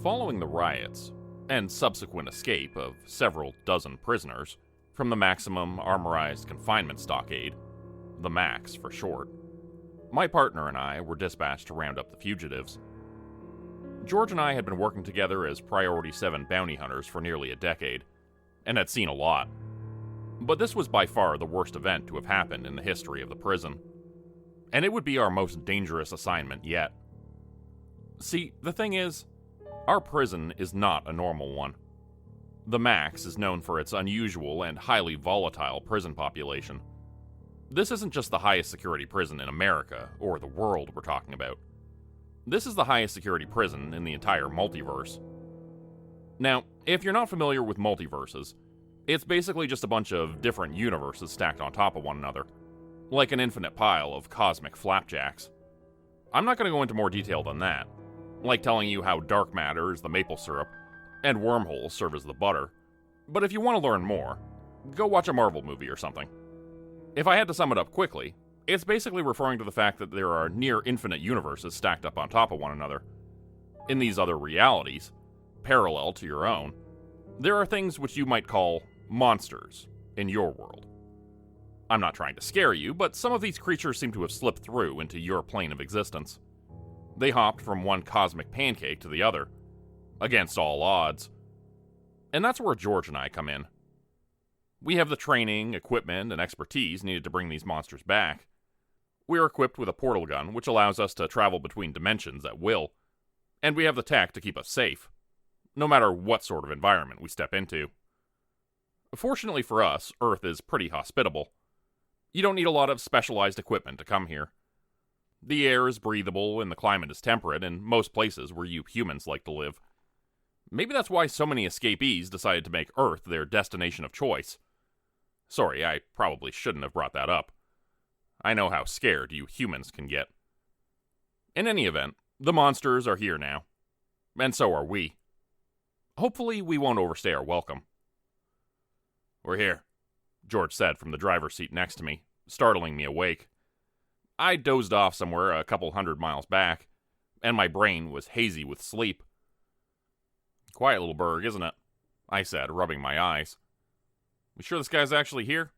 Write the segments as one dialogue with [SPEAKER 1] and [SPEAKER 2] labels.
[SPEAKER 1] Following the riots, and subsequent escape of several dozen prisoners from the Maximum Armorized Confinement Stockade, the MAX for short, my partner and I were dispatched to round up the fugitives. George and I had been working together as Priority 7 bounty hunters for nearly a decade, and had seen a lot. But this was by far the worst event to have happened in the history of the prison. And it would be our most dangerous assignment yet. See, the thing is, our prison is not a normal one. The MAX is known for its unusual and highly volatile prison population. This isn't just the highest security prison in America, or the world we're talking about. This is the highest security prison in the entire multiverse. Now, if you're not familiar with multiverses, it's basically just a bunch of different universes stacked on top of one another, like an infinite pile of cosmic flapjacks. I'm not going to go into more detail than that, like telling you how dark matter is the maple syrup, and wormholes serve as the butter. But if you want to learn more, go watch a Marvel movie or something. If I had to sum it up quickly, it's basically referring to the fact that there are near infinite universes stacked up on top of one another. In these other realities, parallel to your own, there are things which you might call monsters in your world. I'm not trying to scare you, but some of these creatures seem to have slipped through into your plane of existence. They hopped from one cosmic pancake to the other, against all odds. And that's where George and I come in. We have the training, equipment, and expertise needed to bring these monsters back. We are equipped with a portal gun, which allows us to travel between dimensions at will, and we have the tech to keep us safe, no matter what sort of environment we step into. Fortunately for us, Earth is pretty hospitable. You don't need a lot of specialized equipment to come here. The air is breathable and the climate is temperate in most places where you humans like to live. Maybe that's why so many escapees decided to make Earth their destination of choice. Sorry, I probably shouldn't have brought that up. I know how scared you humans can get. In any event, the monsters are here now. And so are we. Hopefully we won't overstay our welcome. "We're here," George said from the driver's seat next to me, startling me awake. I dozed off somewhere a couple 100 miles back, and my brain was hazy with sleep. "Quiet little burg, isn't it?" I said, rubbing my eyes. "We sure this guy's actually here?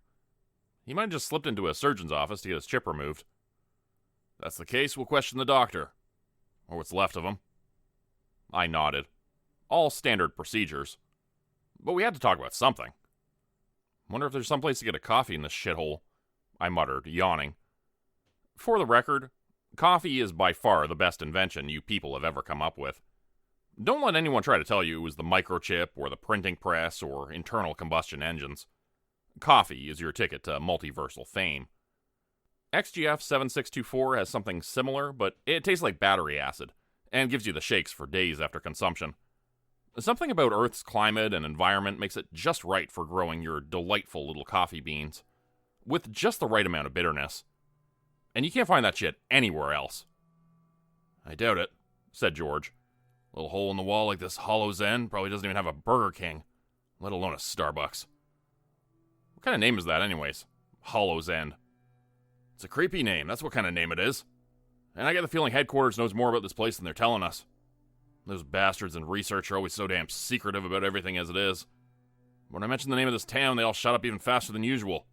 [SPEAKER 1] He might have just slipped into a surgeon's office to get his chip removed." "If that's the case, we'll question the doctor. Or what's left of him." I nodded. All standard procedures. But we had to talk about something. "Wonder if there's someplace to get a coffee in this shithole," I muttered, yawning. For the record, coffee is by far the best invention you people have ever come up with. Don't let anyone try to tell you it was the microchip or the printing press or internal combustion engines. Coffee is your ticket to multiversal fame. XGF 7624 has something similar, but it tastes like battery acid and gives you the shakes for days after consumption. Something about Earth's climate and environment makes it just right for growing your delightful little coffee beans, with just the right amount of bitterness. And you can't find that shit anywhere else. "I doubt it," said George. "A little hole in the wall like this Hollow's End probably doesn't even have a Burger King, let alone a Starbucks." "What kind of name is that anyways? Hollow's End?" "It's a creepy name, that's what kind of name it is. And I get the feeling headquarters knows more about this place than they're telling us. Those bastards in research are always so damn secretive about everything as it is. When I mentioned the name of this town, they all shut up even faster than usual.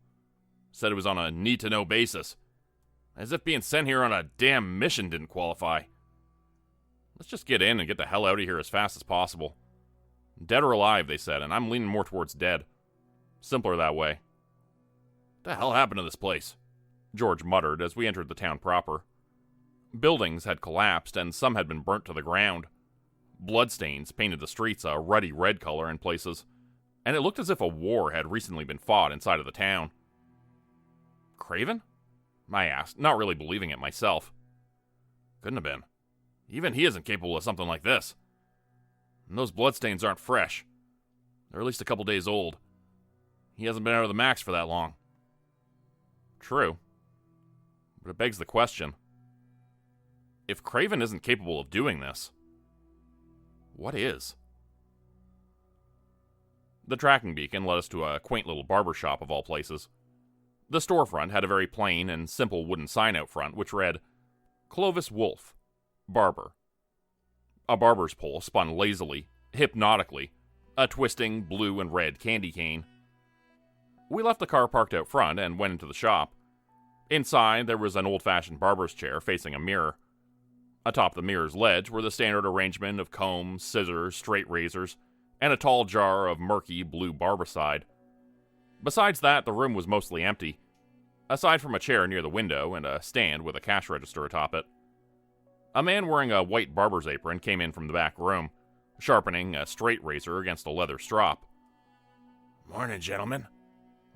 [SPEAKER 1] Said it was on a need-to-know basis. As if being sent here on a damn mission didn't qualify. Let's just get in and get the hell out of here as fast as possible. Dead or alive, they said, and I'm leaning more towards dead. Simpler that way." "What the hell happened to this place?" George muttered as we entered the town proper. Buildings had collapsed and some had been burnt to the ground. Bloodstains painted the streets a ruddy red color in places, and it looked as if a war had recently been fought inside of the town. "Craven?" I asked, not really believing it myself. "Couldn't have been. Even he isn't capable of something like this. And those bloodstains aren't fresh. They're at least a couple days old. He hasn't been out of the max for that long." True. But it begs the question. If Craven isn't capable of doing this, what is? The tracking beacon led us to a quaint little barber shop of all places. The storefront had a very plain and simple wooden sign out front which read, "Clovis Wolfe, Barber." A barber's pole spun lazily, hypnotically, a twisting blue and red candy cane. We left the car parked out front and went into the shop. Inside, there was an old-fashioned barber's chair facing a mirror. Atop the mirror's ledge were the standard arrangement of combs, scissors, straight razors, and a tall jar of murky blue barbicide. Besides that, the room was mostly empty, aside from a chair near the window and a stand with a cash register atop it. A man wearing a white barber's apron came in from the back room, sharpening a straight razor against a leather strop.
[SPEAKER 2] "Morning, gentlemen.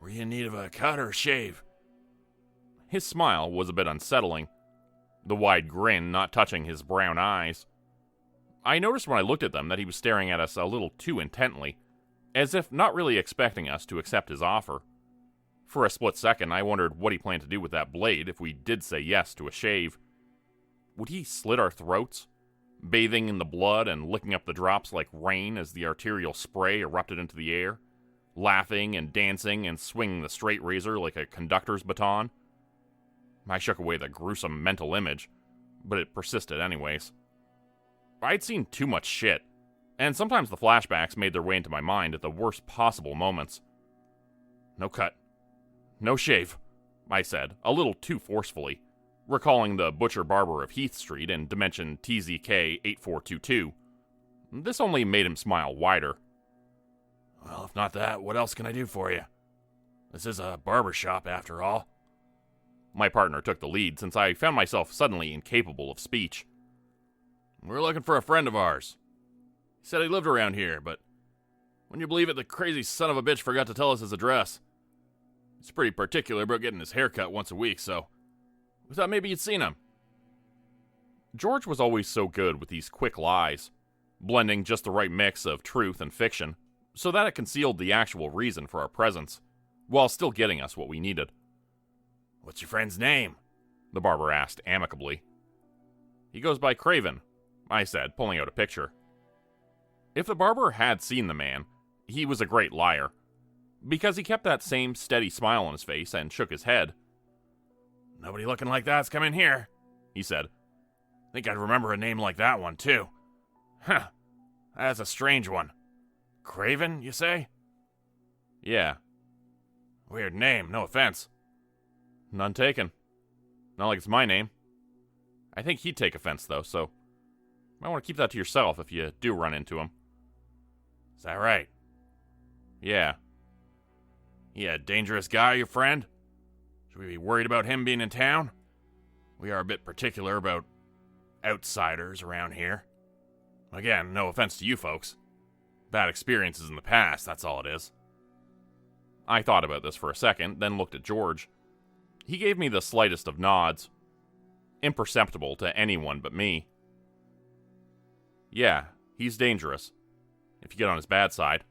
[SPEAKER 2] Were you in need of a cut or a shave?"
[SPEAKER 1] His smile was a bit unsettling, the wide grin not touching his brown eyes. I noticed when I looked at them that he was staring at us a little too intently, as if not really expecting us to accept his offer. For a split second, I wondered what he planned to do with that blade if we did say yes to a shave. Would he slit our throats, bathing in the blood and licking up the drops like rain as the arterial spray erupted into the air, laughing and dancing and swinging the straight razor like a conductor's baton? I shook away the gruesome mental image, but it persisted anyways. I'd seen too much shit, and sometimes the flashbacks made their way into my mind at the worst possible moments. "No cut. No shave," I said, a little too forcefully, recalling the butcher barber of Heath Street in dimension TZK8422. This only made him smile wider.
[SPEAKER 2] "Well, if not that, what else can I do for you? This is a barber shop, after all."
[SPEAKER 1] My partner took the lead since I found myself suddenly incapable of speech.
[SPEAKER 2] "We're looking for a friend of ours. He said he lived around here, but when you believe it, the crazy son of a bitch forgot to tell us his address. He's pretty particular about getting his hair cut once a week, so we thought maybe you'd seen him."
[SPEAKER 1] George was always so good with these quick lies, blending just the right mix of truth and fiction, so that it concealed the actual reason for our presence, while still getting us what we needed.
[SPEAKER 2] "What's your friend's name?"
[SPEAKER 1] the barber asked amicably. "He goes by Craven," I said, pulling out a picture. If the barber had seen the man, he was a great liar, because he kept that same steady smile on his face and shook his head.
[SPEAKER 2] "Nobody looking like that's come in here," he said. "Think I'd remember a name like that one, too. Huh, that's a strange one. Craven, you say?"
[SPEAKER 1] "Yeah."
[SPEAKER 2] "Weird name, no offense."
[SPEAKER 1] "None taken. Not like it's my name. I think he'd take offense, though, so might want to keep that to yourself if you do run into him."
[SPEAKER 2] "Is that right?"
[SPEAKER 1] "Yeah."
[SPEAKER 2] "He a dangerous guy, your friend? Should we be worried about him being in town? We are a bit particular about outsiders around here. Again, no offense to you folks. Bad experiences in the past, that's all it is."
[SPEAKER 1] I thought about this for a second, then looked at George. He gave me the slightest of nods, imperceptible to anyone but me. "Yeah, he's dangerous, if you get on his bad side.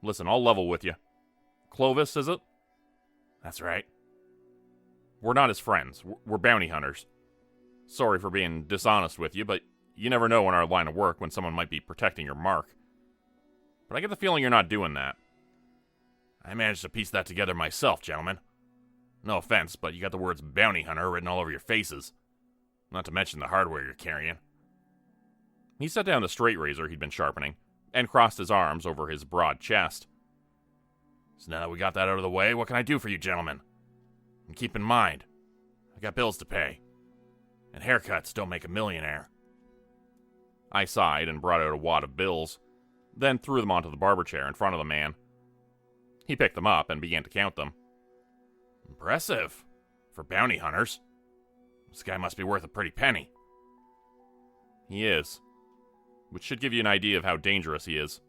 [SPEAKER 1] Listen, I'll level with you. Clovis, is it?"
[SPEAKER 2] "That's right."
[SPEAKER 1] "We're not his friends. We're bounty hunters. Sorry for being dishonest with you, but you never know in our line of work when someone might be protecting your mark. But I get the feeling you're not doing that."
[SPEAKER 2] "I managed to piece that together myself, gentlemen. No offense, but you got the words bounty hunter written all over your faces. Not to mention the hardware you're carrying."
[SPEAKER 1] He set down the straight razor he'd been sharpening and crossed his arms over his broad chest.
[SPEAKER 2] "So now that we got that out of the way, what can I do for you, gentlemen? And keep in mind, I got bills to pay. And haircuts don't make a millionaire."
[SPEAKER 1] I sighed and brought out a wad of bills, then threw them onto the barber chair in front of the man. He picked them up and began to count them.
[SPEAKER 2] "Impressive. For bounty hunters. This guy must be worth a pretty penny."
[SPEAKER 1] "He is. Which should give you an idea of how dangerous he is."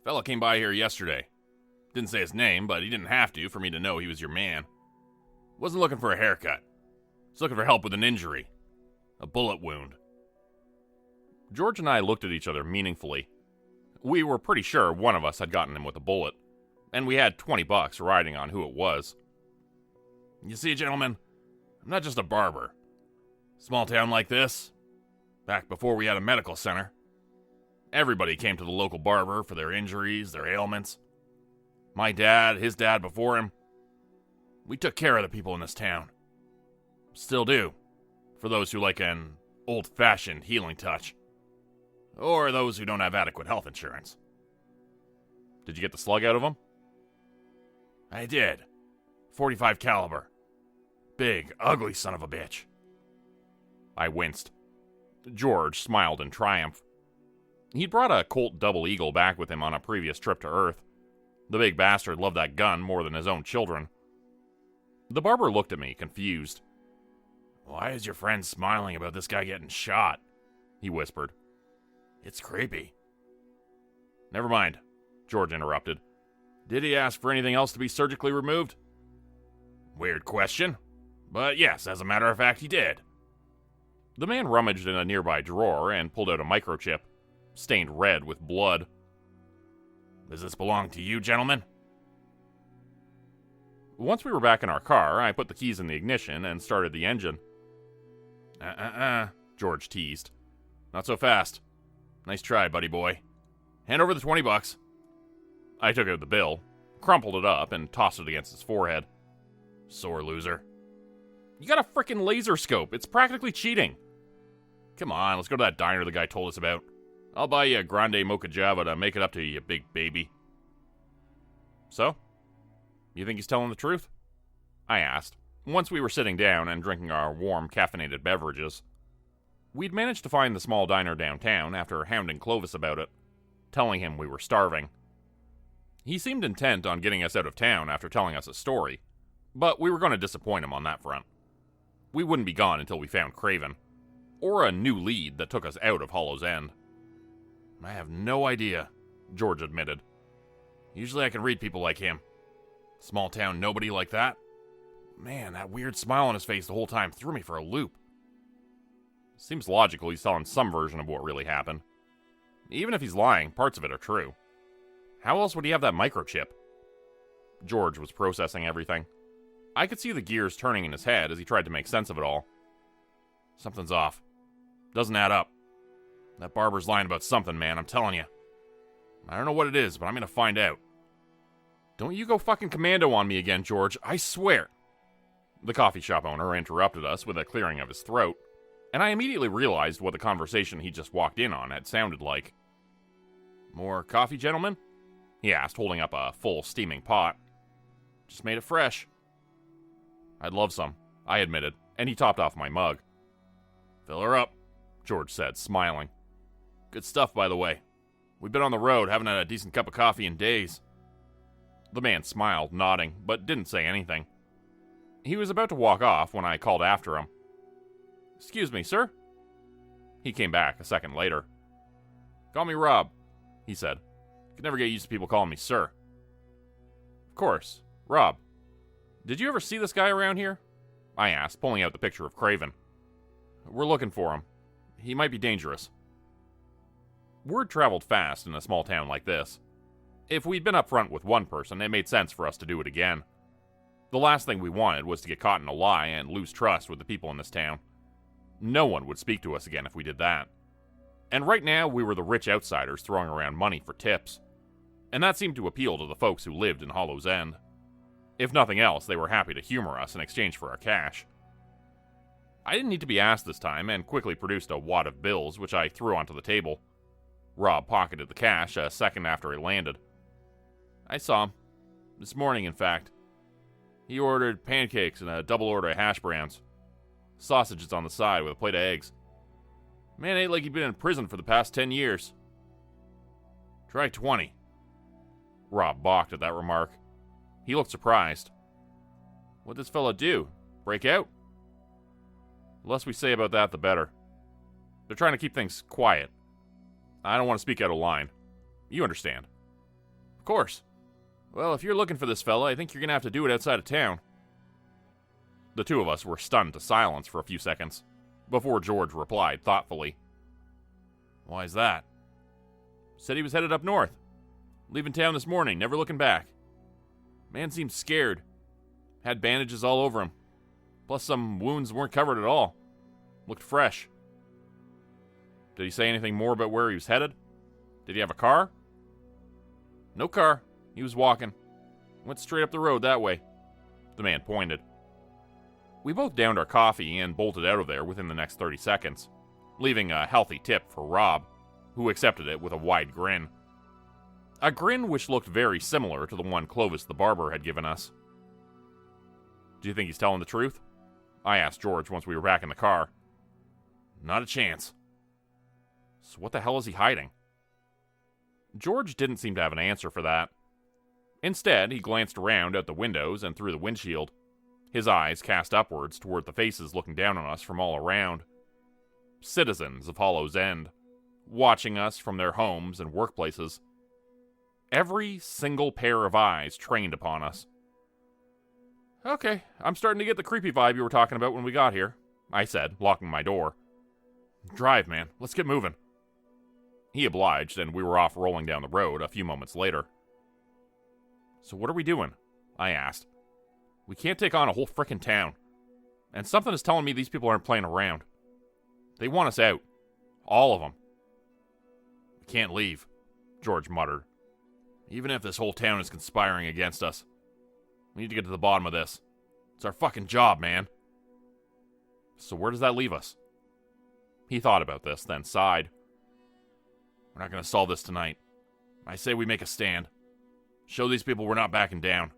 [SPEAKER 2] "Fellow came by here yesterday. Didn't say his name, but he didn't have to for me to know he was your man. Wasn't looking for a haircut. He's looking for help with an injury. A bullet wound."
[SPEAKER 1] George and I looked at each other meaningfully. We were pretty sure one of us had gotten him with a bullet, and we had $20 riding on who it was.
[SPEAKER 2] "You see, gentlemen, I'm not just a barber. Small town like this, back before we had a medical center, everybody came to the local barber for their injuries, their ailments. My dad, his dad before him. We took care of the people in this town. Still do, for those who like an old-fashioned healing touch. Or those who don't have adequate health insurance.
[SPEAKER 1] Did you get the slug out of him?
[SPEAKER 2] I did. 45 caliber. Big, ugly son of a bitch.
[SPEAKER 1] I winced. George smiled in triumph. He'd brought a Colt Double Eagle back with him on a previous trip to Earth. The big bastard loved that gun more than his own children. The barber looked at me, confused.
[SPEAKER 2] Why is your friend smiling about this guy getting shot? He whispered. It's creepy.
[SPEAKER 1] Never mind, George interrupted. Did he ask for anything else to be surgically removed?
[SPEAKER 2] Weird question. But yes, as a matter of fact, he did.
[SPEAKER 1] The man rummaged in a nearby drawer and pulled out a microchip, stained red with blood.
[SPEAKER 2] Does this belong to you, gentlemen?
[SPEAKER 1] Once we were back in our car, I put the keys in the ignition and started the engine.
[SPEAKER 2] George teased. Not so fast. Nice try, buddy boy. Hand over the $20.
[SPEAKER 1] I took out the bill, crumpled it up, and tossed it against his forehead.
[SPEAKER 2] Sore loser.
[SPEAKER 1] You got a frickin' laser scope. It's practically cheating.
[SPEAKER 2] Come on, let's go to that diner the guy told us about. I'll buy you a grande mocha java to make it up to you, big baby.
[SPEAKER 1] So? You think he's telling the truth? I asked, once we were sitting down and drinking our warm, caffeinated beverages. We'd managed to find the small diner downtown after hounding Clovis about it, telling him we were starving. He seemed intent on getting us out of town after telling us a story, but we were going to disappoint him on that front. We wouldn't be gone until we found Craven, or a new lead that took us out of Hollow's End.
[SPEAKER 2] I have no idea, George admitted. Usually I can read people like him. Small town nobody like that? Man, that weird smile on his face the whole time threw me for a loop.
[SPEAKER 1] Seems logical he's telling some version of what really happened. Even if he's lying, parts of it are true. How else would he have that microchip? George was processing everything. I could see the gears turning in his head as he tried to make sense of it all.
[SPEAKER 2] Something's off. Doesn't add up. That barber's lying about something, man, I'm telling you. I don't know what it is, but I'm gonna find out.
[SPEAKER 1] Don't you go fucking commando on me again, George, I swear. The coffee shop owner interrupted us with a clearing of his throat, and I immediately realized what the conversation he just walked in on had sounded like. More coffee, gentlemen? He asked, holding up a full steaming pot. Just made it fresh. I'd love some, I admitted, and he topped off my mug.
[SPEAKER 2] Fill her up, George said, smiling. Good stuff, by the way. We've been on the road, haven't had a decent cup of coffee in days.
[SPEAKER 1] The man smiled, nodding, but didn't say anything. He was about to walk off when I called after him. Excuse me, sir? He came back a second later. Call me Rob, he said. Could never get used to people calling me sir. Of course, Rob. Did you ever see this guy around here? I asked, pulling out the picture of Craven. We're looking for him. He might be dangerous. Word traveled fast in a small town like this. If we'd been up front with one person, it made sense for us to do it again. The last thing we wanted was to get caught in a lie and lose trust with the people in this town. No one would speak to us again if we did that. And right now, we were the rich outsiders throwing around money for tips. And that seemed to appeal to the folks who lived in Hollow's End. If nothing else, they were happy to humor us in exchange for our cash. I didn't need to be asked this time, and quickly produced a wad of bills, which I threw onto the table. Rob pocketed the cash a second after he landed. I saw him. This morning, in fact. He ordered pancakes and a double order of hash browns. Sausages on the side with a plate of eggs. Man ate like he'd been in prison for the past 10 years.
[SPEAKER 2] Try 20.
[SPEAKER 1] Rob balked at that remark. He looked surprised. What'd this fella do? Break out? The less we say about that, the better. They're trying to keep things quiet. I don't want to speak out of line. You understand. Of course. Well, if you're looking for this fella, I think you're going to have to do it outside of town. The two of us were stunned to silence for a few seconds, before George replied thoughtfully. Why is that? Said he was headed up north. Leaving town this morning, never looking back. Man seemed scared. Had bandages all over him. Plus some wounds weren't covered at all. Looked fresh. Did he say anything more about where he was headed? Did he have a car? No car. He was walking. Went straight up the road that way. The man pointed. We both downed our coffee and bolted out of there within the next 30 seconds, leaving a healthy tip for Rob, who accepted it with a wide grin. A grin which looked very similar to the one Clovis the barber had given us. "Do you think he's telling the truth?" I asked George once we were back in the car. "Not a chance." "So what the hell is he hiding?" George didn't seem to have an answer for that. Instead, he glanced around out the windows and through the windshield, his eyes cast upwards toward the faces looking down on us from all around. Citizens of Hollow's End, watching us from their homes and workplaces. Every single pair of eyes trained upon us. "Okay, I'm starting to get the creepy vibe you were talking about when we got here," I said, locking my door. "Drive, man. Let's get moving." He obliged, and we were off rolling down the road a few moments later. "So what are we doing?" I asked. "We can't take on a whole frickin' town. And something is telling me these people aren't playing around. They want us out. All of them." "We can't leave," George muttered. "Even if this whole town is conspiring against us. We need to get to the bottom of this. It's our fucking job, man." "So where does that leave us?" He thought about this, then sighed. "We're not going to solve this tonight. I say we make a stand. Show these people we're not backing down.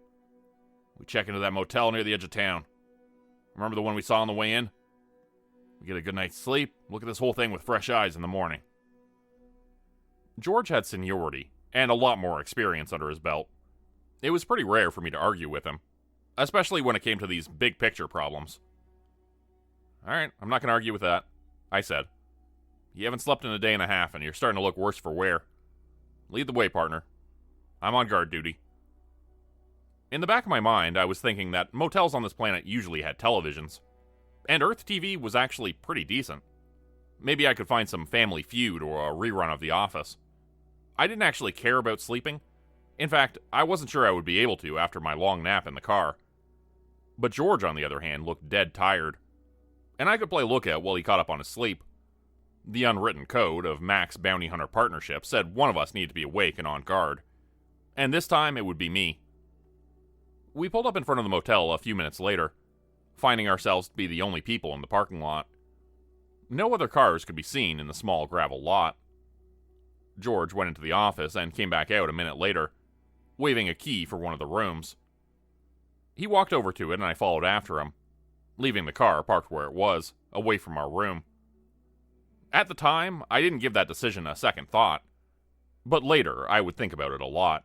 [SPEAKER 1] We check into that motel near the edge of town. Remember the one we saw on the way in? We get a good night's sleep, look at this whole thing with fresh eyes in the morning." George had seniority and a lot more experience under his belt. It was pretty rare for me to argue with him, especially when it came to these big picture problems. "All right, I'm not going to argue with that," I said. "You haven't slept in a day and a half, and you're starting to look worse for wear. Lead the way, partner. I'm on guard duty." In the back of my mind, I was thinking that motels on this planet usually had televisions, and Earth TV was actually pretty decent. Maybe I could find some Family Feud or a rerun of The Office. I didn't actually care about sleeping. In fact, I wasn't sure I would be able to after my long nap in the car. But George, on the other hand, looked dead tired, and I could play lookout while he caught up on his sleep. The unwritten code of Max Bounty Hunter Partnership said one of us needed to be awake and on guard, and this time it would be me. We pulled up in front of the motel a few minutes later, finding ourselves to be the only people in the parking lot. No other cars could be seen in the small gravel lot. George went into the office and came back out a minute later, waving a key for one of the rooms. He walked over to it and I followed after him, leaving the car parked where it was, away from our room. At the time, I didn't give that decision a second thought, but later I would think about it a lot.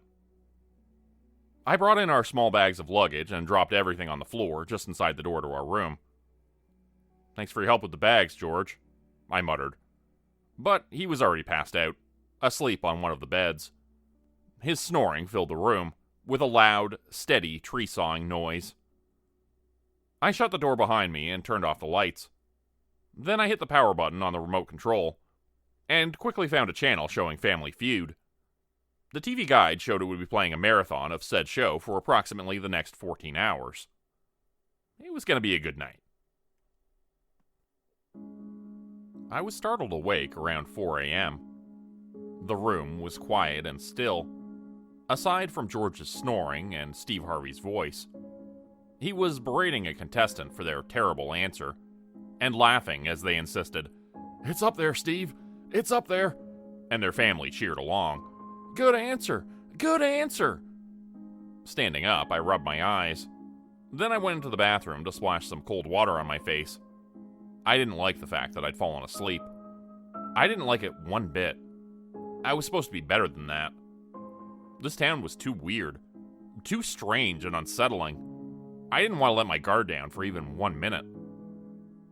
[SPEAKER 1] I brought in our small bags of luggage and dropped everything on the floor just inside the door to our room. "Thanks for your help with the bags, George," I muttered. But he was already passed out, asleep on one of the beds. His snoring filled the room, with a loud, steady tree-sawing noise. I shut the door behind me and turned off the lights. Then I hit the power button on the remote control, and quickly found a channel showing Family Feud. The TV guide showed it would be playing a marathon of said show for approximately the next 14 hours. It was going to be a good night. I was startled awake around 4 a.m. The room was quiet and still, aside from George's snoring and Steve Harvey's voice. He was berating a contestant for their terrible answer, and laughing as they insisted, "It's up there, Steve! It's up there!" And their family cheered along. "Good answer! Good answer!" Standing up, I rubbed my eyes. Then I went into the bathroom to splash some cold water on my face. I didn't like the fact that I'd fallen asleep. I didn't like it one bit. I was supposed to be better than that. This town was too weird, too strange and unsettling. I didn't want to let my guard down for even 1 minute.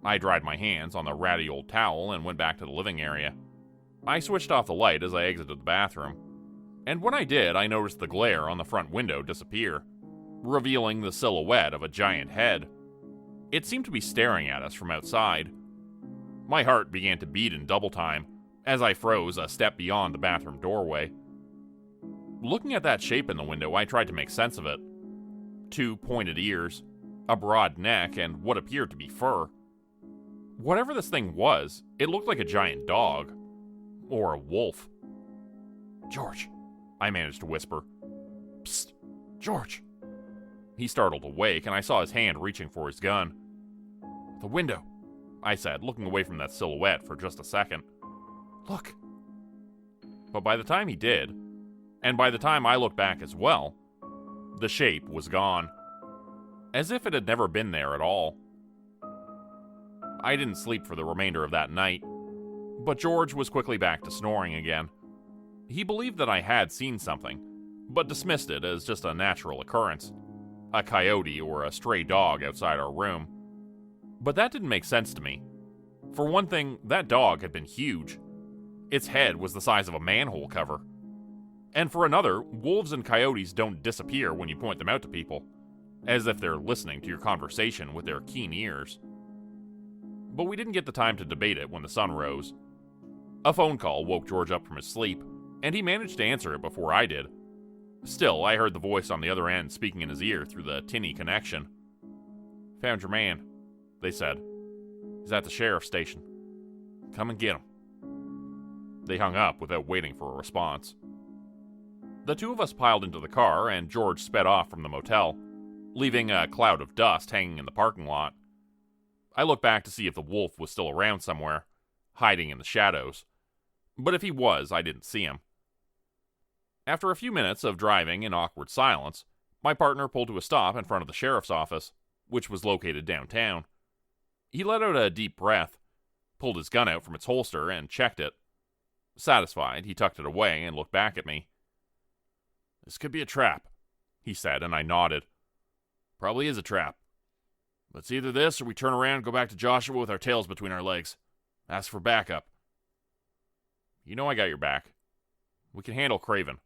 [SPEAKER 1] I dried my hands on the ratty old towel and went back to the living area. I switched off the light as I exited the bathroom, and when I did, I noticed the glare on the front window disappear, revealing the silhouette of a giant head. It seemed to be staring at us from outside. My heart began to beat in double time as I froze a step beyond the bathroom doorway. Looking at that shape in the window, I tried to make sense of it. 2 pointed ears, a broad neck, and what appeared to be fur. Whatever this thing was, it looked like a giant dog. Or a wolf. "George," I managed to whisper. "Psst, George." He startled awake, and I saw his hand reaching for his gun. "The window. I said, looking away from that silhouette for just a second. "Look." But by the time he did, and by the time I looked back as well, the shape was gone. As if it had never been there at all. I didn't sleep for the remainder of that night, but George was quickly back to snoring again. He believed that I had seen something, but dismissed it as just a natural occurrence. A coyote or a stray dog outside our room. But that didn't make sense to me. For one thing, that dog had been huge. Its head was the size of a manhole cover. And for another, wolves and coyotes don't disappear when you point them out to people, as if they're listening to your conversation with their keen ears. But we didn't get the time to debate it when the sun rose. A phone call woke George up from his sleep, and he managed to answer it before I did. Still, I heard the voice on the other end speaking in his ear through the tinny connection. "Found your man," they said. "He's at the sheriff's station. Come and get him." They hung up without waiting for a response. The two of us piled into the car, and George sped off from the motel, leaving a cloud of dust hanging in the parking lot. I looked back to see if the wolf was still around somewhere, hiding in the shadows. But if he was, I didn't see him. After a few minutes of driving in awkward silence, my partner pulled to a stop in front of the sheriff's office, which was located downtown. He let out a deep breath, pulled his gun out from its holster, and checked it. Satisfied, he tucked it away and looked back at me. "This could be a trap," he said, and I nodded. "Probably is a trap. But it's either this or we turn around and go back to Joshua with our tails between our legs. Ask for backup." "You know I got your back. We can handle Craven.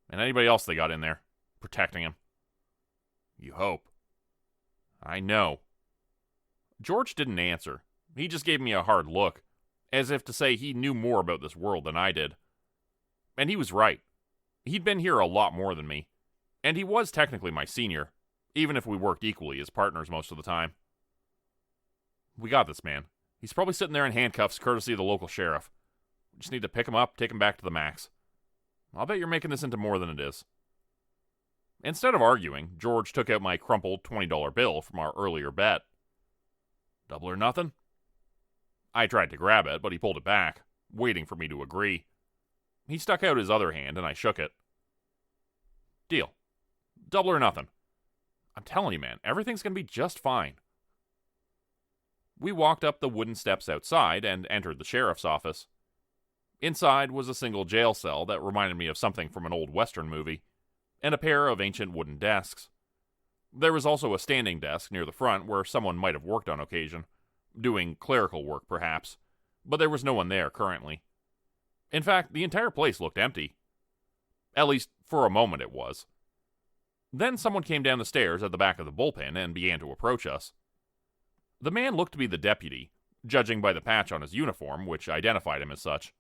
[SPEAKER 1] And anybody else they got in there, protecting him." "You hope." "I know." George didn't answer. He just gave me a hard look, as if to say he knew more about this world than I did. And he was right. He'd been here a lot more than me, and he was technically my senior, even if we worked equally as partners most of the time. "We got this, man. He's probably sitting there in handcuffs courtesy of the local sheriff. We just need to pick him up, take him back to the max. I'll bet you're making this into more than it is." Instead of arguing, George took out my crumpled $20 bill from our earlier bet. "Double or nothing?" I tried to grab it, but he pulled it back, waiting for me to agree. He stuck out his other hand, and I shook it. "Deal. Double or nothing. I'm telling you, man, everything's going to be just fine." We walked up the wooden steps outside and entered the sheriff's office. Inside was a single jail cell that reminded me of something from an old Western movie, and a pair of ancient wooden desks. There was also a standing desk near the front where someone might have worked on occasion, doing clerical work perhaps, but there was no one there currently. In fact, the entire place looked empty. At least, for a moment it was. Then someone came down the stairs at the back of the bullpen and began to approach us. The man looked to be the deputy, judging by the patch on his uniform, which identified him as such.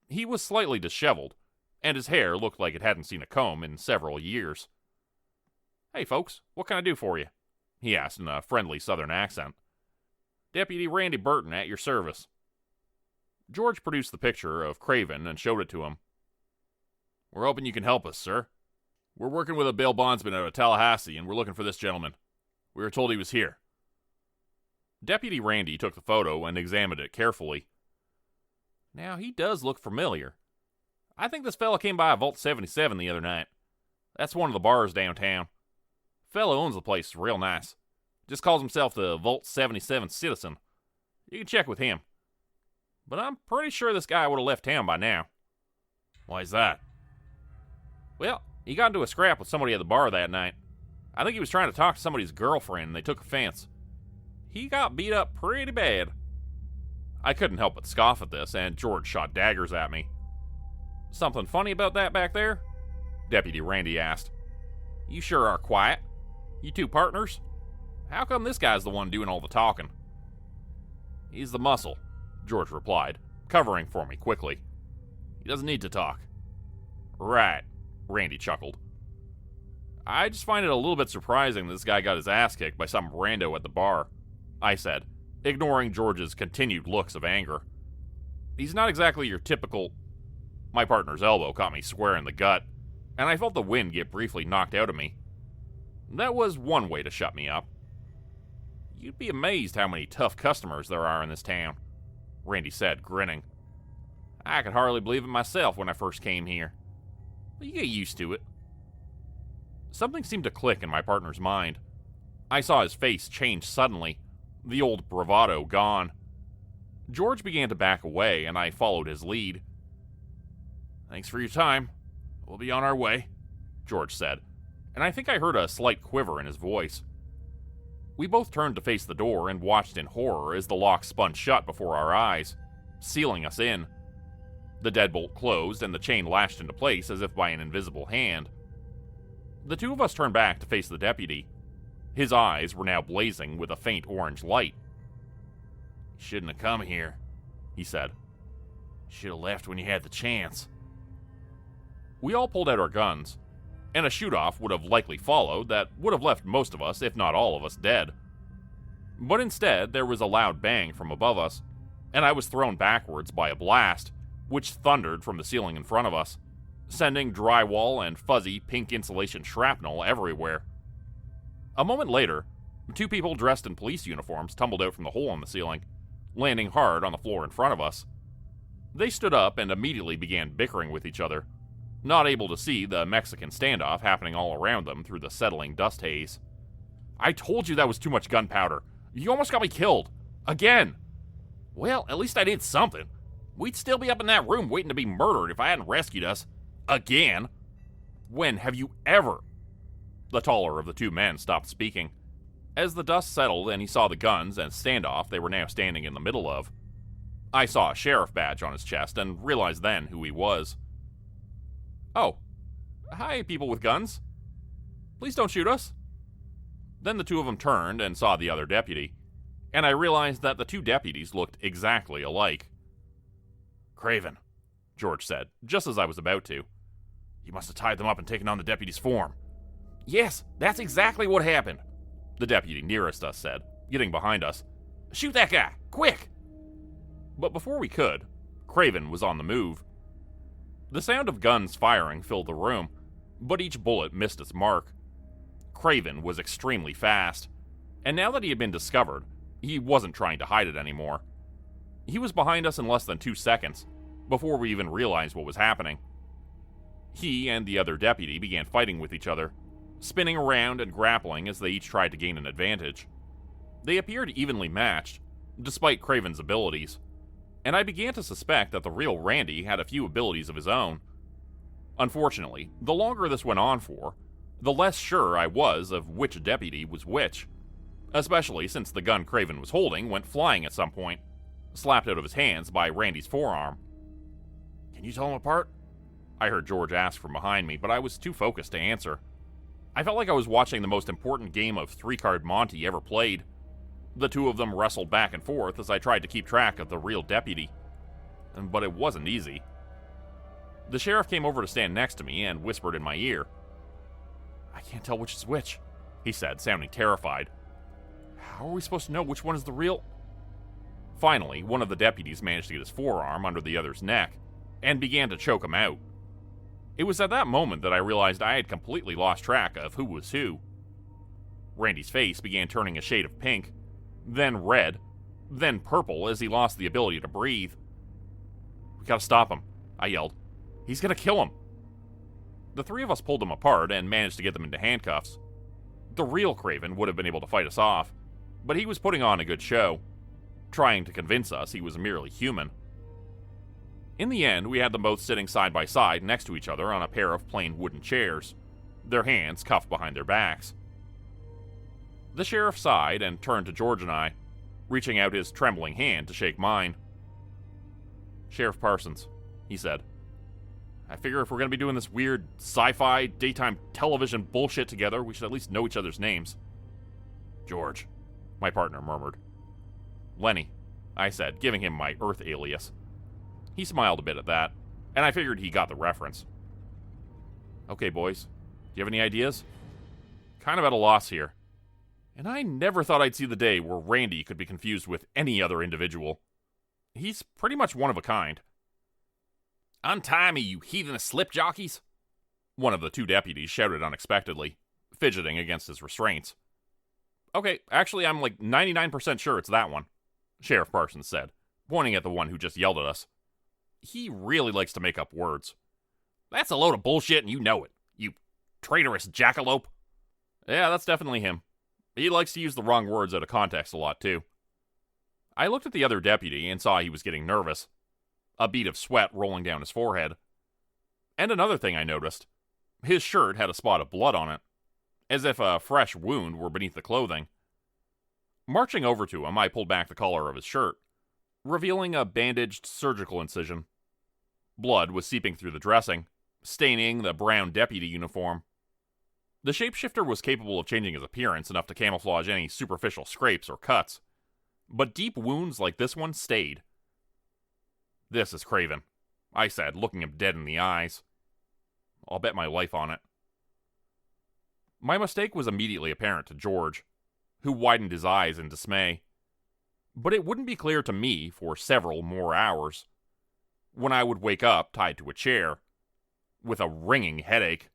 [SPEAKER 1] He was slightly disheveled, and his hair looked like it hadn't seen a comb in several years. "Hey, folks, what can I do for you?" he asked in a friendly southern accent. "Deputy Randy Burton at your service." George produced the picture of Craven and showed it to him. "We're hoping you can help us, sir. We're working with a bail bondsman out of Tallahassee, and we're looking for this gentleman. We were told he was here." Deputy Randy took the photo and examined it carefully. "Now, he does look familiar. I think this fella came by Vault 77 the other night. That's one of the bars downtown. Fella owns the place, real nice. Just calls himself the Vault 77 citizen. You can check with him. But I'm pretty sure this guy would have left town by now." "Why's that?" "Well, he got into a scrap with somebody at the bar that night. I think he was trying to talk to somebody's girlfriend, and they took offense. He got beat up pretty bad." I couldn't help but scoff at this, and George shot daggers at me. "Something funny about that back there?" Deputy Randy asked. "You sure are quiet. You two partners? How come this guy's the one doing all the talking?" "He's the muscle," George replied, covering for me quickly. "He doesn't need to talk." "Right," Randy chuckled. "I just find it a little bit surprising that this guy got his ass kicked by some rando at the bar," I said, ignoring George's continued looks of anger. "He's not exactly your typical—" My partner's elbow caught me square in the gut, and I felt the wind get briefly knocked out of me. That was one way to shut me up. You'd be amazed how many tough customers there are in this town, Randy said, grinning. I could hardly believe it myself when I first came here. But you get used to it. Something seemed to click in my partner's mind. I saw his face change suddenly, the old bravado gone. George began to back away, and I followed his lead. Thanks for your time. We'll be on our way, George said, and I think I heard a slight quiver in his voice. We both turned to face the door and watched in horror as the lock spun shut before our eyes, sealing us in. The deadbolt closed and the chain lashed into place as if by an invisible hand. The two of us turned back to face the deputy. His eyes were now blazing with a faint orange light. You shouldn't have come here, he said. You should have left when you had the chance. We all pulled out our guns, and a shoot-off would have likely followed that would have left most of us, if not all of us, dead. But instead, there was a loud bang from above us, and I was thrown backwards by a blast, which thundered from the ceiling in front of us, sending drywall and fuzzy pink insulation shrapnel everywhere. A moment later, two people dressed in police uniforms tumbled out from the hole in the ceiling, landing hard on the floor in front of us. They stood up and immediately began bickering with each other, not able to see the Mexican standoff happening all around them through the settling dust haze. I told you that was too much gunpowder. You almost got me killed. Again. Well, at least I did something. We'd still be up in that room waiting to be murdered if I hadn't rescued us. Again. When have you ever? The taller of the two men stopped speaking. As the dust settled and he saw the guns and standoff they were now standing in the middle of, I saw a sheriff badge on his chest and realized then who he was. Oh. Hi, people with guns. Please don't shoot us. Then the two of them turned and saw the other deputy, and I realized that the two deputies looked exactly alike. Craven, George said, just as I was about to. You must have tied them up and taken on the deputy's form. Yes, that's exactly what happened, the deputy nearest us said, getting behind us. Shoot that guy, quick! But before we could, Craven was on the move. The sound of guns firing filled the room, but each bullet missed its mark. Craven was extremely fast, and now that he had been discovered, he wasn't trying to hide it anymore. He was behind us in less than 2 seconds, before we even realized what was happening. He and the other deputy began fighting with each other, spinning around and grappling as they each tried to gain an advantage. They appeared evenly matched, despite Craven's abilities, and I began to suspect that the real Randy had a few abilities of his own. Unfortunately, the longer this went on for, the less sure I was of which deputy was which, especially since the gun Craven was holding went flying at some point, slapped out of his hands by Randy's forearm. Can you tell them apart? I heard George ask from behind me, but I was too focused to answer. I felt like I was watching the most important game of three-card Monte ever played. The two of them wrestled back and forth as I tried to keep track of the real deputy. But it wasn't easy. The sheriff came over to stand next to me and whispered in my ear. I can't tell which is which, he said, sounding terrified. How are we supposed to know which one is the real... Finally, one of the deputies managed to get his forearm under the other's neck and began to choke him out. It was at that moment that I realized I had completely lost track of who was who. Randy's face began turning a shade of pink, then red, then purple as he lost the ability to breathe. We gotta stop him, I yelled. He's gonna kill him. The three of us pulled them apart and managed to get them into handcuffs. The real Craven would have been able to fight us off, but he was putting on a good show, trying to convince us he was merely human. In the end, we had them both sitting side by side next to each other on a pair of plain wooden chairs, their hands cuffed behind their backs. The sheriff sighed and turned to George and I, reaching out his trembling hand to shake mine. Sheriff Parsons, he said. I figure if we're going to be doing this weird sci-fi daytime television bullshit together, we should at least know each other's names. George, my partner murmured. Lenny, I said, giving him my Earth alias. He smiled a bit at that, and I figured he got the reference. Okay, boys, do you have any ideas? Kind of at a loss here. And I never thought I'd see the day where Randy could be confused with any other individual. He's pretty much one of a kind. Untie me, you heathenous slip jockeys! One of the two deputies shouted unexpectedly, fidgeting against his restraints. Okay, actually, I'm like 99% sure it's that one, Sheriff Parsons said, pointing at the one who just yelled at us. He really likes to make up words. That's a load of bullshit and you know it, you traitorous jackalope. Yeah, that's definitely him. He likes to use the wrong words out of context a lot, too. I looked at the other deputy and saw he was getting nervous, a bead of sweat rolling down his forehead. And another thing I noticed, his shirt had a spot of blood on it, as if a fresh wound were beneath the clothing. Marching over to him, I pulled back the collar of his shirt, revealing a bandaged surgical incision. Blood was seeping through the dressing, staining the brown deputy uniform. The shapeshifter was capable of changing his appearance enough to camouflage any superficial scrapes or cuts, but deep wounds like this one stayed. This is Craven, I said, looking him dead in the eyes. I'll bet my life on it. My mistake was immediately apparent to George, who widened his eyes in dismay. But it wouldn't be clear to me for several more hours, when I would wake up tied to a chair, with a ringing headache.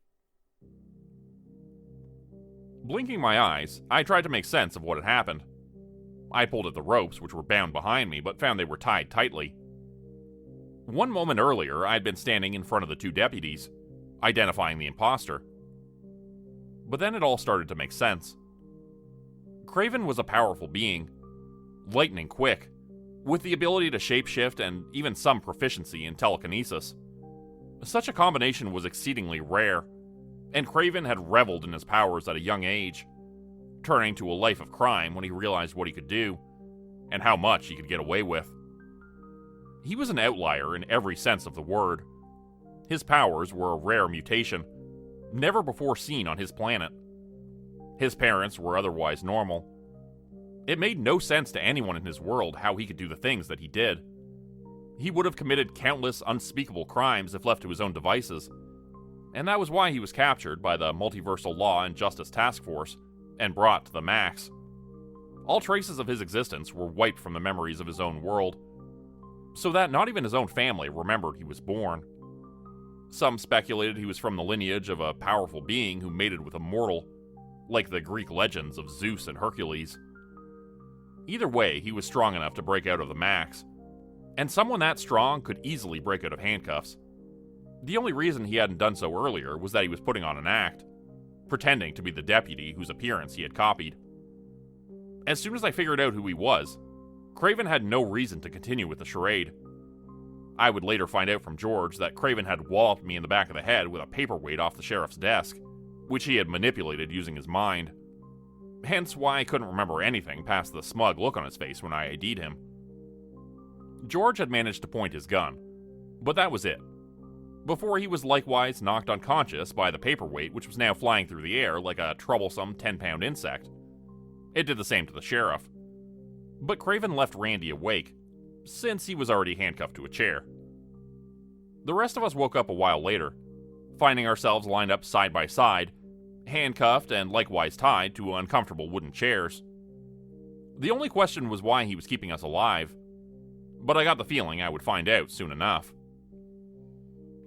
[SPEAKER 1] Blinking my eyes, I tried to make sense of what had happened. I pulled at the ropes, which were bound behind me, but found they were tied tightly. 1 moment earlier, I had been standing in front of the two deputies, identifying the imposter. But then it all started to make sense. Craven was a powerful being, lightning quick, with the ability to shapeshift and even some proficiency in telekinesis. Such a combination was exceedingly rare, and Craven had reveled in his powers at a young age, turning to a life of crime when he realized what he could do, and how much he could get away with. He was an outlier in every sense of the word. His powers were a rare mutation, never before seen on his planet. His parents were otherwise normal. It made no sense to anyone in his world how he could do the things that he did. He would have committed countless unspeakable crimes if left to his own devices, and that was why he was captured by the Multiversal Law and Justice Task Force and brought to the Max. All traces of his existence were wiped from the memories of his own world, so that not even his own family remembered he was born. Some speculated he was from the lineage of a powerful being who mated with a mortal, like the Greek legends of Zeus and Hercules. Either way, he was strong enough to break out of the Max, and someone that strong could easily break out of handcuffs. The only reason he hadn't done so earlier was that he was putting on an act, pretending to be the deputy whose appearance he had copied. As soon as I figured out who he was, Craven had no reason to continue with the charade. I would later find out from George that Craven had walloped me in the back of the head with a paperweight off the sheriff's desk, which he had manipulated using his mind. Hence why I couldn't remember anything past the smug look on his face when I ID'd him. George had managed to point his gun, but that was it. Before he was likewise knocked unconscious by the paperweight, which was now flying through the air like a troublesome 10-pound insect. It did the same to the sheriff. But Craven left Randy awake, since he was already handcuffed to a chair. The rest of us woke up a while later, finding ourselves lined up side by side, handcuffed and likewise tied to uncomfortable wooden chairs. The only question was why he was keeping us alive, but I got the feeling I would find out soon enough.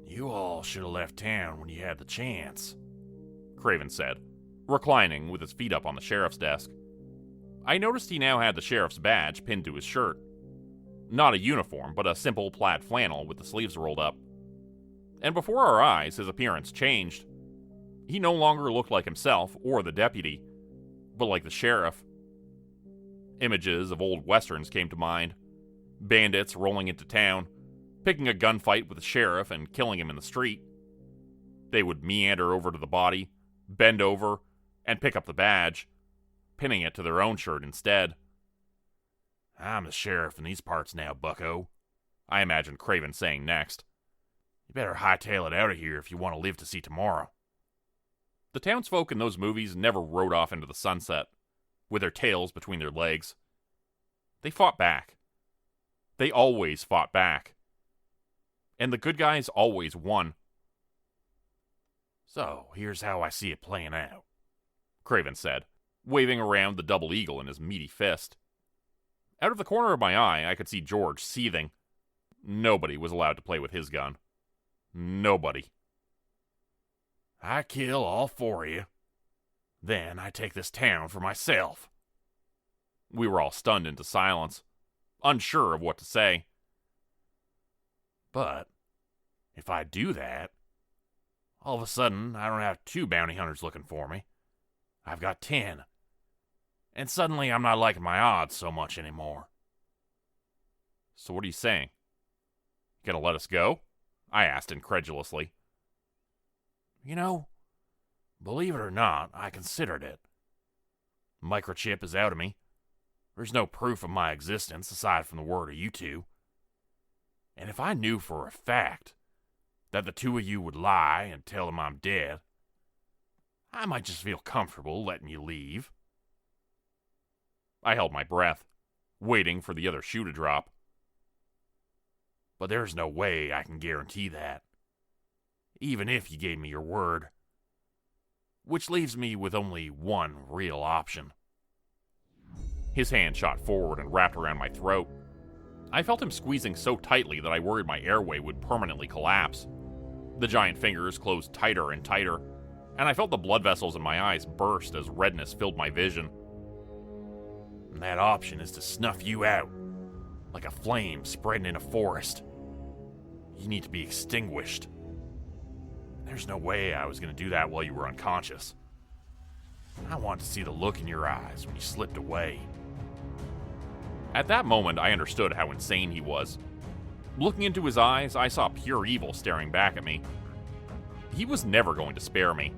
[SPEAKER 2] You all should have left town when you had the chance,
[SPEAKER 1] Craven said, reclining with his feet up on the sheriff's desk. I noticed he now had the sheriff's badge pinned to his shirt. Not a uniform, but a simple plaid flannel with the sleeves rolled up. And before our eyes, his appearance changed. He no longer looked like himself or the deputy, but like the sheriff. Images of old westerns came to mind. Bandits rolling into town, picking a gunfight with the sheriff and killing him in the street. They would meander over to the body, bend over, and pick up the badge, pinning it to their own shirt instead.
[SPEAKER 2] I'm the sheriff in these parts now, bucko,
[SPEAKER 1] I imagined Craven saying next.
[SPEAKER 2] You better hightail it out of here if you want to live to see tomorrow.
[SPEAKER 1] The townsfolk in those movies never rode off into the sunset, with their tails between their legs. They fought back. They always fought back. And the good guys always won.
[SPEAKER 2] So, here's how I see it playing out,
[SPEAKER 1] Craven said, waving around the double eagle in his meaty fist. Out of the corner of my eye, I could see George seething. Nobody was allowed to play with his gun. Nobody.
[SPEAKER 2] I kill all four of you. Then I take this town for myself.
[SPEAKER 1] We were all stunned into silence, unsure of what to say.
[SPEAKER 2] But if I do that, all of a sudden I don't have 2 bounty hunters looking for me. I've got 10. And suddenly I'm not liking my odds so much anymore.
[SPEAKER 1] So what are you saying? You gonna let us go? I asked incredulously.
[SPEAKER 2] You know, believe it or not, I considered it. Microchip is out of me. There's no proof of my existence aside from the word of you two. And if I knew for a fact that the 2 of you would lie and tell them I'm dead, I might just feel comfortable letting you leave.
[SPEAKER 1] I held my breath, waiting for the other shoe to drop.
[SPEAKER 2] But there's no way I can guarantee that, even if you gave me your word. Which leaves me with only one real option.
[SPEAKER 1] His hand shot forward and wrapped around my throat. I felt him squeezing so tightly that I worried my airway would permanently collapse. The giant fingers closed tighter and tighter, and I felt the blood vessels in my eyes burst as redness filled my vision.
[SPEAKER 2] And that option is to snuff you out, like a flame spreading in a forest. You need to be extinguished. There's no way I was going to do that while you were unconscious. I wanted to see the look in your eyes when you slipped away.
[SPEAKER 1] At that moment, I understood how insane he was. Looking into his eyes, I saw pure evil staring back at me. He was never going to spare me.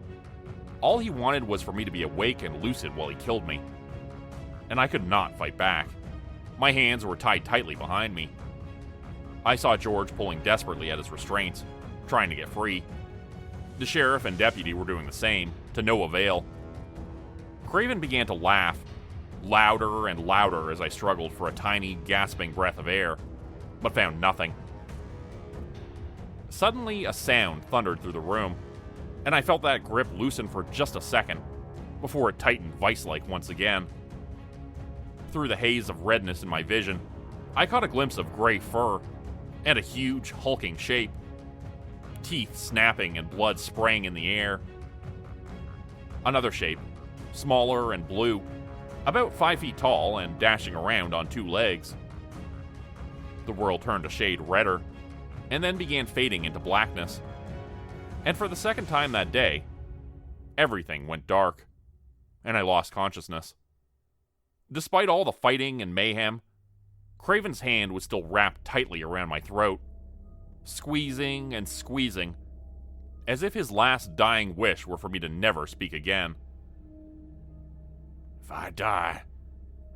[SPEAKER 1] All he wanted was for me to be awake and lucid while he killed me. And I could not fight back. My hands were tied tightly behind me. I saw George pulling desperately at his restraints, trying to get free. The sheriff and deputy were doing the same, to no avail. Craven began to laugh, louder and louder as I struggled for a tiny, gasping breath of air, but found nothing. Suddenly, a sound thundered through the room, and I felt that grip loosen for just a second, before it tightened vice-like once again. Through the haze of redness in my vision, I caught a glimpse of gray fur, and a huge, hulking shape. Teeth snapping and blood spraying in the air. Another shape, smaller and blue, about 5 feet tall and dashing around on 2 legs. The world turned a shade redder, and then began fading into blackness. And for the second time that day, everything went dark, and I lost consciousness. Despite all the fighting and mayhem, Craven's hand was still wrapped tightly around my throat, squeezing and squeezing, as if his last dying wish were for me to never speak again.
[SPEAKER 2] If I die,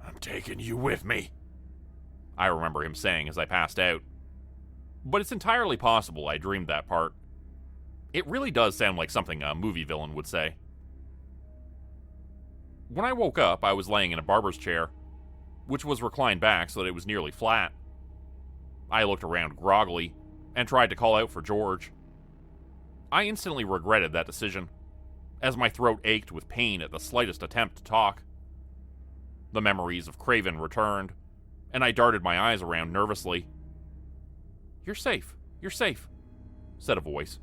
[SPEAKER 2] I'm taking you with me,
[SPEAKER 1] I remember him saying as I passed out. But it's entirely possible I dreamed that part. It really does sound like something a movie villain would say. When I woke up, I was laying in a barber's chair, which was reclined back so that it was nearly flat. I looked around groggily and tried to call out for George. I instantly regretted that decision, as my throat ached with pain at the slightest attempt to talk. The memories of Craven returned, and I darted my eyes around nervously. You're safe, said a voice.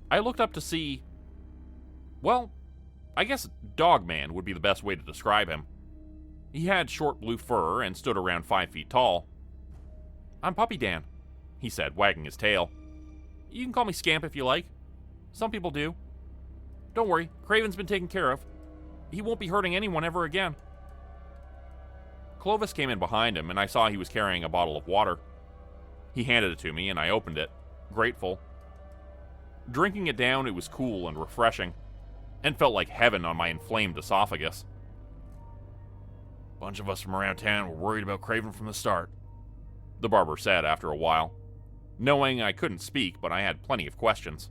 [SPEAKER 1] I looked up to see... well, I guess Dogman would be the best way to describe him. He had short blue fur and stood around 5 feet tall. I'm Puppy Dan, he said, wagging his tail. You can call me Scamp if you like. Some people do. Don't worry, Craven's been taken care of. He won't be hurting anyone ever again. Clovis came in behind him, and I saw he was carrying a bottle of water. He handed it to me, and I opened it, grateful. Drinking it down, it was cool and refreshing, and felt like heaven on my inflamed esophagus.
[SPEAKER 2] A bunch of us from around town were worried about Craven from the start,
[SPEAKER 1] the barber said after a while, knowing I couldn't speak, but I had plenty of questions.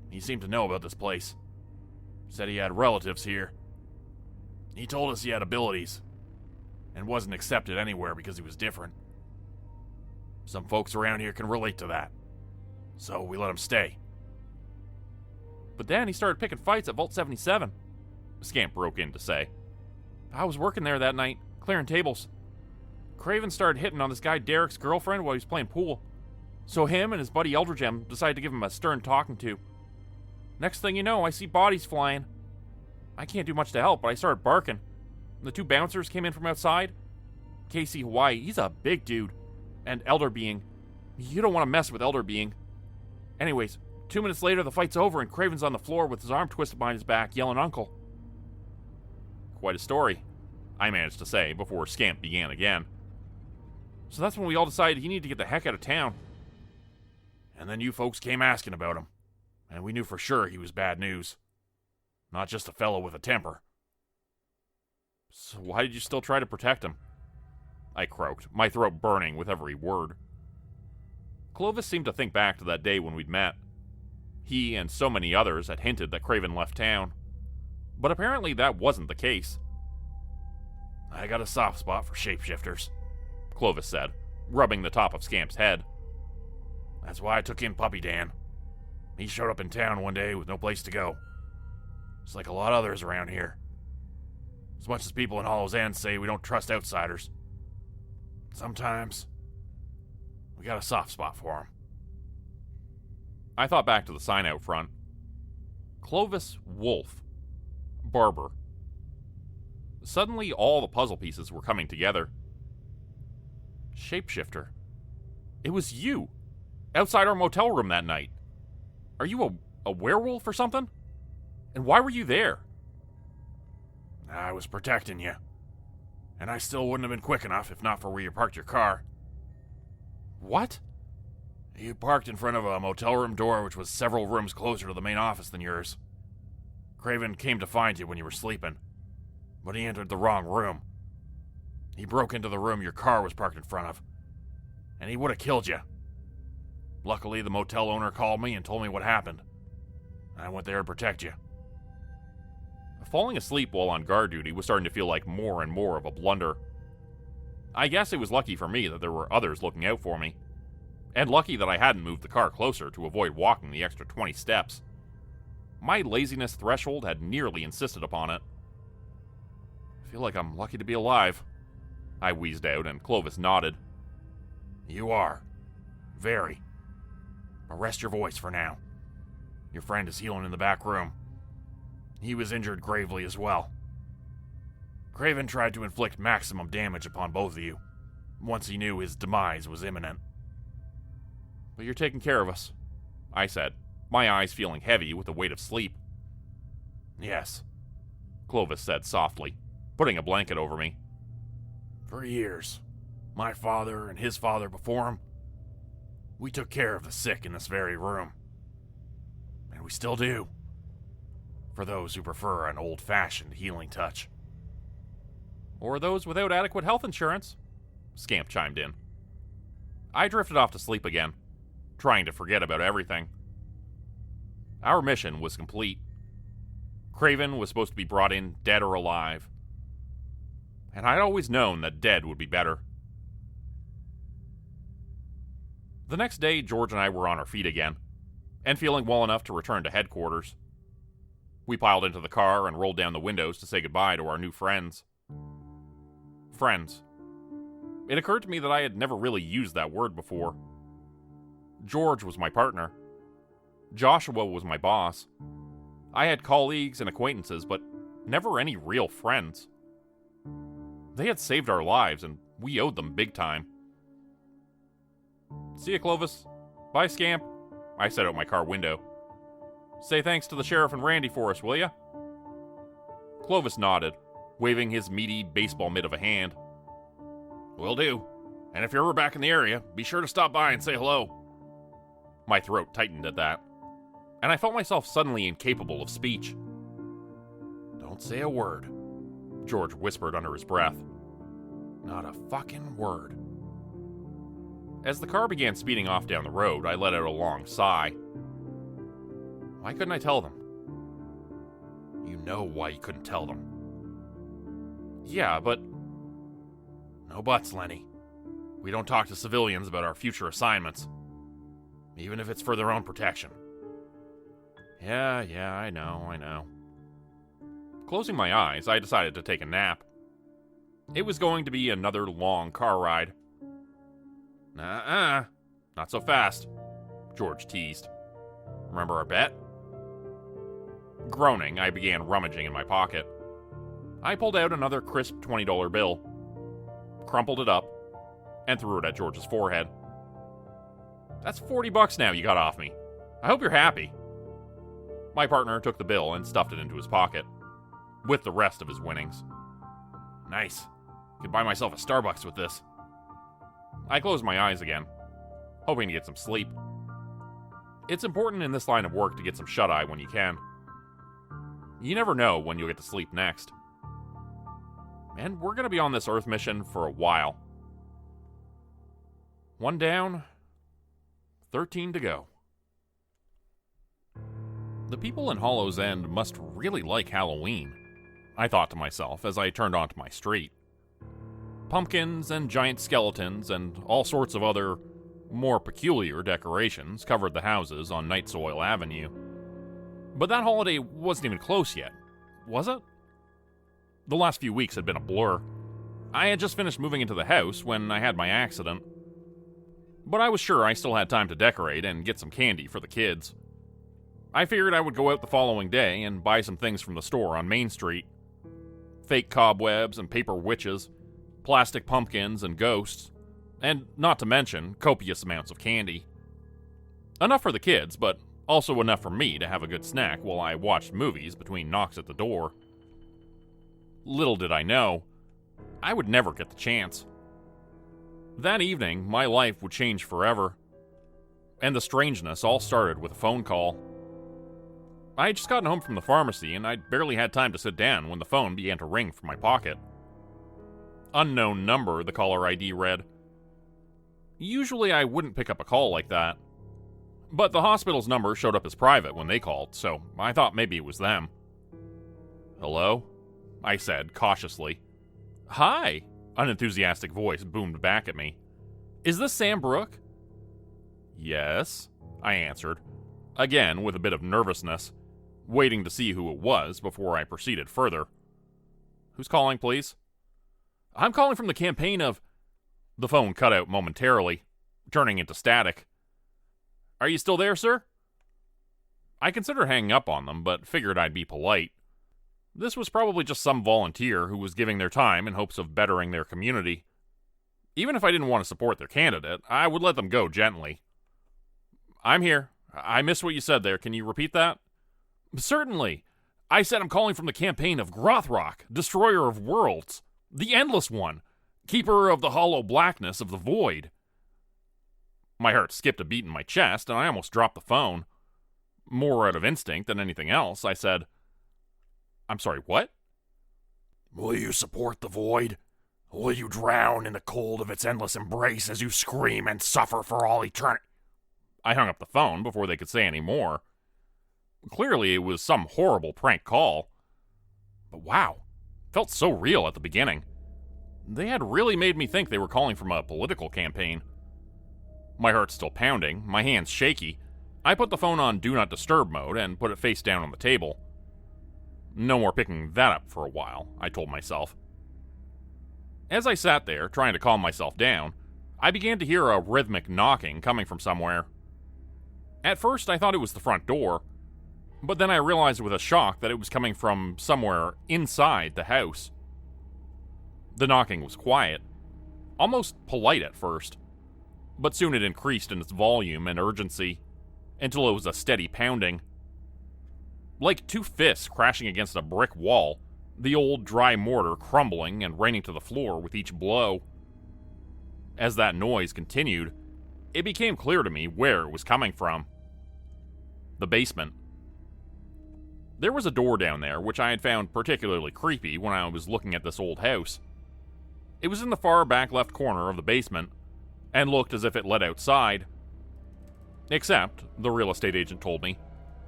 [SPEAKER 2] He seemed to know about this place. Said he had relatives here. He told us he had abilities, and wasn't accepted anywhere because he was different. Some folks around here can relate to that, so we let him stay.
[SPEAKER 1] But then he started picking fights at Vault 77, Scamp broke in to say. I was working there that night, clearing tables. Craven started hitting on this guy Derek's girlfriend while he was playing pool. So him and his buddy Eldridgem decided to give him a stern talking to. Next thing you know, I see bodies flying. I can't do much to help, but I started barking. The 2 bouncers came in from outside. Casey Hawaii, he's a big dude. And Elder Being. You don't want to mess with Elder Being. Anyways, 2 minutes later, the fight's over and Craven's on the floor with his arm twisted behind his back, yelling uncle. Quite a story, I managed to say before Scamp began again. So that's when we all decided he needed to get the heck out of town.
[SPEAKER 2] And then you folks came asking about him, and we knew for sure he was bad news. Not just a fellow with a temper.
[SPEAKER 1] So why did you still try to protect him? I croaked, my throat burning with every word. Clovis seemed to think back to that day when we'd met. He and so many others had hinted that Craven left town. But apparently that wasn't the case.
[SPEAKER 2] I got a soft spot for shapeshifters,
[SPEAKER 1] Clovis said, rubbing the top of Scamp's head.
[SPEAKER 2] That's why I took in Puppy Dan. He showed up in town one day with no place to go. Just like a lot of others around here. As much as people in Hollow's End say we don't trust outsiders, sometimes we got a soft spot for them.
[SPEAKER 1] I thought back to the sign out front. Clovis Wolf. Barber. Suddenly, all the puzzle pieces were coming together. Shapeshifter. It was you. Outside our motel room that night. Are you a werewolf or something? And why were you there?
[SPEAKER 2] I was protecting you. And I still wouldn't have been quick enough if not for where you parked your car.
[SPEAKER 1] What?
[SPEAKER 2] You parked in front of a motel room door which was several rooms closer to the main office than yours. Craven came to find you when you were sleeping, but he entered the wrong room. He broke into the room your car was parked in front of, and he would have killed you. Luckily, the motel owner called me and told me what happened. I went there to protect you.
[SPEAKER 1] Falling asleep while on guard duty was starting to feel like more and more of a blunder. I guess it was lucky for me that there were others looking out for me. And lucky that I hadn't moved the car closer to avoid walking the extra 20 steps. My laziness threshold had nearly insisted upon it. I feel like I'm lucky to be alive, I wheezed out, and Clovis nodded.
[SPEAKER 2] You are. Very. But rest your voice for now. Your friend is healing in the back room. He was injured gravely as well. Craven tried to inflict maximum damage upon both of you, once he knew his demise was imminent.
[SPEAKER 1] But you're taking care of us, I said, my eyes feeling heavy with the weight of sleep.
[SPEAKER 2] Yes,
[SPEAKER 1] Clovis said softly, putting a blanket over me.
[SPEAKER 2] For years, my father and his father before him, we took care of the sick in this very room. And we still do. For those who prefer an old-fashioned healing touch.
[SPEAKER 1] Or those without adequate health insurance, Scamp chimed in. I drifted off to sleep again, trying to forget about everything. Our mission was complete. Craven was supposed to be brought in dead or alive. And I'd always known that dead would be better. The next day, George and I were on our feet again, and feeling well enough to return to headquarters. We piled into the car and rolled down the windows to say goodbye to our new friends. Friends. It occurred to me that I had never really used that word before. George was my partner. Joshua was my boss. I had colleagues and acquaintances, but never any real friends. They had saved our lives, and we owed them big time. See ya, Clovis. Bye, Scamp, I said out my car window. Say thanks to the sheriff and Randy for us, will ya? Clovis nodded, waving his meaty baseball mitt of a hand.
[SPEAKER 2] Will do. And if you're ever back in the area, be sure to stop by and say hello.
[SPEAKER 1] My throat tightened at that, and I felt myself suddenly incapable of speech.
[SPEAKER 2] Don't say a word,
[SPEAKER 1] George whispered under his breath.
[SPEAKER 2] Not a fucking word.
[SPEAKER 1] As the car began speeding off down the road, I let out a long sigh. Why couldn't I tell them?
[SPEAKER 2] You know why you couldn't tell them.
[SPEAKER 1] Yeah, but...
[SPEAKER 2] No buts, Lenny. We don't talk to civilians about our future assignments, even if it's for their own protection.
[SPEAKER 1] Yeah, I know. Closing my eyes, I decided to take a nap. It was going to be another long car ride.
[SPEAKER 2] Not so fast, George teased. Remember our bet?
[SPEAKER 1] Groaning, I began rummaging in my pocket. I pulled out another crisp $20 bill, crumpled it up, and threw it at George's forehead. "That's $40 now you got off me. I hope you're happy." My partner took the bill and stuffed it into his pocket, with the rest of his winnings. "Nice. Could buy myself a Starbucks with this." I closed my eyes again, hoping to get some sleep. It's important in this line of work to get some shut-eye when you can. You never know when you'll get to sleep next. And we're going to be on this Earth mission for a while. One down, 13 to go. The people in Hollow's End must really like Halloween, I thought to myself as I turned onto my street. Pumpkins and giant skeletons and all sorts of other, more peculiar decorations covered the houses on Night Soil Avenue. But that holiday wasn't even close yet, was it? The last few weeks had been a blur. I had just finished moving into the house when I had my accident. But I was sure I still had time to decorate and get some candy for the kids. I figured I would go out the following day and buy some things from the store on Main Street. Fake cobwebs and paper witches, plastic pumpkins and ghosts, and not to mention copious amounts of candy. Enough for the kids, but also enough for me to have a good snack while I watched movies between knocks at the door. Little did I know, I would never get the chance. That evening, my life would change forever. And the strangeness all started with a phone call. I had just gotten home from the pharmacy, and I'd barely had time to sit down when the phone began to ring from my pocket. "Unknown number," the caller ID read. Usually I wouldn't pick up a call like that. But the hospital's number showed up as private when they called, so I thought maybe it was them. "Hello?" I said, cautiously. "Hi," an enthusiastic voice boomed back at me. "Is this Sam Brooke?" "Yes," I answered, again with a bit of nervousness, waiting to see who it was before I proceeded further. "Who's calling, please?" "I'm calling from the campaign of..." The phone cut out momentarily, turning into static. "Are you still there, sir?" I considered hanging up on them, but figured I'd be polite. This was probably just some volunteer who was giving their time in hopes of bettering their community. Even if I didn't want to support their candidate, I would let them go gently. "I'm here. I missed what you said there. Can you repeat that?" "Certainly. I said I'm calling from the campaign of Grothrock, Destroyer of Worlds, the Endless One, Keeper of the Hollow Blackness of the Void." My heart skipped a beat in my chest, and I almost dropped the phone. More out of instinct than anything else, I said, "I'm sorry, what?"
[SPEAKER 2] "Will you support the void? Will you drown in the cold of its endless embrace as you scream and suffer for all eternity?"
[SPEAKER 1] I hung up the phone before they could say any more. Clearly, it was some horrible prank call. But wow, it felt so real at the beginning. They had really made me think they were calling from a political campaign. My heart still pounding, my hands shaky, I put the phone on Do Not Disturb mode and put it face down on the table. No more picking that up for a while, I told myself. As I sat there, trying to calm myself down, I began to hear a rhythmic knocking coming from somewhere. At first, I thought it was the front door, but then I realized with a shock that it was coming from somewhere inside the house. The knocking was quiet, almost polite at first, but soon it increased in its volume and urgency, until it was a steady pounding. Like two fists crashing against a brick wall, the old dry mortar crumbling and raining to the floor with each blow. As that noise continued, it became clear to me where it was coming from. The basement. There was a door down there which I had found particularly creepy when I was looking at this old house. It was in the far back left corner of the basement, and looked as if it led outside. Except, the real estate agent told me,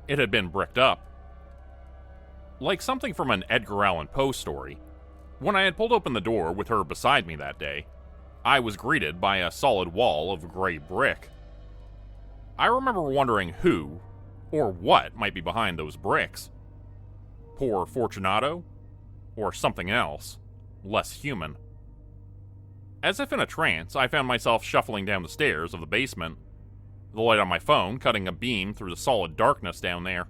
[SPEAKER 1] it had been bricked up. Like something from an Edgar Allan Poe story, when I had pulled open the door with her beside me that day, I was greeted by a solid wall of gray brick. I remember wondering who, or what, might be behind those bricks. Poor Fortunato? Or something else, less human. As if in a trance, I found myself shuffling down the stairs of the basement, the light on my phone cutting a beam through the solid darkness down there,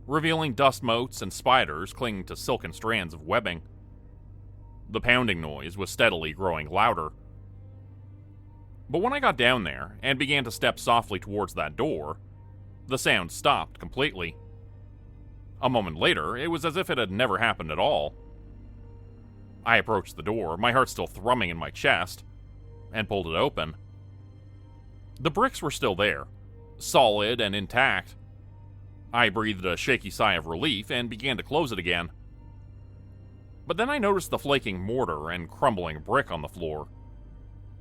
[SPEAKER 1] revealing dust motes and spiders clinging to silken strands of webbing. The pounding noise was steadily growing louder. But when I got down there and began to step softly towards that door, the sound stopped completely. A moment later, it was as if it had never happened at all. I approached the door, my heart still thrumming in my chest, and pulled it open. The bricks were still there, solid and intact. I breathed a shaky sigh of relief and began to close it again. But then I noticed the flaking mortar and crumbling brick on the floor.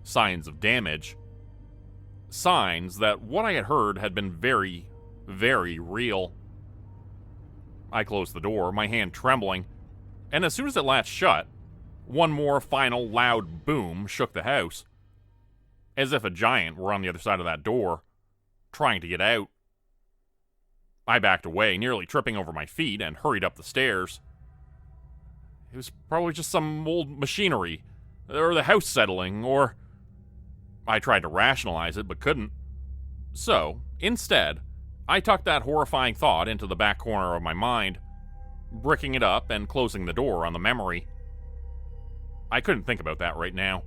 [SPEAKER 1] Signs of damage. Signs that what I had heard had been very, very real. I closed the door, my hand trembling, and as soon as it latched shut, one more final loud boom shook the house, as if a giant were on the other side of that door, trying to get out. I backed away, nearly tripping over my feet, and hurried up the stairs. It was probably just some old machinery, or the house settling, or... I tried to rationalize it, but couldn't. So, instead, I tucked that horrifying thought into the back corner of my mind, bricking it up and closing the door on the memory. I couldn't think about that right now.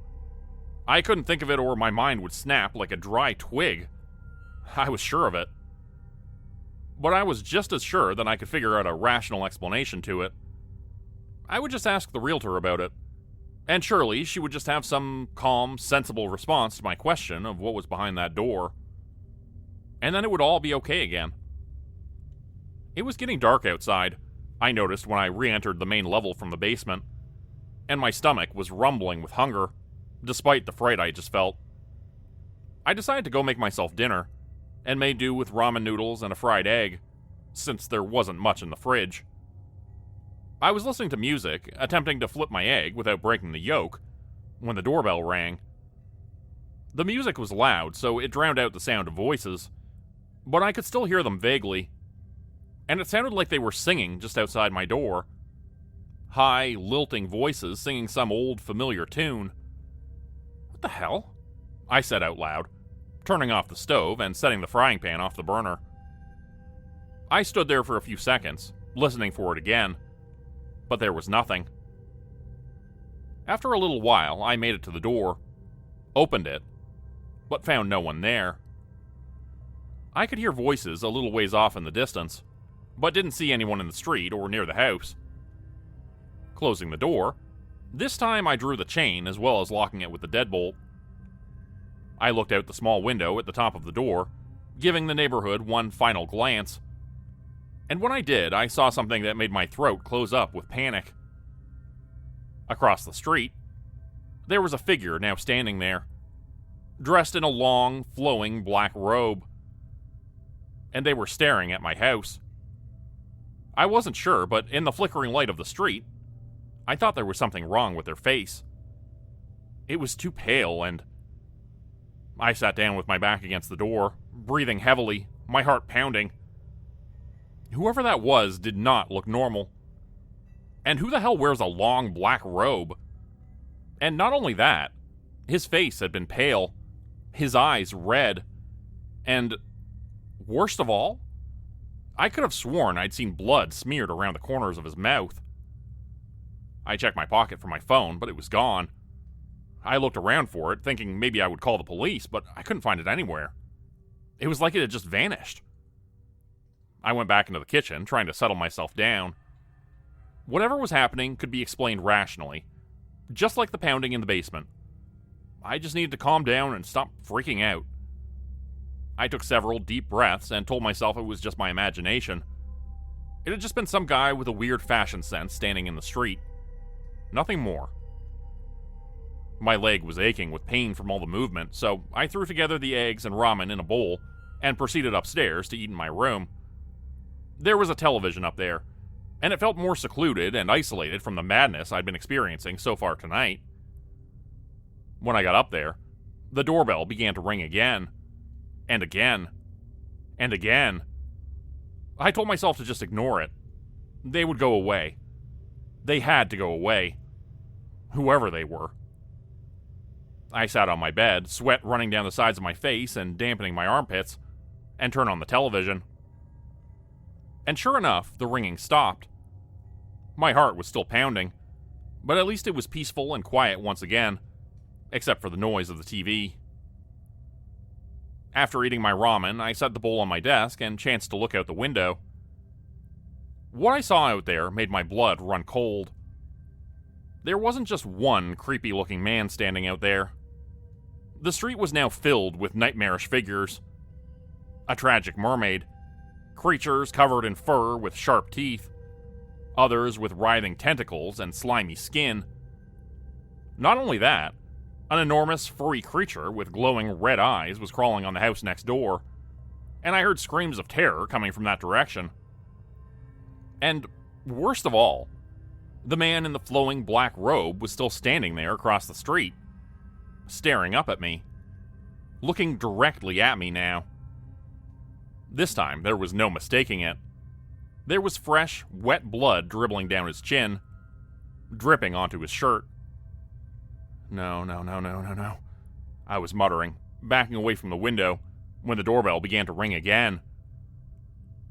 [SPEAKER 1] I couldn't think of it or my mind would snap like a dry twig. I was sure of it. But I was just as sure that I could figure out a rational explanation to it. I would just ask the realtor about it, and surely she would just have some calm, sensible response to my question of what was behind that door. And then it would all be okay again. It was getting dark outside, I noticed when I re-entered the main level from the basement, and my stomach was rumbling with hunger, despite the fright I just felt. I decided to go make myself dinner, and made do with ramen noodles and a fried egg, since there wasn't much in the fridge. I was listening to music, attempting to flip my egg without breaking the yolk, when the doorbell rang. The music was loud, so it drowned out the sound of voices, but I could still hear them vaguely, and it sounded like they were singing just outside my door. High, lilting voices singing some old, familiar tune. What the hell? I said out loud, turning off the stove and setting the frying pan off the burner. I stood there for a few seconds, listening for it again, but there was nothing. After a little while, I made it to the door, opened it, but found no one there. I could hear voices a little ways off in the distance, but didn't see anyone in the street or near the house. Closing the door, this time I drew the chain as well as locking it with the deadbolt. I looked out the small window at the top of the door, giving the neighborhood one final glance. And when I did, I saw something that made my throat close up with panic. Across the street, there was a figure now standing there, dressed in a long, flowing black robe. And they were staring at my house. I wasn't sure, but in the flickering light of the street, I thought there was something wrong with their face. It was too pale, and... I sat down with my back against the door, breathing heavily, my heart pounding. Whoever that was did not look normal. And who the hell wears a long black robe? And not only that, his face had been pale, his eyes red, and, worst of all, I could have sworn I'd seen blood smeared around the corners of his mouth. I checked my pocket for my phone, but it was gone. I looked around for it, thinking maybe I would call the police, but I couldn't find it anywhere. It was like it had just vanished. I went back into the kitchen, trying to settle myself down. Whatever was happening could be explained rationally, just like the pounding in the basement. I just needed to calm down and stop freaking out. I took several deep breaths and told myself it was just my imagination. It had just been some guy with a weird fashion sense standing in the street. Nothing more. My leg was aching with pain from all the movement, so I threw together the eggs and ramen in a bowl and proceeded upstairs to eat in my room. There was a television up there, and it felt more secluded and isolated from the madness I'd been experiencing so far tonight. When I got up there, the doorbell began to ring again, and again, and again. I told myself to just ignore it. They would go away. They had to go away. Whoever they were. I sat on my bed, sweat running down the sides of my face and dampening my armpits, and turned on the television. And sure enough, the ringing stopped. My heart was still pounding, but at least it was peaceful and quiet once again, except for the noise of the TV. After eating my ramen, I set the bowl on my desk and chanced to look out the window. What I saw out there made my blood run cold. There wasn't just one creepy-looking man standing out there. The street was now filled with nightmarish figures. A tragic mermaid, creatures covered in fur with sharp teeth, others with writhing tentacles and slimy skin. Not only that, an enormous furry creature with glowing red eyes was crawling on the house next door, and I heard screams of terror coming from that direction. And worst of all, the man in the flowing black robe was still standing there across the street, staring up at me, looking directly at me now. This time, there was no mistaking it. There was fresh, wet blood dribbling down his chin, dripping onto his shirt. No, I was muttering, backing away from the window, when the doorbell began to ring again.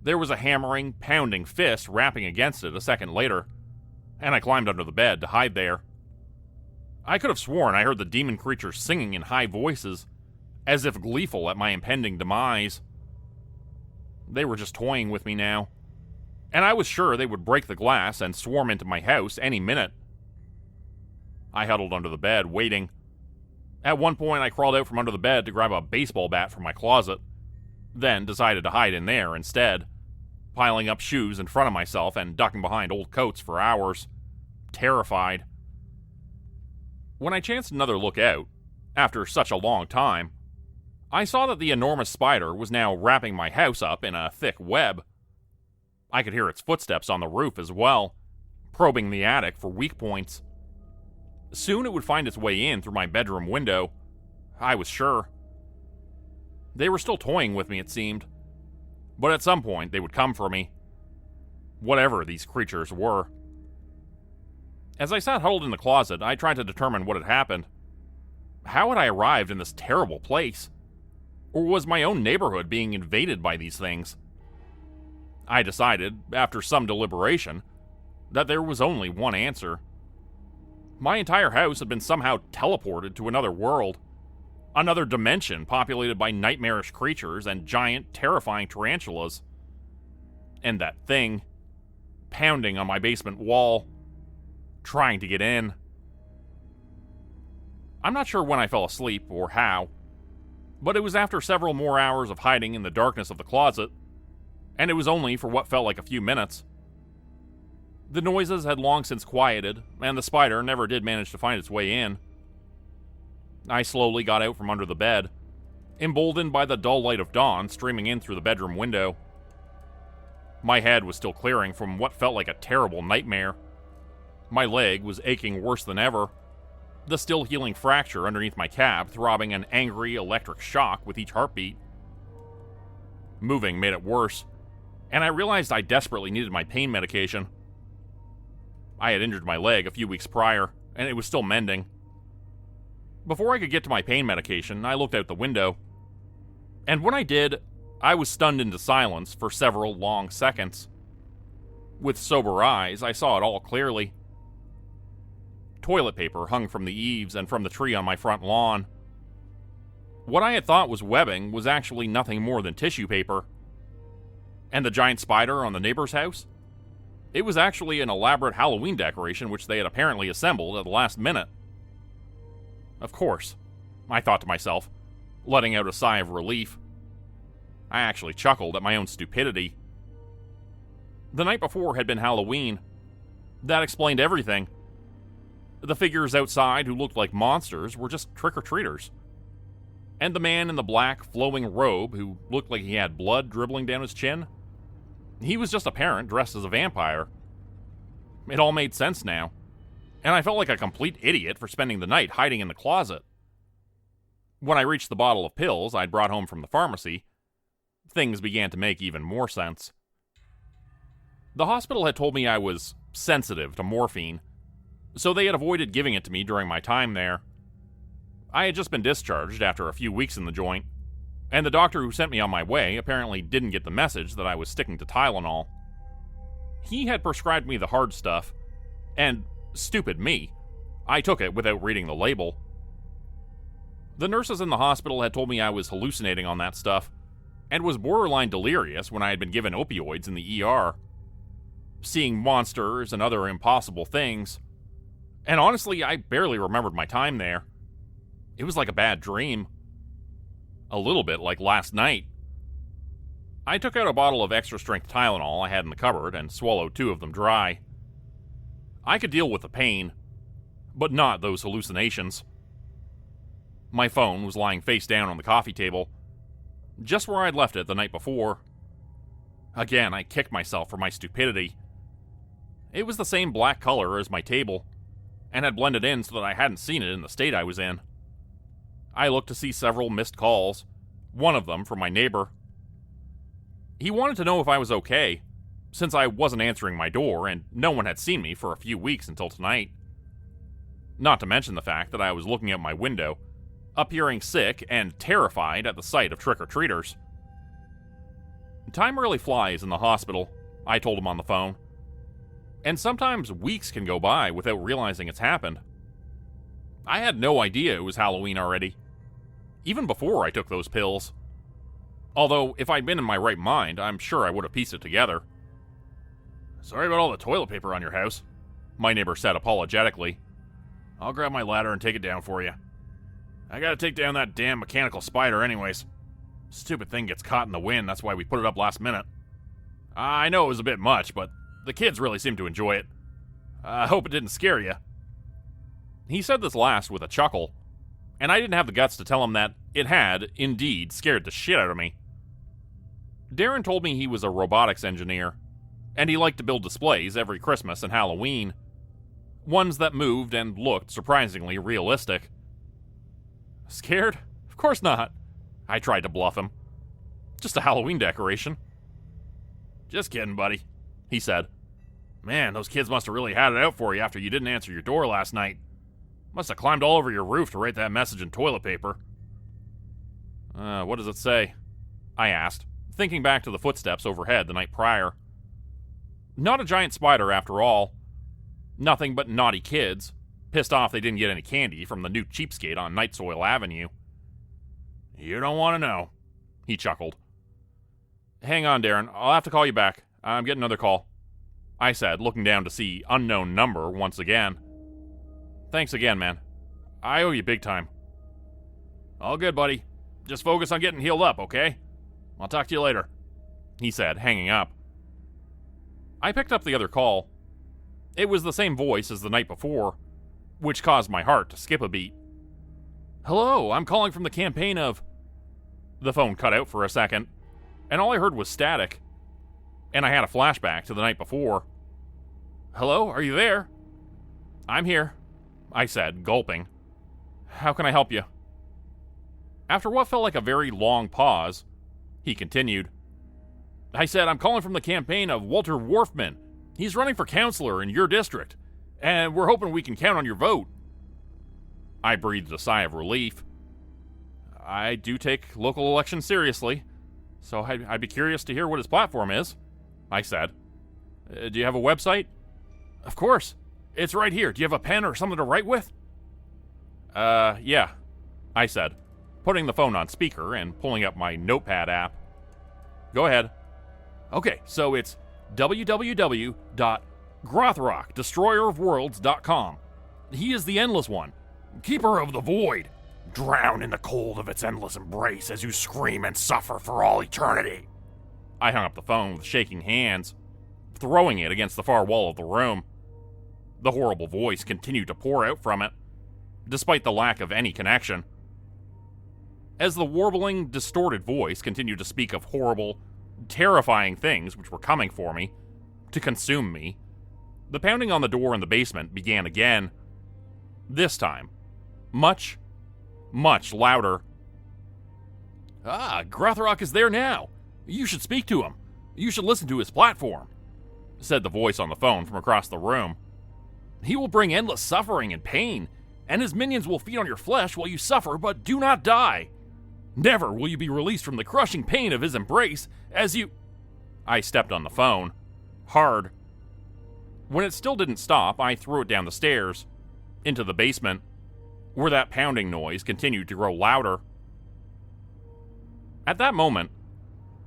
[SPEAKER 1] There was a hammering, pounding fist rapping against it a second later, and I climbed under the bed to hide there. I could have sworn I heard the demon creature singing in high voices, as if gleeful at my impending demise. They were just toying with me now, and I was sure they would break the glass and swarm into my house any minute. I huddled under the bed, waiting. At one point, I crawled out from under the bed to grab a baseball bat from my closet, then decided to hide in there instead, piling up shoes in front of myself and ducking behind old coats for hours, terrified. When I chanced another look out, after such a long time, I saw that the enormous spider was now wrapping my house up in a thick web. I could hear its footsteps on the roof as well, probing the attic for weak points. Soon it would find its way in through my bedroom window, I was sure. They were still toying with me, it seemed, but at some point they would come for me, whatever these creatures were. As I sat huddled in the closet, I tried to determine what had happened. How had I arrived in this terrible place? Or was my own neighborhood being invaded by these things? I decided, after some deliberation, that there was only one answer. My entire house had been somehow teleported to another world, another dimension populated by nightmarish creatures and giant, terrifying tarantulas. And that thing, pounding on my basement wall, trying to get in. I'm not sure when I fell asleep or how, but it was after several more hours of hiding in the darkness of the closet, and it was only for what felt like a few minutes. The noises had long since quieted, and the spider never did manage to find its way in. I slowly got out from under the bed, emboldened by the dull light of dawn streaming in through the bedroom window. My head was still clearing from what felt like a terrible nightmare. My leg was aching worse than ever, the still healing fracture underneath my cab throbbing an angry electric shock with each heartbeat. Moving made it worse, and I realized I desperately needed my pain medication. I had injured my leg a few weeks prior, and it was still mending. Before I could get to my pain medication, I looked out the window. And when I did, I was stunned into silence for several long seconds. With sober eyes, I saw it all clearly. Toilet paper hung from the eaves and from the tree on my front lawn. What I had thought was webbing was actually nothing more than tissue paper. And the giant spider on the neighbor's house? It was actually an elaborate Halloween decoration which they had apparently assembled at the last minute. Of course, I thought to myself, letting out a sigh of relief. I actually chuckled at my own stupidity. The night before had been Halloween. That explained everything. The figures outside who looked like monsters were just trick-or-treaters. And the man in the black, flowing robe who looked like he had blood dribbling down his chin, he was just a parent dressed as a vampire. It all made sense now, and I felt like a complete idiot for spending the night hiding in the closet. When I reached the bottle of pills I'd brought home from the pharmacy, things began to make even more sense. The hospital had told me I was sensitive to morphine, so they had avoided giving it to me during my time there. I had just been discharged after a few weeks in the joint, and the doctor who sent me on my way apparently didn't get the message that I was sticking to Tylenol. He had prescribed me the hard stuff, and Stupid me. I took it without reading the label. The nurses in the hospital had told me I was hallucinating on that stuff, and was borderline delirious when I had been given opioids in the ER. Seeing monsters and other impossible things. And honestly, I barely remembered my time there. It was like a bad dream. A little bit like last night. I took out a bottle of extra-strength Tylenol I had in the cupboard and swallowed 2 of them dry. I could deal with the pain, but not those hallucinations. My phone was lying face down on the coffee table, just where I'd left it the night before. Again, I kicked myself for my stupidity. It was the same black color as my table, and had blended in so that I hadn't seen it in the state I was in. I looked to see several missed calls, one of them from my neighbor. He wanted to know if I was okay, since I wasn't answering my door and no one had seen me for a few weeks until tonight. Not to mention the fact that I was looking out my window, appearing sick and terrified at the sight of trick-or-treaters. Time really flies in the hospital, I told him on the phone. And sometimes weeks can go by without realizing it's happened. I had no idea it was Halloween already, even before I took those pills. Although, if I'd been in my right mind, I'm sure I would have pieced it together.
[SPEAKER 2] Sorry about all the toilet paper on your house,
[SPEAKER 1] my neighbor said apologetically.
[SPEAKER 2] I'll grab my ladder and take it down for you. I gotta take down that damn mechanical spider anyways. Stupid thing gets caught in the wind, that's why we put it up last minute. I know it was a bit much, but the kids really seem to enjoy it. I hope it didn't scare you.
[SPEAKER 1] He said this last with a chuckle, and I didn't have the guts to tell him that it had, indeed, scared the shit out of me. Darren told me he was a robotics engineer, and he liked to build displays every Christmas and Halloween. Ones that moved and looked surprisingly realistic. Scared? Of course not. I tried to bluff him. Just a Halloween decoration.
[SPEAKER 2] Just kidding, buddy,
[SPEAKER 1] he said.
[SPEAKER 2] Man, those kids must have really had it out for you after you didn't answer your door last night. Must have climbed all over your roof to write that message in toilet paper.
[SPEAKER 1] What does it say? I asked, thinking back to the footsteps overhead the night prior. Not a giant spider, after all. Nothing but naughty kids, pissed off they didn't get any candy from the new cheapskate on Night Soil Avenue.
[SPEAKER 2] You don't want to know,
[SPEAKER 1] he chuckled. Hang on, Darren. I'll have to call you back. I'm getting another call, I said, looking down to see unknown number once again. Thanks again, man. I owe you big time.
[SPEAKER 2] All good, buddy. Just focus on getting healed up, okay? I'll talk to you later,
[SPEAKER 1] he said, hanging up. I picked up the other call. It was the same voice as the night before, which caused my heart to skip a beat. Hello, I'm calling from the campaign of... The phone cut out for a second, and all I heard was static. And I had a flashback to the night before. Hello, are you there? I'm here, I said, gulping. How can I help you? After what felt like a very long pause, he continued. I said, I'm calling from the campaign of Walter Worfman. He's running for councilor in your district, and we're hoping we can count on your vote. I breathed a sigh of relief. I do take local elections seriously, so I'd be curious to hear what his platform is, I said. Do you have a website? Of course. It's right here. Do you have a pen or something to write with? Yeah, I said, putting the phone on speaker and pulling up my notepad app. Go ahead. Okay, so it's www.grothrockdestroyerofworlds.com. He is the Endless One, keeper of the void. Drown in the cold of its endless embrace as you scream and suffer for all eternity. I hung up the phone with shaking hands, throwing it against the far wall of the room. The horrible voice continued to pour out from it, despite the lack of any connection. As the warbling, distorted voice continued to speak of horrible, terrifying things which were coming for me, to consume me, the pounding on the door in the basement began again. This time, much, much louder. Grothrock is there now. You should speak to him. You should listen to his platform, said the voice on the phone from across the room. He will bring endless suffering and pain, and his minions will feed on your flesh while you suffer but do not die. Never will you be released from the crushing pain of his embrace as you... I stepped on the phone. Hard. When it still didn't stop, I threw it down the stairs, into the basement, where that pounding noise continued to grow louder. At that moment,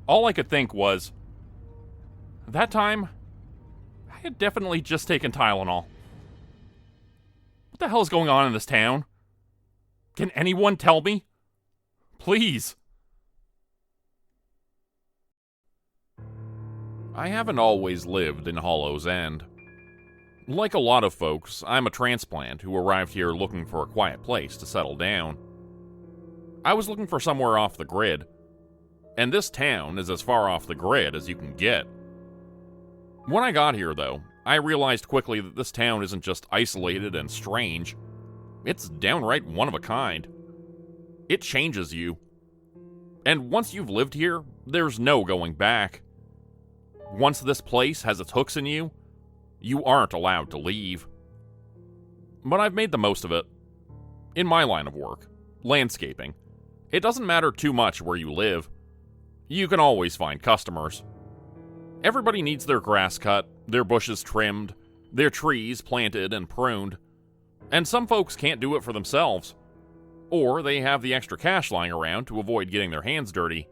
[SPEAKER 1] all I could think was, that time, I had definitely just taken Tylenol. What the hell is going on in this town? Can anyone tell me? Please. I haven't always lived in Hollow's End. Like a lot of folks, I'm a transplant who arrived here looking for a quiet place to settle down. I was looking for somewhere off the grid, and this town is as far off the grid as you can get. When I got here, though, I realized quickly that this town isn't just isolated and strange. It's downright one of a kind. It changes you. And once you've lived here, there's no going back. Once this place has its hooks in you, you aren't allowed to leave. But I've made the most of it. In my line of work, landscaping, it doesn't matter too much where you live. You can always find customers. Everybody needs their grass cut, their bushes trimmed, their trees planted and pruned. And some folks can't do it for themselves. Or they have the extra cash lying around to avoid getting their hands dirty.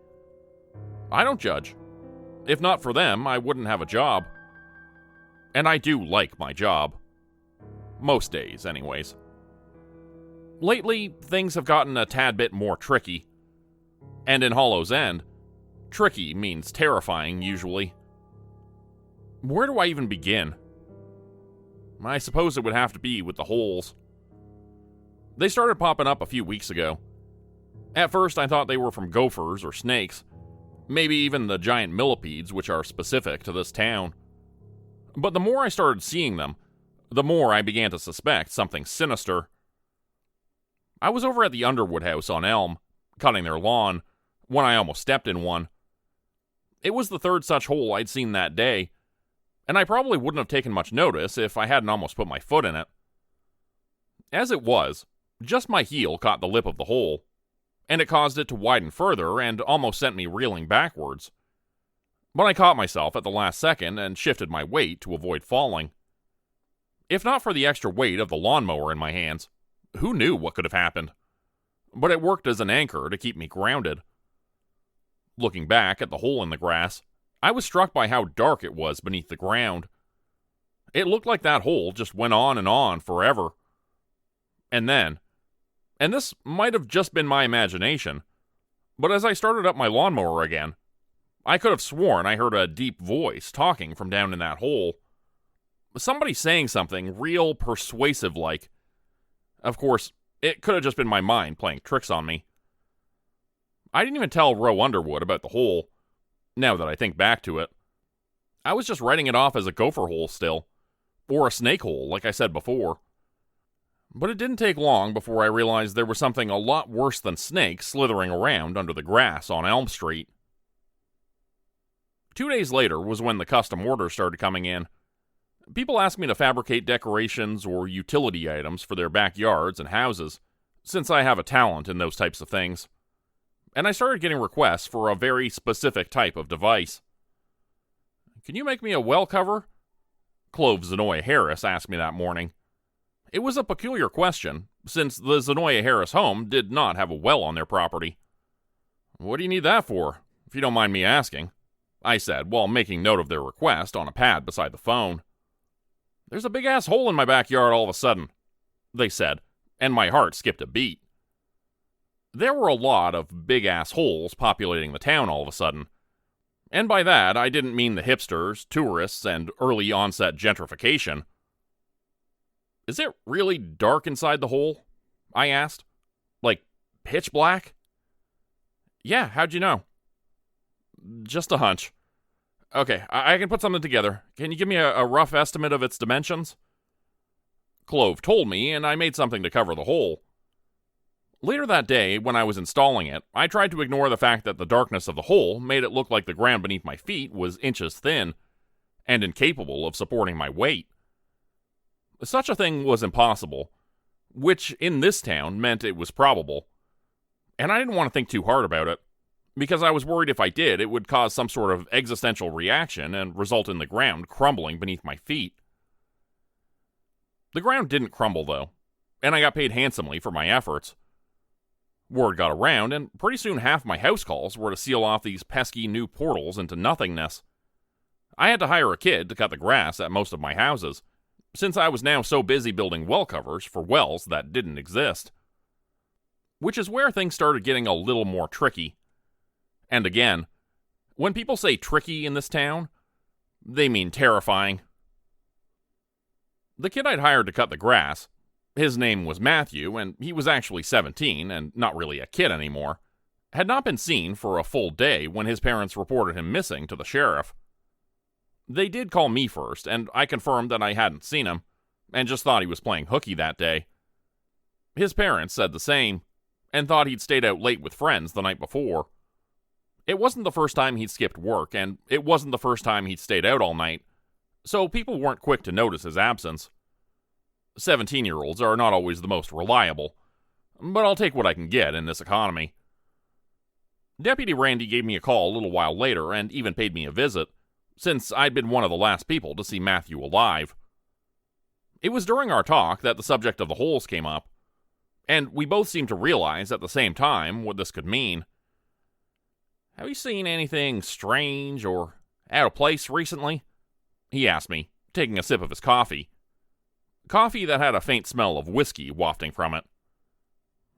[SPEAKER 1] I don't judge. If not for them, I wouldn't have a job. And I do like my job. Most days, anyways. Lately, things have gotten a tad bit more tricky. And in Hollow's End, tricky means terrifying, usually. Where do I even begin? I suppose it would have to be with the holes. They started popping up a few weeks ago. At first, I thought they were from gophers or snakes, maybe even the giant millipedes, which are specific to this town. But the more I started seeing them, the more I began to suspect something sinister. I was over at the Underwood house on Elm, cutting their lawn, when I almost stepped in one. It was the third such hole I'd seen that day, and I probably wouldn't have taken much notice if I hadn't almost put my foot in it. As it was, just my heel caught the lip of the hole, and it caused it to widen further and almost sent me reeling backwards. But I caught myself at the last second and shifted my weight to avoid falling. If not for the extra weight of the lawnmower in my hands, who knew what could have happened? But it worked as an anchor to keep me grounded. Looking back at the hole in the grass, I was struck by how dark it was beneath the ground. It looked like that hole just went on forever. And then, and this might have just been my imagination, but as I started up my lawnmower again, I could have sworn I heard a deep voice talking from down in that hole. Somebody saying something real persuasive-like. Of course, it could have just been my mind playing tricks on me. I didn't even tell Roe Underwood about the hole, now that I think back to it. I was just writing it off as a gopher hole still, or a snake hole, like I said before. But it didn't take long before I realized there was something a lot worse than snakes slithering around under the grass on Elm Street. 2 days later was when the custom orders started coming in. People asked me to fabricate decorations or utility items for their backyards and houses, since I have a talent in those types of things. And I started getting requests for a very specific type of device. "Can you make me a well cover?" Clove Zenoia Harris asked me that morning. It was a peculiar question, since the Zenoia Harris home did not have a well on their property. "What do you need that for, if you don't mind me asking?" I said, while making note of their request on a pad beside the phone. "There's a big-ass hole in my backyard all of a sudden," they said, and my heart skipped a beat. There were a lot of big-ass holes populating the town all of a sudden. And by that, I didn't mean the hipsters, tourists, and early-onset gentrification. "Is it really dark inside the hole?" I asked. "Like, pitch black?" "Yeah, how'd you know?" "Just a hunch." "Okay, I can put something together. Can you give me a rough estimate of its dimensions?" Clove told me, and I made something to cover the hole. Later that day, when I was installing it, I tried to ignore the fact that the darkness of the hole made it look like the ground beneath my feet was inches thin, and incapable of supporting my weight. Such a thing was impossible, which in this town meant it was probable. And I didn't want to think too hard about it, because I was worried if I did, it would cause some sort of existential reaction and result in the ground crumbling beneath my feet. The ground didn't crumble, though, and I got paid handsomely for my efforts. Word got around, and pretty soon half my house calls were to seal off these pesky new portals into nothingness. I had to hire a kid to cut the grass at most of my houses, since I was now so busy building well covers for wells that didn't exist. Which is where things started getting a little more tricky. And again, when people say tricky in this town, they mean terrifying. The kid I'd hired to cut the grass, his name was Matthew, and he was actually 17 and not really a kid anymore, had not been seen for a full day when his parents reported him missing to the sheriff. They did call me first, and I confirmed that I hadn't seen him, and just thought he was playing hooky that day. His parents said the same, and thought he'd stayed out late with friends the night before. It wasn't the first time he'd skipped work, and it wasn't the first time he'd stayed out all night, so people weren't quick to notice his absence. 17-year-olds are not always the most reliable, but I'll take what I can get in this economy. Deputy Randy gave me a call a little while later and even paid me a visit, since I'd been one of the last people to see Matthew alive. It was during our talk that the subject of the holes came up, and we both seemed to realize at the same time what this could mean. "Have you seen anything strange or out of place recently?" he asked me, taking a sip of his coffee. Coffee that had a faint smell of whiskey wafting from it.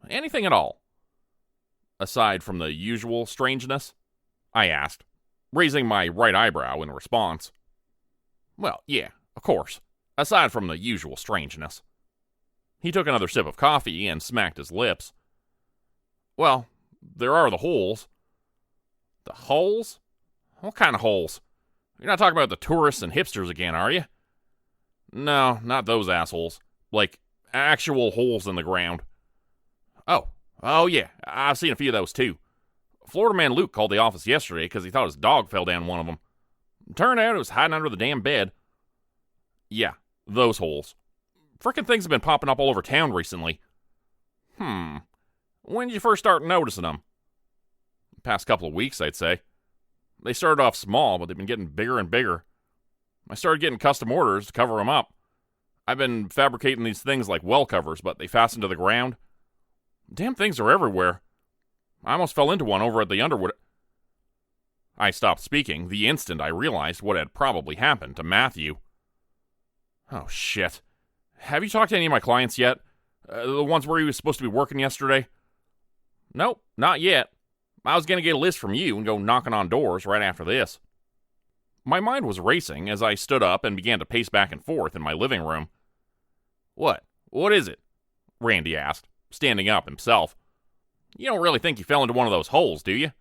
[SPEAKER 1] "Anything at all?" "Aside from the usual strangeness?" I asked, raising my right eyebrow in response. "Well, yeah, of course. Aside from the usual strangeness." He took another sip of coffee and smacked his lips. "Well, there are the holes." "The holes? What kind of holes? You're not talking about the tourists and hipsters again, are you?" "No, not those assholes. Like, actual holes in the ground." Oh yeah, I've seen a few of those too. Florida man Luke called the office yesterday because he thought his dog fell down one of them. Turned out it was hiding under the damn bed." "Yeah, those holes. Frickin' things have been popping up all over town recently." When did you first start noticing them?" "Past couple of weeks, I'd say. They started off small, but they've been getting bigger and bigger. I started getting custom orders to cover them up. I've been fabricating these things like well covers, but they fasten to the ground. Damn things are everywhere. I almost fell into one over at the Underwood." I stopped speaking the instant I realized what had probably happened to Matthew. "Oh, shit. Have you talked to any of my clients yet? The ones where he was supposed to be working yesterday?" "Nope, not yet. I was going to get a list from you and go knocking on doors right after this." My mind was racing as I stood up and began to pace back and forth in my living room. "What? What is it?" Randy asked, standing up himself. "You don't really think you fell into one of those holes, do you?"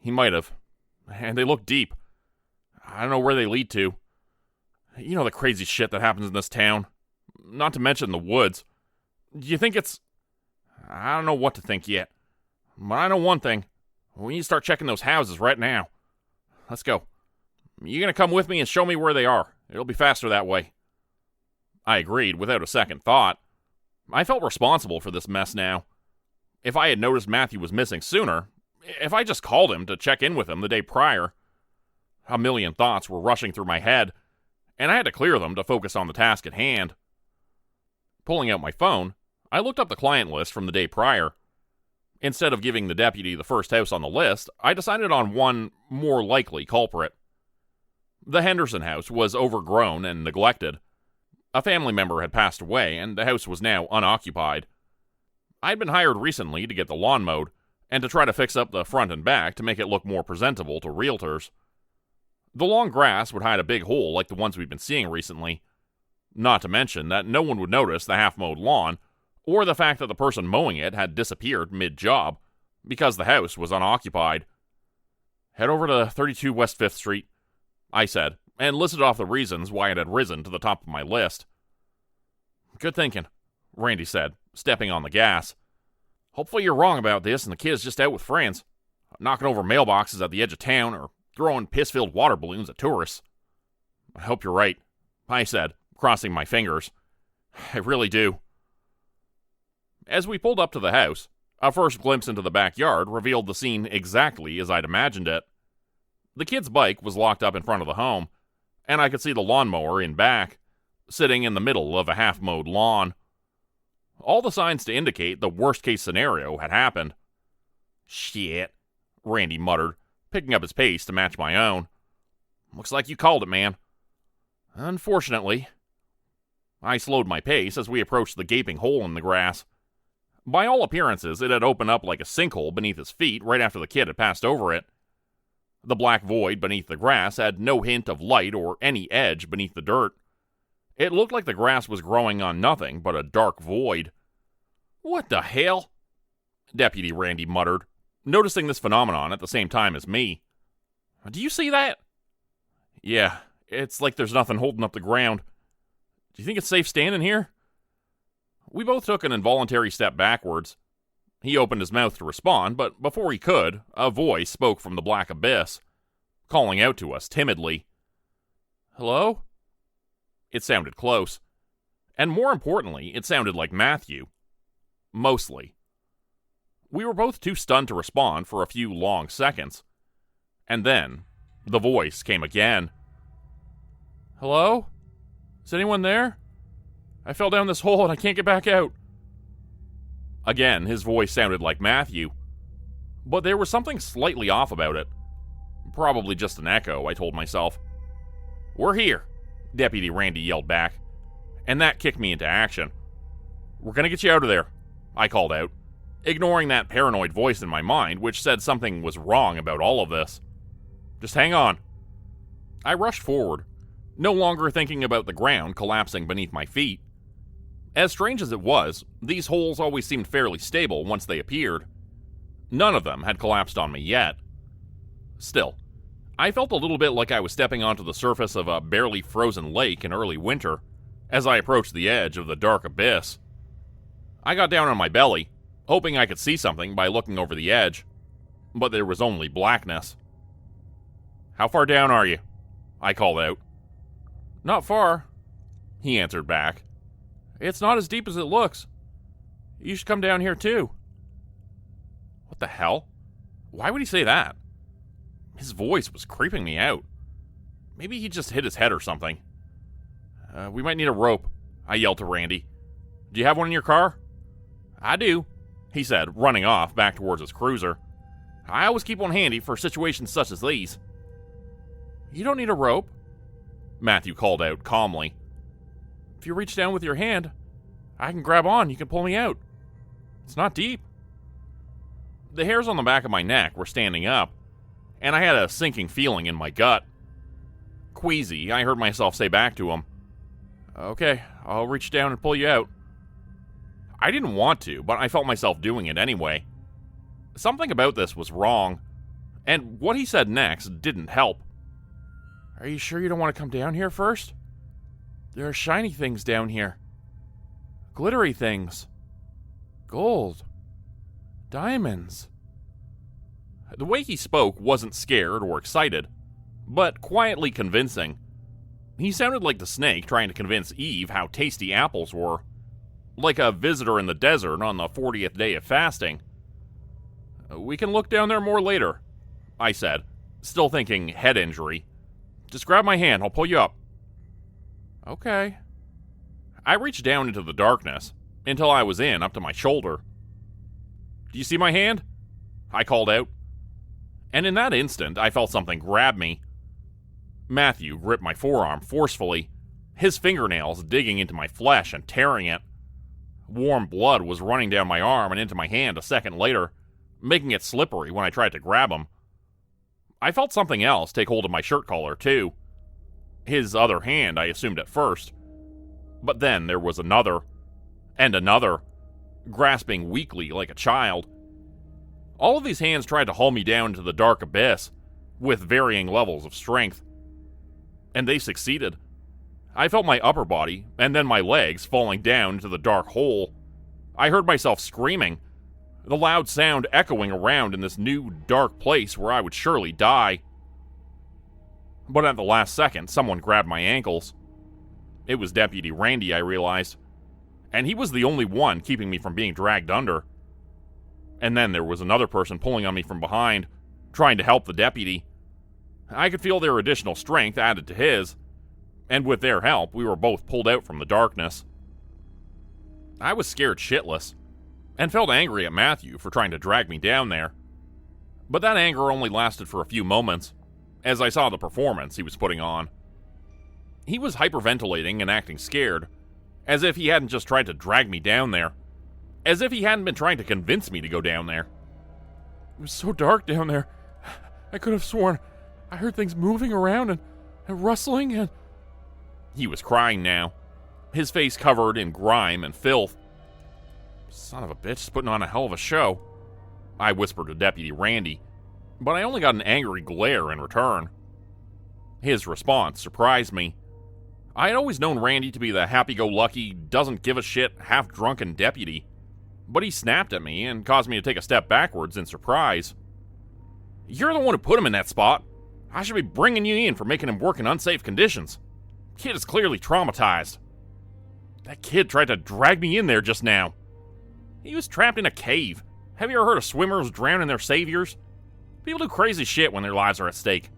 [SPEAKER 1] He might have. And they look deep. I don't know where they lead to. You know the crazy shit that happens in this town. Not to mention the woods. Do you think it's... I don't know what to think yet. But I know one thing. We need to start checking those houses right now. Let's go. You gonna come with me and show me where they are? It'll be faster that way." I agreed without a second thought. I felt responsible for this mess now. If I had noticed Matthew was missing sooner, if I just called him to check in with him the day prior... A million thoughts were rushing through my head, and I had to clear them to focus on the task at hand. Pulling out my phone, I looked up the client list from the day prior. Instead of giving the deputy the first house on the list, I decided on one more likely culprit. The Henderson house was overgrown and neglected. A family member had passed away, and the house was now unoccupied. I'd been hired recently to get the lawn mowed, and to try to fix up the front and back to make it look more presentable to realtors. The long grass would hide a big hole like the ones we've been seeing recently. Not to mention that no one would notice the half-mowed lawn, or the fact that the person mowing it had disappeared mid-job, because the house was unoccupied. "Head over to 32 West 5th Street, I said, and listed off the reasons why it had risen to the top of my list. "Good thinking," Randy said, stepping on the gas. "Hopefully you're wrong about this and the kid's just out with friends, knocking over mailboxes at the edge of town or throwing piss-filled water balloons at tourists." "I hope you're right," I said, crossing my fingers. "I really do." As we pulled up to the house, a first glimpse into the backyard revealed the scene exactly as I'd imagined it. The kid's bike was locked up in front of the home, and I could see the lawnmower in back, sitting in the middle of a half-mowed lawn. All the signs to indicate the worst-case scenario had happened. "Shit," Randy muttered, picking up his pace to match my own. "Looks like you called it, man." "Unfortunately." I slowed my pace as we approached the gaping hole in the grass. By all appearances, it had opened up like a sinkhole beneath his feet right after the kid had passed over it. The black void beneath the grass had no hint of light or any edge beneath the dirt. It looked like the grass was growing on nothing but a dark void. "What the hell?" Deputy Randy muttered, noticing this phenomenon at the same time as me. "Do you see that?" "Yeah, it's like there's nothing holding up the ground. Do you think it's safe standing here?" We both took an involuntary step backwards. He opened his mouth to respond, but before he could, a voice spoke from the black abyss, calling out to us timidly. "Hello?" It sounded close. And more importantly, it sounded like Matthew. Mostly. We were both too stunned to respond for a few long seconds. And then, the voice came again. "Hello? Is anyone there? I fell down this hole and I can't get back out." Again, his voice sounded like Matthew. But there was something slightly off about it. Probably just an echo, I told myself. "We're here," Deputy Randy yelled back. And that kicked me into action. "We're gonna get you out of there," I called out, ignoring that paranoid voice in my mind which said something was wrong about all of this. "Just hang on." I rushed forward, no longer thinking about the ground collapsing beneath my feet. As strange as it was, these holes always seemed fairly stable once they appeared. None of them had collapsed on me yet. Still, I felt a little bit like I was stepping onto the surface of a barely frozen lake in early winter as I approached the edge of the dark abyss. I got down on my belly, hoping I could see something by looking over the edge, but there was only blackness. "How far down are you?" I called out. "Not far," he answered back. "It's not as deep as it looks. You should come down here too." What the hell? Why would he say that? His voice was creeping me out. Maybe he just hit his head or something. "We might need a rope," I yelled to Randy. "Do you have one in your car?" "I do," he said, running off back towards his cruiser. "I always keep one handy for situations such as these." "You don't need a rope," Matthew called out calmly. "If you reach down with your hand, I can grab on. You can pull me out. It's not deep." The hairs on the back of my neck were standing up, and I had a sinking feeling in my gut. Queasy, I heard myself say back to him, "Okay, I'll reach down and pull you out." I didn't want to, but I felt myself doing it anyway. Something about this was wrong, and what he said next didn't help. "Are you sure you don't want to come down here first? There are shiny things down here. Glittery things. Gold. Diamonds." The way he spoke wasn't scared or excited, but quietly convincing. He sounded like the snake trying to convince Eve how tasty apples were. Like a visitor in the desert on the 40th day of fasting. "We can look down there more later," I said, still thinking head injury. "Just grab my hand, I'll pull you up." "Okay." I reached down into the darkness, until I was in up to my shoulder. "Do you see my hand?" I called out. And in that instant, I felt something grab me. Matthew gripped my forearm forcefully, his fingernails digging into my flesh and tearing it. Warm blood was running down my arm and into my hand a second later, making it slippery when I tried to grab him. I felt something else take hold of my shirt collar, too. His other hand, I assumed at first. But then there was another, and another, grasping weakly like a child. All of these hands tried to haul me down into the dark abyss, with varying levels of strength. And they succeeded. I felt my upper body, and then my legs falling down into the dark hole. I heard myself screaming, the loud sound echoing around in this new, dark place where I would surely die. But at the last second, someone grabbed my ankles. It was Deputy Randy, I realized. And he was the only one keeping me from being dragged under. And then there was another person pulling on me from behind, trying to help the deputy. I could feel their additional strength added to his, and with their help, we were both pulled out from the darkness. I was scared shitless, and felt angry at Matthew for trying to drag me down there. But that anger only lasted for a few moments, as I saw the performance he was putting on. He was hyperventilating and acting scared, as if he hadn't just tried to drag me down there, as if he hadn't been trying to convince me to go down there.
[SPEAKER 3] It was so dark down there. I could have sworn I heard things moving around and rustling and...
[SPEAKER 1] He was crying now, his face covered in grime and filth.
[SPEAKER 2] Son of a bitch is putting on a hell of a show,
[SPEAKER 1] I whispered to Deputy Randy, but I only got an angry glare in return. His response surprised me. I had always known Randy to be the happy-go-lucky, doesn't-give-a-shit, half-drunken deputy, but he snapped at me and caused me to take a step backwards in surprise. "You're the one who put him in that spot. I should be bringing you in for making him work in unsafe conditions. Kid is clearly traumatized. That kid tried to drag me in there just now. He was trapped in a cave. Have you ever heard of swimmers drowning their saviors? People do crazy shit when their lives are at stake.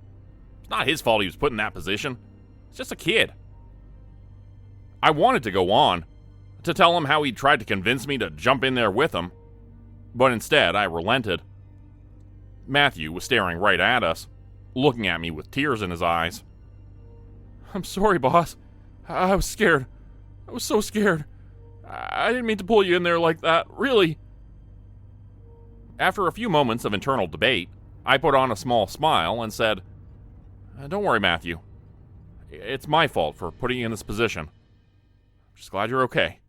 [SPEAKER 1] It's not his fault he was put in that position. It's just a kid." I wanted to go on, to tell him how he'd tried to convince me to jump in there with him, but instead I relented. Matthew was staring right at us, looking at me with tears in his eyes.
[SPEAKER 3] "I'm sorry, boss. I was scared. I was so scared. I didn't mean to pull you in there like that, really."
[SPEAKER 1] After a few moments of internal debate, I put on a small smile and said, "Don't worry, Matthew. It's my fault for putting you in this position. Just glad you're okay."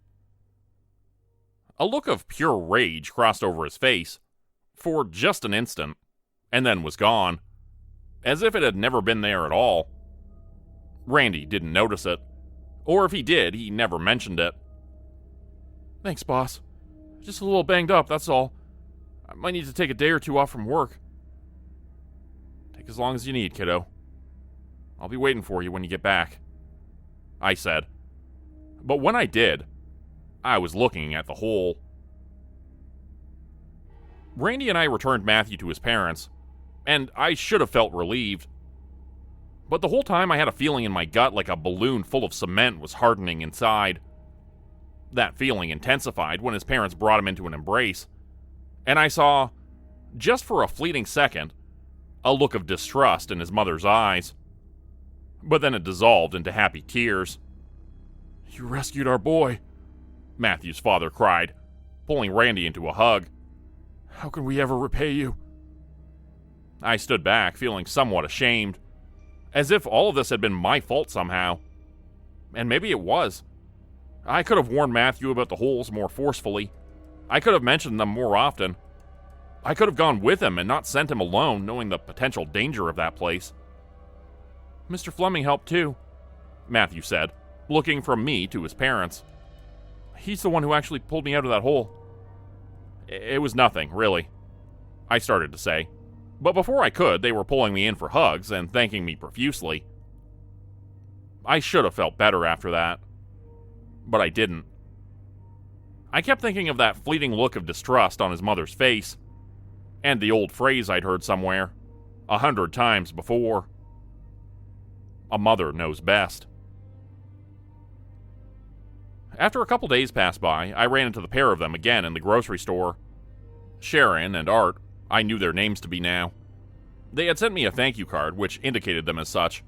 [SPEAKER 1] A look of pure rage crossed over his face for just an instant, and then was gone, as if it had never been there at all. Randy didn't notice it, or if he did, he never mentioned it.
[SPEAKER 3] "Thanks, boss. Just a little banged up, that's all. I might need to take a day or two off from work."
[SPEAKER 1] "Take as long as you need, kiddo. I'll be waiting for you when you get back," I said. But when I did, I was looking at the hole. Randy and I returned Matthew to his parents, and I should have felt relieved. But the whole time I had a feeling in my gut like a balloon full of cement was hardening inside. That feeling intensified when his parents brought him into an embrace, and I saw, just for a fleeting second, a look of distrust in his mother's eyes. But then it dissolved into happy tears.
[SPEAKER 3] "You rescued our boy,"
[SPEAKER 1] Matthew's father cried, pulling Randy into a hug.
[SPEAKER 3] "How can we ever repay you?"
[SPEAKER 1] I stood back, feeling somewhat ashamed, as if all of this had been my fault somehow. And maybe it was. I could have warned Matthew about the holes more forcefully. I could have mentioned them more often. I could have gone with him and not sent him alone, knowing the potential danger of that place.
[SPEAKER 3] "Mr. Fleming helped too,"
[SPEAKER 1] Matthew said, looking from me to his parents.
[SPEAKER 3] "He's the one who actually pulled me out of that hole."
[SPEAKER 1] It was nothing, really, I started to say. But before I could, they were pulling me in for hugs and thanking me profusely. I should have felt better after that. But I didn't. I kept thinking of that fleeting look of distrust on his mother's face, and the old phrase I'd heard somewhere 100 times before. A mother knows best. After a couple days passed by, I ran into the pair of them again in the grocery store. Sharon and Art, I knew their names to be now. They had sent me a thank you card, which indicated them as such.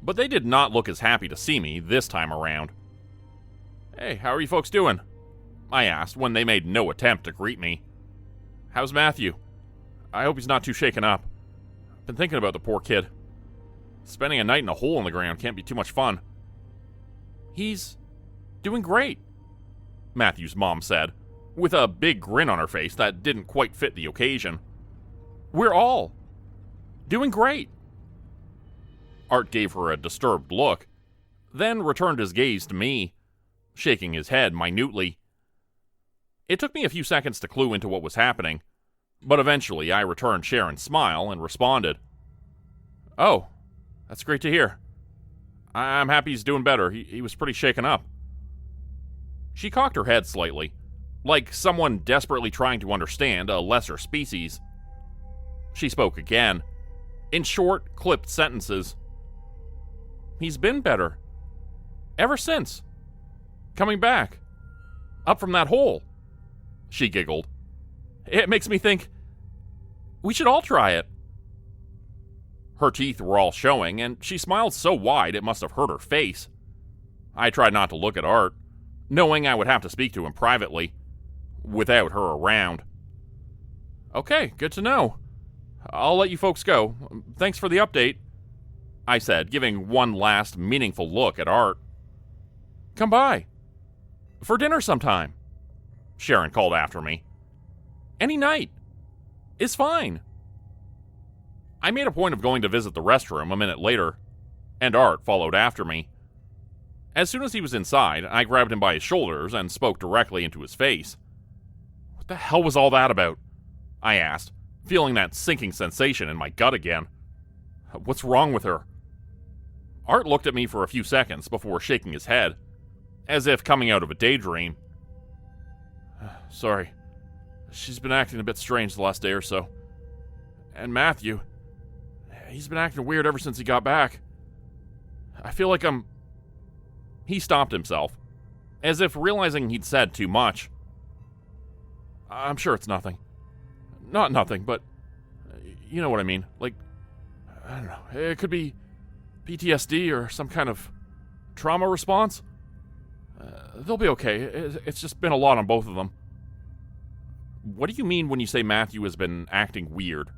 [SPEAKER 1] But they did not look as happy to see me this time around. "Hey, how are you folks doing?" I asked when they made no attempt to greet me. "How's Matthew? I hope he's not too shaken up. I've been thinking about the poor kid. Spending a night in a hole in the ground can't be too much fun." "He's doing great," Matthew's mom said, with a big grin on her face that didn't quite fit the occasion. "We're all doing great." Art gave her a disturbed look, then returned his gaze to me, shaking his head minutely. It took me a few seconds to clue into what was happening, but eventually I returned Sharon's smile and responded. "Oh, that's great to hear. I'm happy he's doing better. He was pretty shaken up." She cocked her head slightly, like someone desperately trying to understand a lesser species. She spoke again, in short, clipped sentences.
[SPEAKER 3] He's been better. Ever since. Coming back. Up from that hole. She giggled. It makes me think we should all try it. Her teeth were all showing, and she smiled so wide it must have hurt her face. I tried not to look at Art, knowing I would have to speak to him privately, without her around. Okay, good to know. I'll let you folks go. Thanks for the update, I said, giving one last meaningful look at Art. Come by. For dinner sometime, Sharon called after me. Any night. Is fine. I made a point of going to visit the restroom a minute later, and Art followed after me. As soon as he was inside, I grabbed him by his shoulders and spoke directly into his face. What the hell was all that about? I asked, feeling that sinking sensation in my gut again. What's wrong with her? Art looked at me for a few seconds before shaking his head, as if coming out of a daydream. Sorry. She's been acting a bit strange the last day or so. And Matthew, he's been acting weird ever since he got back. I feel like I'm... He stopped himself, as if realizing he'd said too much. I'm sure it's nothing. Not nothing, but you know what I mean. Like, I don't know, it could be PTSD or some kind of trauma response. They'll be okay. It's just been a lot on both of them. What do you mean when you say Matthew has been acting weird?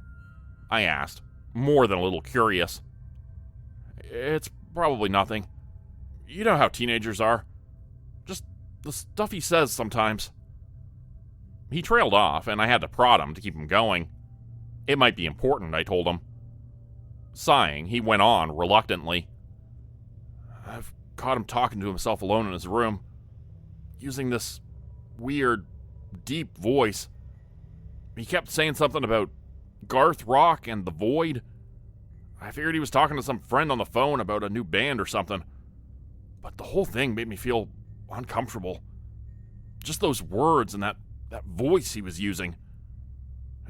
[SPEAKER 3] I asked, more than a little curious. It's probably nothing. You know how teenagers are. Just the stuff he says sometimes. He trailed off, and I had to prod him to keep him going. It might be important, I told him. Sighing, he went on reluctantly. I've caught him talking to himself alone in his room, using this weird, deep voice. He kept saying something about Garth Rock and the Void. I figured he was talking to some friend on the phone about a new band or something. But the whole thing made me feel uncomfortable. Just those words and that voice he was using.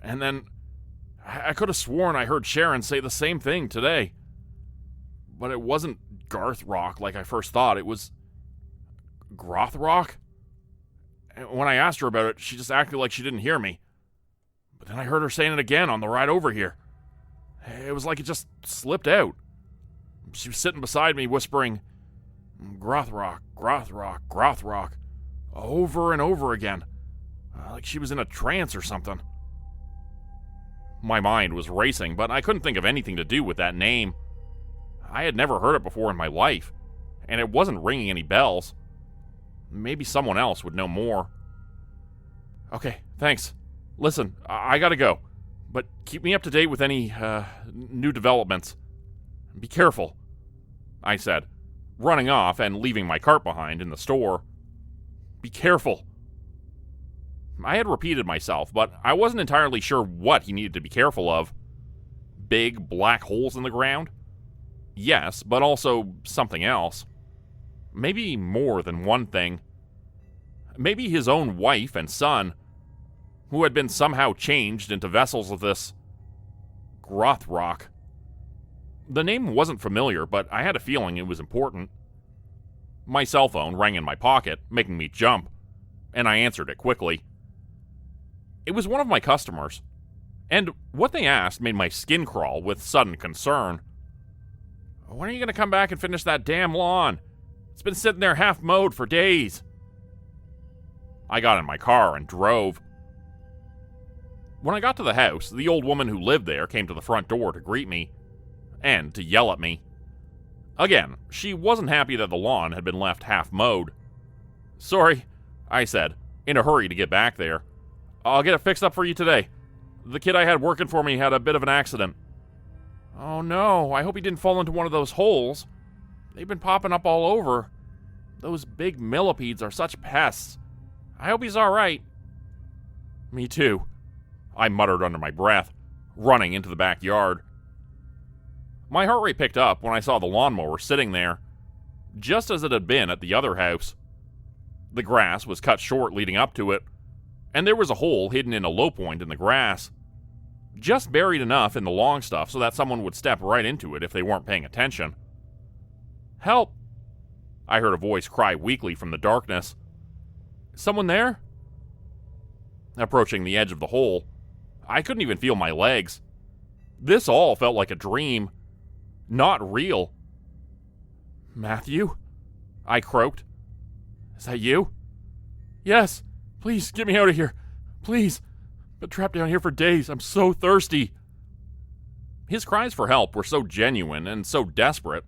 [SPEAKER 3] And then I could have sworn I heard Sharon say the same thing today. But it wasn't Garth Rock like I first thought. It was Groth Rock. And when I asked her about it, she just acted like she didn't hear me. But then I heard her saying it again on the ride over here. It was like it just slipped out. She was sitting beside me whispering, Groth Rock, Groth Rock, Groth Rock, over and over again. Like she was in a trance or something. My mind was racing, but I couldn't think of anything to do with that name. I had never heard it before in my life, and it wasn't ringing any bells. Maybe someone else would know more. Okay, thanks. Listen, I gotta go, but keep me up to date with any, new developments. Be careful, I said, running off and leaving my cart behind in the store. Be careful. I had repeated myself, but I wasn't entirely sure what he needed to be careful of. Big black holes in the ground? Yes, but also something else. Maybe more than one thing. Maybe his own wife and son, who had been somehow changed into vessels of this Groth Rock. The name wasn't familiar, but I had a feeling it was important. My cell phone rang in my pocket, making me jump, and I answered it quickly. It was one of my customers, and what they asked made my skin crawl with sudden concern. When are you going to come back and finish that damn lawn? It's been sitting there half mowed for days. I got in my car and drove. When I got to the house, the old woman who lived there came to the front door to greet me, and to yell at me. Again, she wasn't happy that the lawn had been left half mowed. Sorry, I said, in a hurry to get back there. I'll get it fixed up for you today. The kid I had working for me had a bit of an accident. Oh no, I hope he didn't fall into one of those holes. They've been popping up all over. Those big millipedes are such pests. I hope he's alright. Me too, I muttered under my breath, running into the backyard. My heart rate picked up when I saw the lawnmower sitting there, just as it had been at the other house. The grass was cut short leading up to it, and there was a hole hidden in a low point in the grass, just buried enough in the long stuff so that someone would step right into it if they weren't paying attention. Help! I heard a voice cry weakly from the darkness. Someone there? Approaching the edge of the hole, I couldn't even feel my legs. This all felt like a dream. Not real. Matthew? I croaked. Is that you? Yes. Please, get me out of here. Please. Been trapped down here for days. I'm so thirsty. His cries for help were so genuine and so desperate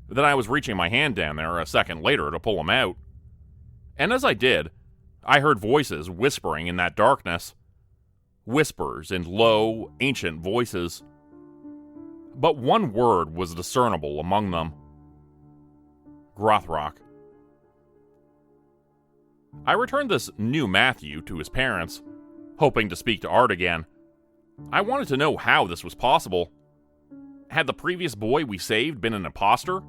[SPEAKER 3] that I was reaching my hand down there a second later to pull him out. And as I did, I heard voices whispering in that darkness. Whispers in low, ancient voices. But one word was discernible among them. Grothrock. I returned this new Matthew to his parents, hoping to speak to Art again. I wanted to know how this was possible. Had the previous boy we saved been an imposter?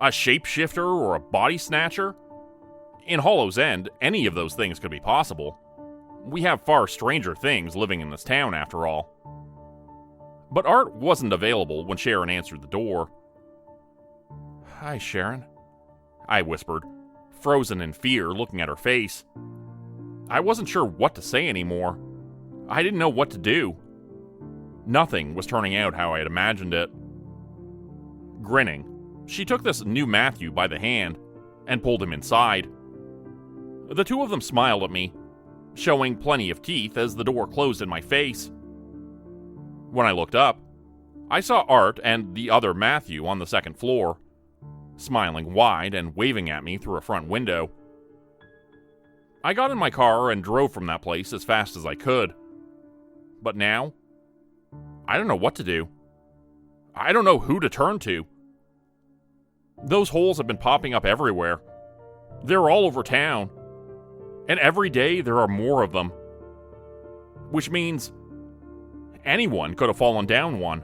[SPEAKER 3] A shapeshifter or a body snatcher? In Hollow's End, any of those things could be possible. We have far stranger things living in this town, after all. But Art wasn't available when Sharon answered the door. Hi, Sharon, I whispered, frozen in fear looking at her face. I wasn't sure what to say anymore. I didn't know what to do. Nothing was turning out how I had imagined it. Grinning, she took this new Matthew by the hand and pulled him inside. The two of them smiled at me, showing plenty of teeth as the door closed in my face. When I looked up, I saw Art and the other Matthew on the second floor, smiling wide and waving at me through a front window. I got in my car and drove from that place as fast as I could. But now, I don't know what to do. I don't know who to turn to. Those holes have been popping up everywhere. They're all over town. And every day there are more of them. Which means anyone could have fallen down one.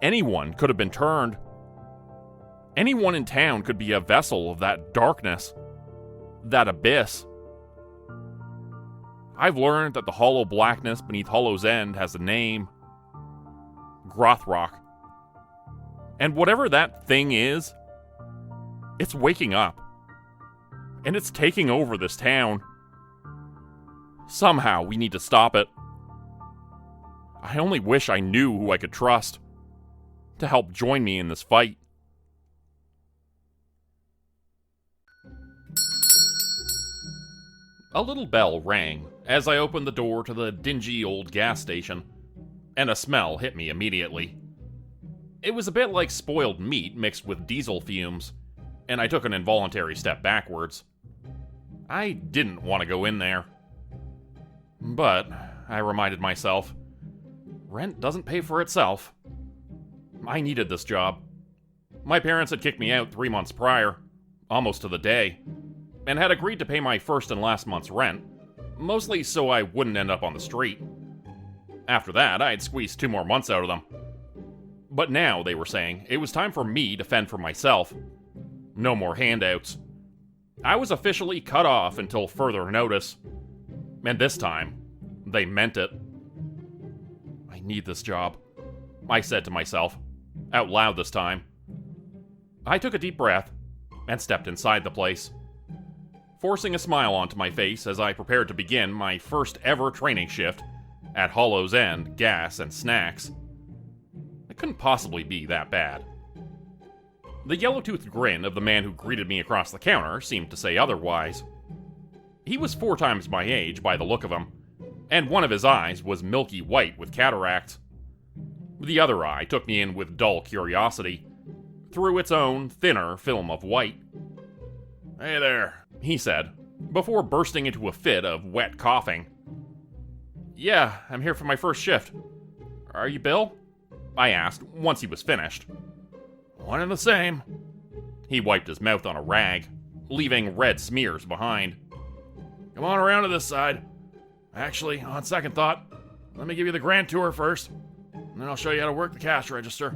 [SPEAKER 3] Anyone could have been turned. Anyone in town could be a vessel of that darkness. That abyss. I've learned that the hollow blackness beneath Hollow's End has a name. Grothrock. And whatever that thing is, it's waking up. And it's taking over this town. Somehow we need to stop it. I only wish I knew who I could trust to help join me in this fight. A little bell rang as I opened the door to the dingy old gas station, and a smell hit me immediately. It was a bit like spoiled meat mixed with diesel fumes, and I took an involuntary step backwards. I didn't want to go in there. But, I reminded myself, rent doesn't pay for itself. I needed this job. My parents had kicked me out 3 months prior, almost to the day, and had agreed to pay my first and last month's rent, mostly so I wouldn't end up on the street. After that, I'd squeezed 2 more months out of them. But now, they were saying, it was time for me to fend for myself. No more handouts. I was officially cut off until further notice. And this time, they meant it. I need this job, I said to myself, out loud this time. I took a deep breath and stepped inside the place, forcing a smile onto my face as I prepared to begin my first ever training shift at Hollow's End Gas and Snacks. It couldn't possibly be that bad. The yellow-toothed grin of the man who greeted me across the counter seemed to say otherwise. He was 4 times my age by the look of him, and one of his eyes was milky white with cataracts. The other eye took me in with dull curiosity, through its own thinner film of white. "Hey there," he said, before bursting into a fit of wet coughing. "Yeah, I'm here for my first shift. Are you Bill?" I asked once he was finished. "One and the same." He wiped his mouth on a rag, leaving red smears behind. "Come on around to this side. Actually, on second thought, let me give you the grand tour first, and then I'll show you how to work the cash register."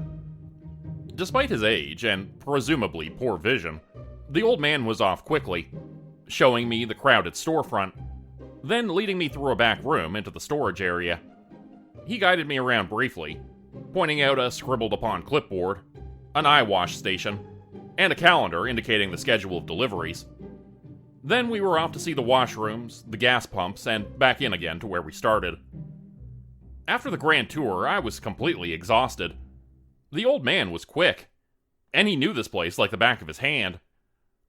[SPEAKER 3] Despite his age and presumably poor vision, the old man was off quickly, showing me the crowded storefront, then leading me through a back room into the storage area. He guided me around briefly, pointing out a scribbled-upon clipboard, an eye wash station,
[SPEAKER 1] and a calendar indicating the schedule of deliveries. Then we were off to see the washrooms, the gas pumps, and back in again to where we started. After the grand tour, I was completely exhausted. The old man was quick, and he knew this place like the back of his hand,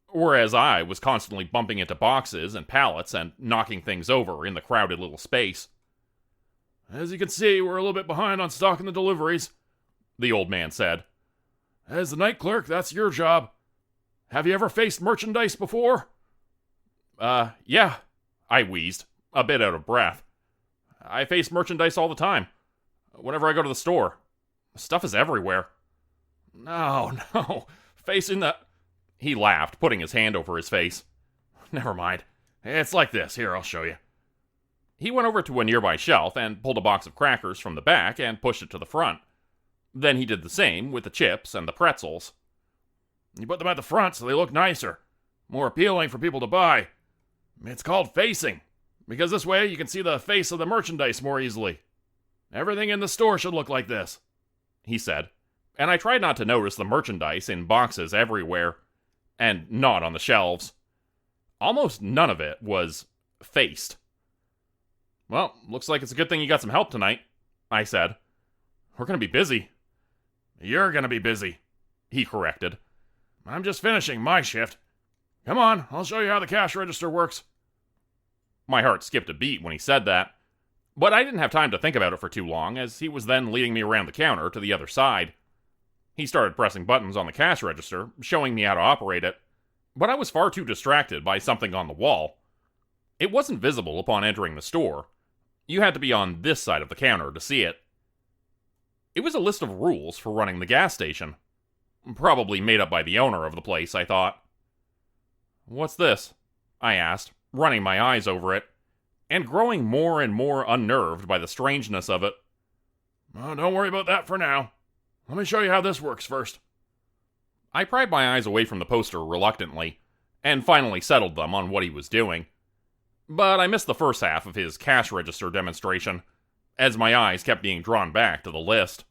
[SPEAKER 1] whereas I was constantly bumping into boxes and pallets and knocking things over in the crowded little space.
[SPEAKER 3] "As you can see, we're a little bit behind on stocking the deliveries," the old man said. "As the night clerk, that's your job. Have you ever faced merchandise before?"
[SPEAKER 1] Yeah, I wheezed, a bit out of breath. I face merchandise all the time. Whenever I go to the store. Stuff is everywhere.
[SPEAKER 3] No, facing the...
[SPEAKER 1] He laughed, putting his hand over his face.
[SPEAKER 3] Never mind. It's like this. Here, I'll show you.
[SPEAKER 1] He went over to a nearby shelf and pulled a box of crackers from the back and pushed it to the front. Then he did the same with the chips and the pretzels.
[SPEAKER 3] You put them at the front so they look nicer, more appealing for people to buy. It's called facing, because this way you can see the face of the merchandise more easily. Everything in the store should look like this,
[SPEAKER 1] he said, and I tried not to notice the merchandise in boxes everywhere, and not on the shelves. Almost none of it was faced. Well, looks like it's a good thing you got some help tonight, I said. We're gonna be busy.
[SPEAKER 3] You're gonna be busy,
[SPEAKER 1] he corrected.
[SPEAKER 3] I'm just finishing my shift. Come on, I'll show you how the cash register works.
[SPEAKER 1] My heart skipped a beat when he said that, but I didn't have time to think about it for too long, as he was then leading me around the counter to the other side. He started pressing buttons on the cash register, showing me how to operate it, but I was far too distracted by something on the wall. It wasn't visible upon entering the store. You had to be on this side of the counter to see it. It was a list of rules for running the gas station. Probably made up by the owner of the place, I thought. "What's this?" I asked, running my eyes over it, and growing more and more unnerved by the strangeness of it.
[SPEAKER 3] Oh, don't worry about that for now. Let me show you how this works first.
[SPEAKER 1] I pried my eyes away from the poster reluctantly, and finally settled them on what he was doing. But I missed the first half of his cash register demonstration, as my eyes kept being drawn back to the list.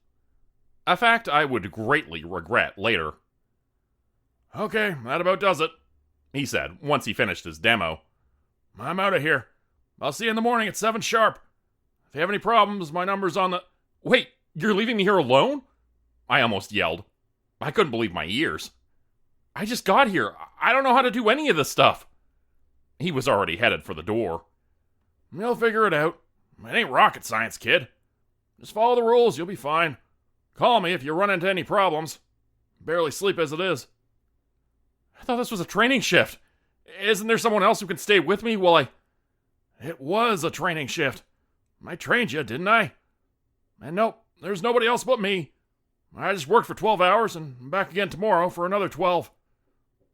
[SPEAKER 1] A fact I would greatly regret later.
[SPEAKER 3] "Okay, that about does it,"
[SPEAKER 1] he said, once he finished his demo.
[SPEAKER 3] "I'm out of here. I'll see you in the morning at 7 sharp. If you have any problems, my number's on the..."
[SPEAKER 1] "Wait, you're leaving me here alone?" I almost yelled. I couldn't believe my ears. "I just got here. I don't know how to do any of this stuff." He was already headed for the door.
[SPEAKER 3] "You'll figure it out. It ain't rocket science, kid. Just follow the rules, you'll be fine. Call me if you run into any problems. Barely sleep as it is."
[SPEAKER 1] "I thought this was a training shift. Isn't there someone else who can stay with me while I..."
[SPEAKER 3] "It was a training shift. I trained you, didn't I? And nope, there's nobody else but me. I just worked for 12 hours and I'm back again tomorrow for another 12.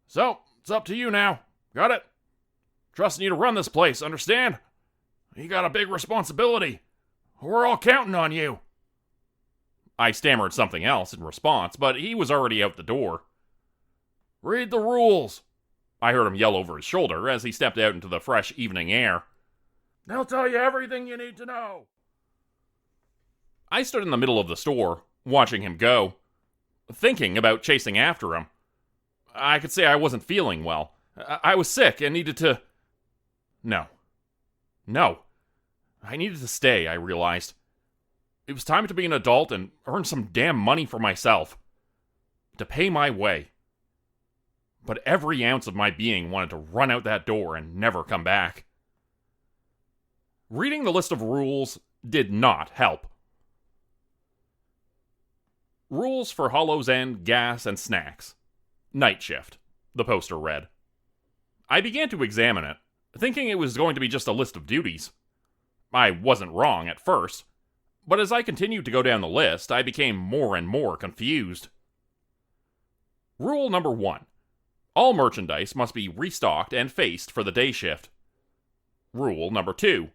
[SPEAKER 3] So, it's up to you now. Got it? Trusting you to run this place, understand? You got a big responsibility. We're all counting on you."
[SPEAKER 1] I stammered something else in response, but he was already out the door.
[SPEAKER 3] "Read the rules,"
[SPEAKER 1] I heard him yell over his shoulder as he stepped out into the fresh evening air.
[SPEAKER 3] "They'll tell you everything you need to know."
[SPEAKER 1] I stood in the middle of the store, watching him go, thinking about chasing after him. I could say I wasn't feeling well. I was sick and needed to... No. I needed to stay, I realized. It was time to be an adult and earn some damn money for myself. To pay my way. But every ounce of my being wanted to run out that door and never come back. Reading the list of rules did not help. Rules for Hollow's End, gas, and snacks. Night shift, the poster read. I began to examine it, thinking it was going to be just a list of duties. I wasn't wrong at first, but as I continued to go down the list, I became more and more confused. Rule number 1. All merchandise must be restocked and faced for the day shift. Rule number 2.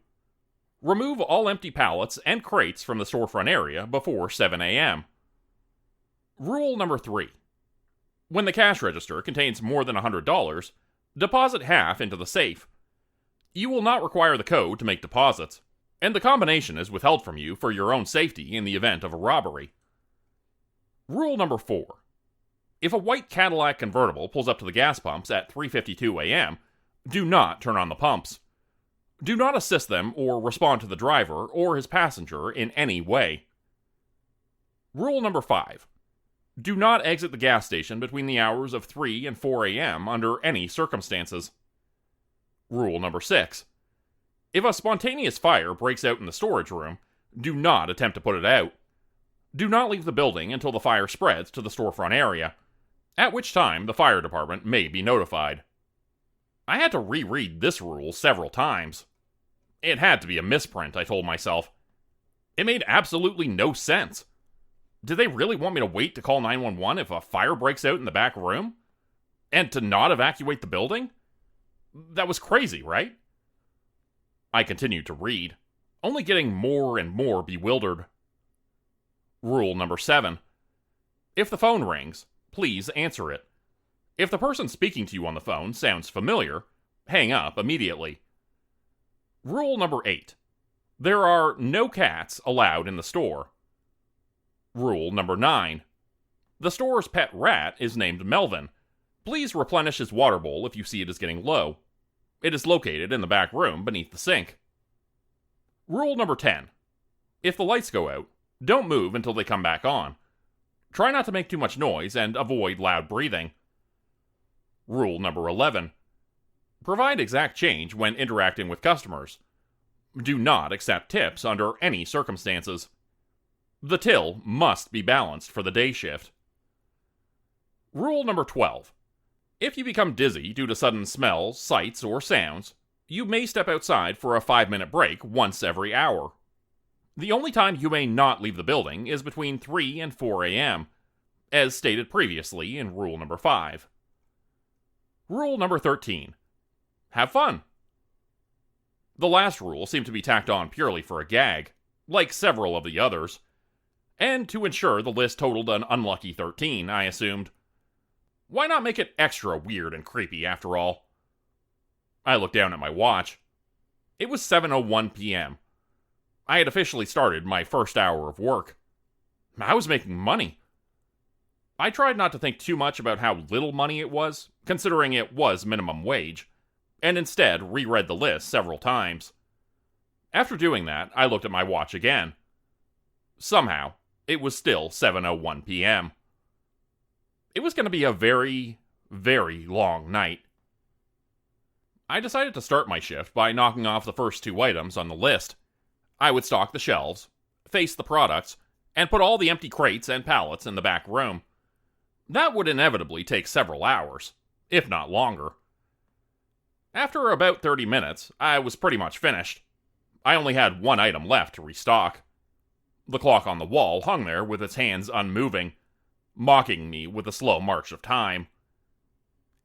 [SPEAKER 1] Remove all empty pallets and crates from the storefront area before 7 a.m. Rule number 3. When the cash register contains more than $100, deposit half into the safe. You will not require the code to make deposits, and the combination is withheld from you for your own safety in the event of a robbery. Rule number 4. If a white Cadillac convertible pulls up to the gas pumps at 3:52 a.m., do not turn on the pumps. Do not assist them or respond to the driver or his passenger in any way. Rule number 5. Do not exit the gas station between the hours of 3 and 4 a.m. under any circumstances. Rule number 6. If a spontaneous fire breaks out in the storage room, do not attempt to put it out. Do not leave the building until the fire spreads to the storefront area, at which time the fire department may be notified. I had to reread this rule several times. It had to be a misprint, I told myself. It made absolutely no sense. Did they really want me to wait to call 911 if a fire breaks out in the back room? And to not evacuate the building? That was crazy, right? I continued to read, only getting more and more bewildered. Rule number 7. If the phone rings, please answer it. If the person speaking to you on the phone sounds familiar, hang up immediately. Rule number 8. There are no cats allowed in the store. Rule number 9. The store's pet rat is named Melvin. Please replenish his water bowl if you see it is getting low. It is located in the back room beneath the sink. Rule number 10. If the lights go out, don't move until they come back on. Try not to make too much noise and avoid loud breathing. Rule number 11. Provide exact change when interacting with customers. Do not accept tips under any circumstances. The till must be balanced for the day shift. Rule number 12. If you become dizzy due to sudden smells, sights, or sounds, you may step outside for a 5-minute break once every hour. The only time you may not leave the building is between 3 and 4 a.m., as stated previously in rule number 5. Rule number 13. Have fun. The last rule seemed to be tacked on purely for a gag, like several of the others, and to ensure the list totaled an unlucky 13, I assumed. Why not make it extra weird and creepy after all? I looked down at my watch. It was 7:01 p.m. I had officially started my first hour of work. I was making money. I tried not to think too much about how little money it was, considering it was minimum wage, and instead reread the list several times. After doing that, I looked at my watch again. Somehow, it was still 7:01 p.m. It was going to be a very, very long night. I decided to start my shift by knocking off the first 2 items on the list. I would stock the shelves, face the products, and put all the empty crates and pallets in the back room. That would inevitably take several hours, if not longer. After about 30 minutes, I was pretty much finished. I only had 1 item left to restock. The clock on the wall hung there with its hands unmoving, mocking me with the slow march of time.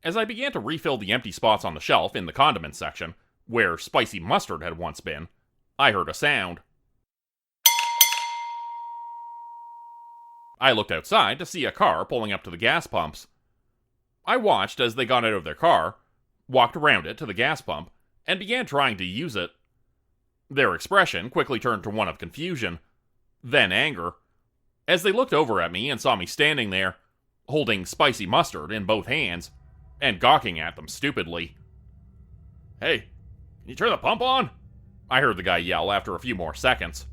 [SPEAKER 1] As I began to refill the empty spots on the shelf in the condiment section, where spicy mustard had once been, I heard a sound. I looked outside to see a car pulling up to the gas pumps. I watched as they got out of their car, walked around it to the gas pump, and began trying to use it. Their expression quickly turned to one of confusion, then anger, as they looked over at me and saw me standing there, holding spicy mustard in both hands, and gawking at them stupidly. "Hey, can you turn the pump on?" I heard the guy yell after a few more seconds.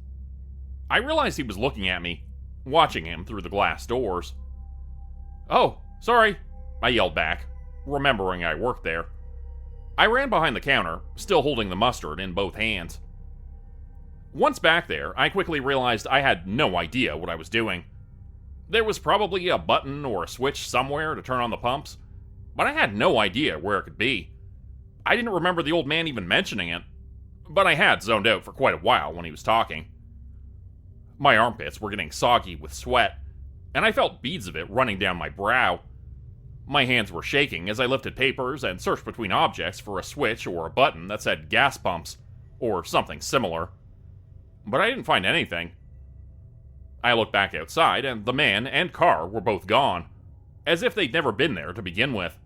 [SPEAKER 1] I realized he was looking at me, watching him through the glass doors. "Oh, sorry," I yelled back, remembering I worked there. I ran behind the counter, still holding the mustard in both hands. Once back there, I quickly realized I had no idea what I was doing. There was probably a button or a switch somewhere to turn on the pumps, but I had no idea where it could be. I didn't remember the old man even mentioning it, but I had zoned out for quite a while when he was talking. My armpits were getting soggy with sweat, and I felt beads of it running down my brow. My hands were shaking as I lifted papers and searched between objects for a switch or a button that said gas pumps, or something similar. But I didn't find anything. I looked back outside, and the man and car were both gone, as if they'd never been there to begin with.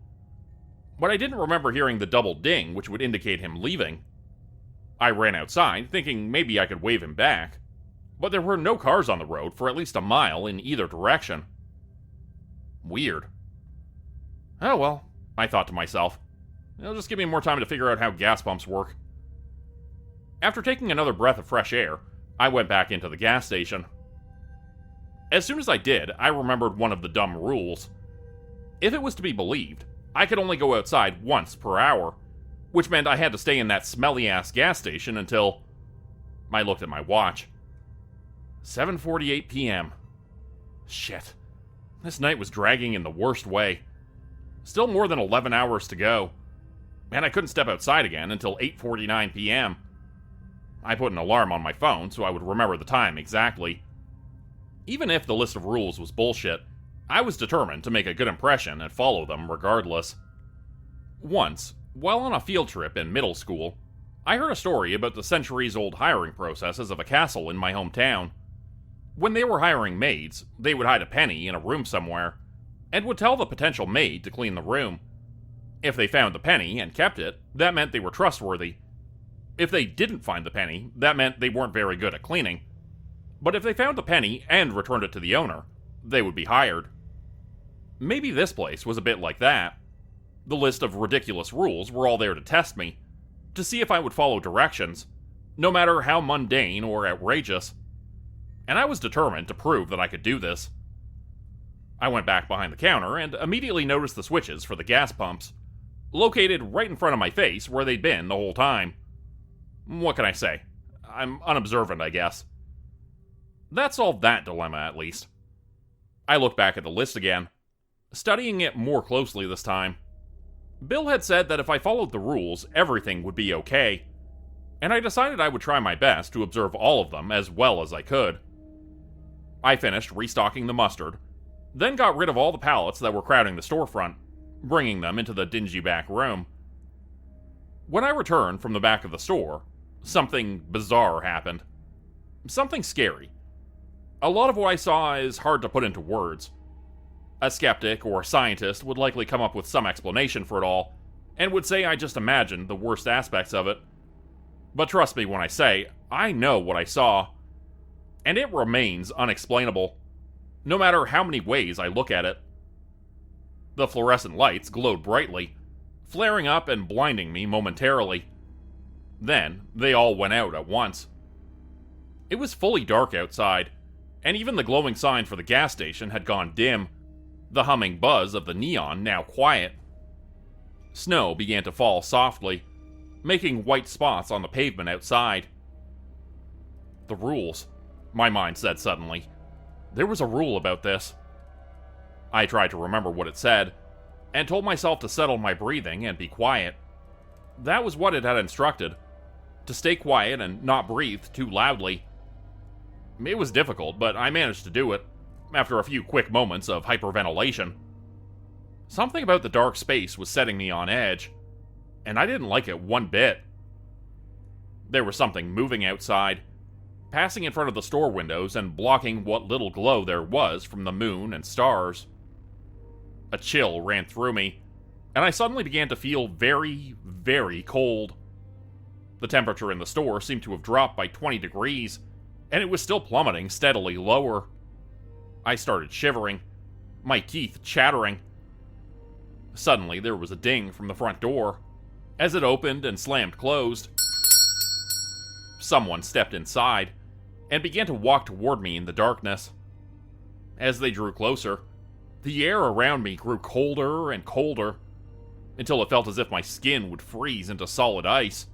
[SPEAKER 1] But I didn't remember hearing the double ding which would indicate him leaving. I ran outside, thinking maybe I could wave him back, but there were no cars on the road for at least a mile in either direction. Weird. Oh well, I thought to myself. It'll just give me more time to figure out how gas pumps work. After taking another breath of fresh air, I went back into the gas station. As soon as I did, I remembered one of the dumb rules. If it was to be believed, I could only go outside once per hour, which meant I had to stay in that smelly-ass gas station until... I looked at my watch. 7:48 p.m. Shit. This night was dragging in the worst way. Still more than 11 hours to go. And I couldn't step outside again until 8:49 p.m. I put an alarm on my phone so I would remember the time exactly. Even if the list of rules was bullshit, I was determined to make a good impression and follow them regardless. Once, while on a field trip in middle school, I heard a story about the centuries-old hiring processes of a castle in my hometown. When they were hiring maids, they would hide a penny in a room somewhere, and would tell the potential maid to clean the room. If they found the penny and kept it, that meant they were trustworthy. If they didn't find the penny, that meant they weren't very good at cleaning. But if they found the penny and returned it to the owner, they would be hired. Maybe this place was a bit like that. The list of ridiculous rules were all there to test me, to see if I would follow directions, no matter how mundane or outrageous. And I was determined to prove that I could do this. I went back behind the counter and immediately noticed the switches for the gas pumps, located right in front of my face where they'd been the whole time. What can I say? I'm unobservant, I guess. That solved that dilemma, at least. I looked back at the list again, studying it more closely this time. Bill had said that if I followed the rules, everything would be okay, and I decided I would try my best to observe all of them as well as I could. I finished restocking the mustard, then got rid of all the pallets that were crowding the storefront, bringing them into the dingy back room. When I returned from the back of the store, something bizarre happened. Something scary. A lot of what I saw is hard to put into words. A skeptic or scientist would likely come up with some explanation for it all, and would say I just imagined the worst aspects of it. But trust me when I say, I know what I saw. And it remains unexplainable, no matter how many ways I look at it. The fluorescent lights glowed brightly, flaring up and blinding me momentarily. Then, they all went out at once. It was fully dark outside, and even the glowing sign for the gas station had gone dim, the humming buzz of the neon now quiet. Snow began to fall softly, making white spots on the pavement outside. The rules, my mind said suddenly. There was a rule about this. I tried to remember what it said, and told myself to settle my breathing and be quiet. That was what it had instructed, to stay quiet and not breathe too loudly. It was difficult, but I managed to do it, after a few quick moments of hyperventilation. Something about the dark space was setting me on edge, and I didn't like it one bit. There was something moving outside, passing in front of the store windows and blocking what little glow there was from the moon and stars. A chill ran through me, and I suddenly began to feel very, very cold. The temperature in the store seemed to have dropped by 20 degrees, and it was still plummeting steadily lower. I started shivering, my teeth chattering. Suddenly, there was a ding from the front door. As it opened and slammed closed, someone stepped inside and began to walk toward me in the darkness. As they drew closer, the air around me grew colder and colder, until it felt as if my skin would freeze into solid ice.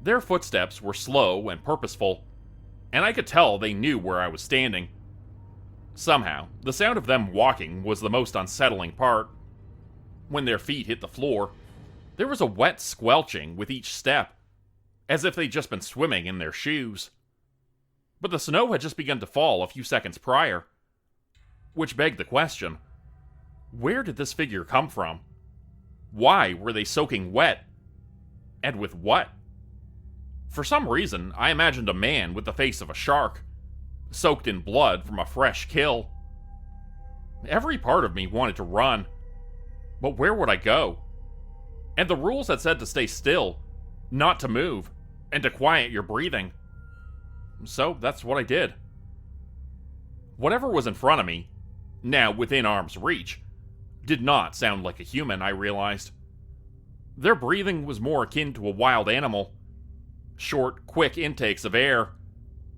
[SPEAKER 1] Their footsteps were slow and purposeful, and I could tell they knew where I was standing. Somehow, the sound of them walking was the most unsettling part. When their feet hit the floor, there was a wet squelching with each step, as if they'd just been swimming in their shoes. But the snow had just begun to fall a few seconds prior. Which begged the question, where did this figure come from? Why were they soaking wet? And with what? For some reason, I imagined a man with the face of a shark, soaked in blood from a fresh kill. Every part of me wanted to run, but where would I go? And the rules had said to stay still, not to move, and to quiet your breathing. So that's what I did. Whatever was in front of me, now within arm's reach, did not sound like a human, I realized. Their breathing was more akin to a wild animal. Short, quick intakes of air,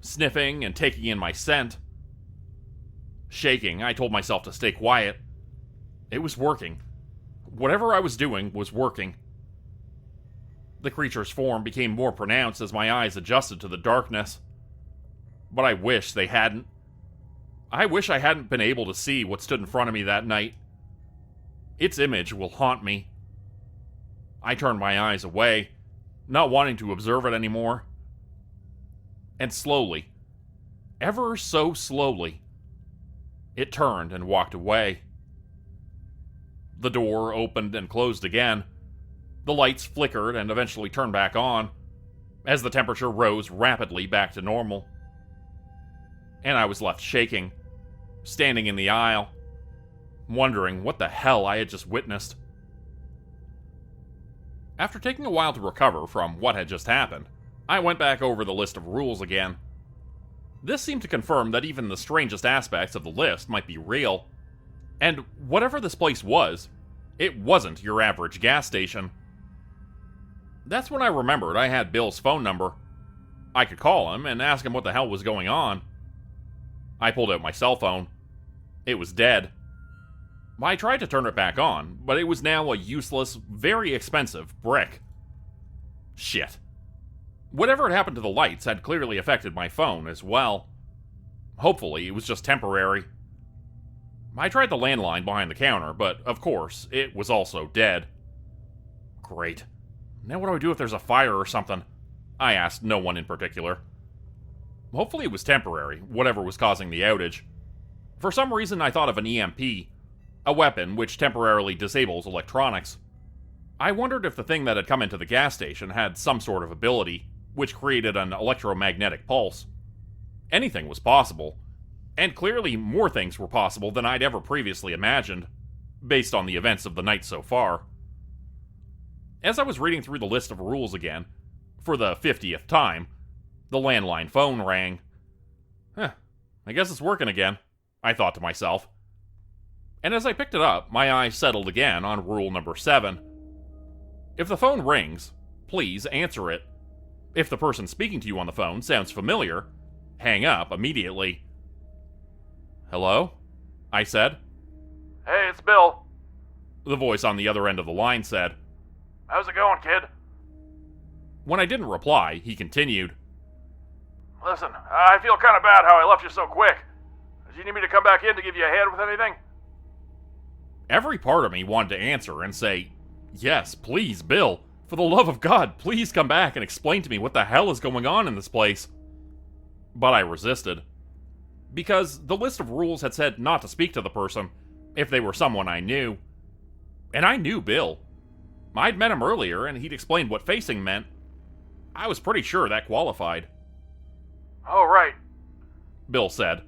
[SPEAKER 1] sniffing and taking in my scent. Shaking, I told myself to stay quiet. It was working. Whatever I was doing was working. The creature's form became more pronounced as my eyes adjusted to the darkness. But I wish they hadn't. I wish I hadn't been able to see what stood in front of me that night. Its image will haunt me. I turned my eyes away, not wanting to observe it anymore. And slowly, ever so slowly, it turned and walked away. The door opened and closed again. The lights flickered and eventually turned back on, as the temperature rose rapidly back to normal. And I was left shaking, standing in the aisle, wondering what the hell I had just witnessed. After taking a while to recover from what had just happened, I went back over the list of rules again. This seemed to confirm that even the strangest aspects of the list might be real. And whatever this place was, it wasn't your average gas station. That's when I remembered I had Bill's phone number. I could call him and ask him what the hell was going on. I pulled out my cell phone. It was dead. I tried to turn it back on, but it was now a useless, very expensive brick. Shit. Whatever had happened to the lights had clearly affected my phone as well. Hopefully, it was just temporary. I tried the landline behind the counter, but of course, it was also dead. Great. Now what do I do if there's a fire or something? I asked no one in particular. Hopefully it was temporary, whatever was causing the outage. For some reason I thought of an EMP, a weapon which temporarily disables electronics. I wondered if the thing that had come into the gas station had some sort of ability, which created an electromagnetic pulse. Anything was possible, and clearly more things were possible than I'd ever previously imagined, based on the events of the night so far. As I was reading through the list of rules again, for the 50th time, the landline phone rang. I guess it's working again, I thought to myself. And as I picked it up, my eyes settled again on rule number 7. If the phone rings, please answer it. If the person speaking to you on the phone sounds familiar, hang up immediately. Hello? I said.
[SPEAKER 2] Hey, it's Bill.
[SPEAKER 1] The voice on the other end of the line said.
[SPEAKER 2] How's it going, kid?
[SPEAKER 1] When I didn't reply, he continued.
[SPEAKER 2] Listen, I feel kind of bad how I left you so quick. Do you need me to come back in to give you a hand with anything?
[SPEAKER 1] Every part of me wanted to answer and say, yes, please, Bill. For the love of God, please come back and explain to me what the hell is going on in this place. But I resisted. Because the list of rules had said not to speak to the person if they were someone I knew. And I knew Bill. I'd met him earlier and he'd explained what facing meant. I was pretty sure that qualified.
[SPEAKER 2] Oh, right,
[SPEAKER 1] Bill said.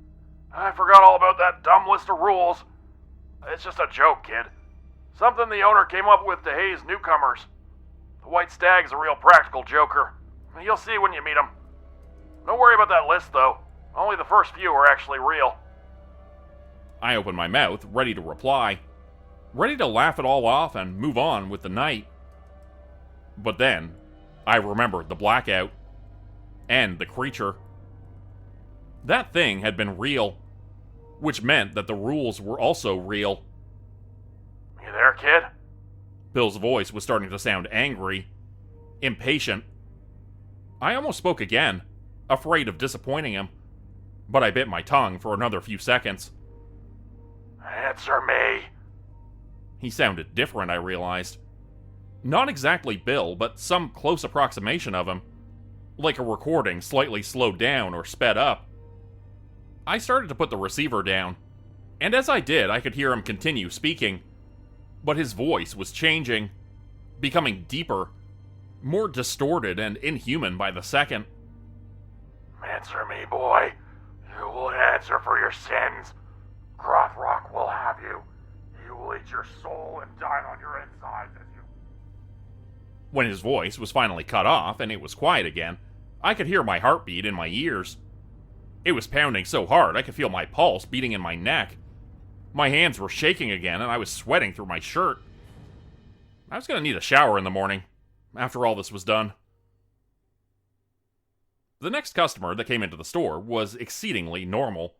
[SPEAKER 2] I forgot all about that dumb list of rules. It's just a joke, kid. Something the owner came up with to haze newcomers. The White Stag's a real practical joker. You'll see when you meet him. Don't worry about that list, though. Only the first few are actually real.
[SPEAKER 1] I opened my mouth, ready to reply. Ready to laugh it all off and move on with the night. But then, I remembered the blackout. And the creature. That thing had been real. Which meant that the rules were also real.
[SPEAKER 2] You there, kid?
[SPEAKER 1] Bill's voice was starting to sound angry. Impatient. I almost spoke again, afraid of disappointing him. But I bit my tongue for another few seconds.
[SPEAKER 2] Answer me.
[SPEAKER 1] He sounded different, I realized. Not exactly Bill, but some close approximation of him. Like a recording slightly slowed down or sped up. I started to put the receiver down, and as I did, I could hear him continue speaking. But his voice was changing, becoming deeper, more distorted and inhuman by the second.
[SPEAKER 2] Answer me, boy. You will answer for your sins. Grothrock will have you. He will eat your soul and dine on your insides as you...
[SPEAKER 1] When his voice was finally cut off and it was quiet again, I could hear my heartbeat in my ears. It was pounding so hard I could feel my pulse beating in my neck. My hands were shaking again, and I was sweating through my shirt. I was going to need a shower in the morning, after all this was done. The next customer that came into the store was exceedingly normal.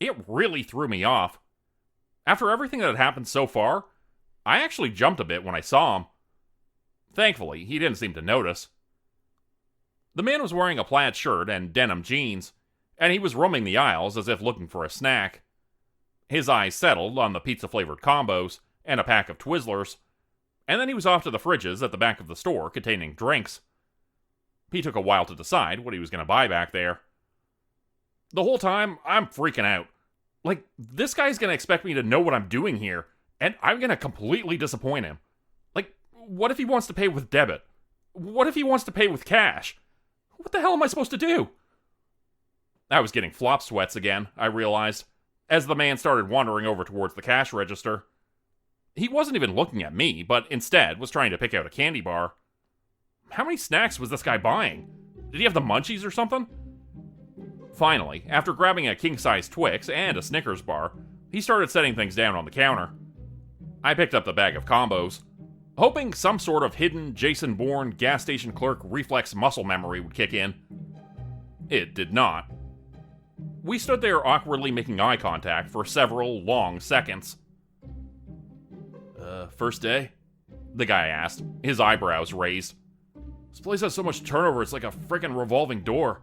[SPEAKER 1] It really threw me off. After everything that had happened so far, I actually jumped a bit when I saw him. Thankfully, he didn't seem to notice. The man was wearing a plaid shirt and denim jeans, and he was roaming the aisles as if looking for a snack. His eyes settled on the pizza-flavored combos and a pack of Twizzlers, and then he was off to the fridges at the back of the store containing drinks. He took a while to decide what he was going to buy back there. The whole time, I'm freaking out. Like, this guy's going to expect me to know what I'm doing here, and I'm going to completely disappoint him. Like, what if he wants to pay with debit? What if he wants to pay with cash? What the hell am I supposed to do? I was getting flop sweats again, I realized, as the man started wandering over towards the cash register. He wasn't even looking at me, but instead was trying to pick out a candy bar. How many snacks was this guy buying? Did he have the munchies or something? Finally, after grabbing a king-size Twix and a Snickers bar, he started setting things down on the counter. I picked up the bag of combos, hoping some sort of hidden Jason Bourne gas station clerk reflex muscle memory would kick in. It did not. We stood there awkwardly making eye contact for several long seconds. First day? The guy asked, his eyebrows raised. This place has so much turnover, it's like a frickin' revolving door.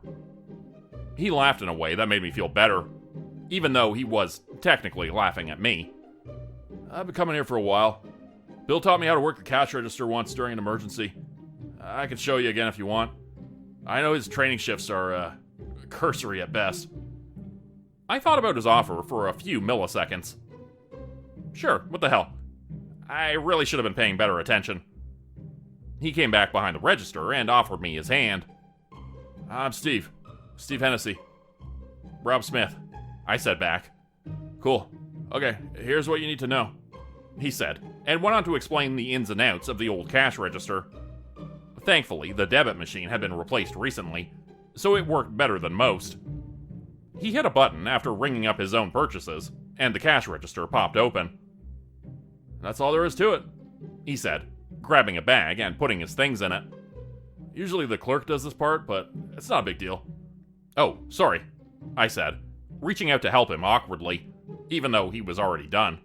[SPEAKER 1] He laughed in a way that made me feel better, even though he was technically laughing at me. I've been coming here for a while. Bill taught me how to work the cash register once during an emergency. I can show you again if you want. I know his training shifts are, cursory at best. I thought about his offer for a few milliseconds. Sure, what the hell? I really should have been paying better attention. He came back behind the register and offered me his hand. I'm Steve. Steve Hennessy. Rob Smith, I said back. Cool. Okay, here's what you need to know, he said, and went on to explain the ins and outs of the old cash register. Thankfully, the debit machine had been replaced recently, so it worked better than most. He hit a button after ringing up his own purchases, and the cash register popped open. That's all there is to it, he said, grabbing a bag and putting his things in it. Usually the clerk does this part, but it's not a big deal. Oh, sorry, I said, reaching out to help him awkwardly, even though he was already done.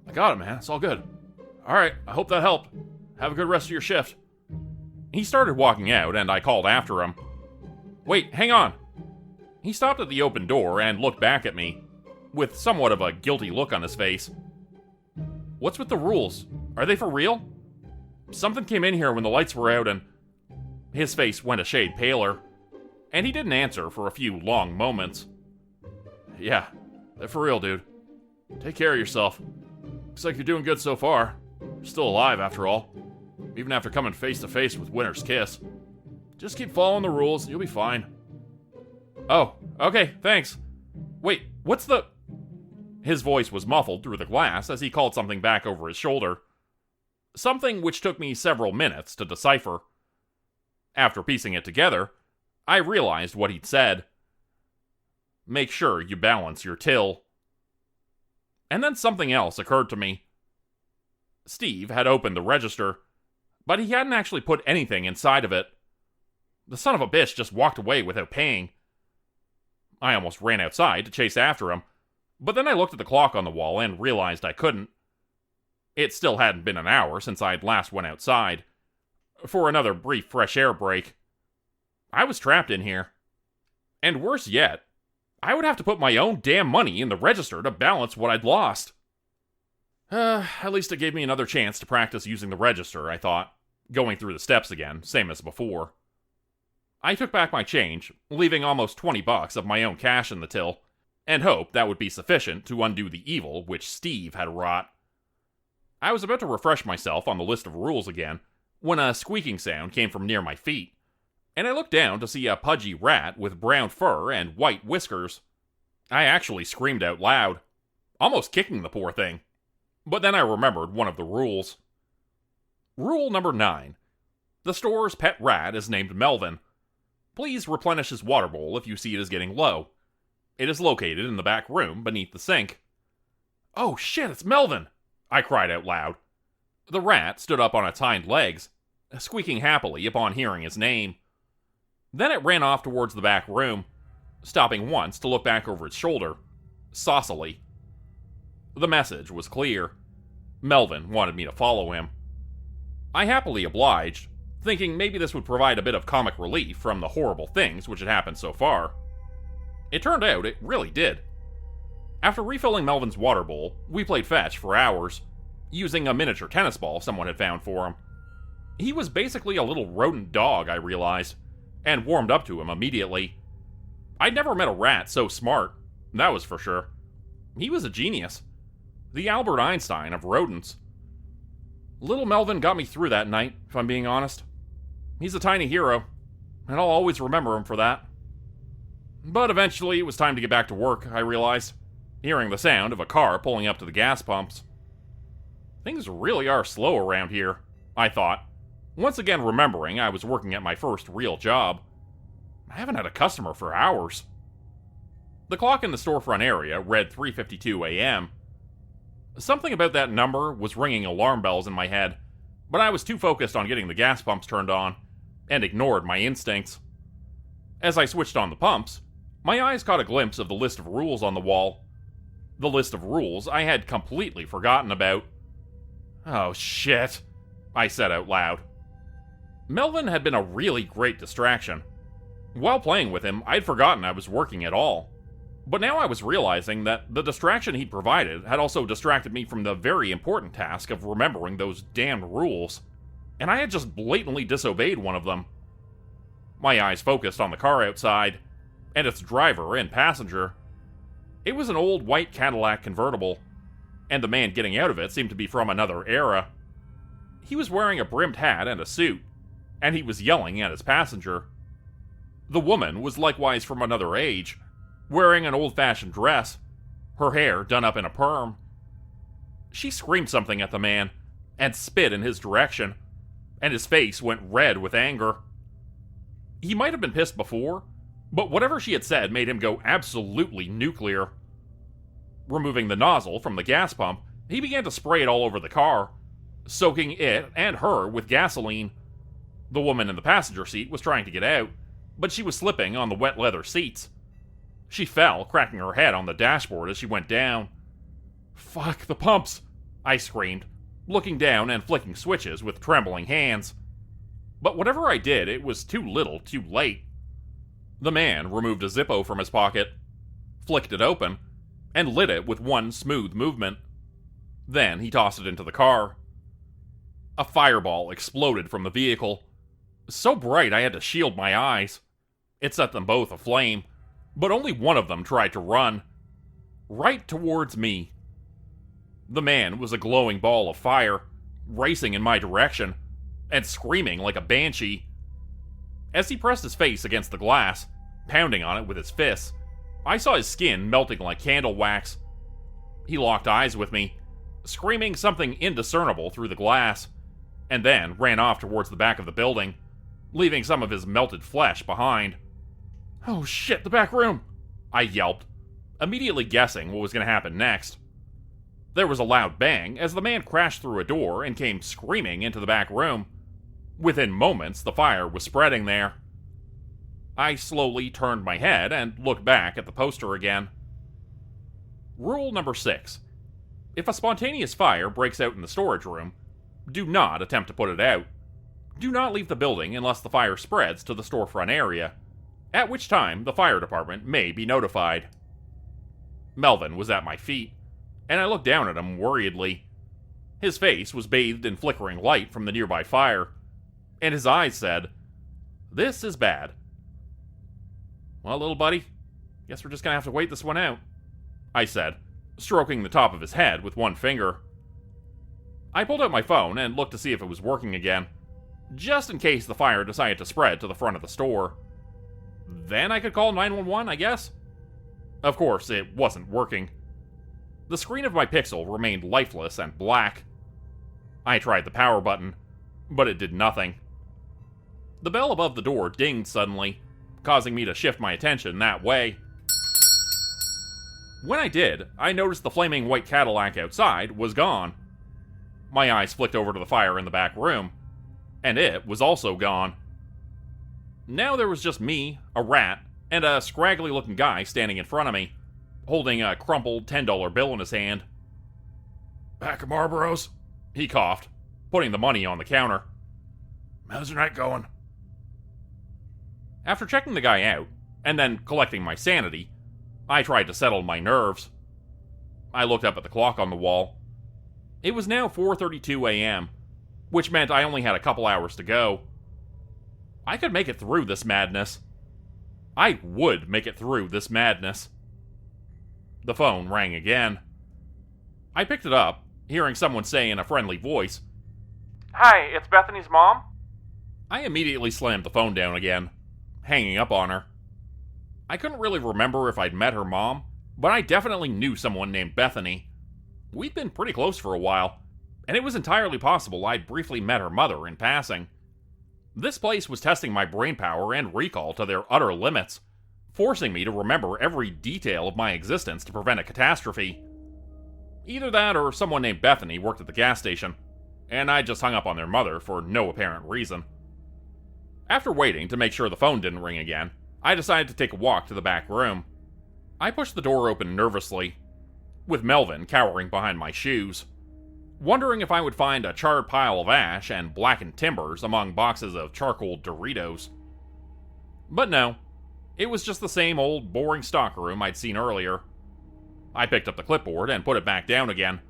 [SPEAKER 1] I got it, man. It's all good. Alright, I hope that helped. Have a good rest of your shift. He started walking out, and I called after him. Wait, hang on. He stopped at the open door and looked back at me, with somewhat of a guilty look on his face. What's with the rules? Are they for real? Something came in here when the lights were out and... His face went a shade paler, and he didn't answer for a few long moments. Yeah, they're for real, dude. Take care of yourself. Looks like you're doing good so far. You're still alive, after all. Even after coming face to face with Winter's Kiss. Just keep following the rules and you'll be fine. Oh, okay, thanks. Wait, what's the... His voice was muffled through the glass as he called something back over his shoulder. Something which took me several minutes to decipher. After piecing it together, I realized what he'd said. Make sure you balance your till. And then something else occurred to me. Steve had opened the register, but he hadn't actually put anything inside of it. The son of a bitch just walked away without paying. I almost ran outside to chase after him, but then I looked at the clock on the wall and realized I couldn't. It still hadn't been an hour since I'd last went outside, for another brief fresh air break. I was trapped in here. And worse yet, I would have to put my own damn money in the register to balance what I'd lost. At least it gave me another chance to practice using the register, I thought, going through the steps again, same as before. I took back my change, leaving almost $20 of my own cash in the till, and hoped that would be sufficient to undo the evil which Steve had wrought. I was about to refresh myself on the list of rules again, when a squeaking sound came from near my feet, and I looked down to see a pudgy rat with brown fur and white whiskers. I actually screamed out loud, almost kicking the poor thing. But then I remembered one of the rules. Rule number 9. The store's pet rat is named Melvin. Please replenish his water bowl if you see it is getting low. It is located in the back room beneath the sink. "Oh shit, it's Melvin!" I cried out loud. The rat stood up on its hind legs, squeaking happily upon hearing his name. Then it ran off towards the back room, stopping once to look back over its shoulder, saucily. The message was clear. Melvin wanted me to follow him. I happily obliged, thinking maybe this would provide a bit of comic relief from the horrible things which had happened so far. It turned out it really did. After refilling Melvin's water bowl, we played fetch for hours, using a miniature tennis ball someone had found for him. He was basically a little rodent dog, I realized, and warmed up to him immediately. I'd never met a rat so smart, that was for sure. He was a genius. The Albert Einstein of rodents. Little Melvin got me through that night, if I'm being honest. He's a tiny hero, and I'll always remember him for that. But eventually it was time to get back to work, I realized, hearing the sound of a car pulling up to the gas pumps. Things really are slow around here, I thought, once again remembering I was working at my first real job. I haven't had a customer for hours. The clock in the storefront area read 3:52 a.m. Something about that number was ringing alarm bells in my head, but I was too focused on getting the gas pumps turned on, and ignored my instincts. As I switched on the pumps, my eyes caught a glimpse of the list of rules on the wall. The list of rules I had completely forgotten about. "Oh shit," I said out loud. Melvin had been a really great distraction. While playing with him, I'd forgotten I was working at all. But now I was realizing that the distraction he'd provided had also distracted me from the very important task of remembering those damned rules, and I had just blatantly disobeyed one of them. My eyes focused on the car outside, and its driver and passenger. It was an old white Cadillac convertible, and the man getting out of it seemed to be from another era. He was wearing a brimmed hat and a suit, and he was yelling at his passenger. The woman was likewise from another age, wearing an old-fashioned dress, her hair done up in a perm. She screamed something at the man, and spit in his direction, and his face went red with anger. He might have been pissed before, but whatever she had said made him go absolutely nuclear. Removing the nozzle from the gas pump, he began to spray it all over the car, soaking it and her with gasoline. The woman in the passenger seat was trying to get out, but she was slipping on the wet leather seats. She fell, cracking her head on the dashboard as she went down. "Fuck the pumps!" I screamed, looking down and flicking switches with trembling hands. But whatever I did, it was too little, too late. The man removed a Zippo from his pocket, flicked it open, and lit it with one smooth movement. Then he tossed it into the car. A fireball exploded from the vehicle, so bright I had to shield my eyes. It set them both aflame, but only one of them tried to run. Right towards me. The man was a glowing ball of fire, racing in my direction, and screaming like a banshee. As he pressed his face against the glass, pounding on it with his fists, I saw his skin melting like candle wax. He locked eyes with me, screaming something indiscernible through the glass, and then ran off towards the back of the building, leaving some of his melted flesh behind. "Oh shit, the back room!" I yelped, immediately guessing what was going to happen next. There was a loud bang as the man crashed through a door and came screaming into the back room. Within moments, the fire was spreading there. I slowly turned my head and looked back at the poster again. Rule number 6. If a spontaneous fire breaks out in the storage room, do not attempt to put it out. Do not leave the building unless the fire spreads to the storefront area, at which time the fire department may be notified. Melvin was at my feet, and I looked down at him worriedly. His face was bathed in flickering light from the nearby fire, and his eyes said, "This is bad." "Well, little buddy, guess we're just gonna have to wait this one out," I said, stroking the top of his head with one finger. I pulled out my phone and looked to see if it was working again, just in case the fire decided to spread to the front of the store. Then I could call 911, I guess? Of course, it wasn't working. The screen of my Pixel remained lifeless and black. I tried the power button, but it did nothing. The bell above the door dinged suddenly, causing me to shift my attention that way. When I did, I noticed the flaming white Cadillac outside was gone. My eyes flicked over to the fire in the back room, and it was also gone. Now there was just me, a rat, and a scraggly-looking guy standing in front of me, holding a crumpled $10 bill in his hand.
[SPEAKER 2] Pack of Marlboros?
[SPEAKER 1] He coughed, putting the money on the counter.
[SPEAKER 2] How's your night going?
[SPEAKER 1] After checking the guy out, and then collecting my sanity, I tried to settle my nerves. I looked up at the clock on the wall. It was now 4:32 a.m., which meant I only had a couple hours to go. I could make it through this madness. I would make it through this madness. The phone rang again. I picked it up, hearing someone say in a friendly voice,
[SPEAKER 3] "Hi, it's Bethany's mom?"
[SPEAKER 1] I immediately slammed the phone down again, hanging up on her. I couldn't really remember if I'd met her mom, but I definitely knew someone named Bethany. We'd been pretty close for a while, and it was entirely possible I'd briefly met her mother in passing. This place was testing my brain power and recall to their utter limits, forcing me to remember every detail of my existence to prevent a catastrophe. Either that or someone named Bethany worked at the gas station, and I just hung up on their mother for no apparent reason. After waiting to make sure the phone didn't ring again, I decided to take a walk to the back room. I pushed the door open nervously, with Melvin cowering behind my shoes, wondering if I would find a charred pile of ash and blackened timbers among boxes of charcoal Doritos. But no, it was just the same old boring stockroom I'd seen earlier. I picked up the clipboard and put it back down again,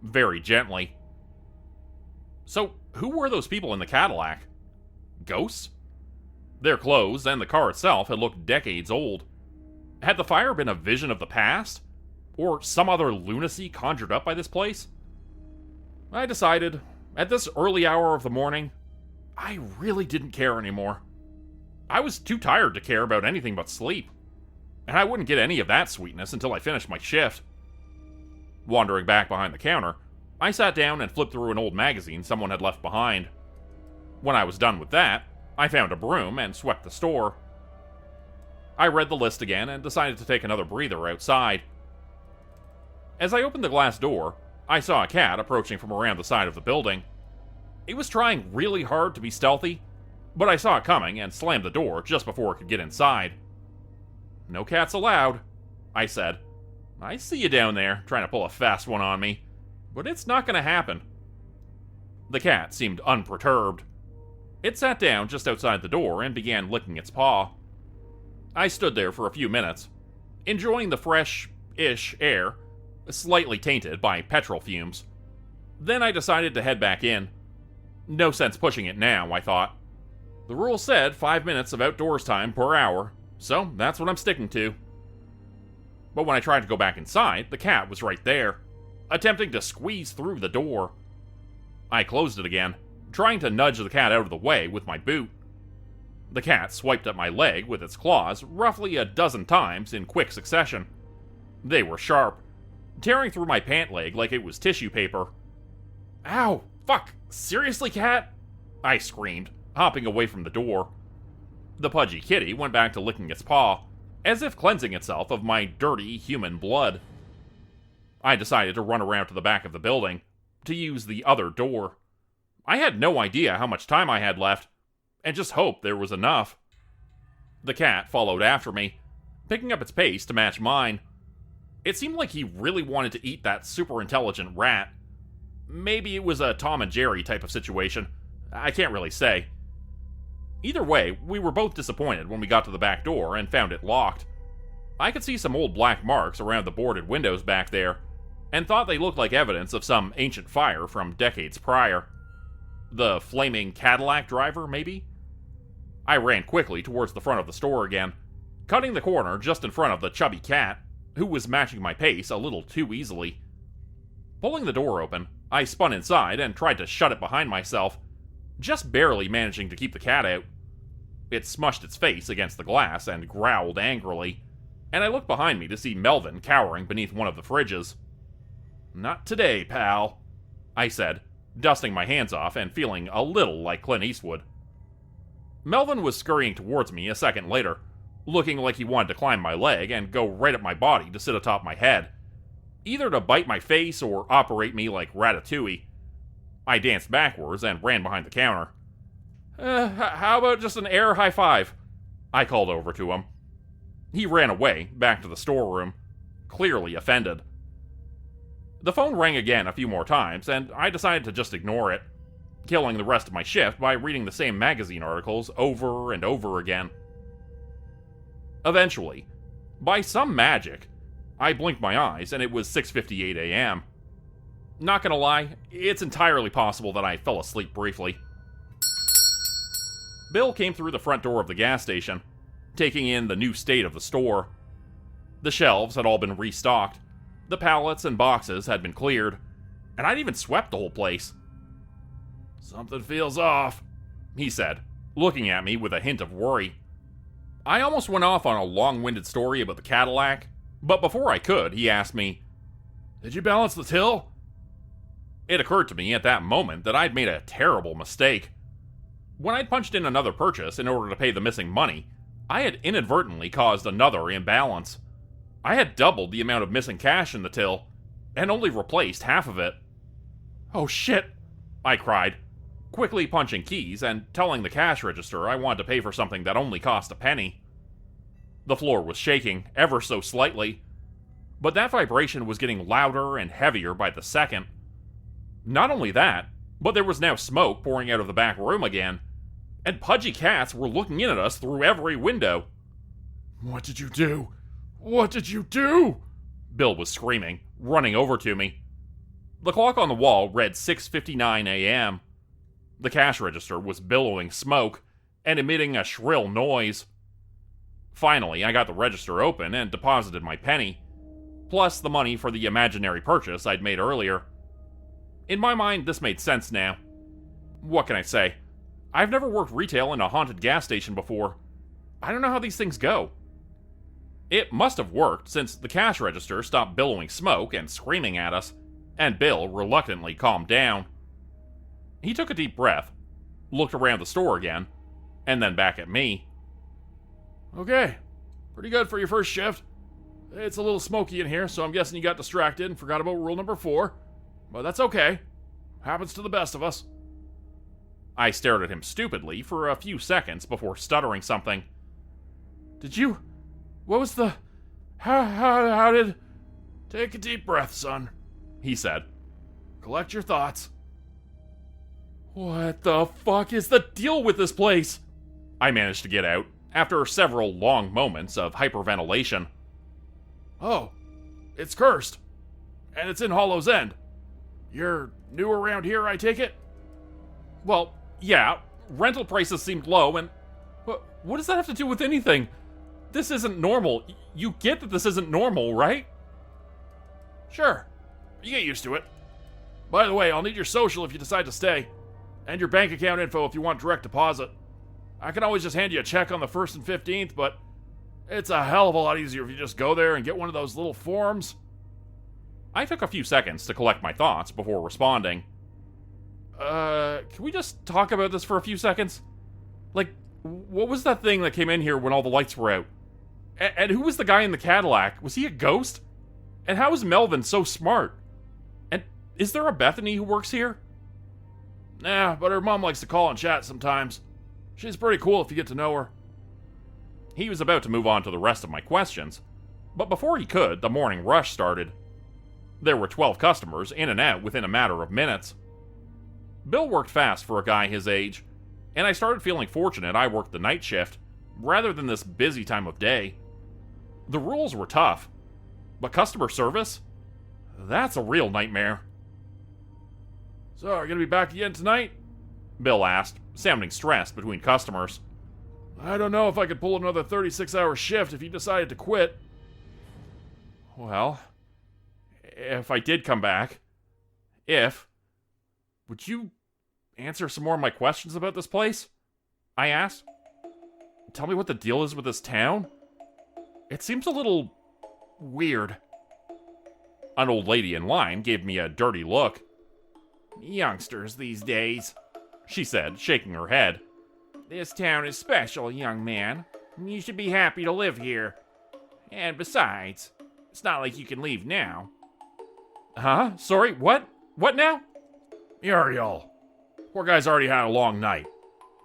[SPEAKER 1] very gently. So, who were those people in the Cadillac? Ghosts? Their clothes and the car itself had looked decades old. Had the fire been a vision of the past? Or some other lunacy conjured up by this place? I decided, at this early hour of the morning, I really didn't care anymore. I was too tired to care about anything but sleep, and I wouldn't get any of that sweetness until I finished my shift. Wandering back behind the counter, I sat down and flipped through an old magazine someone had left behind. When I was done with that, I found a broom and swept the store. I read the list again and decided to take another breather outside. As I opened the glass door, I saw a cat approaching from around the side of the building. It was trying really hard to be stealthy, but I saw it coming and slammed the door just before it could get inside. "No cats allowed," I said. "I see you down there, trying to pull a fast one on me, but it's not going to happen." The cat seemed unperturbed. It sat down just outside the door and began licking its paw. I stood there for a few minutes, enjoying the fresh-ish air, slightly tainted by petrol fumes. Then I decided to head back in. No sense pushing it now, I thought. The rule said 5 minutes of outdoors time per hour, so that's what I'm sticking to. But when I tried to go back inside, the cat was right there, attempting to squeeze through the door. I closed it again, trying to nudge the cat out of the way with my boot. The cat swiped at my leg with its claws roughly a dozen times in quick succession. They were sharp, tearing through my pant leg like it was tissue paper. "Ow! Fuck! Seriously, cat?" I screamed, hopping away from the door. The pudgy kitty went back to licking its paw, as if cleansing itself of my dirty human blood. I decided to run around to the back of the building, to use the other door. I had no idea how much time I had left, and just hoped there was enough. The cat followed after me, picking up its pace to match mine. It seemed like he really wanted to eat that super intelligent rat. Maybe it was a Tom and Jerry type of situation. I can't really say. Either way, we were both disappointed when we got to the back door and found it locked. I could see some old black marks around the boarded windows back there, and thought they looked like evidence of some ancient fire from decades prior. The flaming Cadillac driver, maybe? I ran quickly towards the front of the store again, cutting the corner just in front of the chubby cat, who was matching my pace a little too easily. Pulling the door open, I spun inside and tried to shut it behind myself, just barely managing to keep the cat out. It smushed its face against the glass and growled angrily, and I looked behind me to see Melvin cowering beneath one of the fridges. "Not today, pal," I said, dusting my hands off and feeling a little like Clint Eastwood. Melvin was scurrying towards me a second later, looking like he wanted to climb my leg and go right up my body to sit atop my head, either to bite my face or operate me like Ratatouille. I danced backwards and ran behind the counter. How about just an air high five? I called over to him. He ran away, back to the storeroom, clearly offended. The phone rang again a few more times, and I decided to just ignore it, killing the rest of my shift by reading the same magazine articles over and over again. Eventually, by some magic, I blinked my eyes and it was 6:58 a.m. Not gonna lie, it's entirely possible that I fell asleep briefly. Bill came through the front door of the gas station, taking in the new state of the store. The shelves had all been restocked, the pallets and boxes had been cleared, and I'd even swept the whole place.
[SPEAKER 2] Something feels off,
[SPEAKER 1] he said, looking at me with a hint of worry. I almost went off on a long-winded story about the Cadillac, but before I could, he asked me,
[SPEAKER 2] "Did you balance the till?"
[SPEAKER 1] It occurred to me at that moment that I'd made a terrible mistake. When I'd punched in another purchase in order to pay the missing money, I had inadvertently caused another imbalance. I had doubled the amount of missing cash in the till, and only replaced half of it. "Oh shit!" I cried, quickly punching keys and telling the cash register I wanted to pay for something that only cost a penny. The floor was shaking, ever so slightly, but that vibration was getting louder and heavier by the second. Not only that, but there was now smoke pouring out of the back room again, and pudgy cats were looking in at us through every window.
[SPEAKER 2] "What did you do? What did you do?"
[SPEAKER 1] Bill was screaming, running over to me. The clock on the wall read 6:59 a.m. The cash register was billowing smoke and emitting a shrill noise. Finally, I got the register open and deposited my penny, plus the money for the imaginary purchase I'd made earlier. In my mind, this made sense now. What can I say? I've never worked retail in a haunted gas station before. I don't know how these things go. It must have worked, since the cash register stopped billowing smoke and screaming at us, and Bill reluctantly calmed down. He took a deep breath, looked around the store again, and then back at me.
[SPEAKER 2] "Okay, pretty good for your first shift. It's a little smoky in here, so I'm guessing you got distracted and forgot about rule number 4. But that's okay. Happens to the best of us."
[SPEAKER 1] I stared at him stupidly for a few seconds before stuttering something. What was the... How did...
[SPEAKER 2] "Take a deep breath, son," he said. "Collect your thoughts."
[SPEAKER 1] What the fuck is the deal with this place? I managed to get out, after several long moments of hyperventilation.
[SPEAKER 2] "Oh, it's cursed. And it's in Hollow's End. You're new around here, I take it?"
[SPEAKER 1] Well, yeah, rental prices seemed low, and... What does that have to do with anything? This isn't normal. You get that this isn't normal, right?
[SPEAKER 2] "Sure. You get used to it. By the way, I'll need your social if you decide to stay, and your bank account info if you want direct deposit. I can always just hand you a check on the 1st and 15th, but it's a hell of a lot easier if you just go there and get one of those little forms."
[SPEAKER 1] I took a few seconds to collect my thoughts before responding. Can we just talk about this for a few seconds? Like, what was that thing that came in here when all the lights were out? And who was the guy in the Cadillac? Was he a ghost? And how is Melvin so smart? And is there a Bethany who works here?
[SPEAKER 2] Nah, but her mom likes to call and chat sometimes. She's pretty cool if you get to know her.
[SPEAKER 1] He was about to move on to the rest of my questions, but before he could, the morning rush started. There were 12 customers in and out within a matter of minutes. Bill worked fast for a guy his age, and I started feeling fortunate I worked the night shift, rather than this busy time of day. The rules were tough, but customer service? That's a real nightmare.
[SPEAKER 2] "So, are you gonna be back again tonight?"
[SPEAKER 1] Bill asked, sounding stressed between customers.
[SPEAKER 2] "I don't know if I could pull another 36-hour shift if you decided to quit."
[SPEAKER 1] Well, if I did come back, would you answer some more of my questions about this place? I asked. Tell me what the deal is with this town? It seems a little weird. An old lady in line gave me a dirty look.
[SPEAKER 4] "Youngsters these days,"
[SPEAKER 1] she said, shaking her head.
[SPEAKER 4] "This town is special, young man. You should be happy to live here. And besides, it's not like you can leave now.
[SPEAKER 3] Huh? Sorry, what? What now?
[SPEAKER 2] Uriel. Poor guy's already had a long night.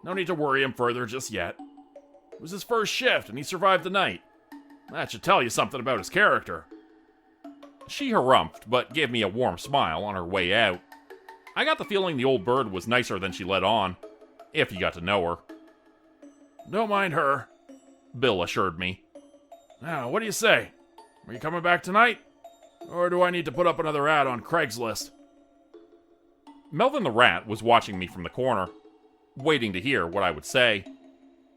[SPEAKER 2] No need to worry him further just yet. It was his first shift, and he survived the night. That should tell you something about his character.
[SPEAKER 3] She harumphed, but gave me a warm smile on her way out. I got the feeling the old bird was nicer than she let on, if you got to know her.
[SPEAKER 2] Don't mind her,
[SPEAKER 3] Bill assured me.
[SPEAKER 2] Now, what do you say? Are you coming back tonight? Or do I need to put up another ad on Craigslist?
[SPEAKER 3] Melvin the rat was watching me from the corner, waiting to hear what I would say,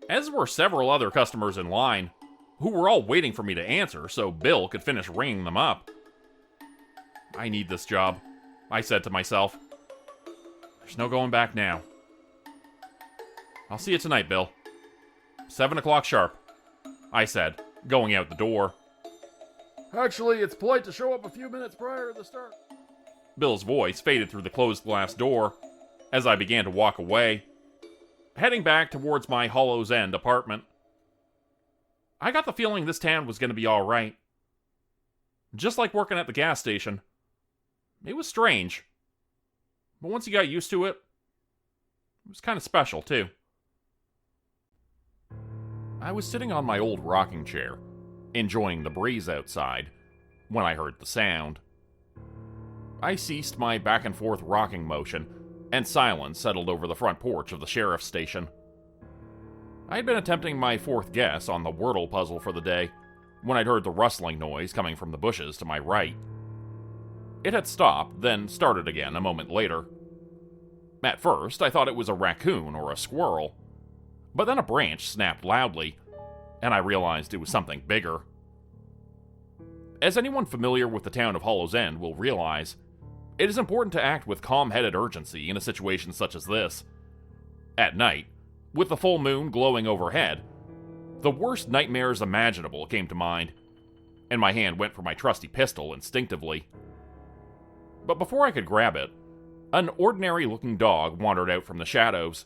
[SPEAKER 3] as were several other customers in line, who were all waiting for me to answer so Bill could finish ringing them up. I need this job, I said to myself. There's no going back now. I'll see you tonight, Bill. 7 o'clock sharp, I said, going out the door.
[SPEAKER 2] Actually, it's polite to show up a few minutes prior to the start.
[SPEAKER 3] Bill's voice faded through the closed glass door as I began to walk away, heading back towards my Hollow's End apartment. I got the feeling this town was going to be all right. Just like working at the gas station. It was strange. But once you got used to it, it was kind of special, too. I was sitting on my old rocking chair, enjoying the breeze outside, when I heard the sound. I ceased my back and forth rocking motion, and silence settled over the front porch of the sheriff's station. I had been attempting my fourth guess on the Wordle puzzle for the day, when I'd heard the rustling noise coming from the bushes to my right. It had stopped, then started again a moment later. At first, I thought it was a raccoon or a squirrel, but then a branch snapped loudly, and I realized it was something bigger. As anyone familiar with the town of Hollow's End will realize, it is important to act with calm-headed urgency in a situation such as this. At night, with the full moon glowing overhead, the worst nightmares imaginable came to mind, and my hand went for my trusty pistol instinctively. But before I could grab it, an ordinary-looking dog wandered out from the shadows,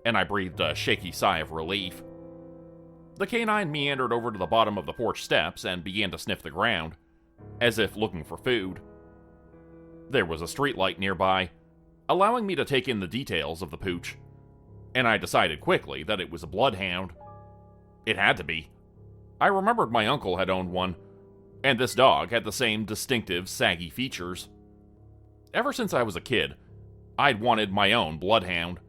[SPEAKER 3] and I breathed a shaky sigh of relief. The canine meandered over to the bottom of the porch steps and began to sniff the ground, as if looking for food. There was a streetlight nearby, allowing me to take in the details of the pooch, and I decided quickly that it was a bloodhound. It had to be. I remembered my uncle had owned one, and this dog had the same distinctive, saggy features. Ever since I was a kid, I'd wanted my own bloodhound.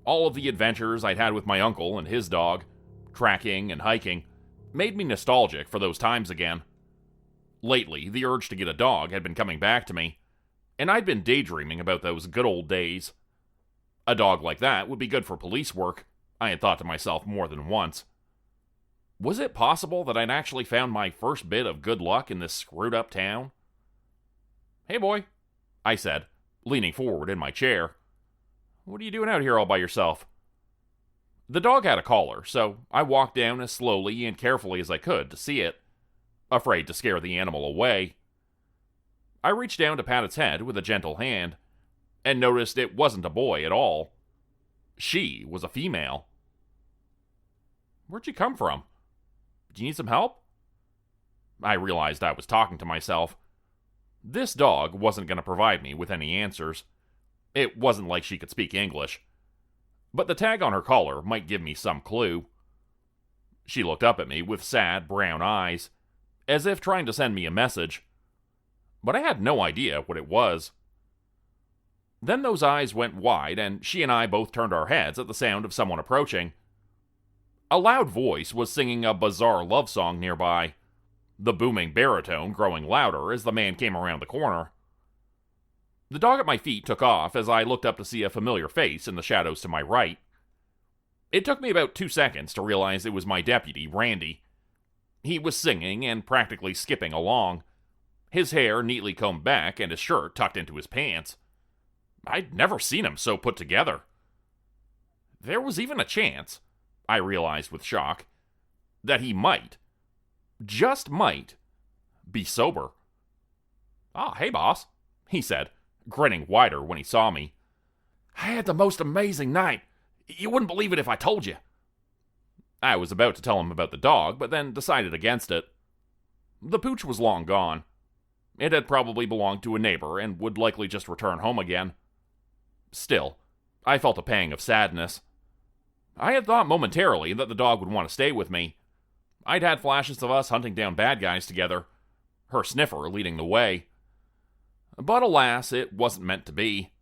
[SPEAKER 3] All of the adventures I'd had with my uncle and his dog, tracking and hiking, made me nostalgic for those times again. Lately, the urge to get a dog had been coming back to me, and I'd been daydreaming about those good old days. A dog like that would be good for police work, I had thought to myself more than once. Was it possible that I'd actually found my first bit of good luck in this screwed-up town? "Hey, boy," I said, leaning forward in my chair. "What are you doing out here all by yourself?" The dog had a collar, so I walked down as slowly and carefully as I could to see it, afraid to scare the animal away. I reached down to pat its head with a gentle hand, and noticed it wasn't a boy at all. She was a female. "Where'd you come from? Do you need some help?" I realized I was talking to myself. This dog wasn't going to provide me with any answers. It wasn't like she could speak English. But the tag on her collar might give me some clue. She looked up at me with sad brown eyes, as if trying to send me a message. But I had no idea what it was. Then those eyes went wide, and she and I both turned our heads at the sound of someone approaching. A loud voice was singing a bizarre love song nearby, the booming baritone growing louder as the man came around the corner. The dog at my feet took off as I looked up to see a familiar face in the shadows to my right. It took me about 2 seconds to realize it was my deputy, Randy. He was singing and practically skipping along, his hair neatly combed back and his shirt tucked into his pants. I'd never seen him so put together. There was even a chance, I realized with shock, that he might, just might, be sober. "Ah, hey, boss," he said, grinning wider when he saw me. "I had the most amazing night. You wouldn't believe it if I told you."
[SPEAKER 1] I was about to tell him about the dog, but then decided against it. The pooch was long gone. It had probably belonged to a neighbor and would likely just return home again. Still, I felt a pang of sadness. I had thought momentarily that the dog would want to stay with me. I'd had flashes of us hunting down bad guys together, her sniffer leading the way. But alas, it wasn't meant to be.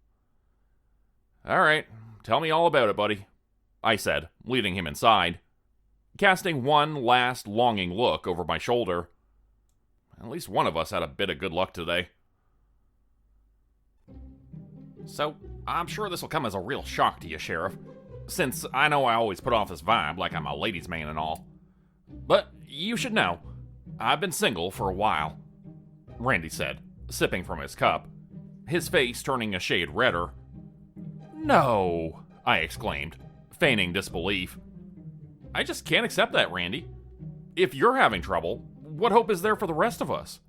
[SPEAKER 1] "All right, tell me all about it, buddy," I said, leading him inside, casting one last longing look over my shoulder. At least one of us had a bit of good luck today. "So, I'm sure this will come as a real shock to you, Sheriff, since I know I always put off this vibe like I'm a ladies' man and all. But you should know, I've been single for a while," Randy said, sipping from his cup, his face turning a shade redder. "No," I exclaimed, feigning disbelief. "I just can't accept that, Randy. If you're having trouble, what hope is there for the rest of us?"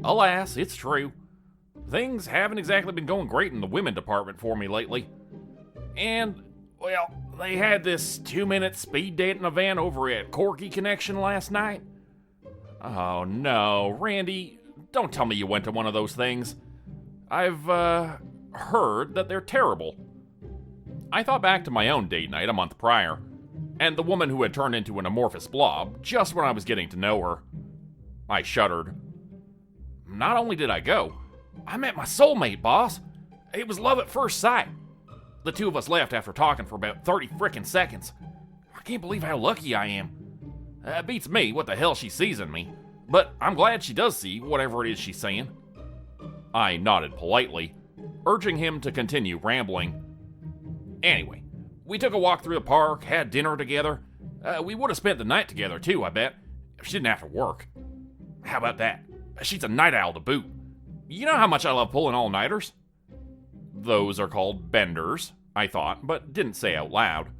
[SPEAKER 1] "Alas, it's true. Things haven't exactly been going great in the women department for me lately. And, well, they had this 2-minute speed date in a van over at Corky Connection last night." "Oh no, Randy, don't tell me you went to one of those things. I've, heard that they're terrible." I thought back to my own date night a month prior, and the woman who had turned into an amorphous blob just when I was getting to know her. I shuddered. "Not only did I go, I met my soulmate, boss. It was love at first sight. The two of us left after talking for about 30 frickin' seconds. I can't believe how lucky I am. It beats me what the hell she sees in me, but I'm glad she does see whatever it is she's saying." I nodded politely, urging him to continue rambling. "Anyway, we took a walk through the park, had dinner together. We would have spent the night together too, I bet, if she didn't have to work. How about that? She's a night owl to boot. You know how much I love pulling all-nighters?" "Those are called benders," I thought, but didn't say out loud.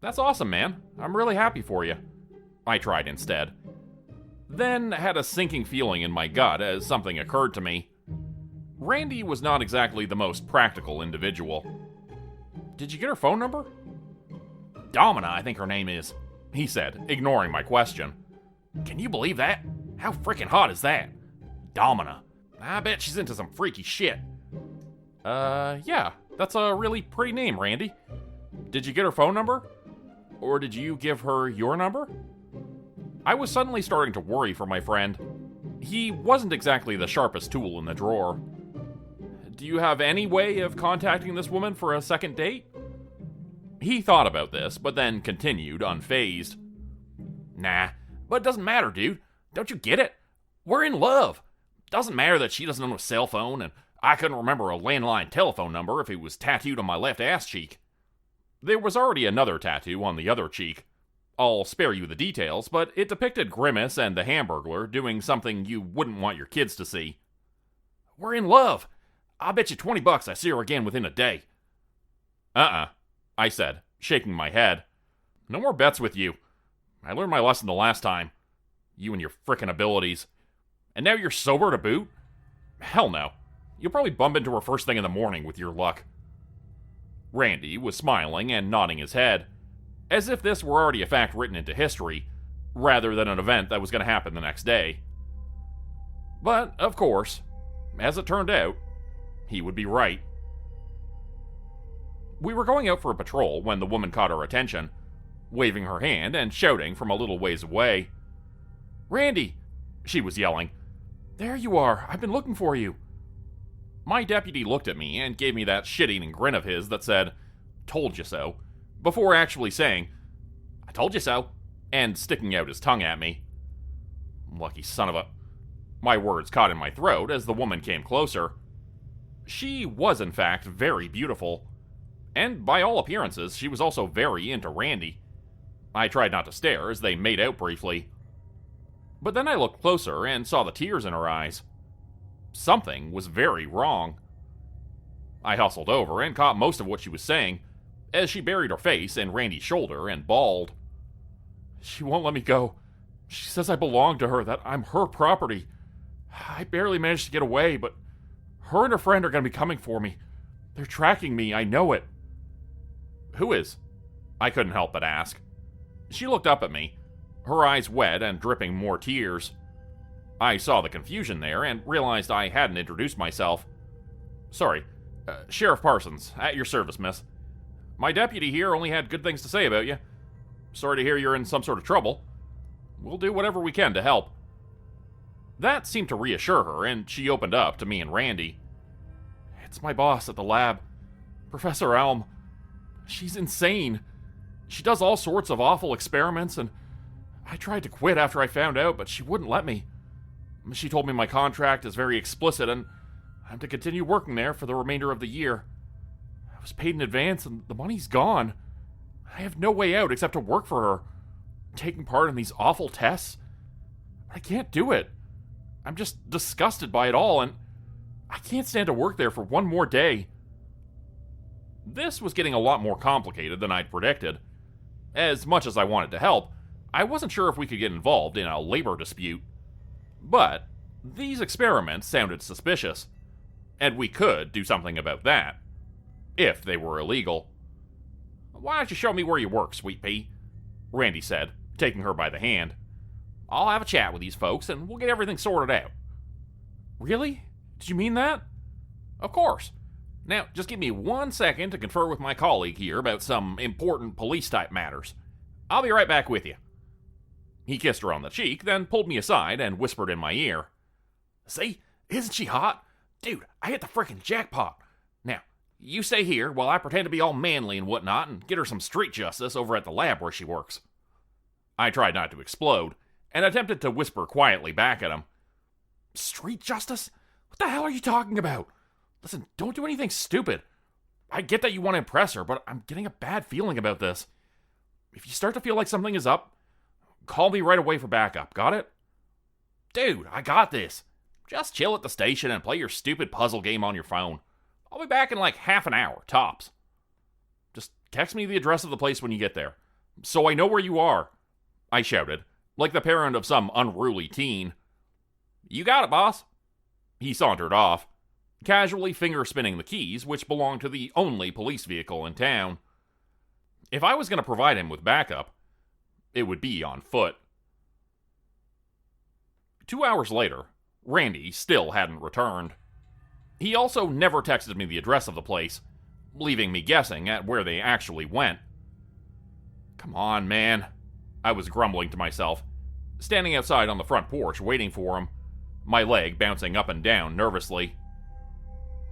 [SPEAKER 1] "That's awesome, man. I'm really happy for you," I tried instead. Then had a sinking feeling in my gut as something occurred to me. Randy was not exactly the most practical individual. "Did you get her phone number?" "Domina, I think her name is," he said, ignoring my question. "Can you believe that? How frickin' hot is that? Domina. I bet she's into some freaky shit." Yeah, that's a really pretty name, Randy. Did you get her phone number? Or did you give her your number?" I was suddenly starting to worry for my friend. He wasn't exactly the sharpest tool in the drawer. "Do you have any way of contacting this woman for a second date?" He thought about this, but then continued, unfazed. "Nah, but it doesn't matter, dude. Don't you get it? We're in love. Doesn't matter that she doesn't own a cell phone, and I couldn't remember a landline telephone number if it was tattooed on my left ass cheek." There was already another tattoo on the other cheek. I'll spare you the details, but it depicted Grimace and the Hamburglar doing something you wouldn't want your kids to see. "We're in love. I'll bet you $20 I see her again within a day." I said, shaking my head. "No more bets with you. I learned my lesson the last time. You and your frickin' abilities. And now you're sober to boot? Hell no. You'll probably bump into her first thing in the morning with your luck." Randy was smiling and nodding his head, as if this were already a fact written into history, rather than an event that was going to happen the next day. But, of course, as it turned out, he would be right. We were going out for a patrol when the woman caught our attention, waving her hand and shouting from a little ways away. "Randy!" she was yelling. "There you are! I've been looking for you!" My deputy looked at me and gave me that shit-eating grin of his that said, "Told you so," before actually saying, "I told you so," and sticking out his tongue at me. Lucky son of a... My words caught in my throat as the woman came closer. She was, in fact, very beautiful. And by all appearances, she was also very into Randy. I tried not to stare as they made out briefly. But then I looked closer and saw the tears in her eyes. Something was very wrong. I hustled over and caught most of what she was saying, as she buried her face in Randy's shoulder and bawled. "She won't let me go. She says I belong to her, that I'm her property. I barely managed to get away, but her and her friend are going to be coming for me. They're tracking me, I know it." "Who is?" I couldn't help but ask. She looked up at me, her eyes wet and dripping more tears. I saw the confusion there and realized I hadn't introduced myself. Sorry, Sheriff Parsons, at your service, miss. My deputy here only had good things to say about you. Sorry to hear you're in some sort of trouble. We'll do whatever we can to help. That seemed to reassure her, and she opened up to me and Randy. It's my boss at the lab, Professor Elm. She's insane. She does all sorts of awful experiments, and I tried to quit after I found out, but she wouldn't let me. She told me my contract is very explicit, and I'm to continue working there for the remainder of the year. I was paid in advance, and the money's gone. I have no way out except to work for her, taking part in these awful tests. I can't do it. I'm just disgusted by it all, and I can't stand to work there for one more day. This was getting a lot more complicated than I'd predicted. As much as I wanted to help, I wasn't sure if we could get involved in a labor dispute. But these experiments sounded suspicious, and we could do something about that, if they were illegal. Why don't you show me where you work, Sweet Pea? Randy said, taking her by the hand. I'll have a chat with these folks, and we'll get everything sorted out. Really? Did you mean that? Of course. Now, just give me 1 second to confer with my colleague here about some important police-type matters. I'll be right back with you. He kissed her on the cheek, then pulled me aside and whispered in my ear. See? Isn't she hot? Dude, I hit the frickin' jackpot. Now, you stay here while I pretend to be all manly and whatnot and get her some street justice over at the lab where she works. I tried not to explode, and attempted to whisper quietly back at him. Street justice? What the hell are you talking about? Listen, don't do anything stupid. I get that you want to impress her, but I'm getting a bad feeling about this. If you start to feel like something is up, call me right away for backup, got it? Dude, I got this. Just chill at the station and play your stupid puzzle game on your phone. I'll be back in like half an hour, tops. Just text me the address of the place when you get there, so I know where you are, I shouted, like the parent of some unruly teen. You got it, boss. He sauntered off, casually finger-spinning the keys, which belonged to the only police vehicle in town. If I was going to provide him with backup, it would be on foot. 2 hours later, Randy still hadn't returned. He also never texted me the address of the place, leaving me guessing at where they actually went. Come on, man, I was grumbling to myself, standing outside on the front porch waiting for him, my leg bouncing up and down nervously.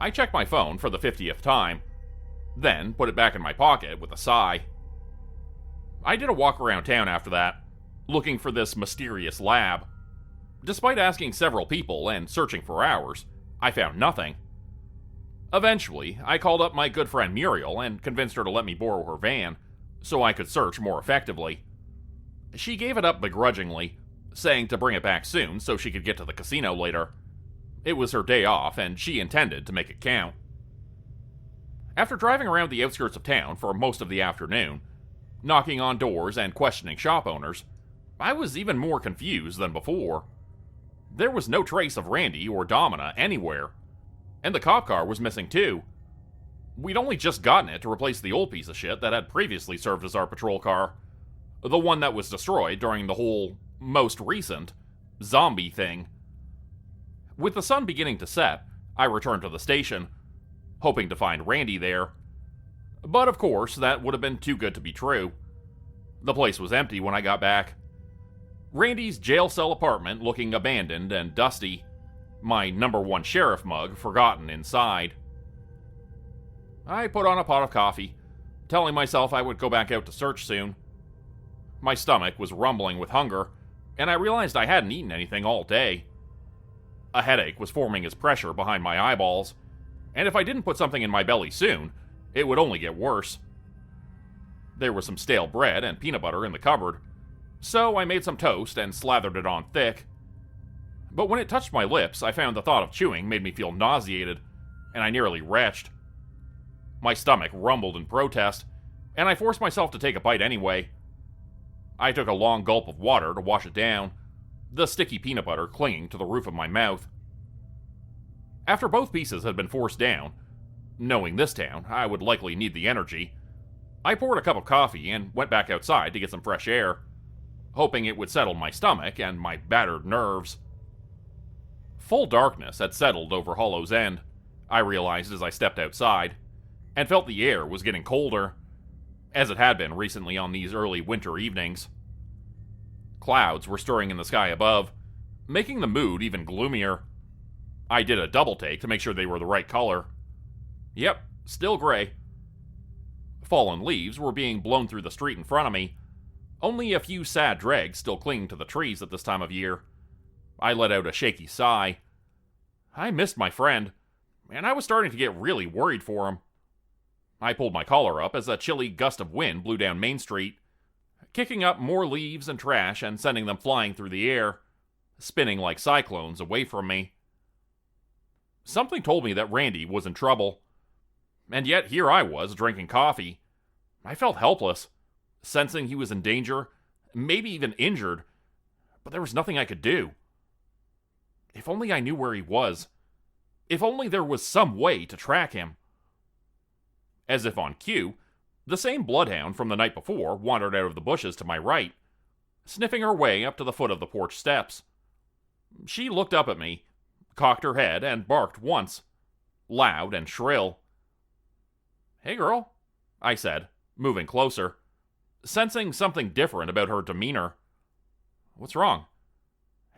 [SPEAKER 1] I checked my phone for the 50th time, then put it back in my pocket with a sigh. I did a walk around town after that, looking for this mysterious lab. Despite asking several people and searching for hours, I found nothing. Eventually, I called up my good friend Muriel and convinced her to let me borrow her van so I could search more effectively. She gave it up begrudgingly, saying to bring it back soon so she could get to the casino later. It was her day off, and she intended to make it count. After driving around the outskirts of town for most of the afternoon, knocking on doors and questioning shop owners, I was even more confused than before. There was no trace of Randy or Domina anywhere, and the cop car was missing too. We'd only just gotten it to replace the old piece of shit that had previously served as our patrol car, the one that was destroyed during the whole most recent zombie thing. With the sun beginning to set, I returned to the station, hoping to find Randy there. But of course, that would have been too good to be true. The place was empty when I got back. Randy's jail cell apartment looking abandoned and dusty, my #1 sheriff mug forgotten inside. I put on a pot of coffee, telling myself I would go back out to search soon. My stomach was rumbling with hunger, and I realized I hadn't eaten anything all day. A headache was forming as pressure behind my eyeballs, and if I didn't put something in my belly soon, it would only get worse. There was some stale bread and peanut butter in the cupboard, so I made some toast and slathered it on thick. But when it touched my lips, I found the thought of chewing made me feel nauseated, and I nearly retched. My stomach rumbled in protest, and I forced myself to take a bite anyway. I took a long gulp of water to wash it down, the sticky peanut butter clinging to the roof of my mouth. After both pieces had been forced down, knowing this town, I would likely need the energy, I poured a cup of coffee and went back outside to get some fresh air, hoping it would settle my stomach and my battered nerves. Full darkness had settled over Hollow's End, I realized as I stepped outside, and felt the air was getting colder, as it had been recently on these early winter evenings. Clouds were stirring in the sky above, making the mood even gloomier. I did a double take to make sure they were the right color. Yep, still gray. Fallen leaves were being blown through the street in front of me, only a few sad dregs still clinging to the trees at this time of year. I let out a shaky sigh. I missed my friend, and I was starting to get really worried for him. I pulled my collar up as a chilly gust of wind blew down Main Street, kicking up more leaves and trash and sending them flying through the air, spinning like cyclones away from me. Something told me that Randy was in trouble, and yet here I was drinking coffee. I felt helpless, sensing he was in danger, maybe even injured, but there was nothing I could do. If only I knew where he was. If only there was some way to track him. As if on cue, the same bloodhound from the night before wandered out of the bushes to my right, sniffing her way up to the foot of the porch steps. She looked up at me, cocked her head, and barked once, loud and shrill. "Hey girl," I said, moving closer, sensing something different about her demeanor. "What's wrong?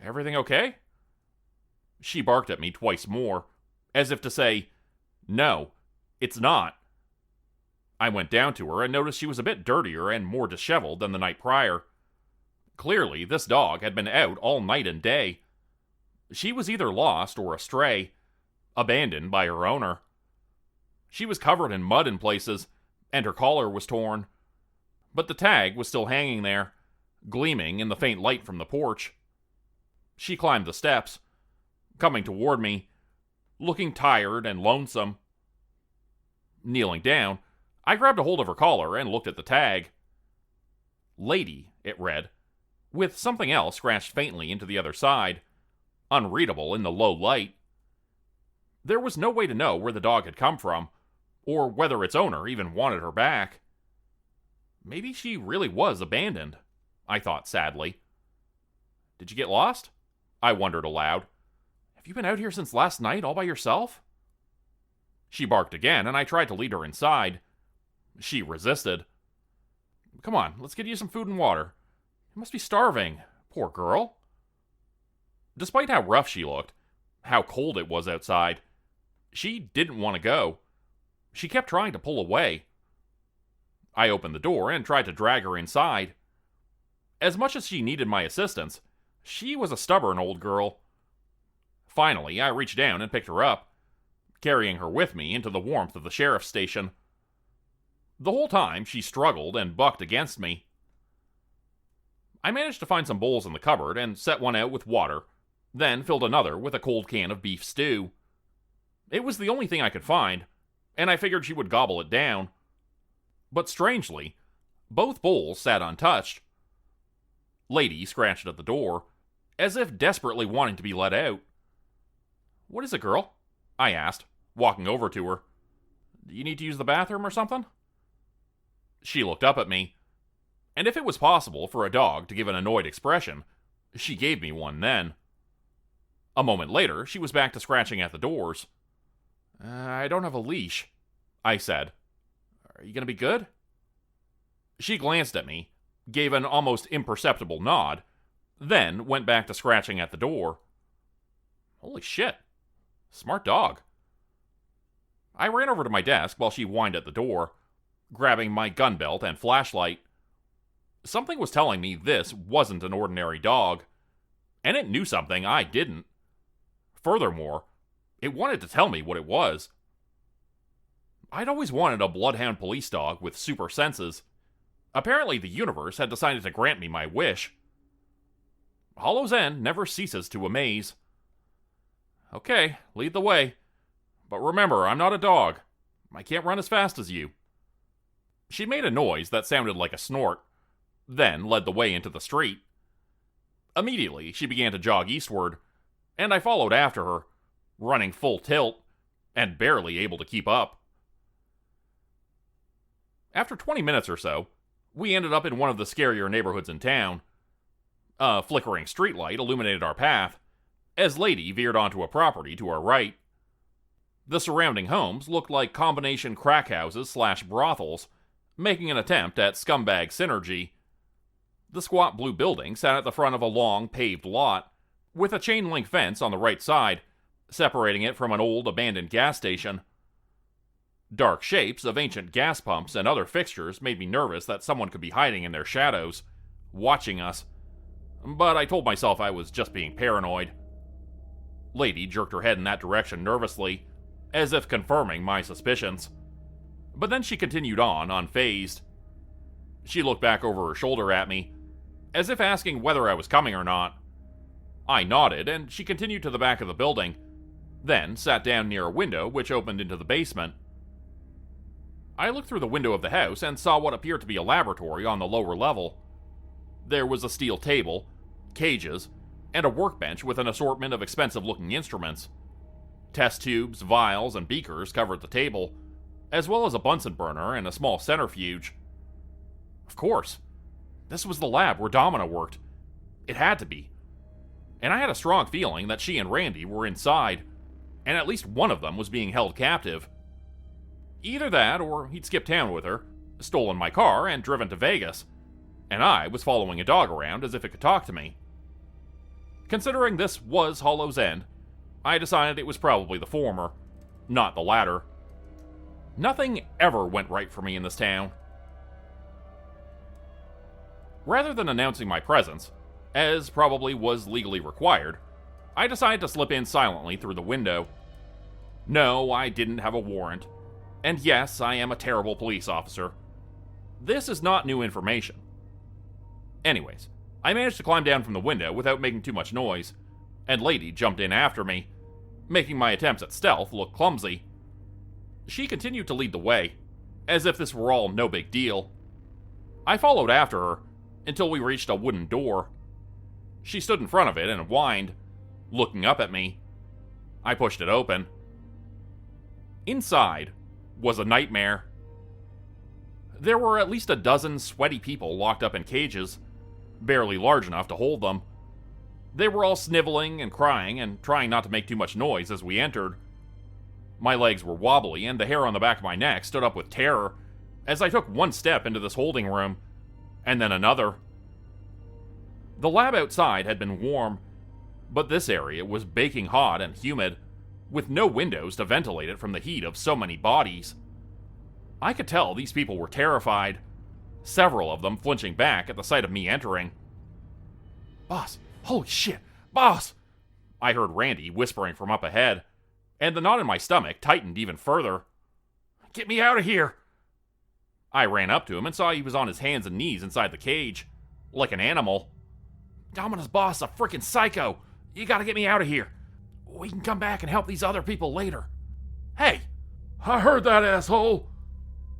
[SPEAKER 1] Everything okay?" She barked at me twice more, as if to say, "No, it's not." I went down to her and noticed she was a bit dirtier and more disheveled than the night prior. Clearly, this dog had been out all night and day. She was either lost or astray, abandoned by her owner. She was covered in mud in places, and her collar was torn. But the tag was still hanging there, gleaming in the faint light from the porch. She climbed the steps, coming toward me, looking tired and lonesome. Kneeling down, I grabbed a hold of her collar and looked at the tag. "Lady," it read, with something else scratched faintly into the other side, unreadable in the low light. There was no way to know where the dog had come from, or whether its owner even wanted her back. Maybe she really was abandoned, I thought sadly. "Did you get lost?" I wondered aloud. "Have you been out here since last night all by yourself?" She barked again, and I tried to lead her inside. She resisted. "Come on, let's get you some food and water. You must be starving. Poor girl." Despite how rough she looked, how cold it was outside, she didn't want to go. She kept trying to pull away. I opened the door and tried to drag her inside. As much as she needed my assistance, she was a stubborn old girl. Finally, I reached down and picked her up, carrying her with me into the warmth of the sheriff's station. The whole time, she struggled and bucked against me. I managed to find some bowls in the cupboard and set one out with water, then filled another with a cold can of beef stew. It was the only thing I could find, and I figured she would gobble it down. But strangely, both bowls sat untouched. Lady scratched at the door, as if desperately wanting to be let out. "What is it, girl?" I asked, walking over to her. "Do you need to use the bathroom or something?" She looked up at me, and if it was possible for a dog to give an annoyed expression, she gave me one then. A moment later, she was back to scratching at the doors. "I don't have a leash," I said. "Are you going to be good?" She glanced at me, gave an almost imperceptible nod, then went back to scratching at the door. Holy shit. Smart dog. I ran over to my desk while she whined at the door, grabbing my gun belt and flashlight. Something was telling me this wasn't an ordinary dog, and it knew something I didn't. Furthermore, it wanted to tell me what it was. I'd always wanted a bloodhound police dog with super senses. Apparently the universe had decided to grant me my wish. Hollow's End never ceases to amaze. Okay, lead the way. But remember, I'm not a dog. I can't run as fast as you. She made a noise that sounded like a snort, then led the way into the street. Immediately, she began to jog eastward, and I followed after her, running full tilt, and barely able to keep up. After 20 minutes or so, we ended up in one of the scarier neighborhoods in town. A flickering streetlight illuminated our path, as Lady veered onto a property to our right. The surrounding homes looked like combination crack houses / brothels, making an attempt at scumbag synergy. The squat blue building sat at the front of a long, paved lot, with a chain-link fence on the right side, separating it from an old, abandoned gas station. Dark shapes of ancient gas pumps and other fixtures made me nervous that someone could be hiding in their shadows, watching us. But I told myself I was just being paranoid. Lady jerked her head in that direction nervously, as if confirming my suspicions. But then she continued on, unfazed. She looked back over her shoulder at me, as if asking whether I was coming or not. I nodded, and she continued to the back of the building, then sat down near a window which opened into the basement. I looked through the window of the house and saw what appeared to be a laboratory on the lower level. There was a steel table, cages, and a workbench with an assortment of expensive-looking instruments. Test tubes, vials, and beakers covered the table, as well as a Bunsen burner and a small centrifuge. Of course. This was the lab where Domina worked. It had to be. And I had a strong feeling that she and Randy were inside, and at least one of them was being held captive. Either that, or he'd skipped town with her, stolen my car, and driven to Vegas, and I was following a dog around as if it could talk to me. Considering this was Hollow's End, I decided it was probably the former, not the latter. Nothing ever went right for me in this town. Rather than announcing my presence, as probably was legally required, I decided to slip in silently through the window. No, I didn't have a warrant. And yes, I am a terrible police officer. This is not new information. Anyways, I managed to climb down from the window without making too much noise, and Lady jumped in after me, making my attempts at stealth look clumsy. She continued to lead the way, as if this were all no big deal. I followed after her, until we reached a wooden door. She stood in front of it and whined, looking up at me. I pushed it open. Inside was a nightmare. There were at least a dozen sweaty people locked up in cages, barely large enough to hold them. They were all sniveling and crying and trying not to make too much noise as we entered. My legs were wobbly and the hair on the back of my neck stood up with terror as I took one step into this holding room, and then another. The lab outside had been warm, but this area was baking hot and humid, with no windows to ventilate it from the heat of so many bodies. I could tell these people were terrified, several of them flinching back at the sight of me entering. "Boss, holy shit, boss!" I heard Randy whispering from up ahead, and the knot in my stomach tightened even further. "Get me out of here!" I ran up to him and saw he was on his hands and knees inside the cage, like an animal. "Domina's boss is a freaking psycho! You gotta get me out of here! We can come back and help these other people later." "Hey! I heard that, asshole!"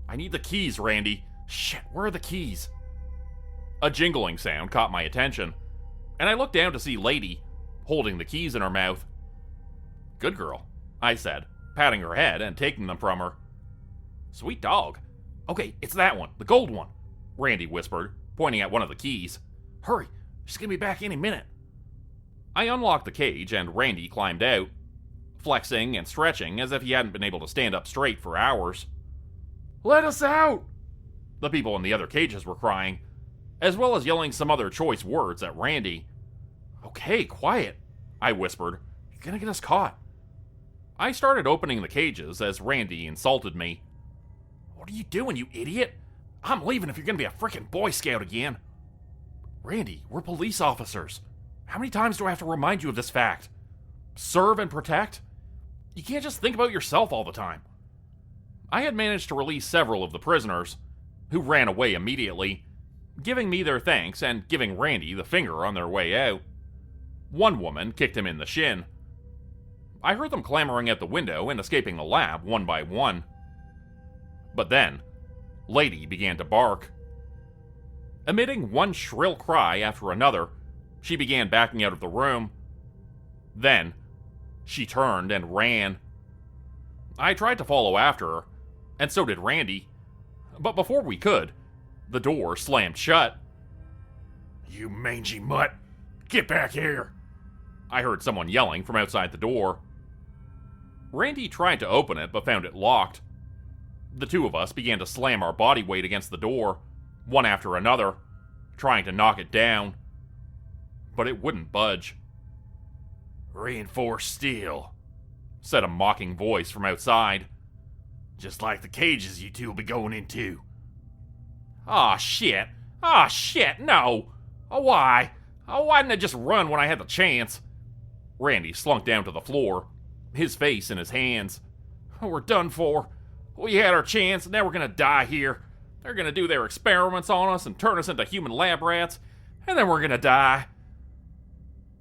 [SPEAKER 1] "I need the keys, Randy. Shit, where are the keys?" A jingling sound caught my attention, and I looked down to see Lady, holding the keys in her mouth. "Good girl," I said, patting her head and taking them from her. "Sweet dog. Okay, it's that one, the gold one," Randy whispered, pointing at one of the keys. "Hurry, she's gonna be back any minute." I unlocked the cage and Randy climbed out, flexing and stretching as if he hadn't been able to stand up straight for hours. "Let us out!" The people in the other cages were crying, as well as yelling some other choice words at Randy. "Okay, quiet," I whispered. "You're gonna get us caught." I started opening the cages as Randy insulted me. "What are you doing, you idiot? I'm leaving if you're gonna be a frickin' Boy Scout again." "Randy, we're police officers. How many times do I have to remind you of this fact? Serve and protect? You can't just think about yourself all the time." I had managed to release several of the prisoners, who ran away immediately, giving me their thanks and giving Randy the finger on their way out. One woman kicked him in the shin. I heard them clamoring at the window and escaping the lab one by one. But then, Lady began to bark. Emitting one shrill cry after another, she began backing out of the room. Then, she turned and ran. I tried to follow after her, and so did Randy. But before we could, the door slammed shut.
[SPEAKER 2] You mangy mutt! Get back here!
[SPEAKER 1] I heard someone yelling from outside the door. Randy tried to open it, but found it locked. The two of us began to slam our body weight against the door, one after another, trying to knock it down. But it wouldn't budge.
[SPEAKER 2] Reinforced steel,
[SPEAKER 1] said a mocking voice from outside.
[SPEAKER 2] just like the cages you two will be going into.
[SPEAKER 1] Aw, shit. Aw, shit, no. Oh, why? Oh, why didn't I just run when I had the chance? Randy slunk down to the floor, his face in his hands. Oh, we're done for. We had our chance, and now we're gonna die here. They're gonna do their experiments on us and turn us into human lab rats, and then we're gonna die.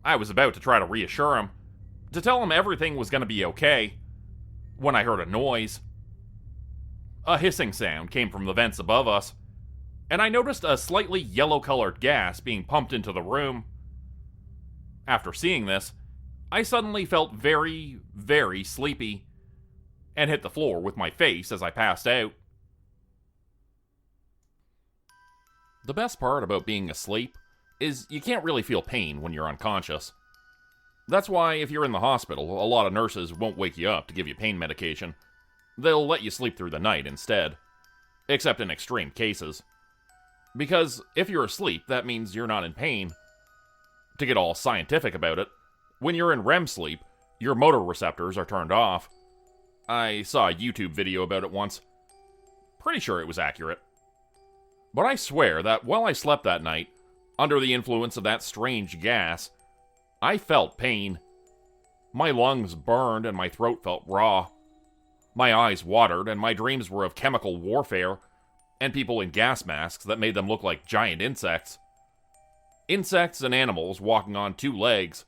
[SPEAKER 1] I was about to try to reassure him, to tell him everything was gonna be okay, when I heard a noise. A hissing sound came from the vents above us, and I noticed a slightly yellow-colored gas being pumped into the room. After seeing this, I suddenly felt very, very sleepy, and hit the floor with my face as I passed out. The best part about being asleep is you can't really feel pain when you're unconscious. That's why if you're in the hospital, a lot of nurses won't wake you up to give you pain medication. They'll let you sleep through the night instead, except in extreme cases. Because if you're asleep, that means you're not in pain. To get all scientific about it, when you're in REM sleep, your motor receptors are turned off. I saw a YouTube video about it once. Pretty sure it was accurate. But I swear that while I slept that night, under the influence of that strange gas, I felt pain. My lungs burned and my throat felt raw. My eyes watered and my dreams were of chemical warfare and people in gas masks that made them look like giant insects. Insects and animals walking on two legs,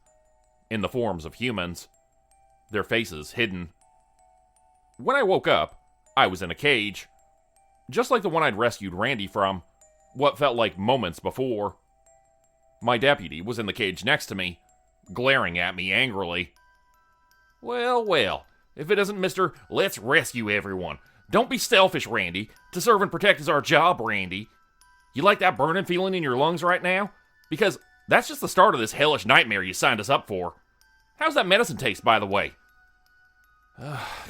[SPEAKER 1] in the forms of humans, their faces hidden. When I woke up, I was in a cage, just like the one I'd rescued Randy from, what felt like moments before. My deputy was in the cage next to me, glaring at me angrily. Well, well, if it isn't Mr. Let's rescue everyone. Don't be selfish, Randy. To serve and protect is our job, Randy. You like that burning feeling in your lungs right now? Because that's just the start of this hellish nightmare you signed us up for. How's that medicine taste, by the way?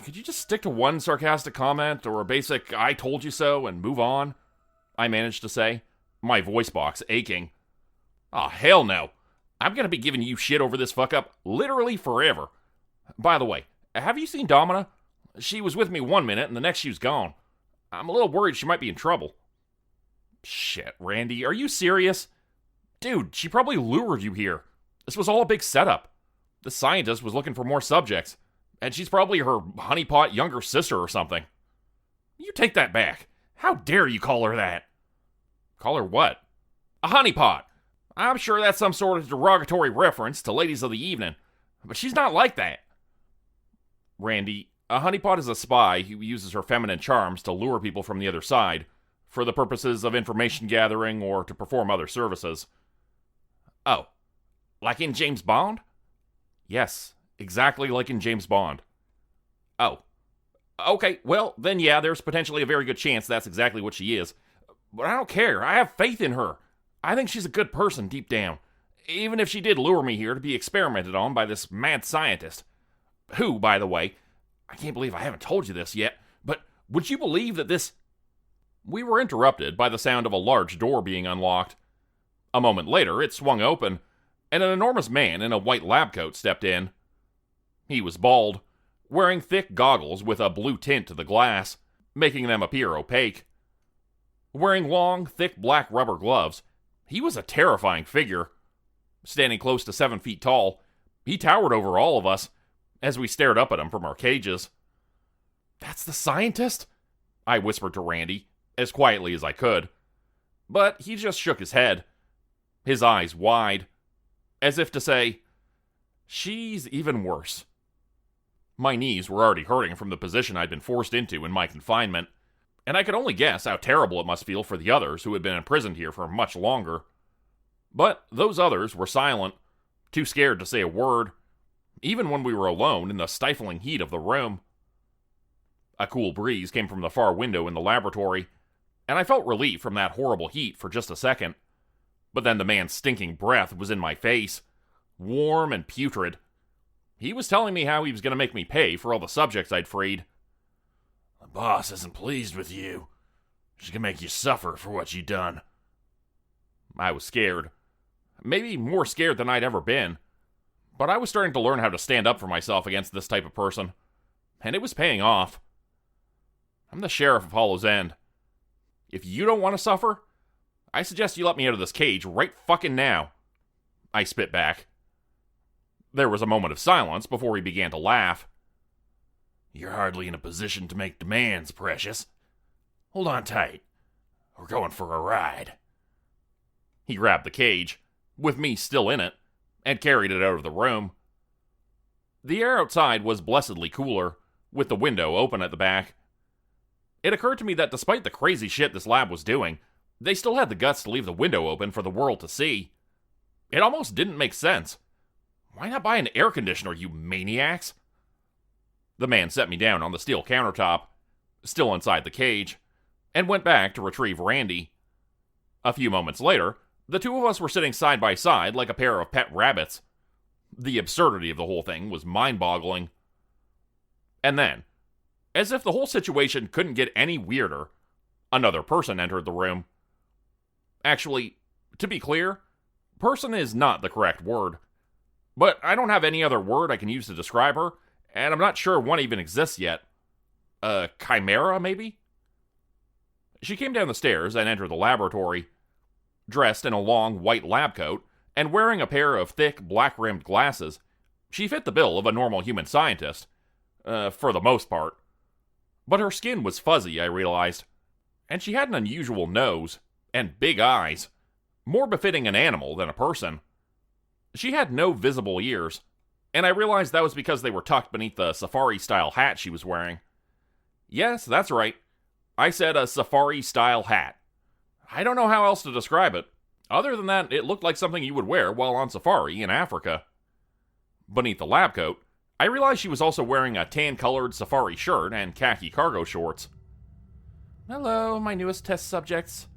[SPEAKER 1] Could you just stick to one sarcastic comment or a basic I told you so and move on? I managed to say, my voice box aching. Oh, hell no. I'm gonna be giving you shit over this fuck up literally forever. By the way, have you seen Domina? She was with me 1 minute and the next she was gone. I'm a little worried she might be in trouble. Shit, Randy, are you serious? Dude, she probably lured you here. This was all a big setup. The scientist was looking for more subjects, and she's probably her honeypot younger sister or something. You take that back. How dare you call her that? Call her what? A honeypot. I'm sure that's some sort of derogatory reference to ladies of the evening, but she's not like that. Randy, a honeypot is a spy who uses her feminine charms to lure people from the other side, for the purposes of information gathering or to perform other services. Oh, like in James Bond? Yes, exactly like in James Bond. Oh, okay, well, then yeah, there's potentially a very good chance that's exactly what she is. But I don't care, I have faith in her. I think she's a good person deep down, even if she did lure me here to be experimented on by this mad scientist. Who, by the way, I can't believe I haven't told you this yet, but would you believe that this... We were interrupted by the sound of a large door being unlocked. A moment later, it swung open, and an enormous man in a white lab coat stepped in. He was bald, wearing thick goggles with a blue tint to the glass, making them appear opaque. Wearing long, thick black rubber gloves, he was a terrifying figure. Standing close to 7 feet tall, he towered over all of us, as we stared up at him from our cages. That's the scientist? I whispered to Randy, as quietly as I could. But he just shook his head, his eyes wide, as if to say, she's even worse. My knees were already hurting from the position I'd been forced into in my confinement, and I could only guess how terrible it must feel for the others who had been imprisoned here for much longer. But those others were silent, too scared to say a word, even when we were alone in the stifling heat of the room. A cool breeze came from the far window in the laboratory, and I felt relief from that horrible heat for just a second. But then the man's stinking breath was in my face, warm and putrid. He was telling me how he was going to make me pay for all the subjects I'd freed.
[SPEAKER 2] The boss isn't pleased with you. She's gonna make you suffer for what you done.
[SPEAKER 1] I was scared. Maybe more scared than I'd ever been. But I was starting to learn how to stand up for myself against this type of person. And it was paying off. I'm the sheriff of Hollow's End. If you don't want to suffer, I suggest you let me out of this cage right fucking now. I spit back. There was a moment of silence before he began to laugh.
[SPEAKER 2] You're hardly in a position to make demands, precious. Hold on tight. We're going for a ride.
[SPEAKER 1] He grabbed the cage, with me still in it, and carried it out of the room. The air outside was blessedly cooler, with the window open at the back. It occurred to me that despite the crazy shit this lab was doing, they still had the guts to leave the window open for the world to see. It almost didn't make sense. Why not buy an air conditioner, you maniacs? The man set me down on the steel countertop, still inside the cage, and went back to retrieve Randy. A few moments later, the two of us were sitting side by side like a pair of pet rabbits. The absurdity of the whole thing was mind-boggling. And then, as if the whole situation couldn't get any weirder, another person entered the room. Actually, to be clear, person is not the correct word. But I don't have any other word I can use to describe her, and I'm not sure one even exists yet. A chimera, maybe? She came down the stairs and entered the laboratory, dressed in a long white lab coat and wearing a pair of thick black-rimmed glasses. She fit the bill of a normal human scientist, for the most part. But her skin was fuzzy, I realized, and she had an unusual nose and big eyes, more befitting an animal than a person. She had no visible ears, and I realized that was because they were tucked beneath the safari-style hat she was wearing. Yes, that's right. I said a safari-style hat. I don't know how else to describe it. Other than that, it looked like something you would wear while on safari in Africa. Beneath the lab coat, I realized she was also wearing a tan-colored safari shirt and khaki cargo shorts. "Hello, my newest test subjects,"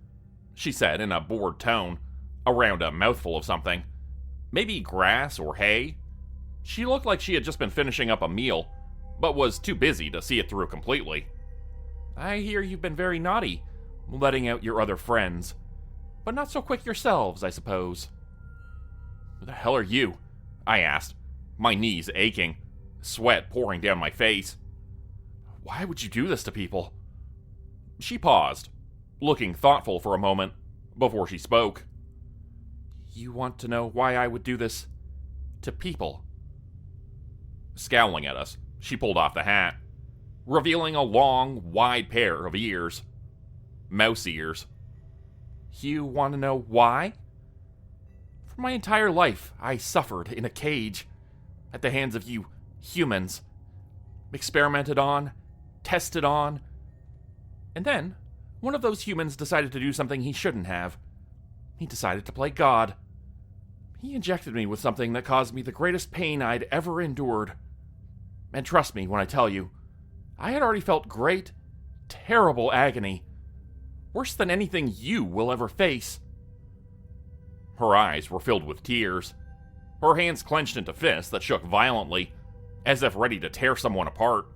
[SPEAKER 1] she said in a bored tone, around a mouthful of something. Maybe grass or hay. She looked like she had just been finishing up a meal, but was too busy to see it through completely. "I hear you've been very naughty, letting out your other friends. But not so quick yourselves, I suppose." "Who the hell are you?" I asked, my knees aching, sweat pouring down my face. "Why would you do this to people?" She paused, looking thoughtful for a moment, before she spoke. "You want to know why I would do this to people?" Scowling at us, she pulled off the hat, revealing a long, wide pair of ears. Mouse ears. "You want to know why? For my entire life, I suffered in a cage at the hands of you humans. Experimented on, tested on. And then, one of those humans decided to do something he shouldn't have. He decided to play God. He injected me with something that caused me the greatest pain I'd ever endured. And trust me when I tell you, I had already felt great, terrible agony. Worse than anything you will ever face." Her eyes were filled with tears. Her hands clenched into fists that shook violently, as if ready to tear someone apart.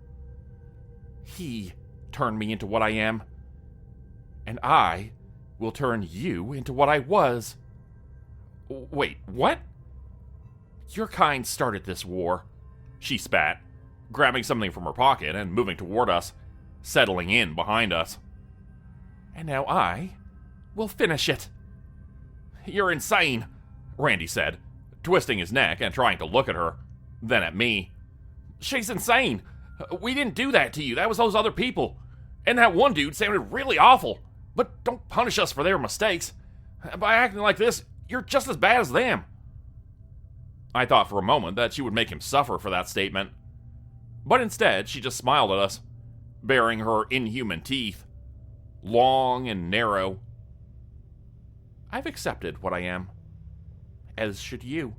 [SPEAKER 1] "He turned me into what I am. And I will turn you into what I was." "Wait, what?" "Your kind started this war," she spat, grabbing something from her pocket and moving toward us, settling in behind us. "And now I will finish it." "You're insane," Randy said, twisting his neck and trying to look at her, then at me. "She's insane. We didn't do that to you. That was those other people. And that one dude sounded really awful. But don't punish us for their mistakes. By acting like this, you're just as bad as them." I thought for a moment that she would make him suffer for that statement. But instead, she just smiled at us, baring her inhuman teeth, long and narrow. "I've accepted what I am. As should you."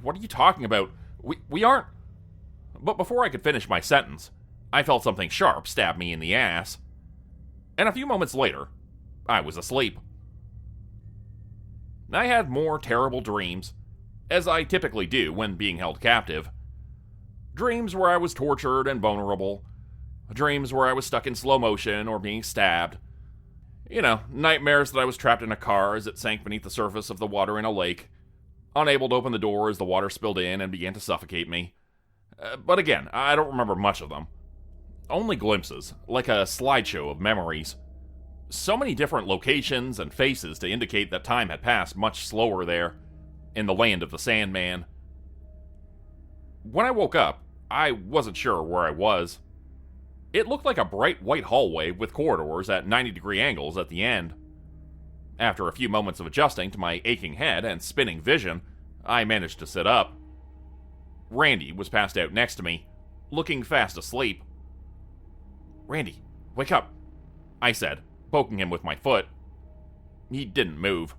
[SPEAKER 1] "What are you talking about? We aren't..." But before I could finish my sentence, I felt something sharp stab me in the ass. and a few moments later, I was asleep. I had more terrible dreams, as I typically do when being held captive. Dreams where I was tortured and vulnerable. Dreams where I was stuck in slow motion or being stabbed. You know, nightmares that I was trapped in a car as it sank beneath the surface of the water in a lake, unable to open the door as the water spilled in and began to suffocate me. But again, I don't remember much of them. Only glimpses, like a slideshow of memories. So many different locations and faces to indicate that time had passed much slower there, in the land of the Sandman. When I woke up, I wasn't sure where I was. It looked like a bright white hallway with corridors at 90-degree angles at the end. After a few moments of adjusting to my aching head and spinning vision, I managed to sit up. Randy was passed out next to me, looking fast asleep. "Randy, wake up," I said, poking him with my foot. He didn't move.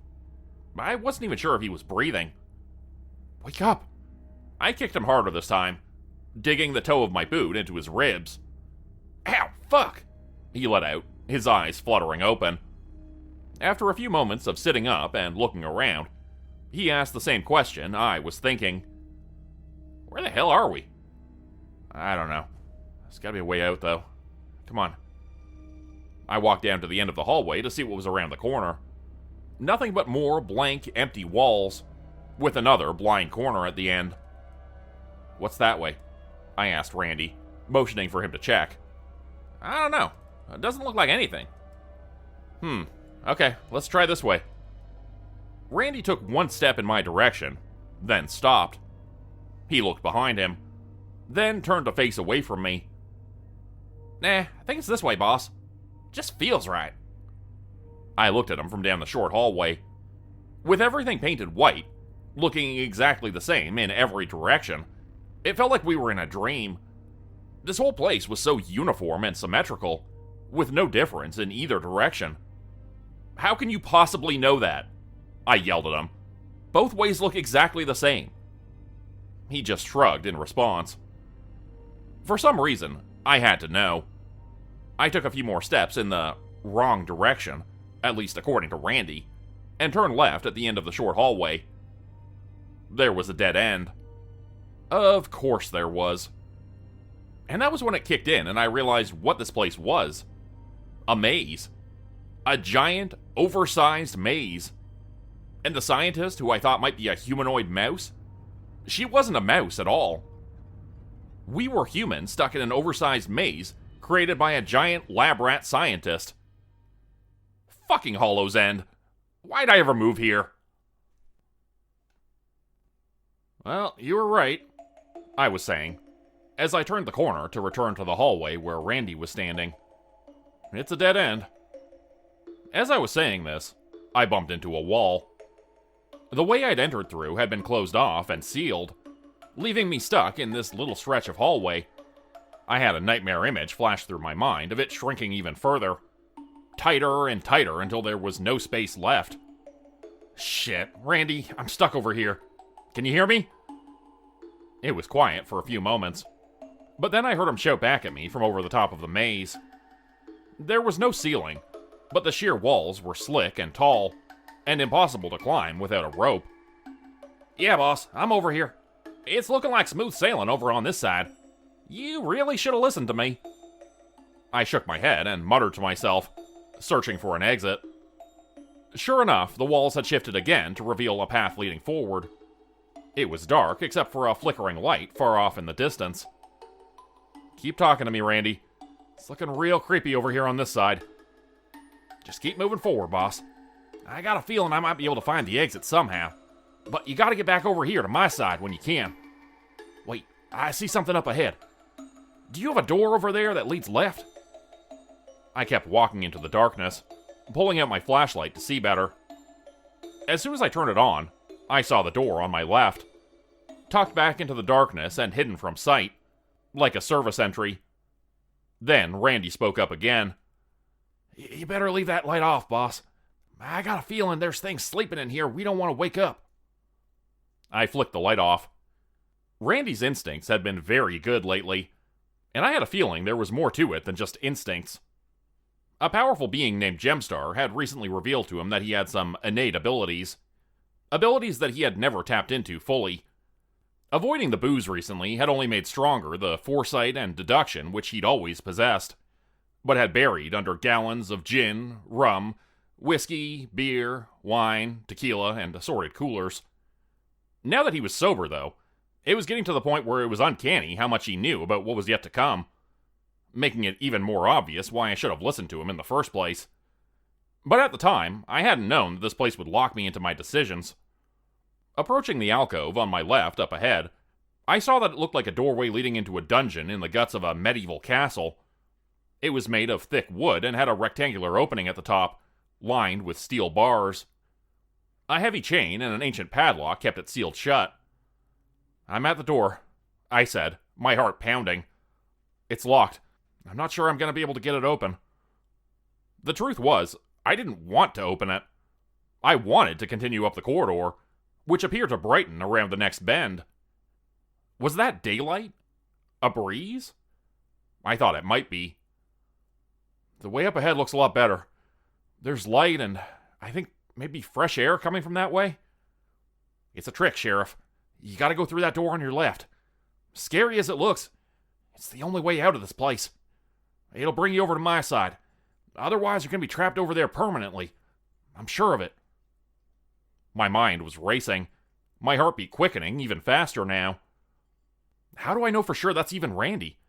[SPEAKER 1] I wasn't even sure if he was breathing. "Wake up!" I kicked him harder this time, digging the toe of my boot into his ribs. "Ow, fuck!" he let out, his eyes fluttering open. After a few moments of sitting up and looking around, he asked the same question I was thinking. "Where the hell are we?" "I don't know. There's gotta be a way out, though. Come on." I walked down to the end of the hallway to see what was around the corner. Nothing but more blank, empty walls, with another blind corner at the end. "What's that way?" I asked Randy, motioning for him to check. "I don't know. It doesn't look like anything." Okay, let's try this way." Randy took one step in my direction, then stopped. He looked behind him, then turned to face away from me. "Nah, I think it's this way, boss. Just feels right." I looked at him from down the short hallway. With everything painted white, looking exactly the same in every direction, it felt like we were in a dream. This whole place was so uniform and symmetrical, with no difference in either direction. "How can you possibly know that?" I yelled at him. "Both ways look exactly the same." He just shrugged in response. For some reason, I had to know. I took a few more steps in the wrong direction, at least according to Randy, and turned left at the end of the short hallway. There was a dead end. Of course there was. And that was when it kicked in and I realized what this place was. A maze. A giant, oversized maze. And the scientist, who I thought might be a humanoid mouse, she wasn't a mouse at all. We were humans stuck in an oversized maze created by a giant lab rat scientist. Fucking Hollow's End. Why'd I ever move here? "Well, you were right," I was saying, as I turned the corner to return to the hallway where Randy was standing. "It's a dead end." As I was saying this, I bumped into a wall. The way I'd entered through had been closed off and sealed, leaving me stuck in this little stretch of hallway. I had a nightmare image flash through my mind of it shrinking even further, tighter and tighter until there was no space left. "Shit, Randy, I'm stuck over here. Can you hear me?" It was quiet for a few moments, but then I heard him shout back at me from over the top of the maze. There was no ceiling, but the sheer walls were slick and tall, and impossible to climb without a rope. "Yeah, boss, I'm over here. It's looking like smooth sailing over on this side. You really should have listened to me." I shook my head and muttered to myself, searching for an exit. Sure enough, the walls had shifted again to reveal a path leading forward. It was dark, except for a flickering light far off in the distance. "Keep talking to me, Randy. It's looking real creepy over here on this side." "Just keep moving forward, boss. I got a feeling I might be able to find the exit somehow. But you gotta get back over here to my side when you can. Wait, I see something up ahead. Do you have a door over there that leads left?" I kept walking into the darkness, pulling out my flashlight to see better. As soon as I turned it on, I saw the door on my left, tucked back into the darkness and hidden from sight, like a service entry. Then Randy spoke up again. "You better leave that light off, boss. I got a feeling there's things sleeping in here we don't want to wake up." I flicked the light off. Randy's instincts had been very good lately, and I had a feeling there was more to it than just instincts. A powerful being named Gemstar had recently revealed to him that he had some innate abilities. Abilities that he had never tapped into fully. Avoiding the booze recently had only made stronger the foresight and deduction which he'd always possessed, but had buried under gallons of gin, rum, whiskey, beer, wine, tequila, and assorted coolers. Now that he was sober, though, it was getting to the point where it was uncanny how much he knew about what was yet to come, making it even more obvious why I should have listened to him in the first place. But at the time, I hadn't known that this place would lock me into my decisions. Approaching the alcove on my left up ahead, I saw that it looked like a doorway leading into a dungeon in the guts of a medieval castle. It was made of thick wood and had a rectangular opening at the top, lined with steel bars. A heavy chain and an ancient padlock kept it sealed shut. "I'm at the door," I said, my heart pounding. "It's locked. I'm not sure I'm going to be able to get it open." The truth was, I didn't want to open it. I wanted to continue up the corridor, which appeared to brighten around the next bend. Was that daylight? A breeze? I thought it might be. "The way up ahead looks a lot better. There's light and, I think, maybe fresh air coming from that way." "It's a trick, Sheriff. You gotta go through that door on your left. Scary as it looks, it's the only way out of this place. It'll bring you over to my side. Otherwise, you're gonna be trapped over there permanently. I'm sure of it." My mind was racing, my heartbeat quickening even faster now. "How do I know for sure that's even Randy?"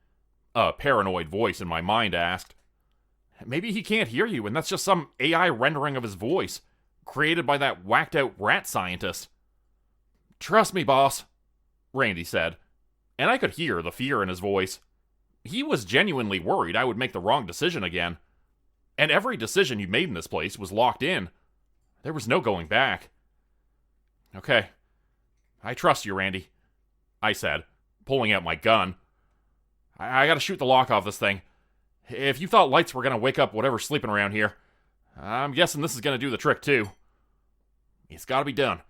[SPEAKER 1] a paranoid voice in my mind asked. "Maybe he can't hear you, and that's just some AI rendering of his voice, created by that whacked-out rat scientist." "Trust me, boss," Randy said, and I could hear the fear in his voice. He was genuinely worried I would make the wrong decision again. And every decision you made in this place was locked in. There was no going back. "Okay, I trust you, Randy," I said, pulling out my gun. I gotta shoot the lock off this thing. If you thought lights were gonna wake up whatever's sleeping around here, I'm guessing this is gonna do the trick too. It's gotta be done.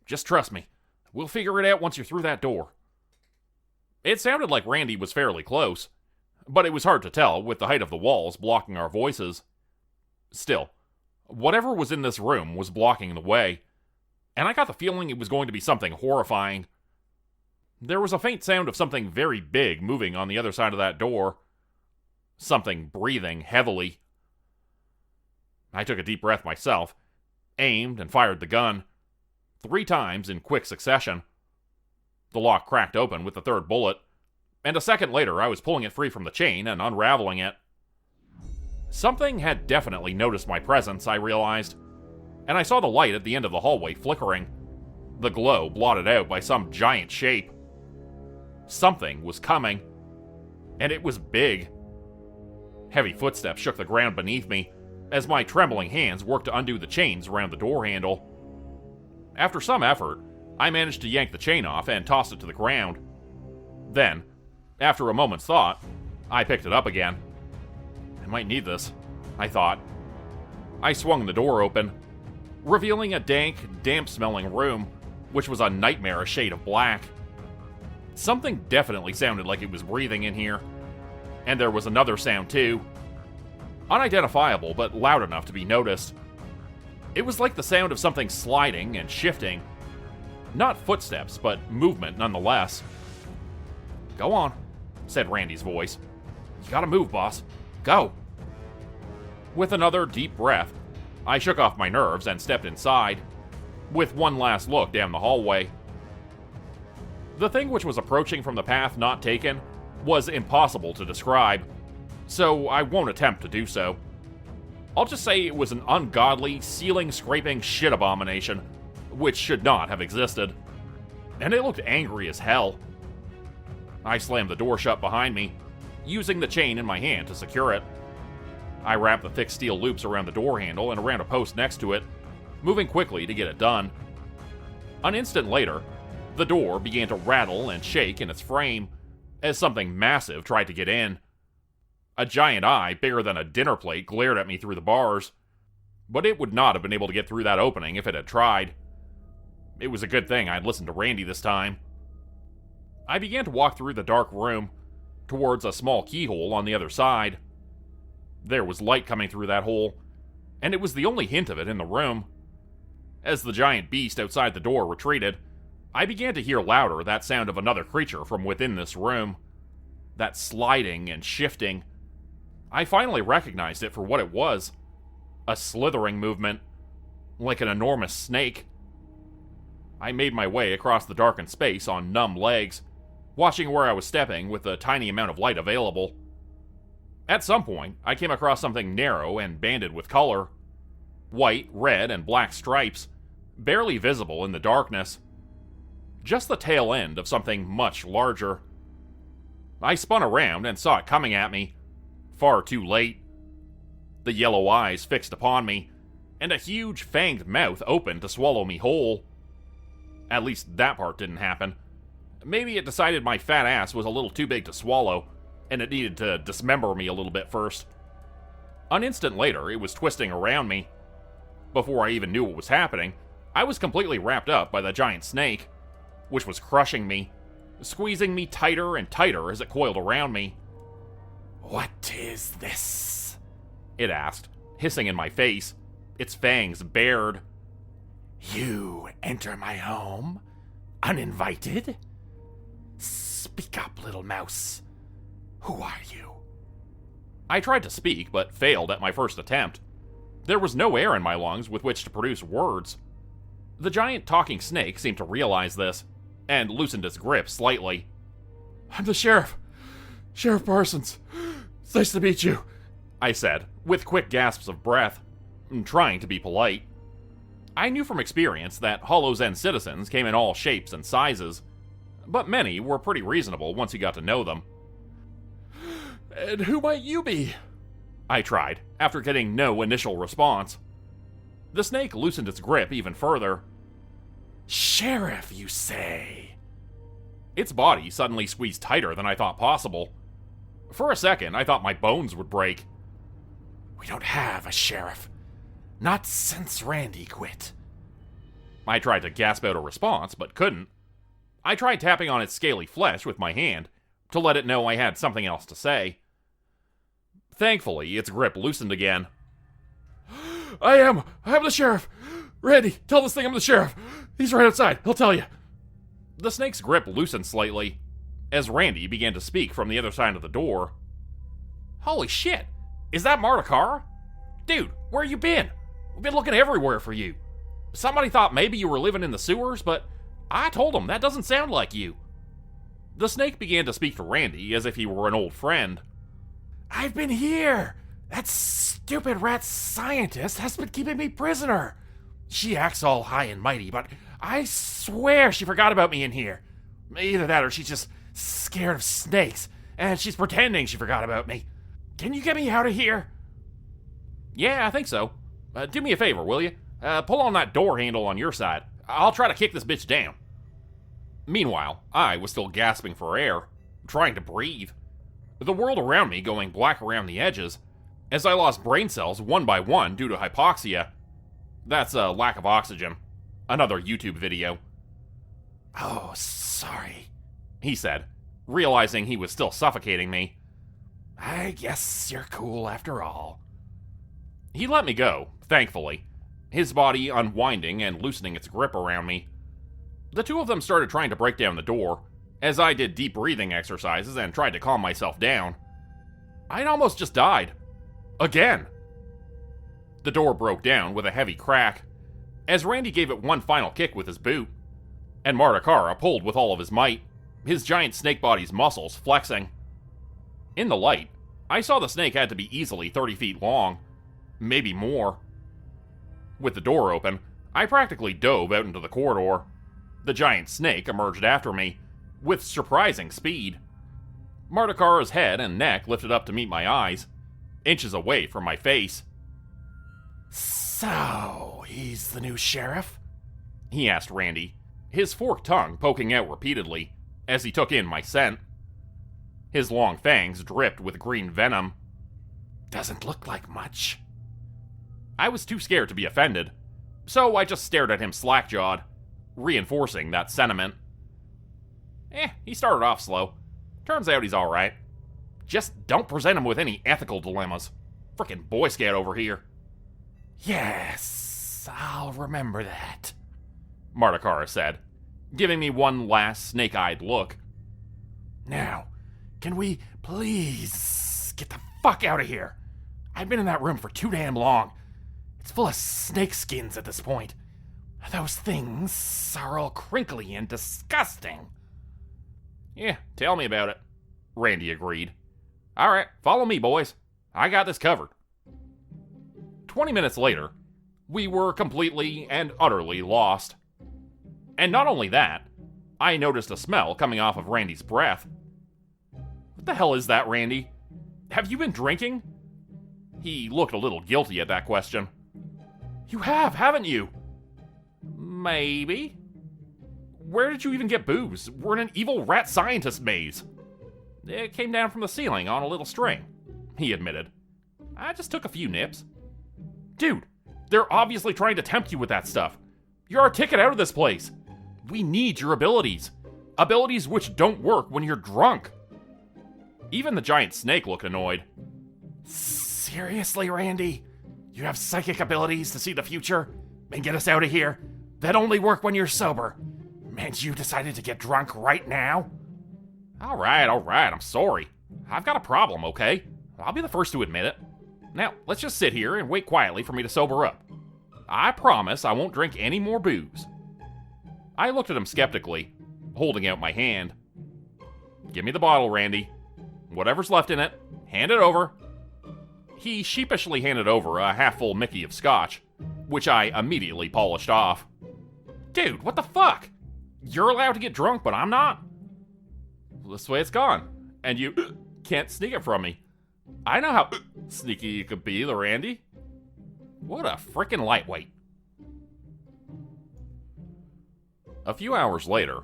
[SPEAKER 1] Just trust me. We'll figure it out once you're through that door." It sounded like Randy was fairly close, but it was hard to tell with the height of the walls blocking our voices. Still, whatever was in this room was blocking the way, and I got the feeling it was going to be something horrifying. There was a faint sound of something very big moving on the other side of that door. Something breathing heavily. I took a deep breath myself, aimed and fired the gun, 3 times in quick succession. The lock cracked open with the third bullet, and a second later I was pulling it free from the chain and unraveling it. Something had definitely noticed my presence, I realized, and I saw the light at the end of the hallway flickering, the glow blotted out by some giant shape. Something was coming, and it was big. Heavy footsteps shook the ground beneath me as my trembling hands worked to undo the chains around the door handle. After some effort, I managed to yank the chain off and toss it to the ground. Then, after a moment's thought, I picked it up again. I might need this, I thought. I swung the door open, revealing a dank, damp-smelling room, which was a nightmarish shade of black. Something definitely sounded like it was breathing in here. And there was another sound too. Unidentifiable, but loud enough to be noticed. It was like the sound of something sliding and shifting. Not footsteps, but movement nonetheless. "Go on," said Randy's voice. "You gotta move, boss. Go." With another deep breath, I shook off my nerves and stepped inside, with one last look down the hallway. The thing which was approaching from the path not taken was impossible to describe, so I won't attempt to do so. I'll just say it was an ungodly, ceiling-scraping shit abomination, which should not have existed. And it looked angry as hell. I slammed the door shut behind me, using the chain in my hand to secure it. I wrapped the thick steel loops around the door handle and around a post next to it, moving quickly to get it done. An instant later, the door began to rattle and shake in its frame as something massive tried to get in. A giant eye bigger than a dinner plate glared at me through the bars, but it would not have been able to get through that opening if it had tried. It was a good thing I'd listened to Randy this time. I began to walk through the dark room, towards a small keyhole on the other side. There was light coming through that hole, and it was the only hint of it in the room. As the giant beast outside the door retreated, I began to hear louder that sound of another creature from within this room. That sliding and shifting. I finally recognized it for what it was. A slithering movement, like an enormous snake. I made my way across the darkened space on numb legs, watching where I was stepping with the tiny amount of light available. At some point, I came across something narrow and banded with color. White, red, and black stripes, barely visible in the darkness. Just the tail end of something much larger. I spun around and saw it coming at me. Far too late. The yellow eyes fixed upon me, and a huge fanged mouth opened to swallow me whole. At least that part didn't happen. Maybe it decided my fat ass was a little too big to swallow, and it needed to dismember me a little bit first. An instant later, it was twisting around me. Before I even knew what was happening, I was completely wrapped up by the giant snake, which was crushing me, squeezing me tighter and tighter as it coiled around me.
[SPEAKER 2] "What is this?"
[SPEAKER 1] it asked, hissing in my face, its fangs bared.
[SPEAKER 2] "You enter my home, uninvited? Speak up, little mouse. Who are you?"
[SPEAKER 1] I tried to speak, but failed at my first attempt. There was no air in my lungs with which to produce words. The giant talking snake seemed to realize this, and loosened its grip slightly.
[SPEAKER 3] "I'm the sheriff. Sheriff Parsons. It's nice to meet you,"
[SPEAKER 1] I said, with quick gasps of breath, trying to be polite. I knew from experience that Hollow's End citizens came in all shapes and sizes, but many were pretty reasonable once you got to know them.
[SPEAKER 3] "And who might you be?"
[SPEAKER 1] I tried, after getting no initial response. The snake loosened its grip even further.
[SPEAKER 2] "Sheriff, you say?"
[SPEAKER 1] Its body suddenly squeezed tighter than I thought possible. For a second, I thought my bones would break.
[SPEAKER 2] "We don't have a sheriff. Not since Randy quit."
[SPEAKER 1] I tried to gasp out a response, but couldn't. I tried tapping on its scaly flesh with my hand, to let it know I had something else to say. Thankfully, its grip loosened again.
[SPEAKER 3] I'm the sheriff. Randy, tell this thing I'm the sheriff. He's right outside. He'll tell you."
[SPEAKER 1] The snake's grip loosened slightly, as Randy began to speak from the other side of the door. "Holy shit! Is that Martakara? Dude, where you been? We've been looking everywhere for you. Somebody thought maybe you were living in the sewers, but I told them that doesn't sound like you." The snake began to speak to Randy as if he were an old friend.
[SPEAKER 2] "I've been here. That stupid rat scientist has been keeping me prisoner. She acts all high and mighty, but I swear she forgot about me in here. Either that or she's just scared of snakes, and she's pretending she forgot about me. Can you get me out of here?"
[SPEAKER 1] "Yeah, I think so. Do me a favor, will you? Pull on that door handle on your side. I'll try to kick this bitch down." Meanwhile, I was still gasping for air, trying to breathe. The world around me going black around the edges, as I lost brain cells one by one due to hypoxia. That's a lack of oxygen. Another YouTube video.
[SPEAKER 2] "Oh, sorry,"
[SPEAKER 1] he said, realizing he was still suffocating me.
[SPEAKER 2] "I guess you're cool after all."
[SPEAKER 1] He let me go, thankfully, his body unwinding and loosening its grip around me. The two of them started trying to break down the door, as I did deep breathing exercises and tried to calm myself down. I'd almost just died. Again. The door broke down with a heavy crack, as Randy gave it one final kick with his boot, and Martakara pulled with all of his might, his giant snake body's muscles flexing. In the light, I saw the snake had to be easily 30 feet long, maybe more. With the door open, I practically dove out into the corridor. The giant snake emerged after me, with surprising speed. Martakara's head and neck lifted up to meet my eyes, inches away from my face.
[SPEAKER 2] "So, he's the new sheriff?"
[SPEAKER 1] he asked Randy, his forked tongue poking out repeatedly as he took in my scent. His long fangs dripped with green venom.
[SPEAKER 2] "Doesn't look like much."
[SPEAKER 1] I was too scared to be offended, so I just stared at him slack-jawed, reinforcing that sentiment. He started off slow. Turns out he's alright. Just don't present him with any ethical dilemmas. Frickin' Boy Scout over here.
[SPEAKER 2] Yes, I'll remember that,
[SPEAKER 1] Martakara said, giving me one last snake-eyed look.
[SPEAKER 2] Now, can we please get the fuck out of here? I've been in that room for too damn long. It's full of snake skins at this point. Those things are all crinkly and disgusting.
[SPEAKER 1] Yeah, tell me about it, Randy agreed. All right, follow me, boys. I got this covered. 20 minutes later, we were completely and utterly lost. And not only that, I noticed a smell coming off of Randy's breath. What the hell is that, Randy? Have you been drinking? He looked a little guilty at that question. You have, haven't you? Maybe. Where did you even get booze? We're in an evil rat scientist maze. It came down from the ceiling on a little string, he admitted. I just took a few nips. Dude, they're obviously trying to tempt you with that stuff. You're our ticket out of this place. We need your abilities. Abilities which don't work when you're drunk. Even the giant snake looked annoyed.
[SPEAKER 2] Seriously, Randy? You have psychic abilities to see the future and get us out of here that only work when you're sober? And you decided to get drunk right now?
[SPEAKER 1] All right, I'm sorry. I've got a problem, okay? I'll be the first to admit it. Now, let's just sit here and wait quietly for me to sober up. I promise I won't drink any more booze. I looked at him skeptically, holding out my hand. Give me the bottle, Randy. Whatever's left in it, hand it over. He sheepishly handed over a half-full Mickey of scotch, which I immediately polished off. Dude, what the fuck? You're allowed to get drunk, but I'm not? This way it's gone, and you can't sneak it from me. I know how sneaky you could be, the Randy. What a frickin' lightweight. A few hours later,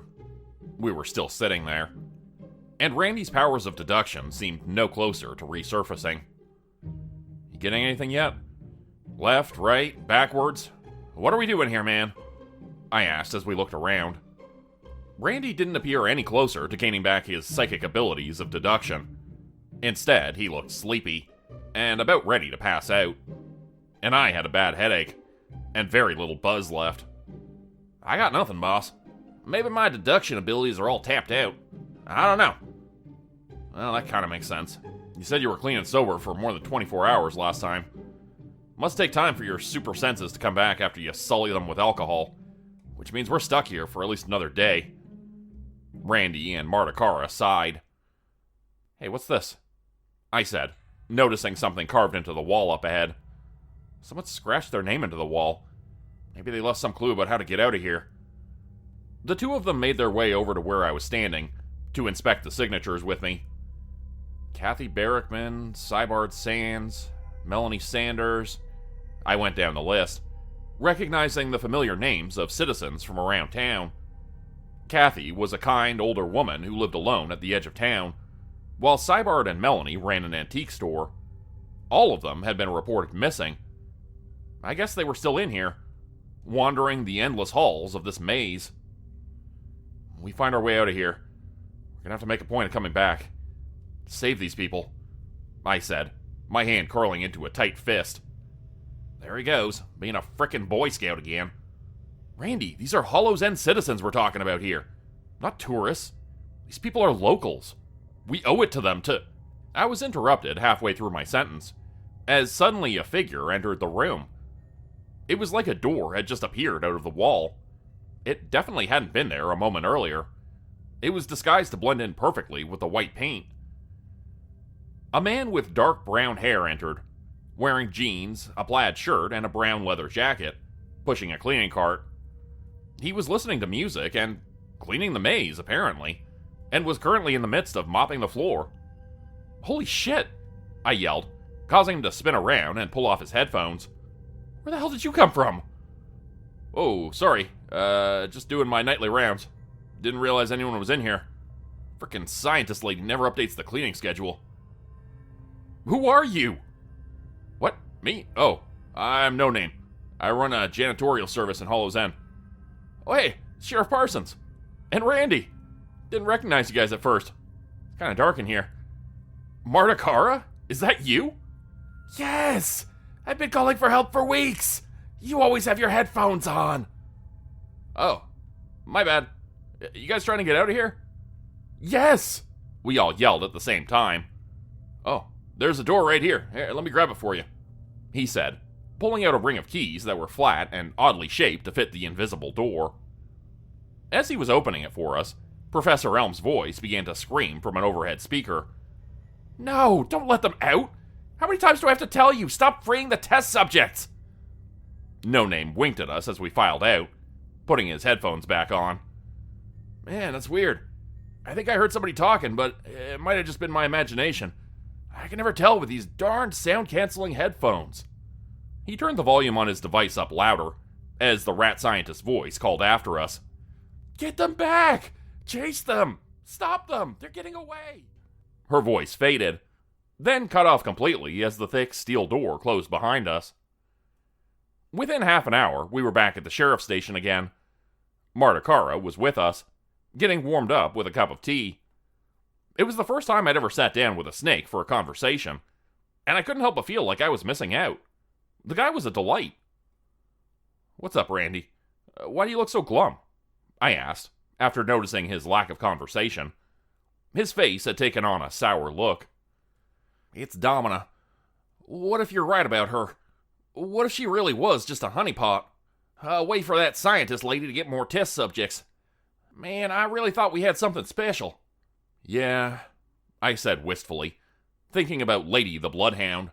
[SPEAKER 1] we were still sitting there, and Randy's powers of deduction seemed no closer to resurfacing. You getting anything yet? Left, right, backwards? What are we doing here, man? I asked as we looked around. Randy didn't appear any closer to gaining back his psychic abilities of deduction. Instead, he looked sleepy, and about ready to pass out. And I had a bad headache, and very little buzz left. I got nothing, boss. Maybe my deduction abilities are all tapped out. I don't know. Well, that kind of makes sense. You said you were clean and sober for more than 24 hours last time. Must take time for your super senses to come back after you sully them with alcohol, which means we're stuck here for at least another day. Randy and Martakara sighed. Hey, what's this? I said, noticing something carved into the wall up ahead. Someone scratched their name into the wall. Maybe they left some clue about how to get out of here. The two of them made their way over to where I was standing to inspect the signatures with me. Kathy Barrickman, Cybard Sands, Melanie Sanders. I went down the list, recognizing the familiar names of citizens from around town. Kathy was a kind, older woman who lived alone at the edge of town, while Cybard and Melanie ran an antique store. All of them had been reported missing. I guess they were still in here, wandering the endless halls of this maze. When we find our way out of here, we're gonna have to make a point of coming back. Save these people, I said, my hand curling into a tight fist. There he goes, being a frickin' Boy Scout again. Randy, these are Hollow's End citizens we're talking about here, not tourists. These people are locals. We owe it to them to... I was interrupted halfway through my sentence, as suddenly a figure entered the room. It was like a door had just appeared out of the wall. It definitely hadn't been there a moment earlier. It was disguised to blend in perfectly with the white paint. A man with dark brown hair entered, wearing jeans, a plaid shirt, and a brown leather jacket, pushing a cleaning cart. He was listening to music and cleaning the maze, apparently, and was currently in the midst of mopping the floor. Holy shit! I yelled, causing him to spin around and pull off his headphones. Where the hell did you come from? Oh, sorry. Just doing my nightly rounds. Didn't realize anyone was in here. Frickin' scientist lady never updates the cleaning schedule. Who are you? What? Me? Oh, I'm No Name. I run a janitorial service in Hollow's End. Oh, hey, Sheriff Parsons. And Randy. Didn't recognize you guys at first. It's kind of dark in here. Martakara? Is that you?
[SPEAKER 3] Yes! I've been calling for help for weeks! You always have your headphones on!
[SPEAKER 1] Oh, my bad. You guys trying to get out of here?
[SPEAKER 3] Yes!
[SPEAKER 1] We all yelled at the same time. Oh, there's a door right here. Here, let me grab it for you, he said, pulling out a ring of keys that were flat and oddly shaped to fit the invisible door. As he was opening it for us, Professor Elm's voice began to scream from an overhead speaker.
[SPEAKER 3] No, don't let them out! How many times do I have to tell you? Stop freeing the test subjects!
[SPEAKER 1] No Name winked at us as we filed out, putting his headphones back on. Man, that's weird. I think I heard somebody talking, but it might have just been my imagination. I can never tell with these darn sound-canceling headphones. He turned the volume on his device up louder, as the rat scientist's voice called after us.
[SPEAKER 3] Get them back! Chase them! Stop them! They're getting away!
[SPEAKER 1] Her voice faded, then cut off completely as the thick steel door closed behind us. Within half an hour, we were back at the sheriff's station again. Marta Cara was with us, getting warmed up with a cup of tea. It was the first time I'd ever sat down with a snake for a conversation, and I couldn't help but feel like I was missing out. The guy was a delight. What's up, Randy? Why do you look so glum? I asked, after noticing his lack of conversation. His face had taken on a sour look. It's Domina. What if you're right about her? What if she really was just a honeypot? Wait for that scientist lady to get more test subjects. Man, I really thought we had something special. Yeah, I said wistfully, thinking about Lady the Bloodhound.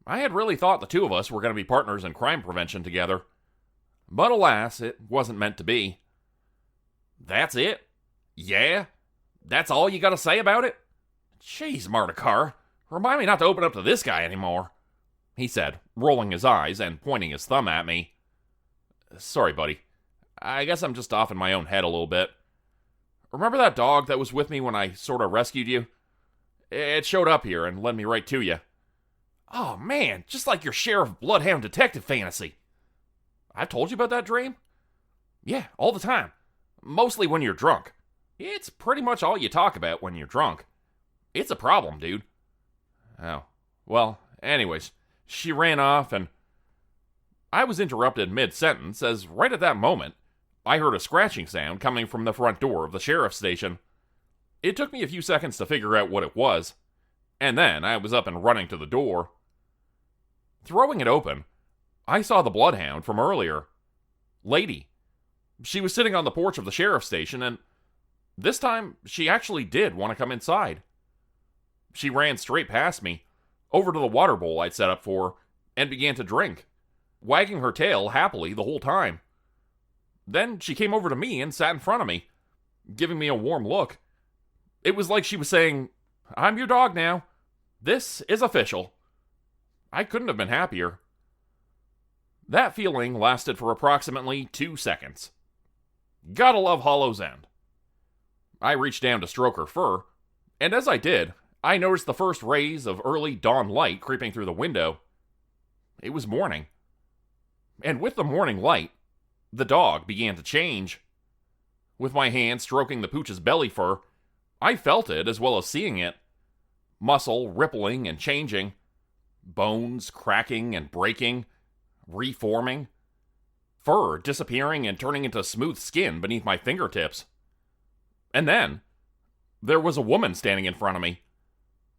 [SPEAKER 1] I had really thought the two of us were going to be partners in crime prevention together. But alas, it wasn't meant to be. That's it? Yeah? That's all you got to say about it? Jeez, Marta Cara, remind me not to open up to this guy anymore, he said, rolling his eyes and pointing his thumb at me. Sorry, buddy. I guess I'm just off in my own head a little bit. Remember that dog that was with me when I sort of rescued you? It showed up here and led me right to you. Oh man, just like your Sheriff Bloodhound detective fantasy. I've told you about that dream? Yeah, all the time. Mostly when you're drunk. It's pretty much all you talk about when you're drunk. It's a problem, dude. Oh, well, anyways, she ran off and... I was interrupted mid-sentence as right at that moment, I heard a scratching sound coming from the front door of the sheriff's station. It took me a few seconds to figure out what it was, and then I was up and running to the door. Throwing it open, I saw the bloodhound from earlier. Lady. She was sitting on the porch of the sheriff's station, and this time she actually did want to come inside. She ran straight past me, over to the water bowl I'd set up for her, and began to drink, wagging her tail happily the whole time. Then she came over to me and sat in front of me, giving me a warm look. It was like she was saying, I'm your dog now. This is official. I couldn't have been happier. That feeling lasted for approximately 2 seconds. Gotta love Hollow's End. I reached down to stroke her fur, and as I did, I noticed the first rays of early dawn light creeping through the window. It was morning. And with the morning light, the dog began to change. With my hand stroking the pooch's belly fur, I felt it as well as seeing it. Muscle rippling and changing. Bones cracking and breaking, reforming. Fur disappearing and turning into smooth skin beneath my fingertips. And then, there was a woman standing in front of me.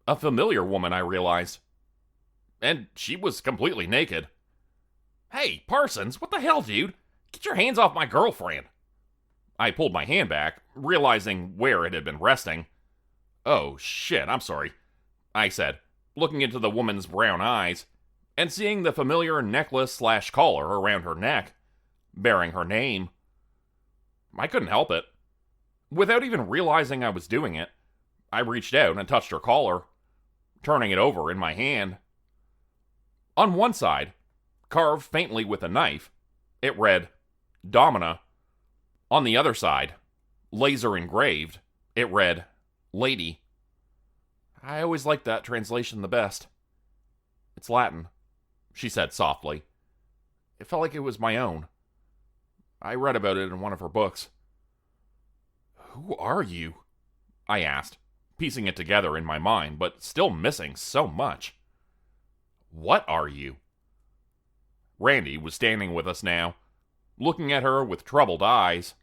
[SPEAKER 1] A familiar woman, I realized. And she was completely naked. Hey, Parsons, what the hell, dude? Get your hands off my girlfriend. I pulled my hand back, realizing where it had been resting. Oh, shit, I'm sorry, I said, looking into the woman's brown eyes, and seeing the familiar necklace/collar around her neck, bearing her name. I couldn't help it. Without even realizing I was doing it, I reached out and touched her collar, turning it over in my hand. On one side, carved faintly with a knife, it read, Domina. On the other side, laser engraved, it read, Lady. I always liked that translation the best. It's Latin, she said softly. It felt like it was my own. I read about it in one of her books. Who are you? I asked, piecing it together in my mind, but still missing so much. What are you? Randy was standing with us now, looking at her with troubled eyes.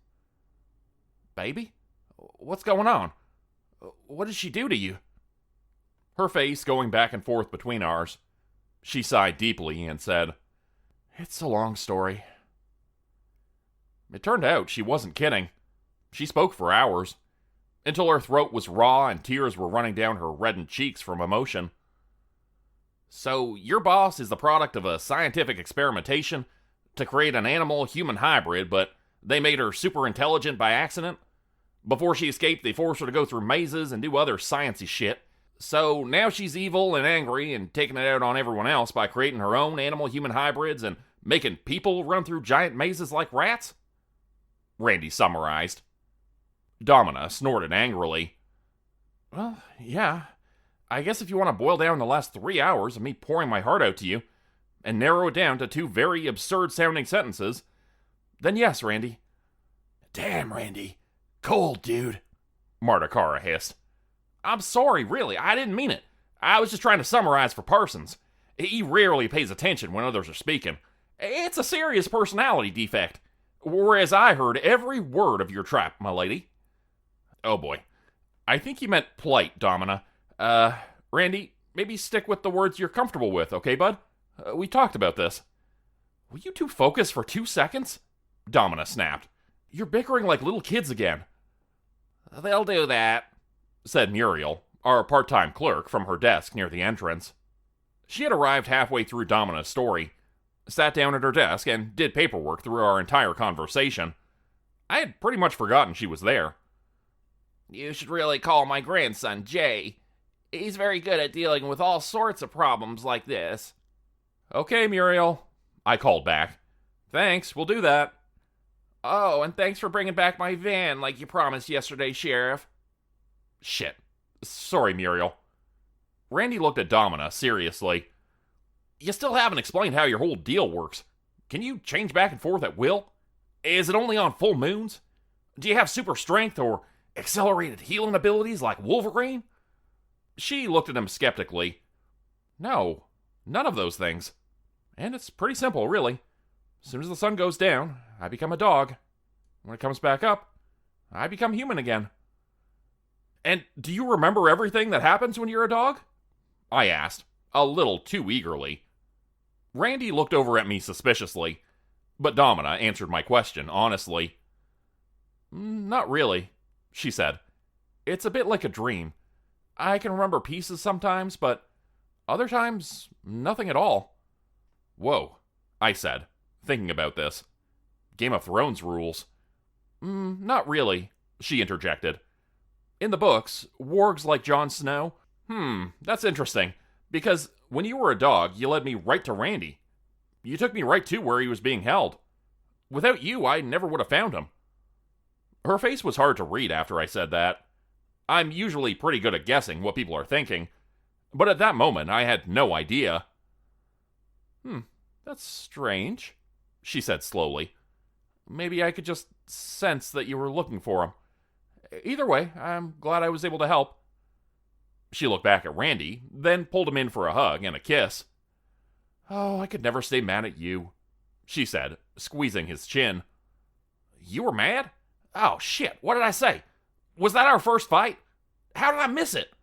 [SPEAKER 1] Baby? What's going on? What did she do to you? Her face going back and forth between ours. She sighed deeply and said, It's a long story. It turned out she wasn't kidding. She spoke for hours, until her throat was raw and tears were running down her reddened cheeks from emotion. So, your boss is the product of a scientific experimentation to create an animal-human hybrid, but they made her super intelligent by accident? Before she escaped, they forced her to go through mazes and do other sciencey shit. So now she's evil and angry and taking it out on everyone else by creating her own animal-human hybrids and making people run through giant mazes like rats? Randy summarized. Domina snorted angrily. Well, yeah. I guess if you want to boil down the last 3 hours of me pouring my heart out to you and narrow it down to 2 very absurd-sounding sentences, then yes, Randy.
[SPEAKER 2] Damn, Randy. Cold, dude.
[SPEAKER 1] Marta Cara hissed. I'm sorry, really. I didn't mean it. I was just trying to summarize for Parsons. He rarely pays attention when others are speaking. It's a serious personality defect. Whereas I heard every word of your trap, my lady. Oh boy. I think he meant polite, Domina. Randy, maybe stick with the words you're comfortable with, okay, bud? We talked about this. Will you two focus for 2 seconds? Domina snapped. You're bickering like little kids again.
[SPEAKER 4] They'll do that,
[SPEAKER 1] said Muriel, our part-time clerk, from her desk near the entrance. She had arrived halfway through Domina's story, sat down at her desk, and did paperwork through our entire conversation. I had pretty much forgotten she was there.
[SPEAKER 4] You should really call my grandson, Jay. He's very good at dealing with all sorts of problems like this.
[SPEAKER 1] Okay, Muriel, I called back. Thanks, we'll do that.
[SPEAKER 4] Oh, and thanks for bringing back my van like you promised yesterday, Sheriff.
[SPEAKER 1] Shit. Sorry, Muriel. Randy looked at Domina seriously. You still haven't explained how your whole deal works. Can you change back and forth at will? Is it only on full moons? Do you have super strength or accelerated healing abilities like Wolverine? She looked at him skeptically. No, none of those things. And it's pretty simple, really. As soon as the sun goes down, I become a dog. When it comes back up, I become human again. And do you remember everything that happens when you're a dog? I asked, a little too eagerly. Randy looked over at me suspiciously, but Domina answered my question honestly. Not really, she said. It's a bit like a dream. I can remember pieces sometimes, but other times, nothing at all. Whoa, I said, thinking about this. Game of Thrones rules. Not really, she interjected. In the books, wargs like Jon Snow. That's interesting, because when you were a dog, you led me right to Randy. You took me right to where he was being held. Without you, I never would have found him. Her face was hard to read after I said that. I'm usually pretty good at guessing what people are thinking, but at that moment, I had no idea. That's strange, she said slowly. Maybe I could just sense that you were looking for him. Either way, I'm glad I was able to help. She looked back at Randy, then pulled him in for a hug and a kiss. Oh, I could never stay mad at you, she said, squeezing his chin. You were mad? Oh, shit, what did I say? Was that our first fight? How did I miss it?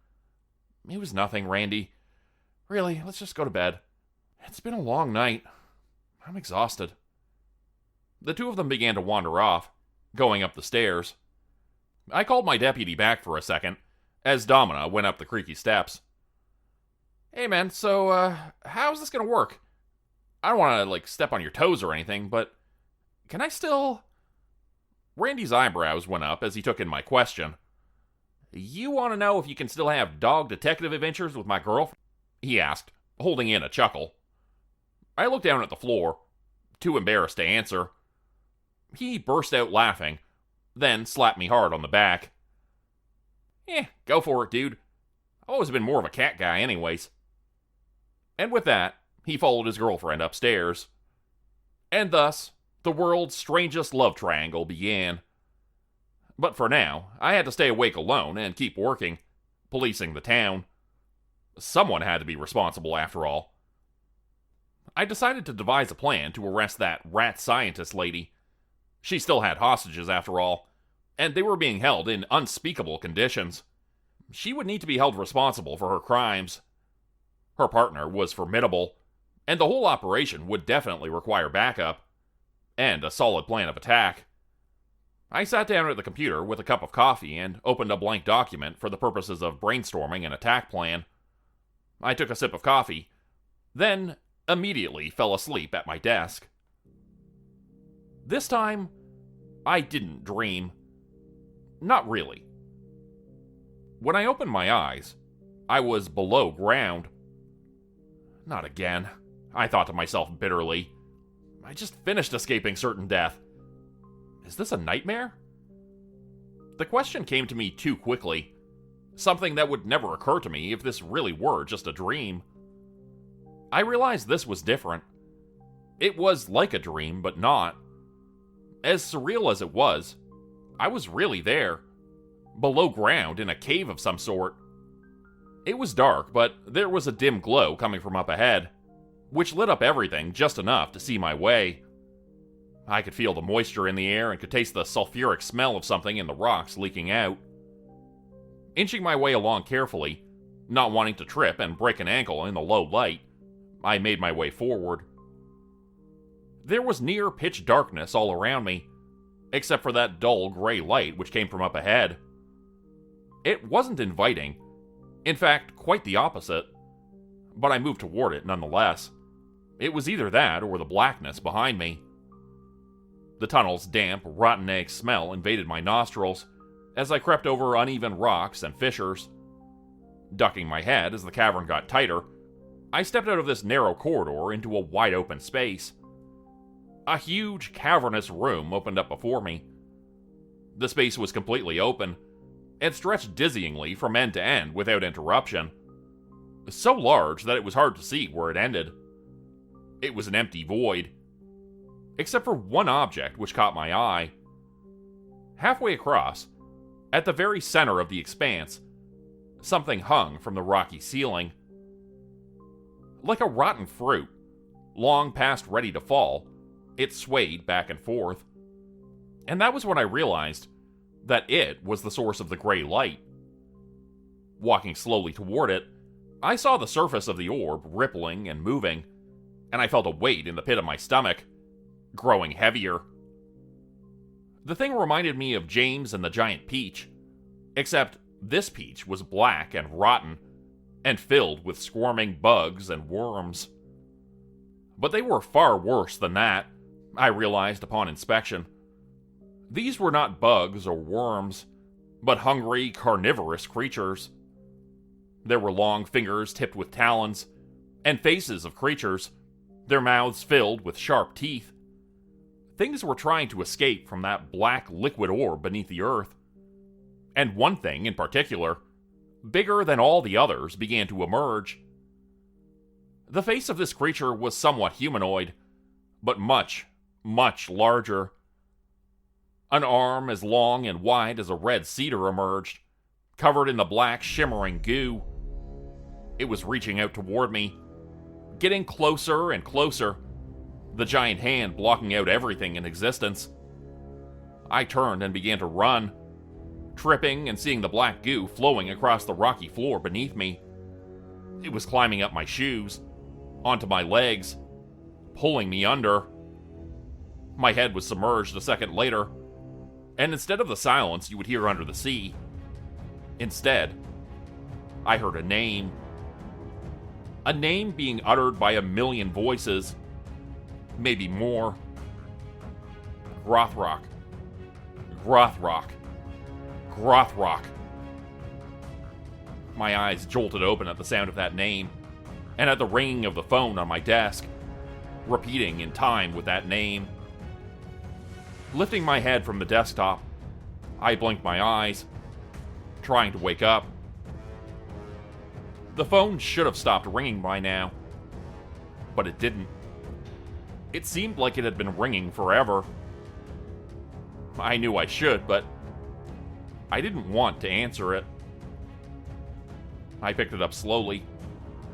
[SPEAKER 1] It was nothing, Randy. Really, let's just go to bed. It's been a long night. I'm exhausted. The two of them began to wander off, going up the stairs. I called my deputy back for a second, as Domina went up the creaky steps. Hey man, so, how's this gonna work? I don't want to, step on your toes or anything, but can I still... Randy's eyebrows went up as he took in my question. You want to know if you can still have dog detective adventures with my girlfriend? He asked, holding in a chuckle. I looked down at the floor, too embarrassed to answer. He burst out laughing, then slapped me hard on the back. Go for it, dude. I've always been more of a cat guy anyways. And with that, he followed his girlfriend upstairs. And thus, the world's strangest love triangle began. But for now, I had to stay awake alone and keep working, policing the town. Someone had to be responsible after all. I decided to devise a plan to arrest that rat scientist lady. She still had hostages, after all, and they were being held in unspeakable conditions. She would need to be held responsible for her crimes. Her partner was formidable, and the whole operation would definitely require backup, and a solid plan of attack. I sat down at the computer with a cup of coffee and opened a blank document for the purposes of brainstorming an attack plan. I took a sip of coffee, then immediately fell asleep at my desk. This time, I didn't dream. Not really. When I opened my eyes, I was below ground. Not again, I thought to myself bitterly. I just finished escaping certain death. Is this a nightmare? The question came to me too quickly, something that would never occur to me if this really were just a dream. I realized this was different. It was like a dream, but not. As surreal as it was, I was really there, below ground in a cave of some sort. It was dark, but there was a dim glow coming from up ahead, which lit up everything just enough to see my way. I could feel the moisture in the air and could taste the sulfuric smell of something in the rocks leaking out. Inching my way along carefully, not wanting to trip and break an ankle in the low light, I made my way forward. There was near pitch darkness all around me, except for that dull gray light which came from up ahead. It wasn't inviting, in fact, quite the opposite, but I moved toward it nonetheless. It was either that or the blackness behind me. The tunnel's damp, rotten egg smell invaded my nostrils as I crept over uneven rocks and fissures. Ducking my head as the cavern got tighter, I stepped out of this narrow corridor into a wide open space. A huge, cavernous room opened up before me. The space was completely open and stretched dizzyingly from end to end without interruption. So large that it was hard to see where it ended. It was an empty void, except for one object which caught my eye. Halfway across, at the very center of the expanse, something hung from the rocky ceiling. Like a rotten fruit, long past ready to fall, it swayed back and forth. And that was when I realized that it was the source of the gray light. Walking slowly toward it, I saw the surface of the orb rippling and moving, and I felt a weight in the pit of my stomach, growing heavier. The thing reminded me of James and the Giant Peach, except this peach was black and rotten, and filled with squirming bugs and worms. But they were far worse than that, I realized upon inspection. These were not bugs or worms, but hungry, carnivorous creatures. There were long fingers tipped with talons, and faces of creatures, their mouths filled with sharp teeth. Things were trying to escape from that black liquid orb beneath the earth. And one thing in particular, bigger than all the others, began to emerge. The face of this creature was somewhat humanoid, but much, much larger. An arm as long and wide as a red cedar emerged, covered in the black, shimmering goo. It was reaching out toward me, getting closer and closer, the giant hand blocking out everything in existence. I turned and began to run, tripping and seeing the black goo flowing across the rocky floor beneath me. It was climbing up my shoes, onto my legs, pulling me under. My head was submerged a second later, and instead of the silence you would hear under the sea, instead, I heard a name. A name being uttered by a million voices, maybe more. Grothrock. Grothrock. Grothrock. My eyes jolted open at the sound of that name, and at the ringing of the phone on my desk, repeating in time with that name. Lifting my head from the desktop, I blinked my eyes, trying to wake up. The phone should have stopped ringing by now, but it didn't. It seemed like it had been ringing forever. I knew I should, but I didn't want to answer it. I picked it up slowly,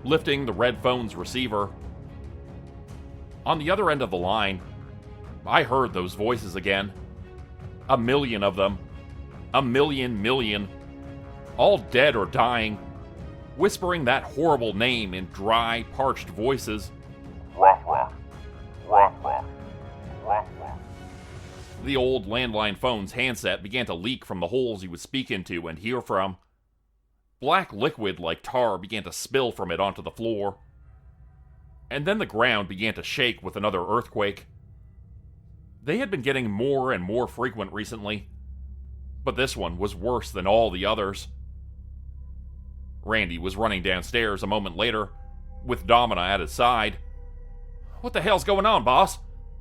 [SPEAKER 1] lifting the red phone's receiver. On the other end of the line, I heard those voices again. 1,000,000 of them. 1,000,000, all dead or dying, whispering that horrible name in dry, parched voices.
[SPEAKER 5] Rock. Rock.
[SPEAKER 1] The old landline phone's handset began to leak from the holes he was speaking to and hear from. Black liquid like tar began to spill from it onto the floor. And then the ground began to shake with another earthquake. They had been getting more and more frequent recently, but this one was worse than all the others. Randy was running downstairs a moment later, with Domina at his side. "What the hell's going on, boss?"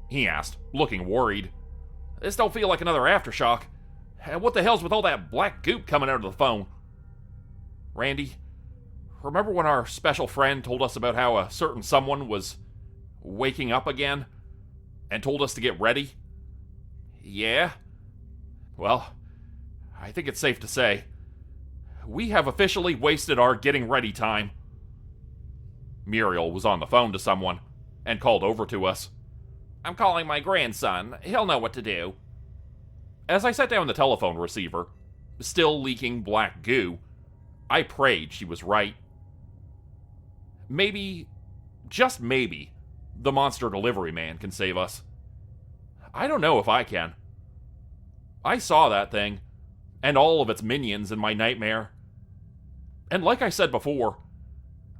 [SPEAKER 1] he asked, looking worried. "This don't feel like another aftershock. And what the hell's with all that black goop coming out of the phone?" "Randy, remember when our special friend told us about how a certain someone was waking up again and told us to get ready?" "Yeah. Well, I think it's safe to say we have officially wasted our getting ready time." Muriel was on the phone to someone and called over to us.
[SPEAKER 4] "I'm calling my grandson. He'll know what to do."
[SPEAKER 1] As I set down the telephone receiver, still leaking black goo, I prayed she was right. Maybe, just maybe, the monster delivery man can save us. I don't know if I can. I saw that thing, and all of its minions in my nightmare. And like I said before,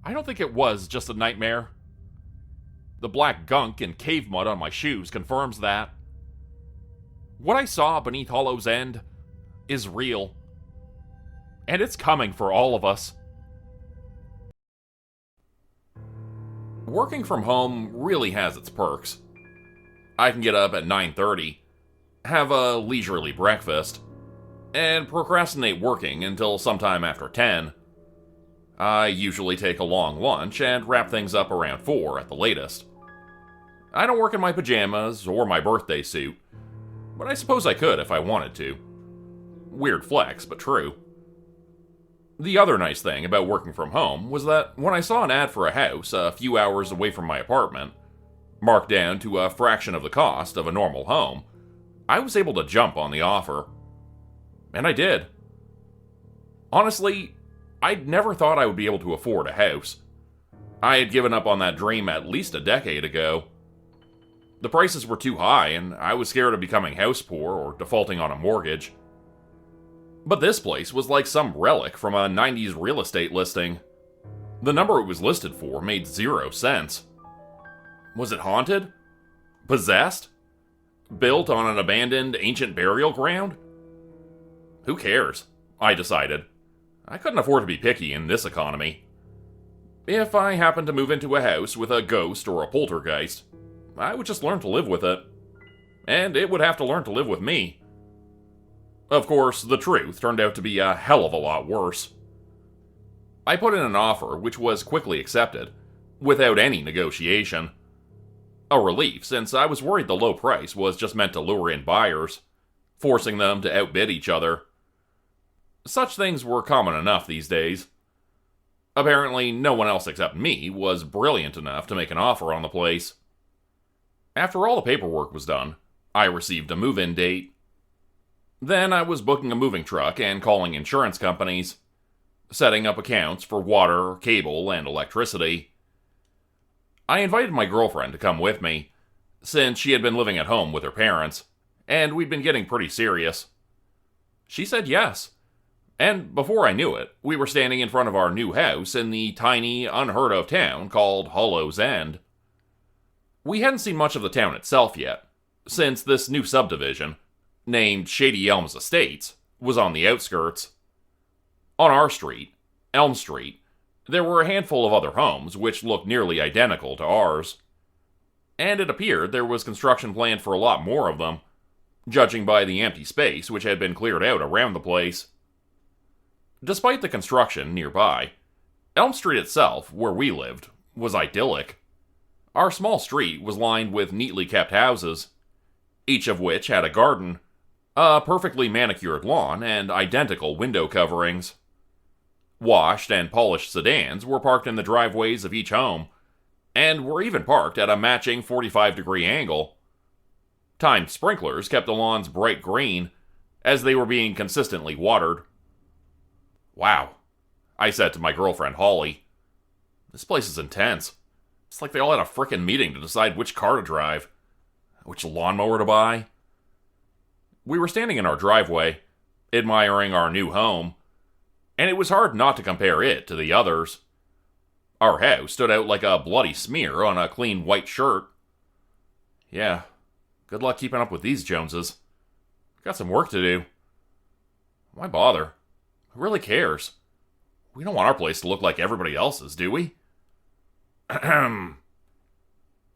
[SPEAKER 1] I don't think it was just a nightmare. The black gunk and cave mud on my shoes confirms that. What I saw beneath Hollow's End is real. And it's coming for all of us. Working from home really has its perks. I can get up at 9:30, have a leisurely breakfast, and procrastinate working until sometime after 10. I usually take a long lunch and wrap things up around 4 at the latest. I don't work in my pajamas or my birthday suit, but I suppose I could if I wanted to. Weird flex, but true. The other nice thing about working from home was that when I saw an ad for a house a few hours away from my apartment, marked down to a fraction of the cost of a normal home, I was able to jump on the offer. And I did. Honestly, I'd never thought I would be able to afford a house. I had given up on that dream at least a decade ago. The prices were too high, and I was scared of becoming house poor or defaulting on a mortgage. But this place was like some relic from a 90s real estate listing. The number it was listed for made 0 sense. Was it haunted? Possessed? Built on an abandoned ancient burial ground? Who cares? I decided. I couldn't afford to be picky in this economy. If I happened to move into a house with a ghost or a poltergeist, I would just learn to live with it. And it would have to learn to live with me. Of course, the truth turned out to be a hell of a lot worse. I put in an offer which was quickly accepted, without any negotiation. A relief, since I was worried the low price was just meant to lure in buyers, forcing them to outbid each other. Such things were common enough these days. Apparently, no one else except me was brilliant enough to make an offer on the place. After all the paperwork was done, I received a move-in date. Then I was booking a moving truck and calling insurance companies, setting up accounts for water, cable, and electricity. I invited my girlfriend to come with me, since she had been living at home with her parents, and we'd been getting pretty serious. She said yes. And before I knew it, we were standing in front of our new house in the tiny, unheard-of town called Hollow's End. We hadn't seen much of the town itself yet, since this new subdivision, named Shady Elms Estates, was on the outskirts. On our street, Elm Street, there were a handful of other homes which looked nearly identical to ours. And it appeared there was construction planned for a lot more of them, judging by the empty space which had been cleared out around the place. Despite the construction nearby, Elm Street itself, where we lived, was idyllic. Our small street was lined with neatly kept houses, each of which had a garden, a perfectly manicured lawn, and identical window coverings. Washed and polished sedans were parked in the driveways of each home, and were even parked at a matching 45-degree angle. Timed sprinklers kept the lawns bright green as they were being consistently watered. "Wow," I said to my girlfriend Holly. "This place is intense. It's like they all had a frickin' meeting to decide which car to drive, which lawnmower to buy." We were standing in our driveway, admiring our new home, and it was hard not to compare it to the others. Our house stood out like a bloody smear on a clean white shirt. Yeah, good luck keeping up with these Joneses. Got some work to do. Why bother? Who really cares? We don't want our place to look like everybody else's, do we? Ahem.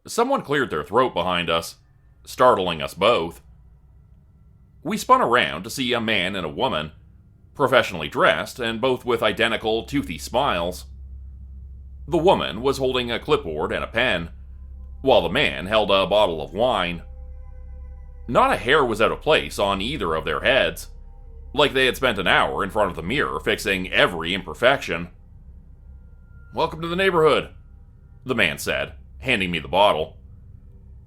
[SPEAKER 1] Someone cleared their throat behind us, startling us both. We spun around to see a man and a woman, professionally dressed and both with identical toothy smiles. The woman was holding a clipboard and a pen, while the man held a bottle of wine. Not a hair was out of place on either of their heads, like they had spent an hour in front of the mirror fixing every imperfection. "Welcome to the neighborhood," the man said, handing me the bottle.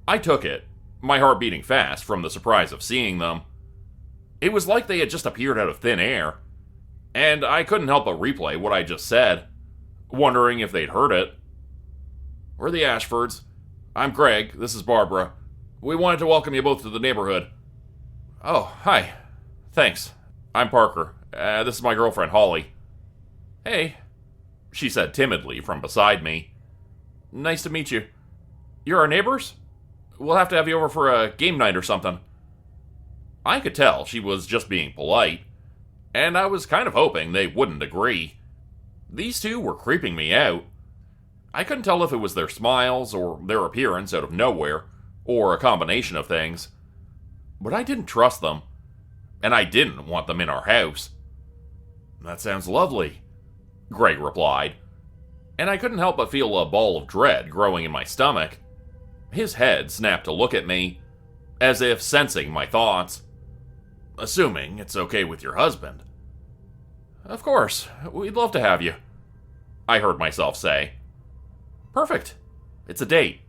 [SPEAKER 1] I took it, my heart beating fast from the surprise of seeing them. It was like they had just appeared out of thin air, and I couldn't help but replay what I just said, wondering if they'd heard it. "We're the Ashfords. I'm Greg, this is Barbara. We wanted to welcome you both to the neighborhood." "Oh, hi. Thanks. I'm Parker. This is my girlfriend, Holly." "Hey," she said timidly from beside me. "Nice to meet you. You're our neighbors? We'll have to have you over for a game night or something." I could tell she was just being polite, and I was kind of hoping they wouldn't agree. These two were creeping me out. I couldn't tell if it was their smiles or their appearance out of nowhere, or a combination of things. But I didn't trust them, and I didn't want them in our house. "That sounds lovely," Greg replied, and I couldn't help but feel a ball of dread growing in my stomach. His head snapped to look at me, as if sensing my thoughts. "Assuming it's okay with your husband." "Of course, we'd love to have you," I heard myself say. "Perfect. It's a date,"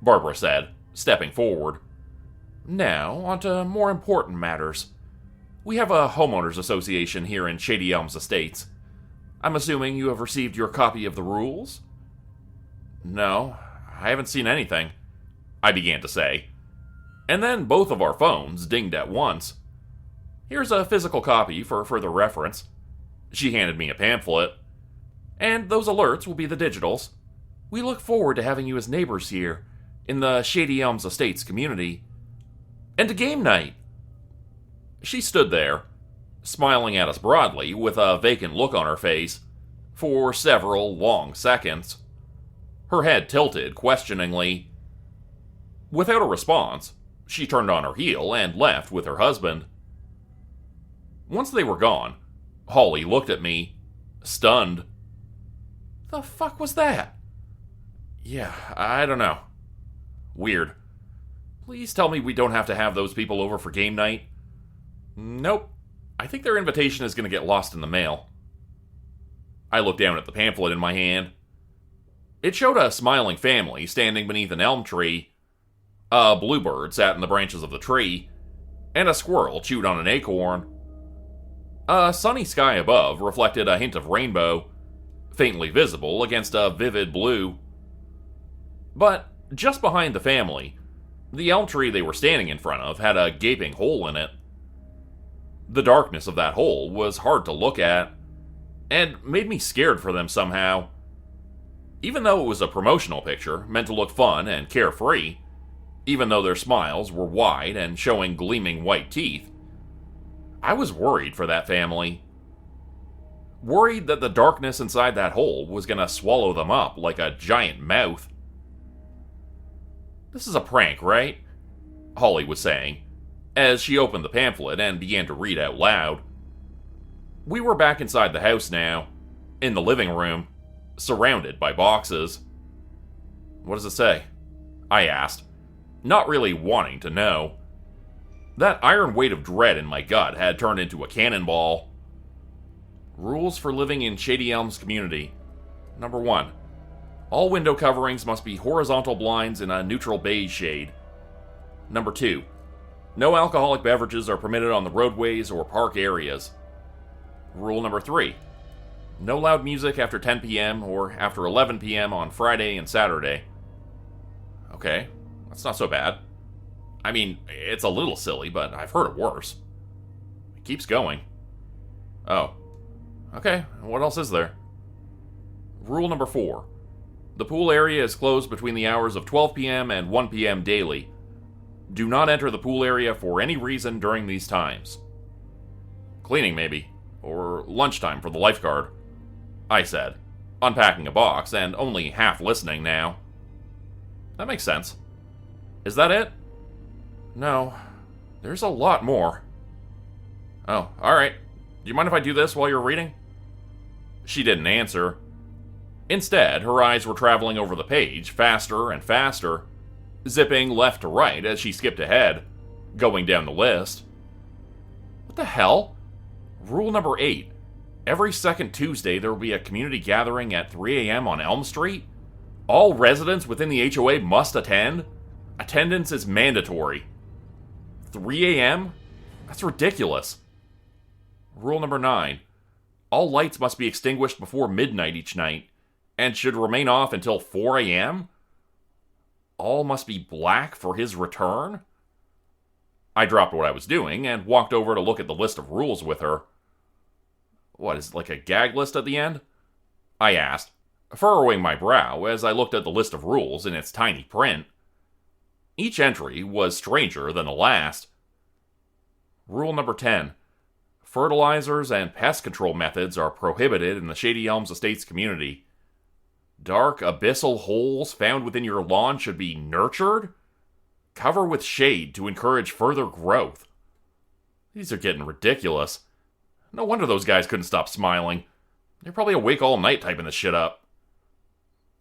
[SPEAKER 1] Barbara said, stepping forward. "Now, on to more important matters. We have a homeowners association here in Shady Elms Estates. I'm assuming you have received your copy of the rules?" "No, I haven't seen anything," I began to say. And then both of our phones dinged at once. "Here's a physical copy for further reference." She handed me a pamphlet. "And those alerts will be the digitals. We look forward to having you as neighbors here in the Shady Elms Estates community. And to game night." She stood there, smiling at us broadly with a vacant look on her face, for several long seconds. Her head tilted questioningly. Without a response, she turned on her heel and left with her husband. Once they were gone, Holly looked at me, stunned. "The fuck was that?" "Yeah, I don't know. Weird. Please tell me we don't have to have those people over for game night." "Nope. I think their invitation is going to get lost in the mail." I looked down at the pamphlet in my hand. It showed a smiling family standing beneath an elm tree. A bluebird sat in the branches of the tree, and a squirrel chewed on an acorn. A sunny sky above reflected a hint of rainbow, faintly visible against a vivid blue. But just behind the family, the elm tree they were standing in front of had a gaping hole in it. The darkness of that hole was hard to look at, and made me scared for them somehow. Even though it was a promotional picture meant to look fun and carefree, even though their smiles were wide and showing gleaming white teeth, I was worried for that family. Worried that the darkness inside that hole was going to swallow them up like a giant mouth. "This is a prank, right?" Holly was saying, as she opened the pamphlet and began to read out loud. We were back inside the house now, in the living room, surrounded by boxes. "What does it say?" I asked, not really wanting to know. That iron weight of dread in my gut had turned into a cannonball. "Rules for living in Shady Elms community. Number 1. All window coverings must be horizontal blinds in a neutral beige shade. Number 2. No alcoholic beverages are permitted on the roadways or park areas. Rule number 3. No loud music after 10 p.m. or after 11 p.m. on Friday and Saturday. Okay, that's not so bad. I mean, it's a little silly, but I've heard it worse. It keeps going. Oh. Okay, what else is there? Rule number 4. The pool area is closed between the hours of 12 p.m. and 1 p.m. daily. Do not enter the pool area for any reason during these times. Cleaning, maybe. Or lunchtime for the lifeguard, I said, unpacking a box and only half listening now. That makes sense. Is that it? No, there's a lot more. Oh, alright. Do you mind if I do this while you're reading? She didn't answer. Instead, her eyes were traveling over the page faster and faster, zipping left to right as she skipped ahead, going down the list. What the hell? Rule number 8. Every second Tuesday there will be a community gathering at 3 a.m. on Elm Street. All residents within the HOA must attend. Attendance is mandatory. 3 a.m.? That's ridiculous. Rule number 9. All lights must be extinguished before midnight each night, and should remain off until 4 a.m.? All must be black for his return? I dropped what I was doing and walked over to look at the list of rules with her. What, is it like a gag list at the end? I asked, furrowing my brow as I looked at the list of rules in its tiny print. Each entry was stranger than the last. Rule number 10. Fertilizers and pest control methods are prohibited in the Shady Elms Estates community. Dark, abyssal holes found within your lawn should be nurtured? Cover with shade to encourage further growth. These are getting ridiculous. No wonder those guys couldn't stop smiling. They're probably awake all night typing this shit up.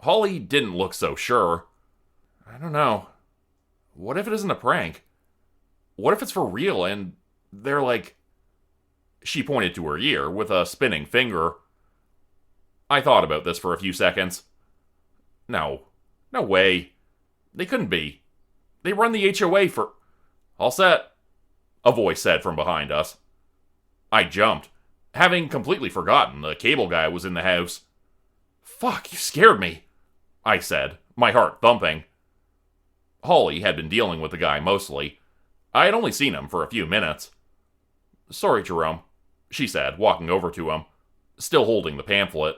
[SPEAKER 1] Holly didn't look so sure. I don't know. What if it isn't a prank? What if it's for real and they're like... She pointed to her ear with a spinning finger. I thought about this for a few seconds. No way. They couldn't be. They run the HOA for... All set, a voice said from behind us. I jumped, having completely forgotten the cable guy was in the house. Fuck, you scared me, I said, my heart thumping. Holly had been dealing with the guy mostly. I had only seen him for a few minutes. Sorry, Jerome, she said, walking over to him, still holding the pamphlet.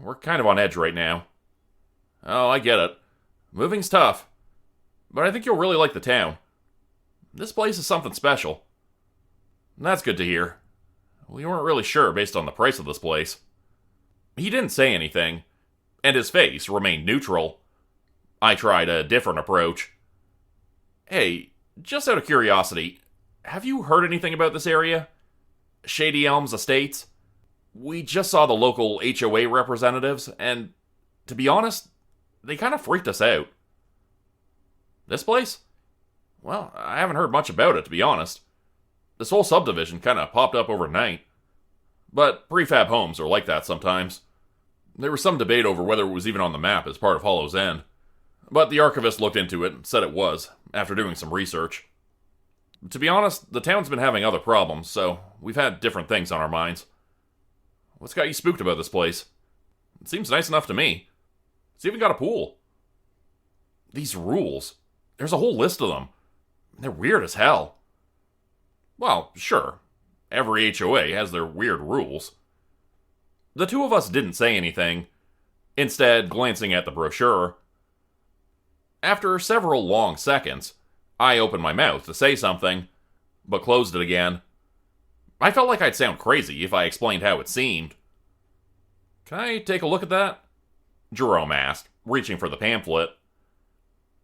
[SPEAKER 1] We're kind of on edge right now. Oh, I get it. Moving's tough. But I think you'll really like the town. This place is something special. That's good to hear. We weren't really sure based on the price of this place. He didn't say anything, and his face remained neutral. I tried a different approach. Hey, just out of curiosity, have you heard anything about this area? Shady Elms Estates? We just saw the local HOA representatives, and to be honest, they kind of freaked us out. This place? Well, I haven't heard much about it, to be honest. This whole subdivision kind of popped up overnight. But prefab homes are like that sometimes. There was some debate over whether it was even on the map as part of Hollow's End. But the archivist looked into it and said it was, after doing some research. To be honest, the town's been having other problems, so we've had different things on our minds. What's got you spooked about this place? It seems nice enough to me. It's even got a pool. These rules. There's a whole list of them. They're weird as hell. Well, sure. Every HOA has their weird rules. The two of us didn't say anything, instead glancing at the brochure. After several long seconds, I opened my mouth to say something, but closed it again. I felt like I'd sound crazy if I explained how it seemed. Can I take a look at that? Jerome asked, reaching for the pamphlet.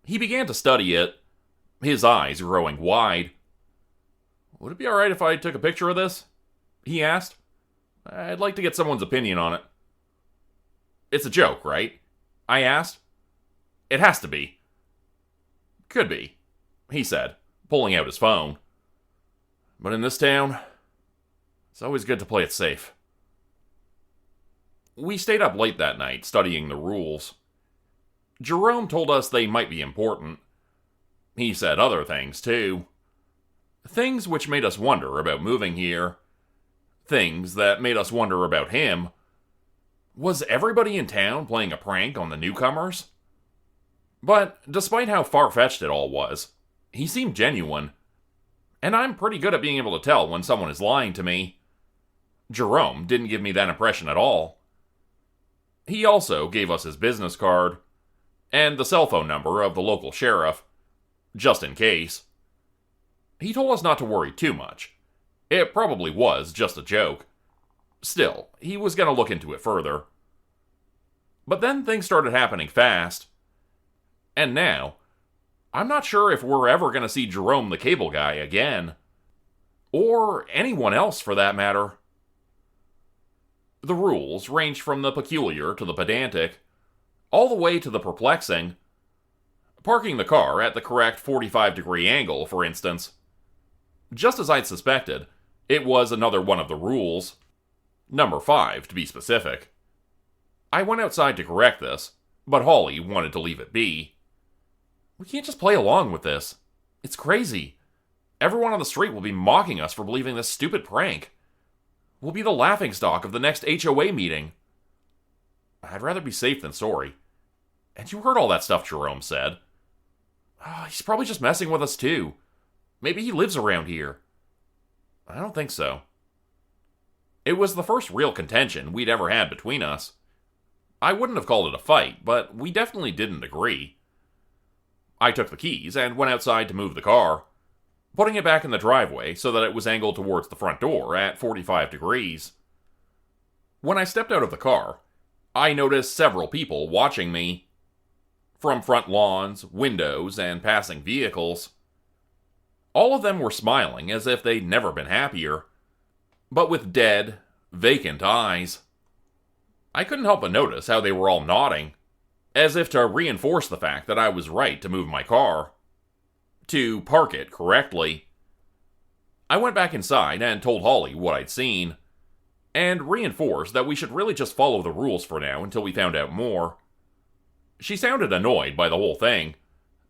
[SPEAKER 1] He began to study it, his eyes growing wide. Would it be alright if I took a picture of this? He asked. I'd like to get someone's opinion on it. It's a joke, right? I asked. It has to be. Could be, he said, pulling out his phone. But in this town, it's always good to play it safe. We stayed up late that night studying the rules. Jerome told us they might be important. He said other things, too. Things which made us wonder about moving here. Things that made us wonder about him. Was everybody in town playing a prank on the newcomers? But despite how far-fetched it all was, he seemed genuine. And I'm pretty good at being able to tell when someone is lying to me. Jerome didn't give me that impression at all. He also gave us his business card, and the cell phone number of the local sheriff, just in case. He told us not to worry too much. It probably was just a joke. Still, he was going to look into it further. But then things started happening fast. And now, I'm not sure if we're ever going to see Jerome the cable guy again. Or anyone else, for that matter. The rules range from the peculiar to the pedantic, all the way to the perplexing. Parking the car at the correct 45-degree angle, for instance. Just as I'd suspected, it was another one of the rules. Number 5, to be specific. I went outside to correct this, but Holly wanted to leave it be. We can't just play along with this. It's crazy. Everyone on the street will be mocking us for believing this stupid prank. We'll be the laughingstock of the next HOA meeting. I'd rather be safe than sorry. And you heard all that stuff Jerome said. He's probably just messing with us too. Maybe he lives around here. I don't think so. It was the first real contention we'd ever had between us. I wouldn't have called it a fight, but we definitely didn't agree. I took the keys and went outside to move the car, putting it back in the driveway so that it was angled towards the front door at 45 degrees. When I stepped out of the car, I noticed several people watching me, from front lawns, windows, and passing vehicles. All of them were smiling as if they'd never been happier, but with dead, vacant eyes. I couldn't help but notice how they were all nodding, as if to reinforce the fact that I was right to move my car. To park it correctly. I went back inside and told Holly what I'd seen, and reinforced that we should really just follow the rules for now until we found out more. She sounded annoyed by the whole thing,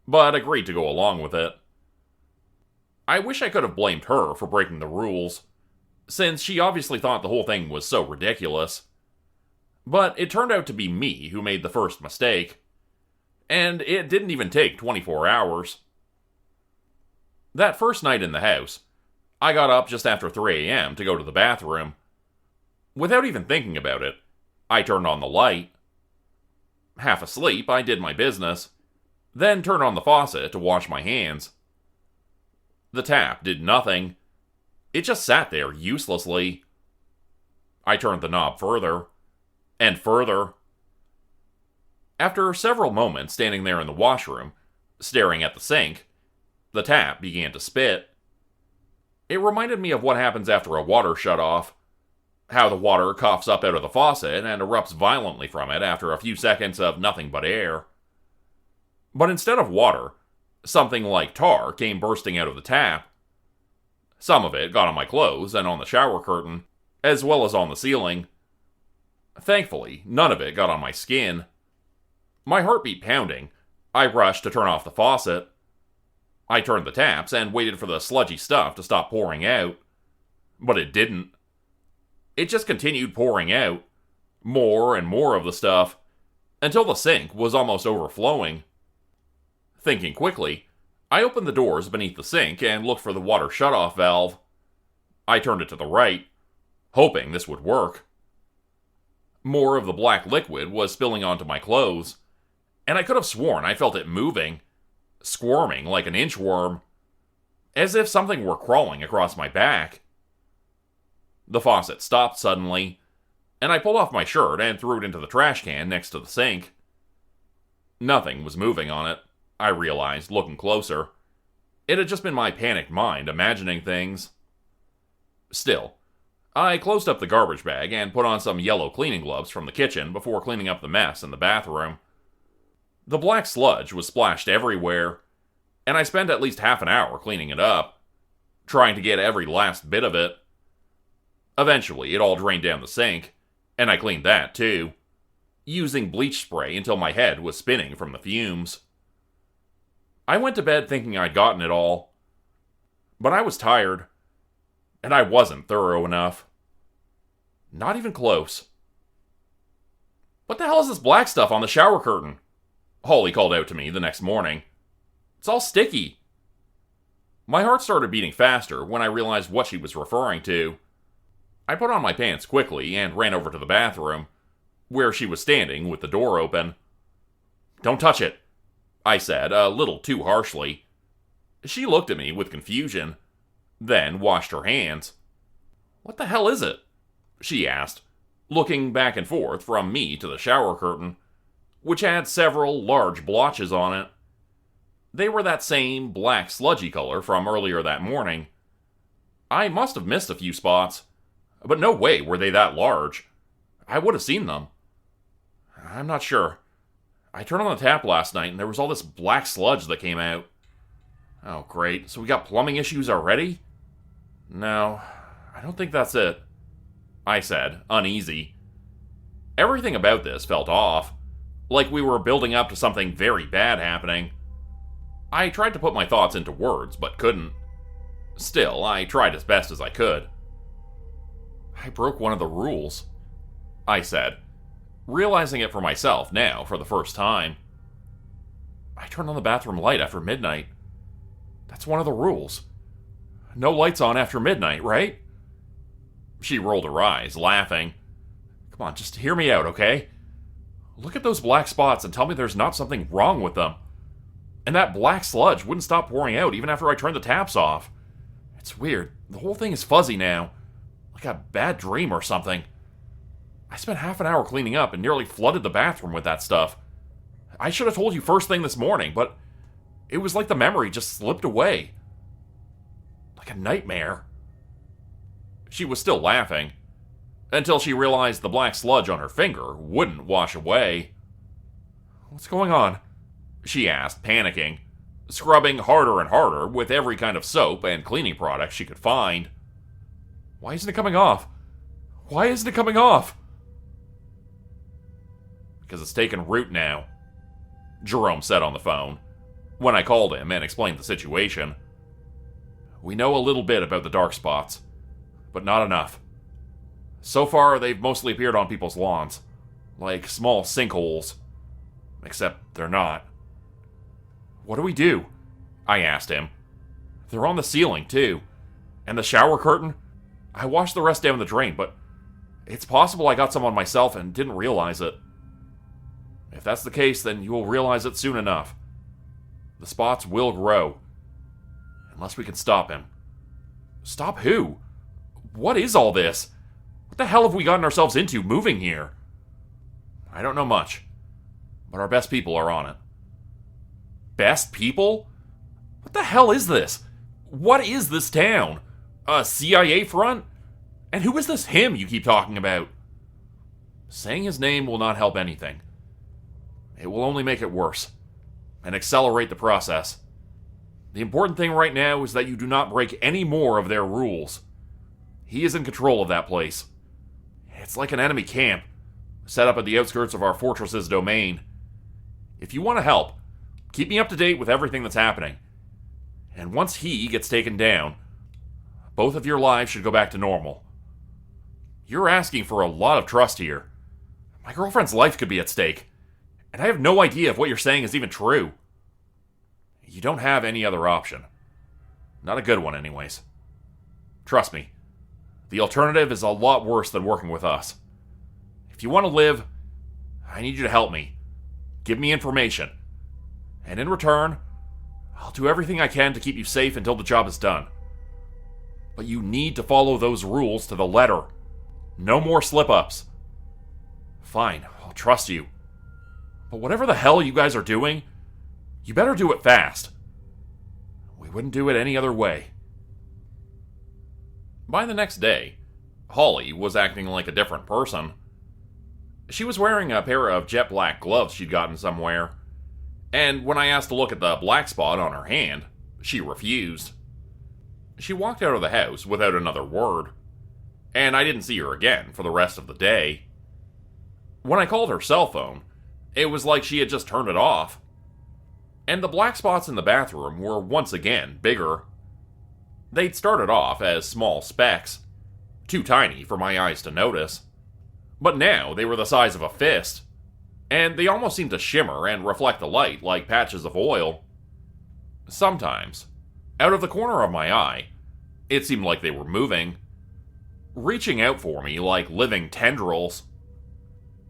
[SPEAKER 1] but agreed to go along with it. I wish I could have blamed her for breaking the rules, since she obviously thought the whole thing was so ridiculous. But it turned out to be me who made the first mistake, and it didn't even take 24 hours. That first night in the house, I got up just after 3 a.m. to go to the bathroom. Without even thinking about it, I turned on the light. Half asleep, I did my business, then turned on the faucet to wash my hands. The tap did nothing. It just sat there uselessly. I turned the knob further, and further. After several moments standing there in the washroom, staring at the sink, the tap began to spit. It reminded me of what happens after a water shutoff. How the water coughs up out of the faucet and erupts violently from it after a few seconds of nothing but air. But instead of water, something like tar came bursting out of the tap. Some of it got on my clothes and on the shower curtain, as well as on the ceiling. Thankfully, none of it got on my skin. My heartbeat pounding, I rushed to turn off the faucet. I turned the taps and waited for the sludgy stuff to stop pouring out. But it didn't. It just continued pouring out, more and more of the stuff, until the sink was almost overflowing. Thinking quickly, I opened the doors beneath the sink and looked for the water shutoff valve. I turned it to the right, hoping this would work. More of the black liquid was spilling onto my clothes, and I could have sworn I felt it moving, squirming like an inchworm, as if something were crawling across my back. The faucet stopped suddenly, and I pulled off my shirt and threw it into the trash can next to the sink. Nothing was moving on it, I realized, looking closer. It had just been my panicked mind imagining things. Still, I closed up the garbage bag and put on some yellow cleaning gloves from the kitchen before cleaning up the mess in the bathroom. The black sludge was splashed everywhere, and I spent at least half an hour cleaning it up, trying to get every last bit of it. Eventually, it all drained down the sink, and I cleaned that too. using bleach spray until my head was spinning from the fumes. I went to bed thinking I'd gotten it all, but I was tired, and I wasn't thorough enough. Not even close. "What the hell is this black stuff on the shower curtain?" Holly called out to me the next morning. "It's all sticky." My heart started beating faster when I realized what she was referring to. I put on my pants quickly and ran over to the bathroom, where she was standing with the door open. "Don't touch it," I said, a little too harshly. She looked at me with confusion, then washed her hands. "What the hell is it?" she asked, looking back and forth from me to the shower curtain, which had several large blotches on it. They were that same black sludgy color from earlier that morning. I must have missed a few spots, but no way were they that large. I would have seen them. "I'm not sure. I turned on the tap last night and there was all this black sludge that came out." "Oh, great. So we got plumbing issues already?" "No, I don't think that's it," I said, uneasy. Everything about this felt off, like we were building up to something very bad happening. I tried to put my thoughts into words, but couldn't. Still, I tried as best as I could. "I broke one of the rules," I said, realizing it for myself now for the first time. "I turned on the bathroom light after midnight. That's one of the rules. No lights on after midnight, right?" She rolled her eyes, laughing. "Come on, just hear me out, okay? Look at those black spots and tell me there's not something wrong with them. And that black sludge wouldn't stop pouring out even after I turned the taps off. It's weird. The whole thing is fuzzy now. Like a bad dream or something. I spent half an hour cleaning up and nearly flooded the bathroom with that stuff. I should have told you first thing this morning, but it was like the memory just slipped away. Like a nightmare." She was still laughing, until she realized the black sludge on her finger wouldn't wash away. "What's going on?" she asked, panicking, scrubbing harder and harder with every kind of soap and cleaning product she could find. "Why isn't it coming off? Why isn't it coming off?" "Because it's taken root now," Jerome said on the phone, when I called him and explained the situation. "We know a little bit about the dark spots, but not enough. So far, they've mostly appeared on people's lawns, like small sinkholes. Except they're not." "What do we do?" I asked him. "They're on the ceiling, too. And the shower curtain? I washed the rest down the drain, but it's possible I got some on myself and didn't realize it." "If that's the case, then you will realize it soon enough. The spots will grow. Unless we can stop him." "Stop who? What is all this? What the hell have we gotten ourselves into moving here?" "I don't know much, but our best people are on it." "Best people? What the hell is this? What is this town? A CIA front? And who is this him you keep talking about?" "Saying his name will not help anything. It will only make it worse, and accelerate the process. The important thing right now is that you do not break any more of their rules. He is in control of that place. It's like an enemy camp, set up at the outskirts of our fortress's domain. If you want to help, keep me up to date with everything that's happening. And once he gets taken down, both of your lives should go back to normal. You're asking for a lot of trust here. My girlfriend's life could be at stake, and I have no idea if what you're saying is even true. You don't have any other option. Not a good one, anyways. Trust me, the alternative is a lot worse than working with us. If you want to live, I need you to help me. Give me information. And in return, I'll do everything I can to keep you safe until the job is done. But you need to follow those rules to the letter. No more slip-ups. Fine, I'll trust you. But whatever the hell you guys are doing, you better do it fast. We wouldn't do it any other way." By the next day, Holly was acting like a different person. She was wearing a pair of jet black gloves she'd gotten somewhere, and when I asked to look at the black spot on her hand, she refused. She walked out of the house without another word, and I didn't see her again for the rest of the day. When I called her cell phone, it was like she had just turned it off. And the black spots in the bathroom were once again bigger. They'd started off as small specks, too tiny for my eyes to notice. But now they were the size of a fist, and they almost seemed to shimmer and reflect the light like patches of oil. Sometimes, out of the corner of my eye, it seemed like they were moving, reaching out for me like living tendrils.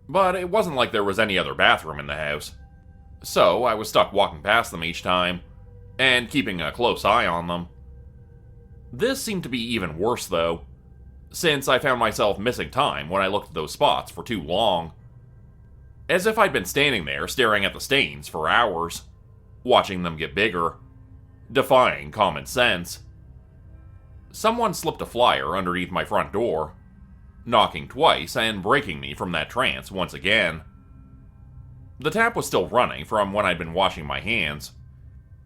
[SPEAKER 1] But it wasn't like there was any other bathroom in the house, so I was stuck walking past them each time, and keeping a close eye on them. This seemed to be even worse though, since I found myself missing time when I looked at those spots for too long. As if I'd been standing there staring at the stains for hours, watching them get bigger, defying common sense. Someone slipped a flyer underneath my front door, knocking twice and breaking me from that trance once again. The tap was still running from when I'd been washing my hands,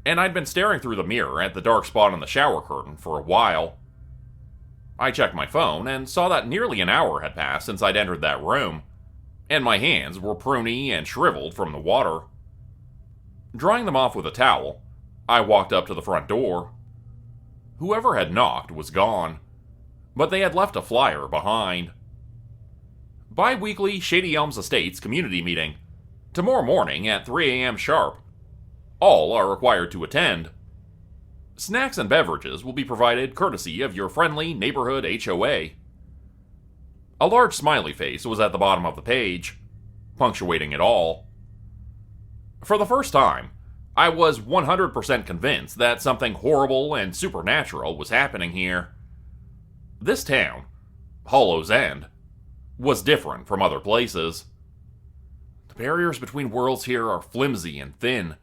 [SPEAKER 1] and I'd been staring through the mirror at the dark spot on the shower curtain for a while. I checked my phone and saw that nearly an hour had passed since I'd entered that room, and my hands were pruny and shriveled from the water. Drying them off with a towel, I walked up to the front door. Whoever had knocked was gone, but they had left a flyer behind. Bi-weekly Shady Elms Estates community meeting, tomorrow morning at 3 a.m. sharp. All are required to attend. Snacks and beverages will be provided courtesy of your friendly neighborhood HOA. A large smiley face was at the bottom of the page, punctuating it all. For the first time, I was 100% convinced that something horrible and supernatural was happening here. This town, Hollow's End, was different from other places. The barriers between worlds here are flimsy and thin.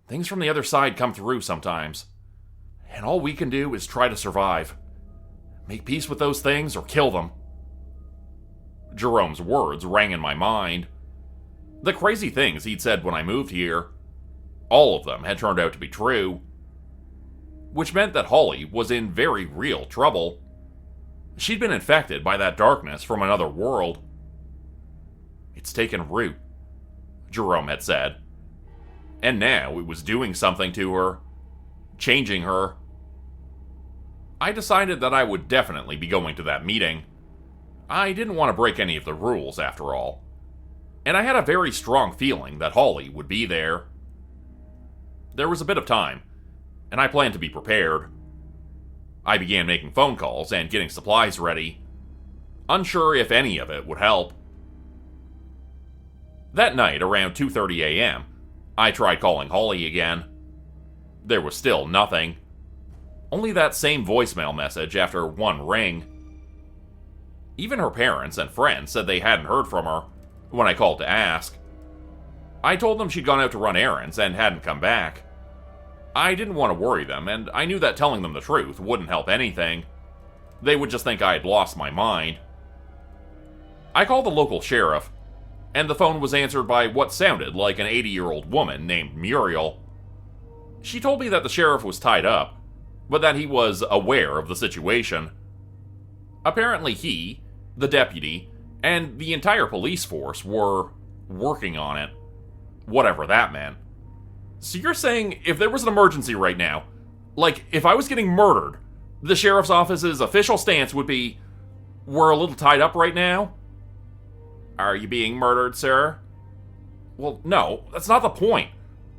[SPEAKER 1] Things from the other side come through sometimes, and all we can do is try to survive. Make peace with those things or kill them. Jerome's words rang in my mind. The crazy things he'd said when I moved here, all of them had turned out to be true. Which meant that Holly was in very real trouble. She'd been infected by that darkness from another world. It's taken root, Jerome had said. And now it was doing something to her, changing her. I decided that I would definitely be going to that meeting. I didn't want to break any of the rules, after all. And I had a very strong feeling that Holly would be there. There was a bit of time, and I planned to be prepared. I began making phone calls and getting supplies ready, unsure if any of it would help. That night, around 2:30 a.m., I tried calling Holly again. There was still nothing. Only that same voicemail message after one ring. Even her parents and friends said they hadn't heard from her when I called to ask. I told them she'd gone out to run errands and hadn't come back. I didn't want to worry them, and I knew that telling them the truth wouldn't help anything. They would just think I had lost my mind. I called the local sheriff, and the phone was answered by what sounded like an 80-year-old woman named Muriel. She told me that the sheriff was tied up, but that he was aware of the situation. Apparently he, the deputy, and the entire police force were working on it. Whatever that meant. So you're saying if there was an emergency right now, like if I was getting murdered, the sheriff's office's official stance would be, we're a little tied up right now? Are you being murdered, sir? Well, no, that's not the point.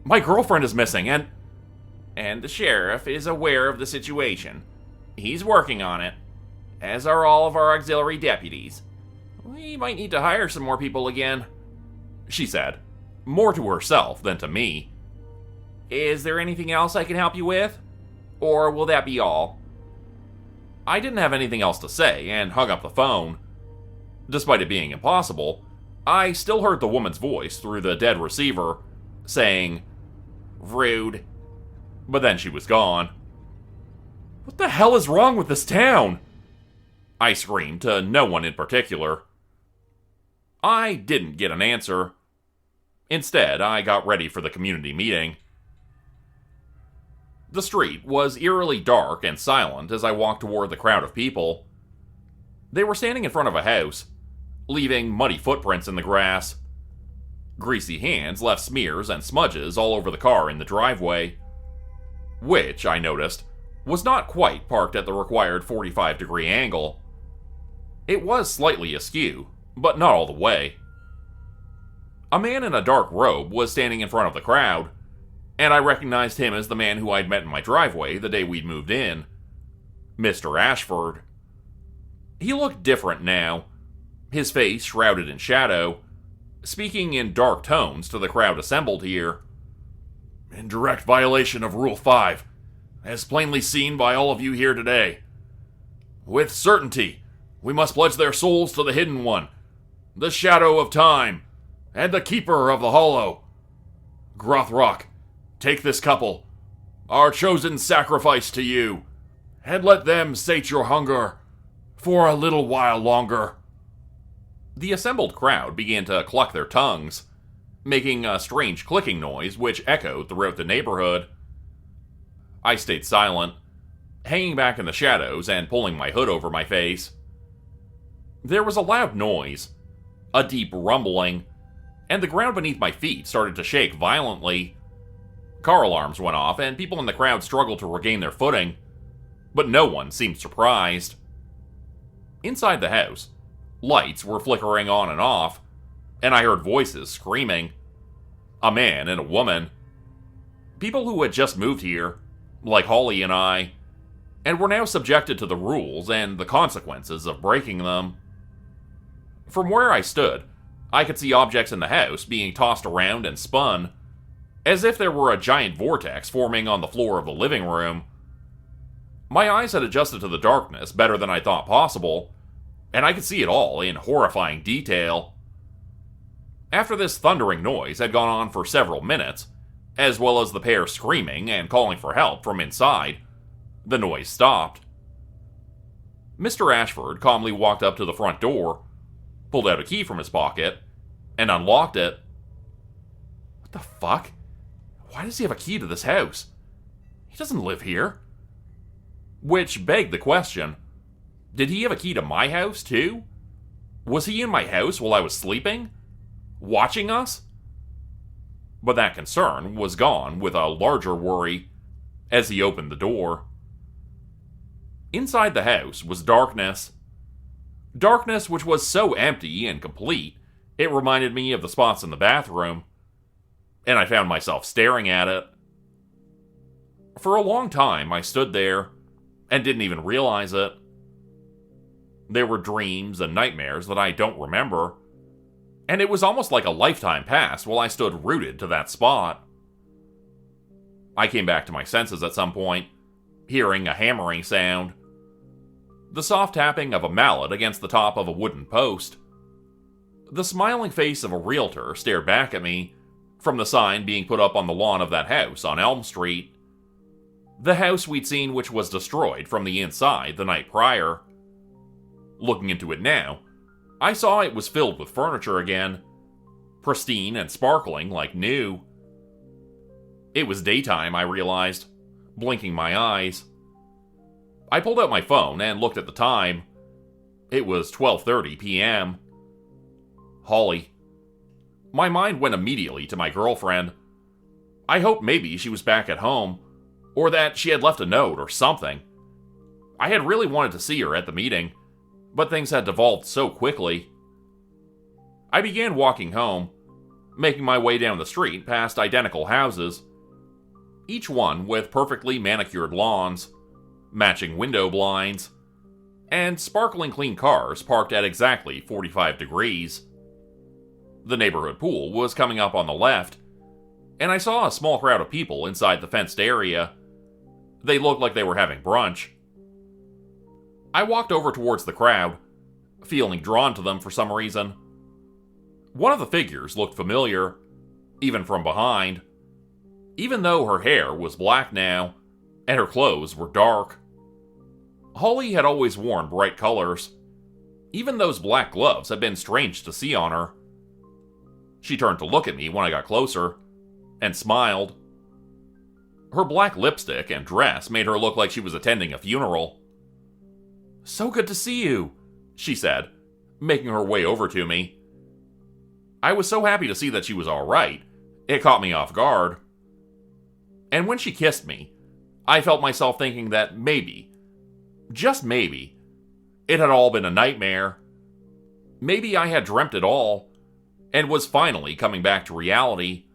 [SPEAKER 1] My girlfriend is missing, and the sheriff is aware of the situation. He's working on it, as are all of our auxiliary deputies. We might need to hire some more people again, she said, more to herself than to me. Is there anything else I can help you with? Or will that be all? I didn't have anything else to say and hung up the phone. Despite it being impossible, I still heard the woman's voice through the dead receiver, saying, "Rude." But then she was gone. What the hell is wrong with this town? I screamed to no one in particular. I didn't get an answer. Instead, I got ready for the community meeting. The street was eerily dark and silent as I walked toward the crowd of people. They were standing in front of a house, leaving muddy footprints in the grass. Greasy hands left smears and smudges all over the car in the driveway, which, I noticed, was not quite parked at the required 45-degree angle. It was slightly askew, but not all the way. A man in a dark robe was standing in front of the crowd, and I recognized him as the man who I'd met in my driveway the day we'd moved in, Mr. Ashford. He looked different now, his face shrouded in shadow, speaking in dark tones to the crowd assembled here.
[SPEAKER 2] In direct violation of Rule 5, as plainly seen by all of you here today. With certainty, we must pledge their souls to the Hidden One, the Shadow of Time, and the Keeper of the Hollow. Grothrock, take this couple, our chosen sacrifice to you, and let them sate your hunger for a little while longer.
[SPEAKER 1] The assembled crowd began to cluck their tongues, making a strange clicking noise which echoed throughout the neighborhood. I stayed silent, hanging back in the shadows and pulling my hood over my face. There was a loud noise, a deep rumbling, and the ground beneath my feet started to shake violently. Car alarms went off, and people in the crowd struggled to regain their footing, but no one seemed surprised. Inside the house, lights were flickering on and off, and I heard voices screaming. A man and a woman. People who had just moved here, like Holly and I, and were now subjected to the rules and the consequences of breaking them. From where I stood, I could see objects in the house being tossed around and spun, as if there were a giant vortex forming on the floor of the living room. My eyes had adjusted to the darkness better than I thought possible, and I could see it all in horrifying detail. After this thundering noise had gone on for several minutes, as well as the pair screaming and calling for help from inside, the noise stopped. Mr. Ashford calmly walked up to the front door, pulled out a key from his pocket, and unlocked it. What the fuck? Why does he have a key to this house? He doesn't live here. Which begged the question, did he have a key to my house, too? Was he in my house while I was sleeping? Watching us? But that concern was gone with a larger worry as he opened the door. Inside the house was darkness. Darkness which was so empty and complete, it reminded me of the spots in the bathroom, and I found myself staring at it. For a long time, I stood there and didn't even realize it. There were dreams and nightmares that I don't remember, and it was almost like a lifetime passed while I stood rooted to that spot. I came back to my senses at some point, hearing a hammering sound. The soft tapping of a mallet against the top of a wooden post. The smiling face of a realtor stared back at me from the sign being put up on the lawn of that house on Elm Street. The house we'd seen which was destroyed from the inside the night prior. Looking into it now, I saw it was filled with furniture again, pristine and sparkling like new. It was daytime, I realized, blinking my eyes. I pulled out my phone and looked at the time. It was 12:30 p.m. Holly. My mind went immediately to my girlfriend. I hoped maybe she was back at home, or that she had left a note or something. I had really wanted to see her at the meeting, but things had devolved so quickly. I began walking home, making my way down the street past identical houses, each one with perfectly manicured lawns, matching window blinds, and sparkling clean cars parked at exactly 45 degrees. The neighborhood pool was coming up on the left, and I saw a small crowd of people inside the fenced area. They looked like they were having brunch. I walked over towards the crowd, feeling drawn to them for some reason. One of the figures looked familiar, even from behind, even though her hair was black now, and her clothes were dark. Holly had always worn bright colors. Even those black gloves had been strange to see on her. She turned to look at me when I got closer, and smiled. Her black lipstick and dress made her look like she was attending a funeral. "So good to see you," she said, making her way over to me. I was so happy to see that she was alright, it caught me off guard. And when she kissed me, I felt myself thinking that maybe, just maybe, it had all been a nightmare. Maybe I had dreamt it all, and was finally coming back to reality.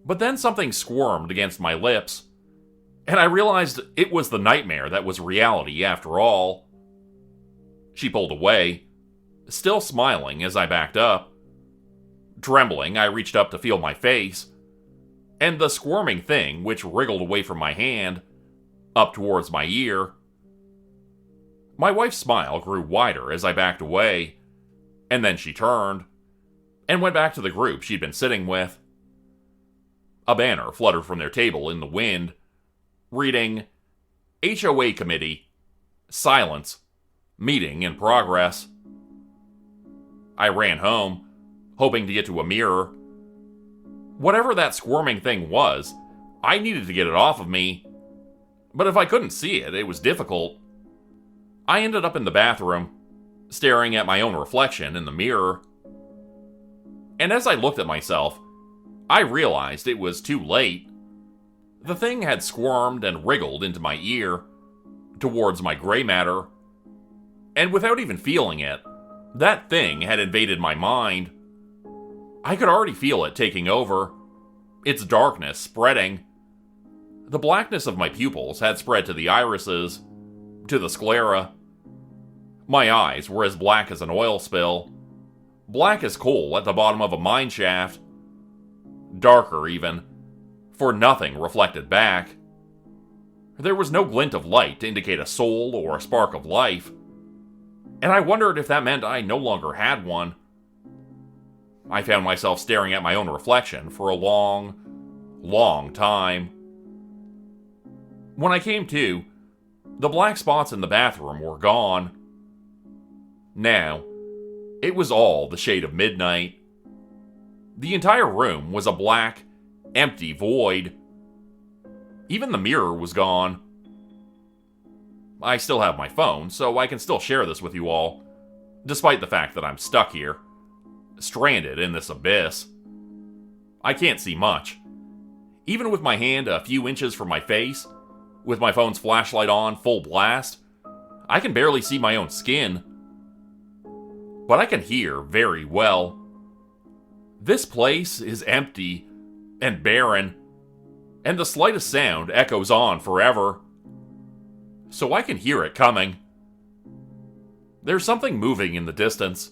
[SPEAKER 1] But then something squirmed against my lips, and I realized it was the nightmare that was reality after all. She pulled away, still smiling as I backed up. Trembling, I reached up to feel my face, and the squirming thing, which wriggled away from my hand, up towards my ear. My wife's smile grew wider as I backed away, and then she turned, and went back to the group she'd been sitting with. A banner fluttered from their table in the wind, reading, HOA Committee, Silence, Meeting in Progress. I ran home, hoping to get to a mirror. Whatever that squirming thing was, I needed to get it off of me. But if I couldn't see it, it was difficult. I ended up in the bathroom, staring at my own reflection in the mirror. And as I looked at myself, I realized it was too late. The thing had squirmed and wriggled into my ear, towards my gray matter. And without even feeling it, that thing had invaded my mind. I could already feel it taking over, its darkness spreading. The blackness of my pupils had spread to the irises, to the sclera. My eyes were as black as an oil spill, black as coal at the bottom of a mine shaft. Darker even, for nothing reflected back. There was no glint of light to indicate a soul or a spark of life, and I wondered if that meant I no longer had one. I found myself staring at my own reflection for a long, long time. When I came to, the black spots in the bathroom were gone. Now, it was all the shade of midnight. The entire room was a black, empty void. Even the mirror was gone. I still have my phone, so I can still share this with you all, despite the fact that I'm stuck here, stranded in this abyss. I can't see much. Even with my hand a few inches from my face, with my phone's flashlight on full blast, I can barely see my own skin. But I can hear very well. This place is empty and barren, and the slightest sound echoes on forever. So I can hear it coming. There's something moving in the distance,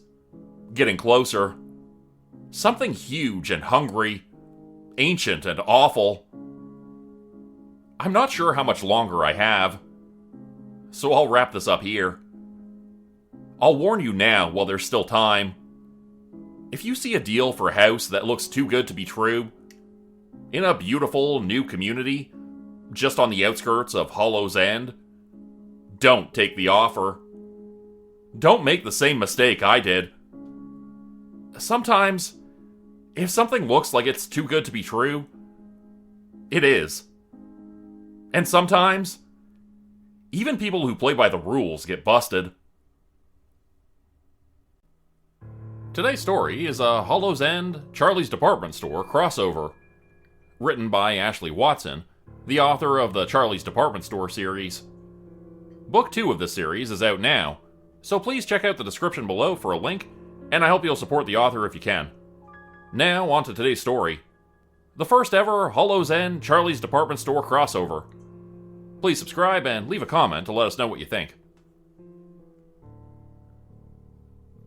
[SPEAKER 1] getting closer. Something huge and hungry, ancient and awful. I'm not sure how much longer I have, so I'll wrap this up here. I'll warn you now while there's still time. If you see a deal for a house that looks too good to be true, in a beautiful new community, just on the outskirts of Hollow's End, don't take the offer. Don't make the same mistake I did. Sometimes, if something looks like it's too good to be true, it is. And sometimes, even people who play by the rules get busted. Today's story is a Hollow's End, Charlie's Department Store crossover. Written by Ashley Watson, the author of the Charlie's Department Store series. Book 2 of this series is out now, so please check out the description below for a link, and I hope you'll support the author if you can. Now, on to today's story. The first ever Hollow's End, Charlie's Department Store crossover. Please subscribe and leave a comment to let us know what you think.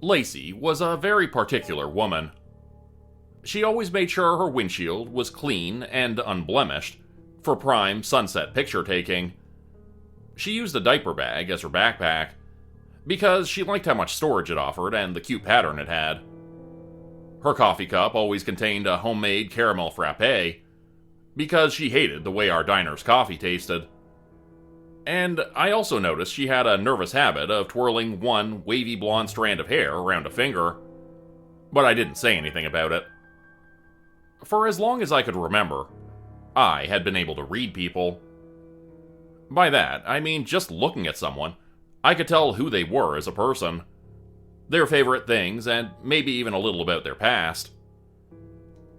[SPEAKER 1] Lacey was a very particular woman. She always made sure her windshield was clean and unblemished for prime sunset picture taking. She used a diaper bag as her backpack because she liked how much storage it offered and the cute pattern it had. Her coffee cup always contained a homemade caramel frappe because she hated the way our diner's coffee tasted. And I also noticed she had a nervous habit of twirling one wavy blonde strand of hair around a finger, but I didn't say anything about it. For as long as I could remember, I had been able to read people. By that, I mean just looking at someone, I could tell who they were as a person. their favorite things, and maybe even a little about their past.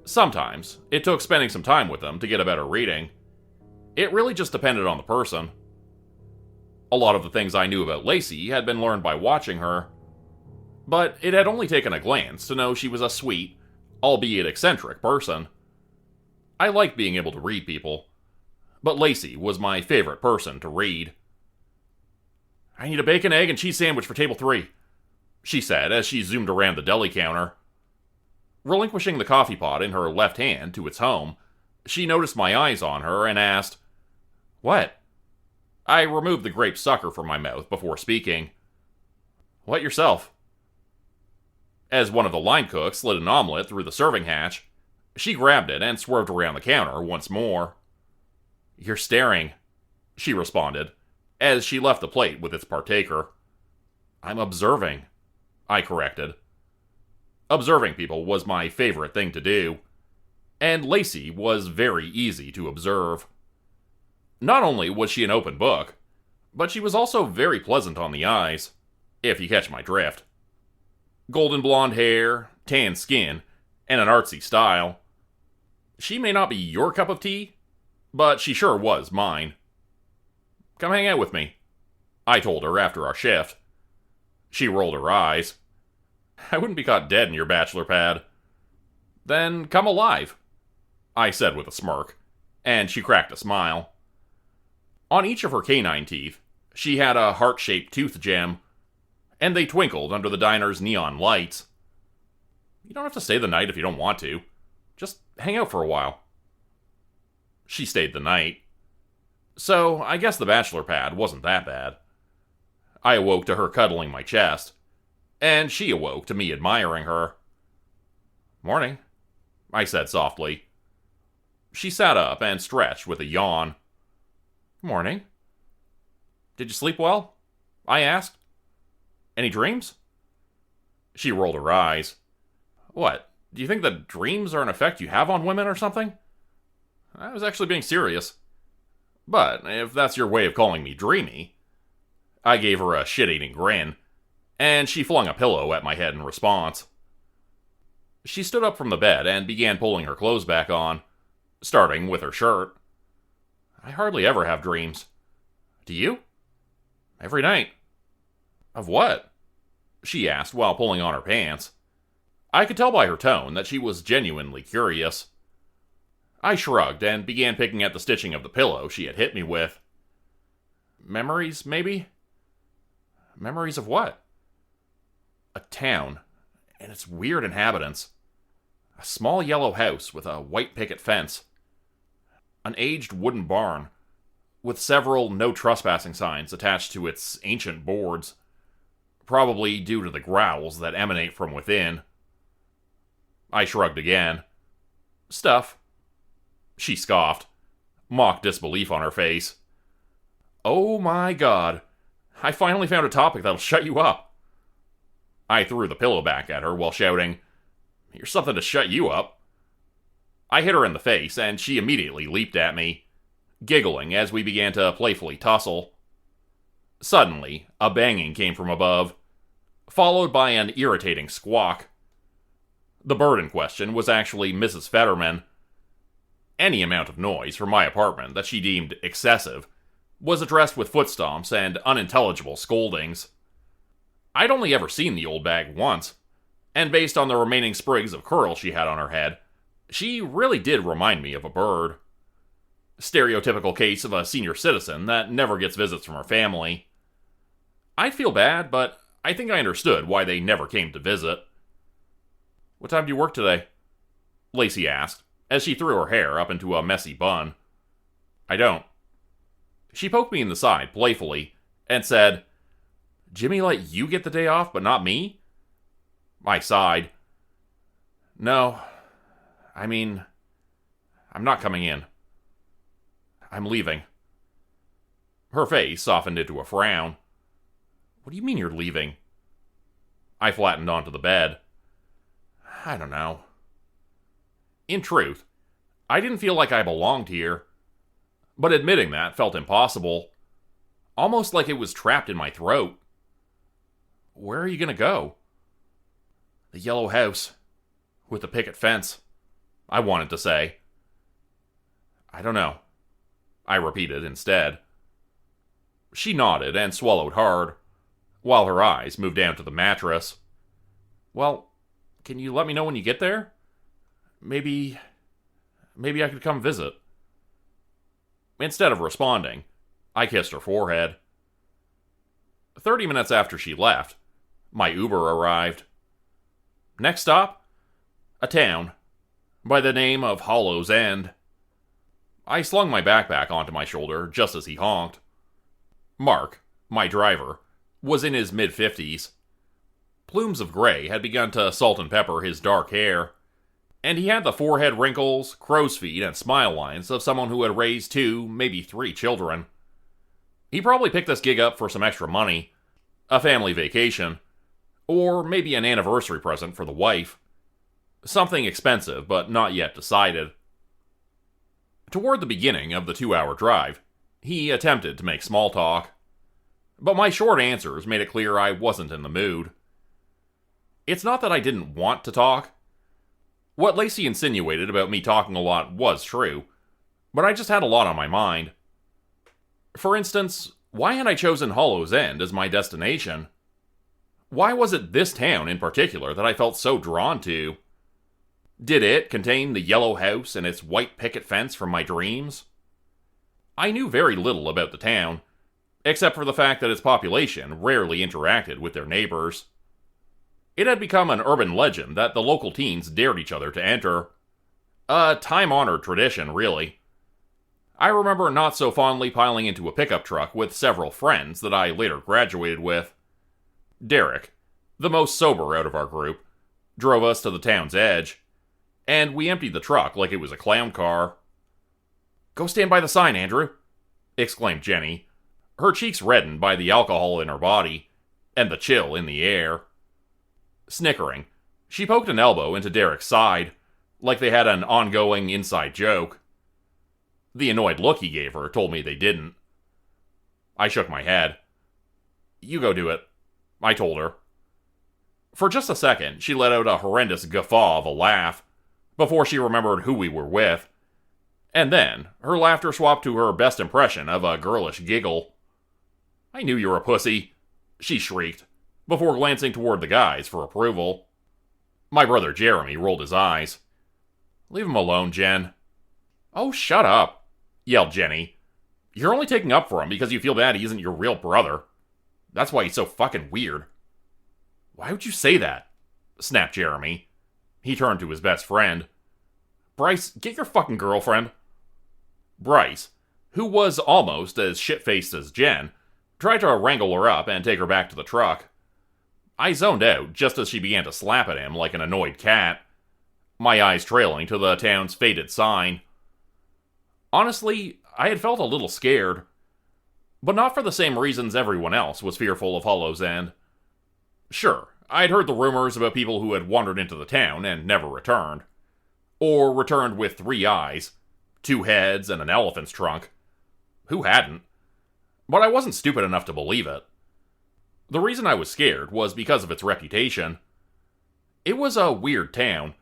[SPEAKER 1] Sometimes, it took spending some time with them to get a better reading. It really just depended on the person. A lot of the things I knew about Lacey had been learned by watching her, but it had only taken a glance to know she was a sweet, albeit eccentric person. I liked being able to read people, but Lacey was my favorite person to read. "I need a bacon, egg, and cheese sandwich for table 3, she said as she zoomed around the deli counter. Relinquishing the coffee pot in her left hand to its home, she noticed my eyes on her and asked, "What?" I removed the grape sucker from my mouth before speaking. "What yourself?" As one of the line cooks slid an omelet through the serving hatch, she grabbed it and swerved around the counter once more. "You're staring," she responded, as she left the plate with its partaker. "I'm observing," I corrected. Observing people was my favorite thing to do, and Lacey was very easy to observe. Not only was she an open book, but she was also very pleasant on the eyes, if you catch my drift. Golden blonde hair, tan skin, and an artsy style. She may not be your cup of tea, but she sure was mine. "Come hang out with me," I told her after our shift. She rolled her eyes. "I wouldn't be caught dead in your bachelor pad." "Then come alive," I said with a smirk, and she cracked a smile. On each of her canine teeth, she had a heart-shaped tooth gem, and they twinkled under the diner's neon lights. "You don't have to stay the night if you don't want to. Just hang out for a while." She stayed the night. So, I guess the bachelor pad wasn't that bad. I awoke to her cuddling my chest, and she awoke to me admiring her. "Morning," I said softly. She sat up and stretched with a yawn. "Morning. Did you sleep well?" I asked. "Any dreams?" She rolled her eyes. "What, do you think that dreams are an effect you have on women or something?" I was actually being serious. "But if that's your way of calling me dreamy..." I gave her a shit-eating grin, and she flung a pillow at my head in response. She stood up from the bed and began pulling her clothes back on, starting with her shirt. "I hardly ever have dreams. Do you?" "Every night." "Of what?" she asked while pulling on her pants. I could tell by her tone that she was genuinely curious. I shrugged and began picking at the stitching of the pillow she had hit me with. "Memories, maybe?" "Memories of what?" "A town, and its weird inhabitants. A small yellow house with a white picket fence. An aged wooden barn, with several no trespassing signs attached to its ancient boards, probably due to the growls that emanate from within." I shrugged again. "Stuff." She scoffed, mock disbelief on her face. "Oh my God, I finally found a topic that'll shut you up." I threw the pillow back at her while shouting, "Here's something to shut you up." I hit her in the face, and she immediately leaped at me, giggling as we began to playfully tussle. Suddenly, a banging came from above, followed by an irritating squawk. The bird in question was actually Mrs. Fetterman. Any amount of noise from my apartment that she deemed excessive was addressed with foot stomps and unintelligible scoldings. I'd only ever seen the old bag once, and based on the remaining sprigs of curl she had on her head, she really did remind me of a bird. Stereotypical case of a senior citizen that never gets visits from her family. I'd feel bad, but I think I understood why they never came to visit. "What time do you work today?" Lacey asked, as she threw her hair up into a messy bun. "I don't." She poked me in the side playfully, and said, "Jimmy let you get the day off, but not me?" I sighed. "No, I mean, I'm not coming in. I'm leaving." Her face softened into a frown. "What do you mean you're leaving?" I flattened onto the bed. "I don't know." In truth, I didn't feel like I belonged here, but admitting that felt impossible, almost like it was trapped in my throat. "Where are you going to go?" The yellow house. With the picket fence. I wanted to say. I don't know. I repeated instead. She nodded and swallowed hard, while her eyes moved down to the mattress. Well, can you let me know when you get there? Maybe I could come visit. Instead of responding, I kissed her forehead. 30 minutes after she left, my Uber arrived. Next stop? A town by the name of Hollow's End. I slung my backpack onto my shoulder just as he honked. Mark, my driver, was in his mid-50s. Plumes of gray had begun to salt and pepper his dark hair, and he had the forehead wrinkles, crow's feet, and smile lines of someone who had raised 2, maybe 3 children. He probably picked this gig up for some extra money, a family vacation, or maybe an anniversary present for the wife. Something expensive, but not yet decided. Toward the beginning of the 2-hour drive, he attempted to make small talk, but my short answers made it clear I wasn't in the mood. It's not that I didn't want to talk. What Lacey insinuated about me talking a lot was true, but I just had a lot on my mind. For instance, why had I chosen Hollow's End as my destination? Why was it this town in particular that I felt so drawn to? Did it contain the yellow house and its white picket fence from my dreams? I knew very little about the town, except for the fact that its population rarely interacted with their neighbors. It had become an urban legend that the local teens dared each other to enter. A time-honored tradition, really. I remember not so fondly piling into a pickup truck with several friends that I later graduated with. Derek, the most sober out of our group, drove us to the town's edge, and we emptied the truck like it was a clown car. "Go stand by the sign, Andrew," exclaimed Jenny, her cheeks reddened by the alcohol in her body and the chill in the air. Snickering, she poked an elbow into Derek's side, like they had an ongoing inside joke. The annoyed look he gave her told me they didn't. I shook my head. "You go do it," I told her. For just a second, she let out a horrendous guffaw of a laugh, before she remembered who we were with, and then her laughter swapped to her best impression of a girlish giggle. "I knew you were a pussy," she shrieked, before glancing toward the guys for approval. My brother Jeremy rolled his eyes. "Leave him alone, Jen." "Oh, shut up," yelled Jenny. "You're only taking up for him because you feel bad he isn't your real brother. That's why he's so fucking weird." "Why would you say that?" snapped Jeremy. He turned to his best friend. "Bryce, get your fucking girlfriend." Bryce, who was almost as shit-faced as Jen, tried to wrangle her up and take her back to the truck. I zoned out just as she began to slap at him like an annoyed cat, my eyes trailing to the town's faded sign. Honestly, I had felt a little scared, but not for the same reasons everyone else was fearful of Hollow's End. Sure, I'd heard the rumors about people who had wandered into the town and never returned. Or returned with 3 eyes, 2 heads, and an elephant's trunk. Who hadn't? But I wasn't stupid enough to believe it. The reason I was scared was because of its reputation. It was a weird town,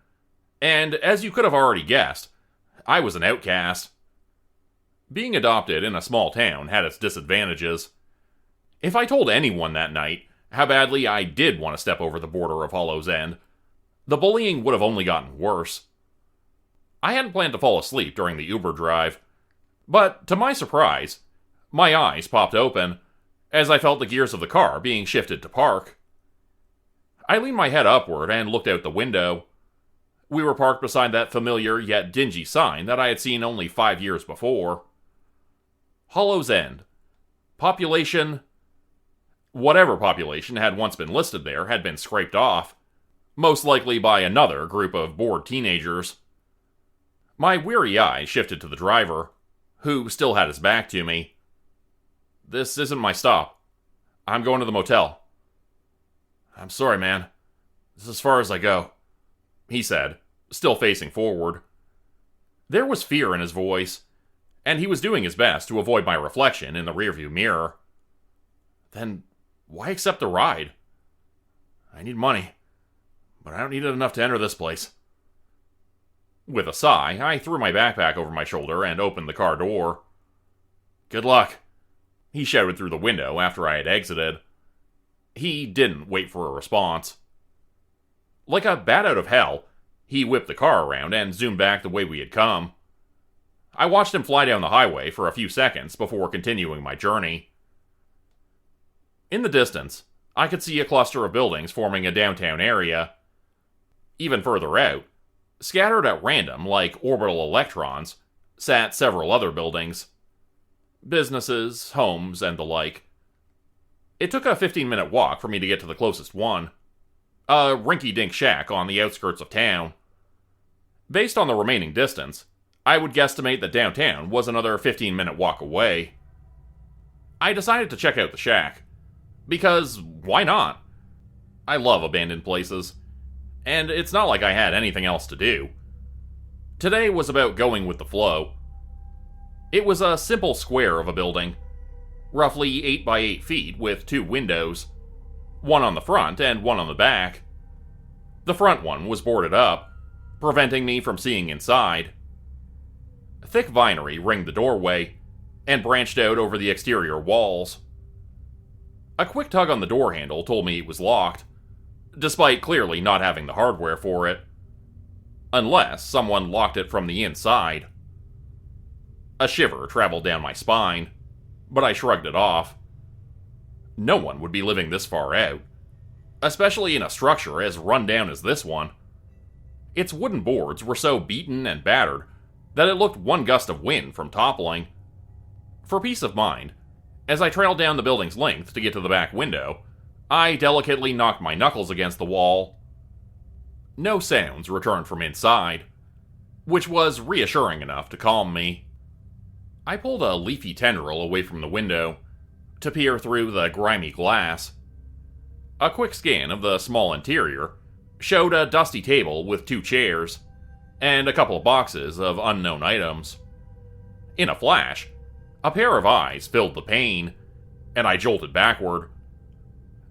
[SPEAKER 1] and as you could have already guessed, I was an outcast. Being adopted in a small town had its disadvantages. If I told anyone that night how badly I did want to step over the border of Hollow's End, the bullying would have only gotten worse. I hadn't planned to fall asleep during the Uber drive, but to my surprise, my eyes popped open as I felt the gears of the car being shifted to park. I leaned my head upward and looked out the window. We were parked beside that familiar yet dingy sign that I had seen only 5 years before. Hollow's End. Population... Whatever population had once been listed there had been scraped off, most likely by another group of bored teenagers. My weary eye shifted to the driver, who still had his back to me. "This isn't my stop. I'm going to the motel." "I'm sorry, man. This is as far as I go," he said, still facing forward. There was fear in his voice, and he was doing his best to avoid my reflection in the rearview mirror. "Then why accept the ride?" "I need money.
[SPEAKER 3] but I don't need it enough to enter this place.
[SPEAKER 1] With a sigh, I threw my backpack over my shoulder and opened the car door.
[SPEAKER 3] Good luck,
[SPEAKER 1] he shouted through the window after I had exited. He didn't wait for a response. Like a bat out of hell, he whipped the car around and zoomed back the way we had come. I watched him fly down the highway for a few seconds before continuing my journey. In the distance, I could see a cluster of buildings forming a downtown area. Even further out, scattered at random like orbital electrons, sat several other buildings. Businesses, homes, and the like. It took a 15-minute walk for me to get to the closest one. A rinky-dink shack on the outskirts of town. Based on the remaining distance, I would guesstimate that downtown was another 15-minute walk away. I decided to check out the shack. Because, why not? I love abandoned places. And it's not like I had anything else to do. Today was about going with the flow. It was a simple square of a building. Roughly 8 by 8 feet with 2 windows. One on the front and one on the back. The front one was boarded up, preventing me from seeing inside. Thick vinery ringed the doorway, and branched out over the exterior walls. A quick tug on the door handle told me it was locked, despite clearly not having the hardware for it. Unless someone locked it from the inside. A shiver traveled down my spine, but I shrugged it off. No one would be living this far out, especially in a structure as run down as this one. Its wooden boards were so beaten and battered that it looked one gust of wind from toppling. For peace of mind, as I trailed down the building's length to get to the back window, I delicately knocked my knuckles against the wall. No sounds returned from inside, which was reassuring enough to calm me. I pulled a leafy tendril away from the window to peer through the grimy glass. A quick scan of the small interior showed a dusty table with 2 chairs and a couple of boxes of unknown items. In a flash, a pair of eyes filled the pane, and I jolted backward.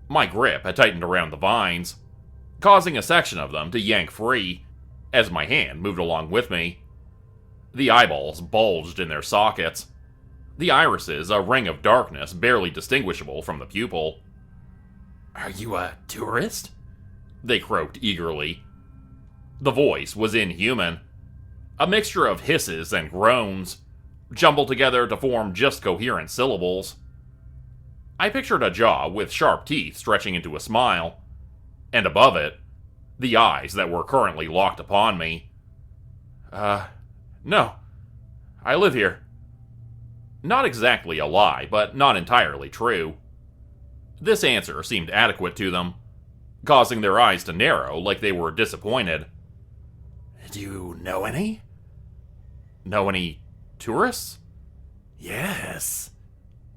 [SPEAKER 1] My grip had tightened around the vines, causing a section of them to yank free as my hand moved along with me. The eyeballs bulged in their sockets, the irises a ring of darkness barely distinguishable from the pupil.
[SPEAKER 3] "Are you a tourist?"
[SPEAKER 1] they croaked eagerly. The voice was inhuman, a mixture of hisses and groans, jumbled together to form just coherent syllables. I pictured a jaw with sharp teeth stretching into a smile, and above it, the eyes that were currently locked upon me. No. I live here." Not exactly a lie, but not entirely true. This answer seemed adequate to them, causing their eyes to narrow like they were disappointed.
[SPEAKER 3] "Do you know any?"
[SPEAKER 1] "Know any tourists?"
[SPEAKER 3] "Yes,"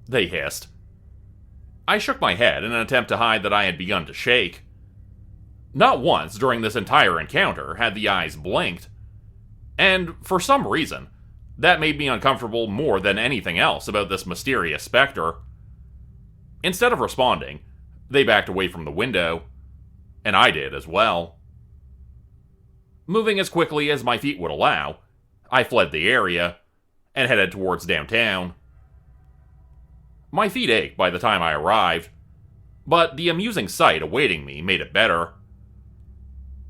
[SPEAKER 1] they hissed. I shook my head in an attempt to hide that I had begun to shake. Not once during this entire encounter had the eyes blinked. And for some reason, that made me uncomfortable more than anything else about this mysterious specter. Instead of responding, they backed away from the window, and I did as well. Moving as quickly as my feet would allow, I fled the area and headed towards downtown. My feet ached by the time I arrived, but the amusing sight awaiting me made it better.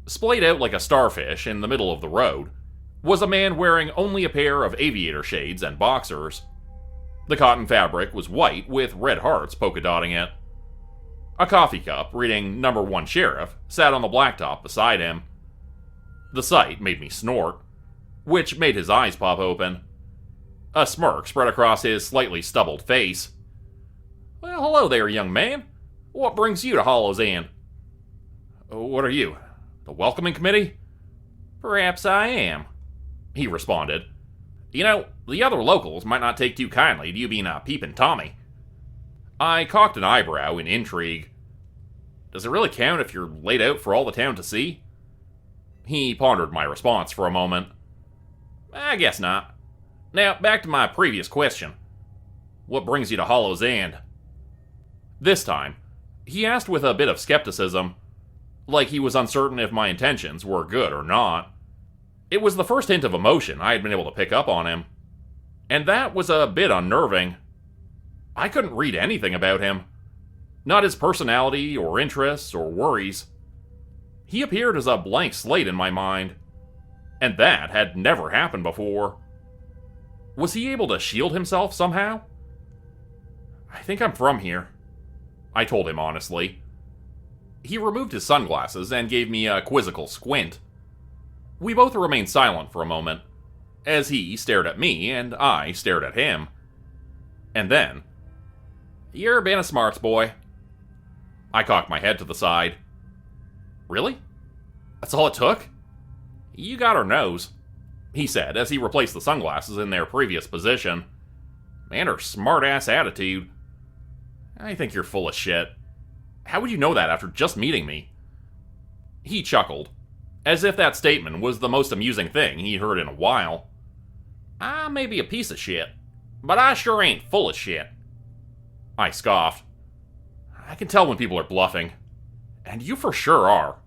[SPEAKER 1] Splayed out like a starfish in the middle of the road was a man wearing only a pair of aviator shades and boxers. The cotton fabric was white with red hearts polka dotting it. A coffee cup reading "Number 1 Sheriff" sat on the blacktop beside him. The sight made me snort, which made his eyes pop open. A smirk spread across his slightly stubbled face. "Well, hello there, young man. What brings you to Hollow's End?" "What are you, the welcoming committee?" "Perhaps I am," he responded. "You know, the other locals might not take too kindly to you being a peeping Tommy." I cocked an eyebrow in intrigue. "Does it really count if you're laid out for all the town to see?" He pondered my response for a moment. "I guess not. Now, back to my previous question. What brings you to Hollow's End?" This time, he asked with a bit of skepticism, like he was uncertain if my intentions were good or not. It was the first hint of emotion I had been able to pick up on him, and that was a bit unnerving. I couldn't read anything about him. Not his personality, or interests, or worries. He appeared as a blank slate in my mind, and that had never happened before. Was he able to shield himself somehow? I think I'm from here, I told him honestly. He removed his sunglasses and gave me a quizzical squint. We both remained silent for a moment, as he stared at me and I stared at him. And then, "You're being a smarts boy." I cocked my head to the side. "Really? That's all it took?" "You got her nose," he said as he replaced the sunglasses in their previous position. "And her smart-ass attitude. I think you're full of shit. How would you know that after just meeting me?" He chuckled, as if that statement was the most amusing thing he'd heard in a while. "I may be a piece of shit, but I sure ain't full of shit." I scoffed. "I can tell when people are bluffing, and you for sure are."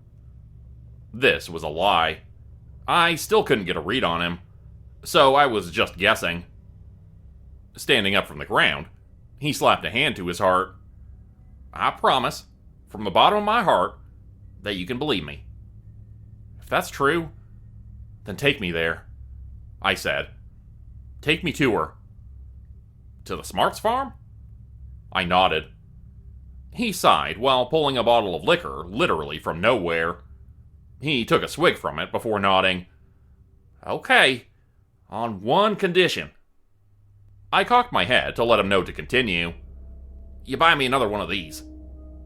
[SPEAKER 1] This was a lie. I still couldn't get a read on him, so I was just guessing. Standing up from the ground, he slapped a hand to his heart. "I promise, from the bottom of my heart, that you can believe me." "If that's true, then take me there," I said. "Take me to her." "To the Smarts farm?" I nodded. He sighed while pulling a bottle of liquor literally from nowhere. He took a swig from it before nodding. "Okay, on one condition." I cocked my head to let him know to continue. "You buy me another one of these,"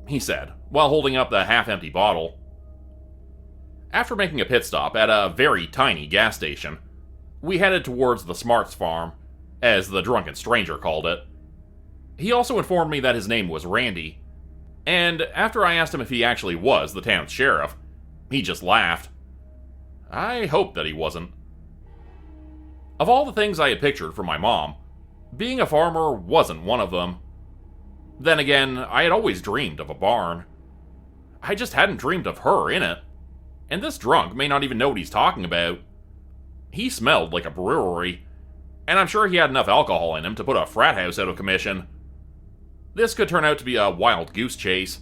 [SPEAKER 1] he said, while holding up the half-empty bottle. After making a pit stop at a very tiny gas station, we headed towards the Smarts farm, as the drunken stranger called it. He also informed me that his name was Randy, and after I asked him if he actually was the town's sheriff, he just laughed. I hoped that he wasn't. Of all the things I had pictured from my mom, being a farmer wasn't one of them. Then again, I had always dreamed of a barn. I just hadn't dreamed of her in it, and this drunk may not even know what he's talking about. He smelled like a brewery, and I'm sure he had enough alcohol in him to put a frat house out of commission. This could turn out to be a wild goose chase.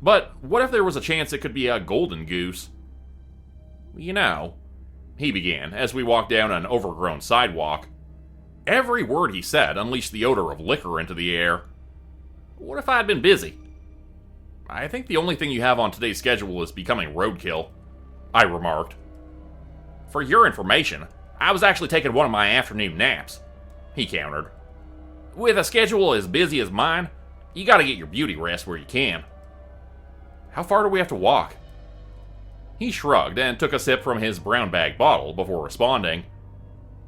[SPEAKER 1] But what if there was a chance it could be a golden goose? "You know," he began as we walked down an overgrown sidewalk. Every word he said unleashed the odor of liquor into the air. "What if I had been busy?" "I think the only thing you have on today's schedule is becoming roadkill," I remarked. "For your information, I was actually taking one of my afternoon naps," he countered. "With a schedule as busy as mine, you gotta get your beauty rest where you can." "How far do we have to walk?" He shrugged and took a sip from his brown bag bottle before responding.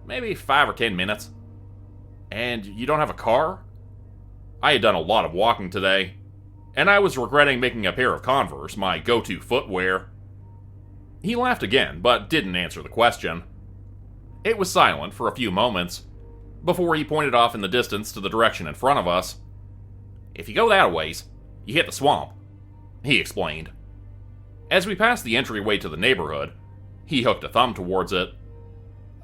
[SPEAKER 1] "Maybe 5 or 10 minutes." "And you don't have a car?" I had done a lot of walking today, and I was regretting making a pair of Converse my go-to footwear. He laughed again, but didn't answer the question. It was silent for a few moments, before he pointed off in the distance to the direction in front of us. "If you go that ways, you hit the swamp," he explained. As we passed the entryway to the neighborhood, he hooked a thumb towards it.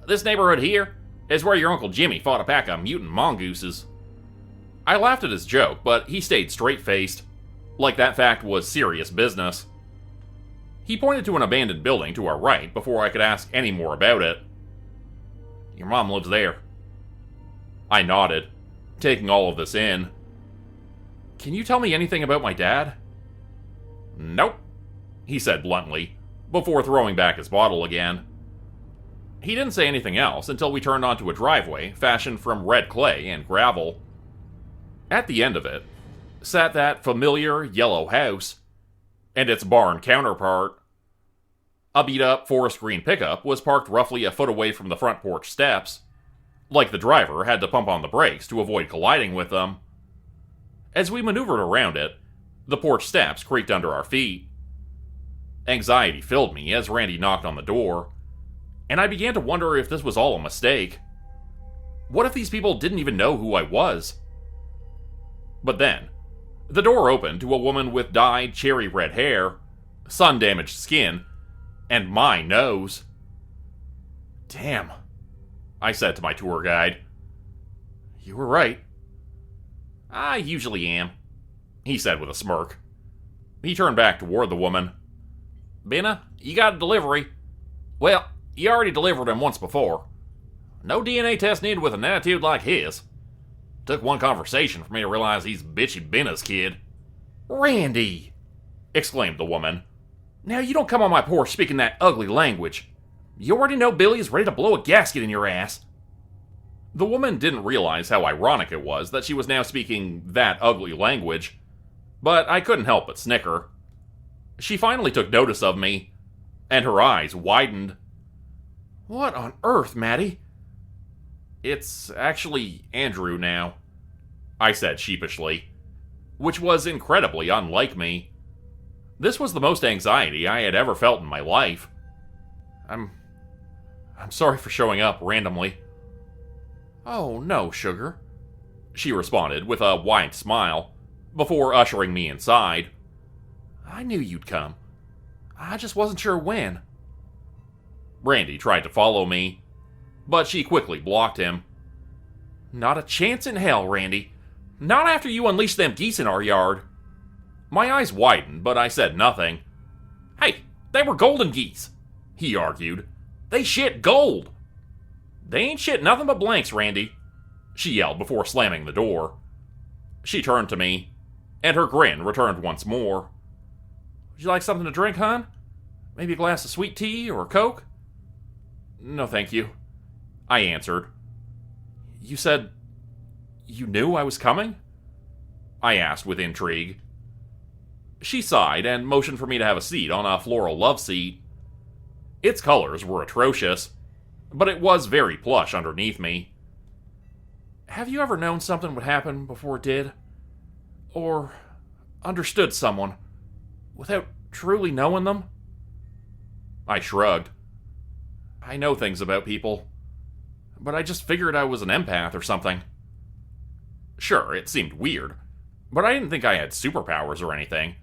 [SPEAKER 1] "This neighborhood here is where your Uncle Jimmy fought a pack of mutant mongooses." I laughed at his joke, but he stayed straight-faced, like that fact was serious business. He pointed to an abandoned building to our right before I could ask any more about it. "Your mom lives there." I nodded, taking all of this in. "Can you tell me anything about my dad?" "Nope," he said bluntly, before throwing back his bottle again. He didn't say anything else until we turned onto a driveway fashioned from red clay and gravel. At the end of it sat that familiar yellow house, and its barn counterpart. A beat-up forest green pickup was parked roughly a foot away from the front porch steps, like the driver had to pump on the brakes to avoid colliding with them. As we maneuvered around it, the porch steps creaked under our feet. Anxiety filled me as Randy knocked on the door, and I began to wonder if this was all a mistake. What if these people didn't even know who I was? But then, the door opened to a woman with dyed cherry red hair, sun-damaged skin, and my nose. Damn, I said to my tour guide. You were right. I usually am, he said with a smirk. He turned back toward the woman. Benna, you got a delivery. Well, you already delivered him once before. No DNA test needed with an attitude like his. Took one conversation for me to realize he's bitchy Benna's kid. Randy, exclaimed the woman. Now you don't come on my porch speaking that ugly language. You already know Billy is ready to blow a gasket in your ass. The woman didn't realize how ironic it was that she was now speaking that ugly language, but I couldn't help but snicker. She finally took notice of me, and her eyes widened. What on earth, Maddie? It's actually Andrew now, I said sheepishly, which was incredibly unlike me. This was the most anxiety I had ever felt in my life. I'm sorry for showing up randomly. Oh, no, sugar, she responded with a wide smile, before ushering me inside. I knew you'd come. I just wasn't sure when. Randy tried to follow me, but she quickly blocked him. Not a chance in hell, Randy. Not after you unleashed them geese in our yard. My eyes widened, but I said nothing. Hey, they were golden geese, he argued. They shit gold. They ain't shit nothing but blanks, Randy, she yelled before slamming the door. She turned to me, and her grin returned once more. Would you like something to drink, hon? Maybe a glass of sweet tea or a Coke? No, thank you, I answered. You said you knew I was coming? I asked with intrigue. She sighed and motioned for me to have a seat on a floral love seat. Its colors were atrocious, but it was very plush underneath me. Have you ever known something would happen before it did? Or understood someone without truly knowing them? I shrugged. I know things about people, but I just figured I was an empath or something. Sure, it seemed weird, but I didn't think I had superpowers or anything.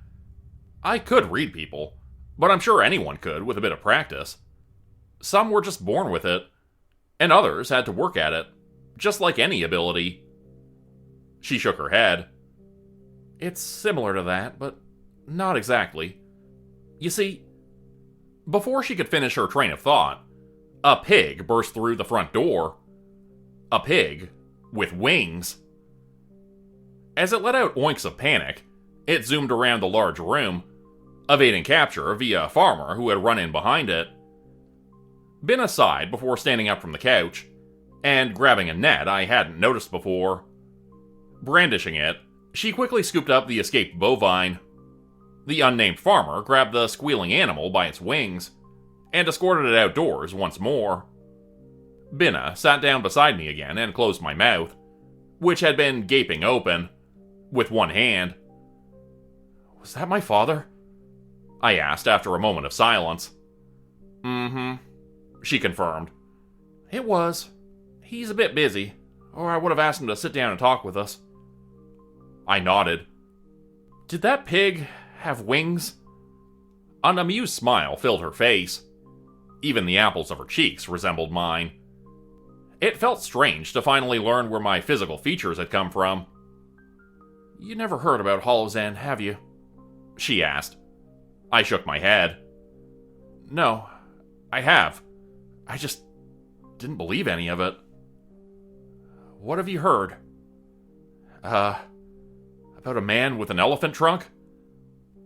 [SPEAKER 1] I could read people, but I'm sure anyone could with a bit of practice. Some were just born with it, and others had to work at it, just like any ability. She shook her head. It's similar to that, but not exactly. You see, before she could finish her train of thought, a pig burst through the front door. A pig with wings. As it let out oinks of panic, it zoomed around the large room, evading capture via a farmer who had run in behind it. Benna sighed before standing up from the couch, and grabbing a net I hadn't noticed before. Brandishing it, she quickly scooped up the escaped bovine. The unnamed farmer grabbed the squealing animal by its wings, and escorted it outdoors once more. Benna sat down beside me again and closed my mouth, which had been gaping open, with one hand. Was that my father? I asked after a moment of silence. Mm-hmm, she confirmed. It was. He's a bit busy, or I would have asked him to sit down and talk with us. I nodded. Did that pig have wings? An amused smile filled her face. Even the apples of her cheeks resembled mine. It felt strange to finally learn where my physical features had come from. You never heard about Hollow's End, have you? She asked. I shook my head. No, I have. I just didn't believe any of it. What have you heard? About a man with an elephant trunk?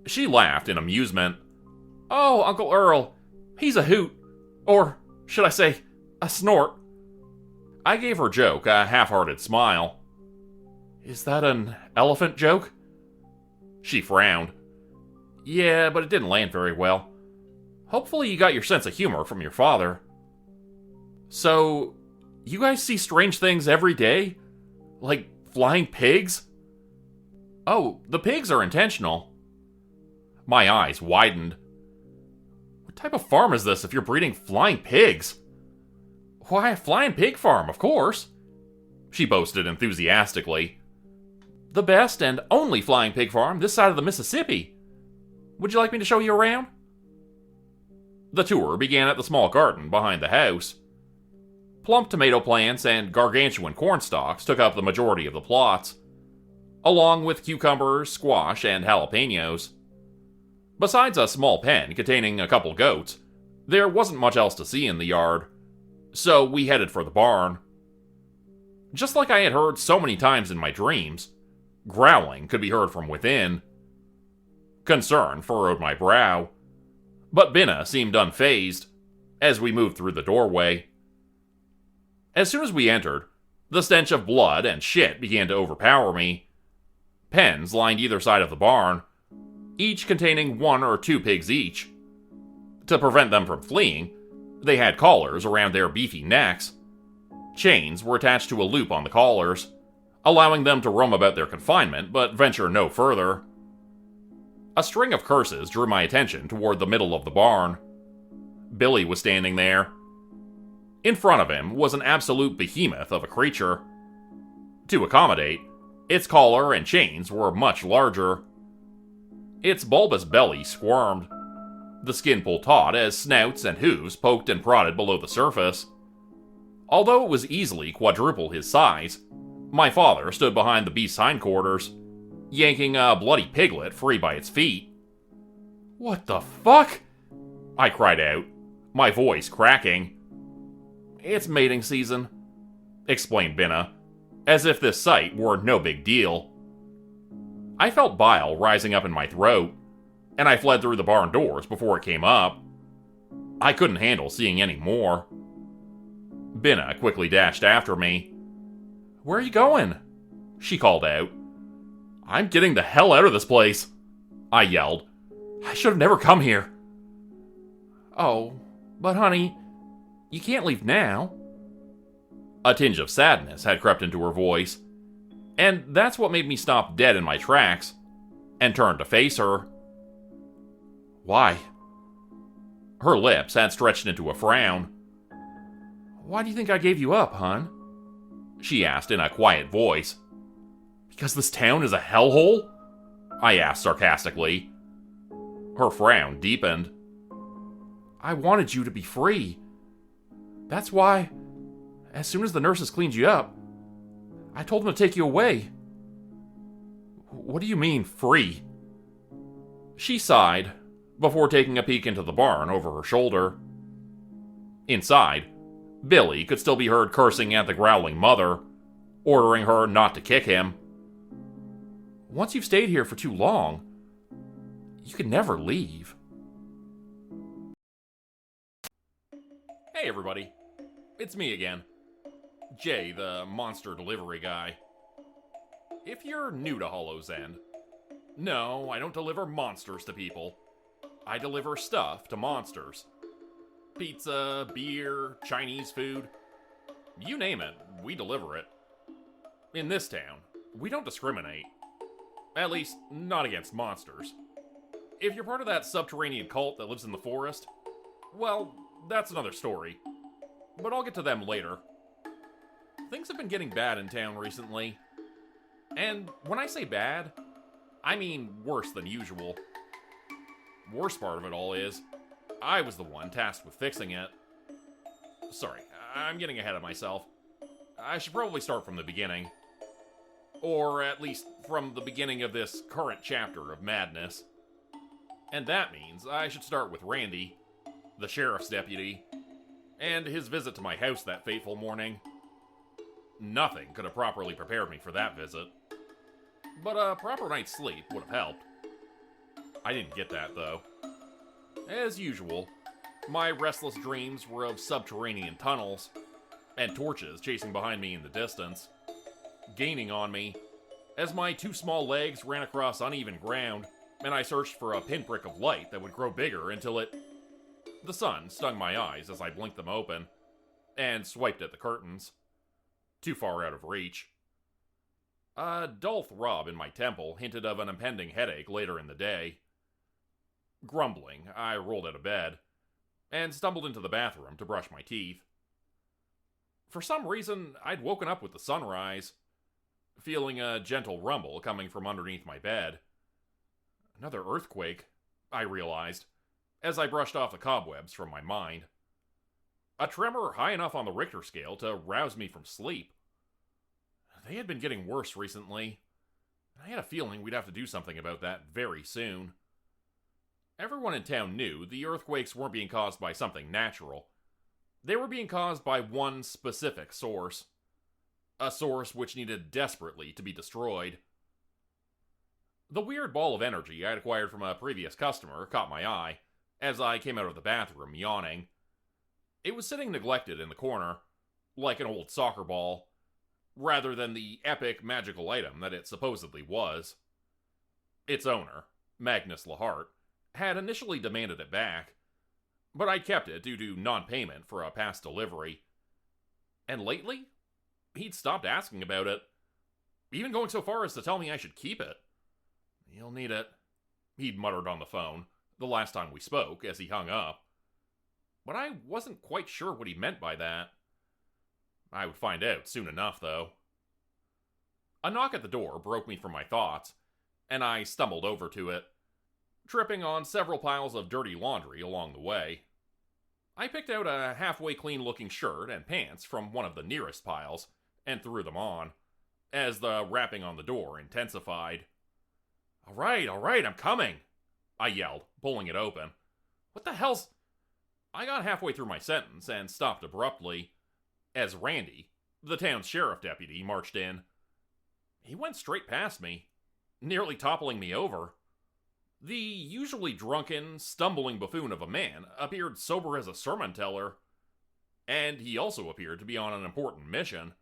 [SPEAKER 1] She laughed in amusement. Oh, Uncle Earl, he's a hoot. Or, should I say, a snort. I gave her joke a half-hearted smile. Is that an elephant joke? She frowned. Yeah, but it didn't land very well. Hopefully you got your sense of humor from your father. So, you guys see strange things every day? Like flying pigs? Oh, the pigs are intentional. My eyes widened. What type of farm is this if you're breeding flying pigs? Why, a flying pig farm, of course, she boasted enthusiastically. The best and only flying pig farm this side of the Mississippi. Would you like me to show you around? The tour began at the small garden behind the house. Plump tomato plants and gargantuan corn stalks took up the majority of the plots, along with cucumbers, squash, and jalapenos. Besides a small pen containing a couple goats, there wasn't much else to see in the yard, so we headed for the barn. Just like I had heard so many times in my dreams, growling could be heard from within. Concern furrowed my brow, but Binna seemed unfazed as we moved through the doorway. As soon as we entered, the stench of blood and shit began to overpower me. Pens lined either side of the barn, each containing 1 or 2 pigs each. To prevent them from fleeing, they had collars around their beefy necks. Chains were attached to a loop on the collars, allowing them to roam about their confinement but venture no further. A string of curses drew my attention toward the middle of the barn. Billy was standing there. In front of him was an absolute behemoth of a creature. To accommodate, its collar and chains were much larger. Its bulbous belly squirmed. The skin pulled taut as snouts and hooves poked and prodded below the surface. Although it was easily quadruple his size, my father stood behind the beast's hindquarters, yanking a bloody piglet free by its feet. "What the fuck?" I cried out, my voice cracking. "It's mating season," explained Binna, as if this sight were no big deal. I felt bile rising up in my throat, and I fled through the barn doors before it came up. I couldn't handle seeing any more. Binna quickly dashed after me. "Where are you going?" she called out. "I'm getting the hell out of this place," I yelled. "I should have never come here." "Oh, but honey, you can't leave now." A tinge of sadness had crept into her voice, and that's what made me stop dead in my tracks and turn to face her. "Why?" Her lips had stretched into a frown. "Why do you think I gave you up, hon?" she asked in a quiet voice. "Because this town is a hellhole?" I asked sarcastically. Her frown deepened. "I wanted you to be free. That's why, as soon as the nurses cleaned you up, I told them to take you away." "What do you mean, free?" She sighed, before taking a peek into the barn over her shoulder. Inside, Billy could still be heard cursing at the growling mother, ordering her not to kick him. "Once you've stayed here for too long, you can never leave." Hey everybody, it's me again, Jay, the monster delivery guy. If you're new to Hollow's End, no, I don't deliver monsters to people. I deliver stuff to monsters. Pizza, beer, Chinese food. You name it, we deliver it. In this town, we don't discriminate. At least, not against monsters. If you're part of that subterranean cult that lives in the forest, well, that's another story. But I'll get to them later. Things have been getting bad in town recently. And when I say bad, I mean worse than usual. Worst part of it all is, I was the one tasked with fixing it. Sorry, I'm getting ahead of myself. I should probably start from the beginning. Or at least from the beginning of this current chapter of madness. And that means I should start with Randy, the sheriff's deputy, and his visit to my house that fateful morning. Nothing could have properly prepared me for that visit. But a proper night's sleep would have helped. I didn't get that, though. As usual, my restless dreams were of subterranean tunnels, and torches chasing behind me in the distance, gaining on me, as my two small legs ran across uneven ground, and I searched for a pinprick of light that would grow bigger until it... The sun stung my eyes as I blinked them open, and swiped at the curtains. Too far out of reach. A dull throb in my temple hinted of an impending headache later in the day. Grumbling, I rolled out of bed, and stumbled into the bathroom to brush my teeth. For some reason, I'd woken up with the sunrise, feeling a gentle rumble coming from underneath my bed. Another earthquake? I realized, as I brushed off the cobwebs from my mind. A tremor high enough on the Richter scale to rouse me from sleep. They had been getting worse recently. I had a feeling we'd have to do something about that very soon. Everyone in town knew the earthquakes weren't being caused by something natural. They were being caused by one specific source. A source which needed desperately to be destroyed. The weird ball of energy I had acquired from a previous customer caught my eye as I came out of the bathroom yawning. It was sitting neglected in the corner, like an old soccer ball, rather than the epic magical item that it supposedly was. Its owner, Magnus Lahart, had initially demanded it back, but I'd kept it due to non-payment for a past delivery. And lately, he'd stopped asking about it, even going so far as to tell me I should keep it. "You'll need it," he'd muttered on the phone the last time we spoke as he hung up. But I wasn't quite sure what he meant by that. I would find out soon enough, though. A knock at the door broke me from my thoughts, and I stumbled over to it, tripping on several piles of dirty laundry along the way. I picked out a halfway clean-looking shirt and pants from one of the nearest piles and threw them on, as the rapping on the door intensified. All right, I'm coming," I yelled, pulling it open. "What the hell's..." I got halfway through my sentence and stopped abruptly, as Randy, the town's sheriff deputy, marched in. He went straight past me, nearly toppling me over. The usually drunken, stumbling buffoon of a man appeared sober as a sermon teller, and he also appeared to be on an important mission.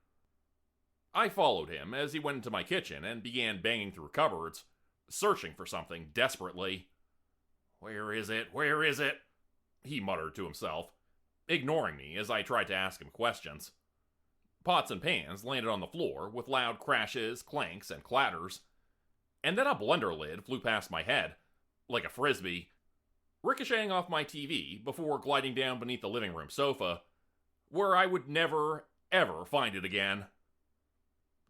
[SPEAKER 1] I followed him as he went into my kitchen and began banging through cupboards, searching for something desperately. Where is it? He muttered to himself, ignoring me as I tried to ask him questions. Pots and pans landed on the floor with loud crashes, clanks, and clatters, and then a blender lid flew past my head, like a frisbee, ricocheting off my TV before gliding down beneath the living room sofa, where I would never, ever find it again.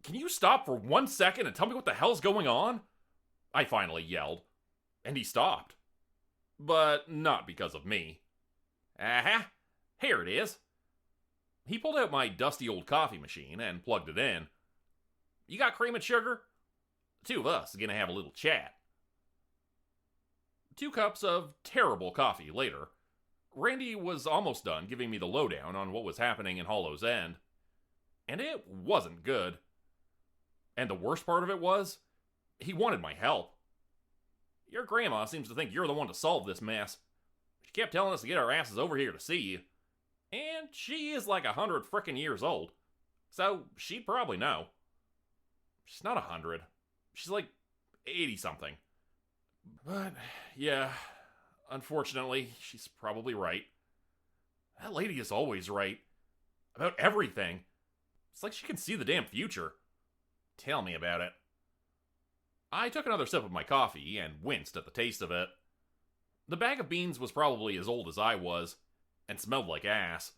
[SPEAKER 1] "Can you stop for 1 second and tell me what the hell's going on?" I finally yelled, and he stopped. But not because of me. Aha! Here it is. He pulled out my dusty old coffee machine and plugged it in. "You got cream and sugar? The two of us are gonna have a little chat." 2 cups of terrible coffee later, Randy was almost done giving me the lowdown on what was happening in Hollow's End. And it wasn't good. And the worst part of it was, he wanted my help. "Your grandma seems to think you're the one to solve this mess. She kept telling us to get our asses over here to see you. And she is like 100 frickin' years old, so she'd probably know." "She's not 100. She's like 80-something. But, yeah, unfortunately, she's probably right. That lady is always right. About everything. It's like she can see the damn future. Tell me about it." I took another sip of my coffee and winced at the taste of it. The bag of beans was probably as old as I was, and smelled like ass.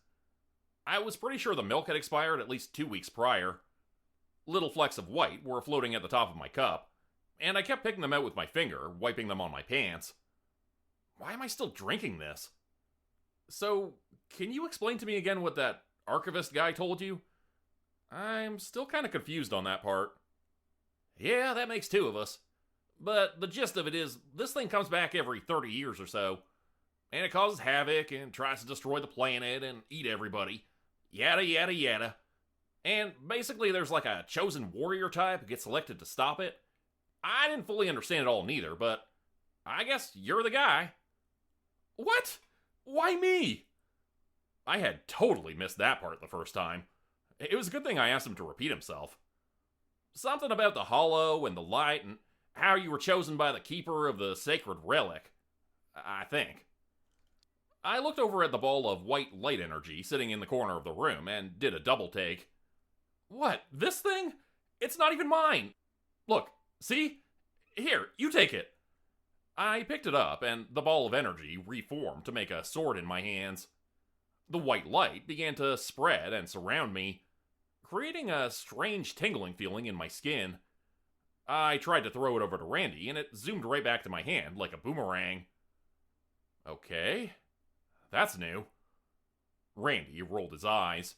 [SPEAKER 1] I was pretty sure the milk had expired at least 2 weeks prior. Little flecks of white were floating at the top of my cup, and I kept picking them out with my finger, wiping them on my pants. Why am I still drinking this? "So, can you explain to me again what that archivist guy told you?" I'm still kind of confused on that part. "Yeah, that makes 2 of us. But the gist of it is, this thing comes back every 30 years or so. And it causes havoc and tries to destroy the planet and eat everybody. Yada yada yada. And basically there's like a chosen warrior type who gets selected to stop it. I didn't fully understand it all neither, but I guess you're the guy." "What? Why me?" I had totally missed that part the first time. It was a good thing I asked him to repeat himself. "Something about the hollow and the light and how you were chosen by the keeper of the sacred relic, I think." I looked over at the ball of white light energy sitting in the corner of the room and did a double take. "What, this thing? It's not even mine. Look, see? Here, you take it." I picked it up, and the ball of energy reformed to make a sword in my hands. The white light began to spread and surround me, creating a strange tingling feeling in my skin. I tried to throw it over to Randy, and it zoomed right back to my hand like a boomerang. Okay, that's new. Randy rolled his eyes.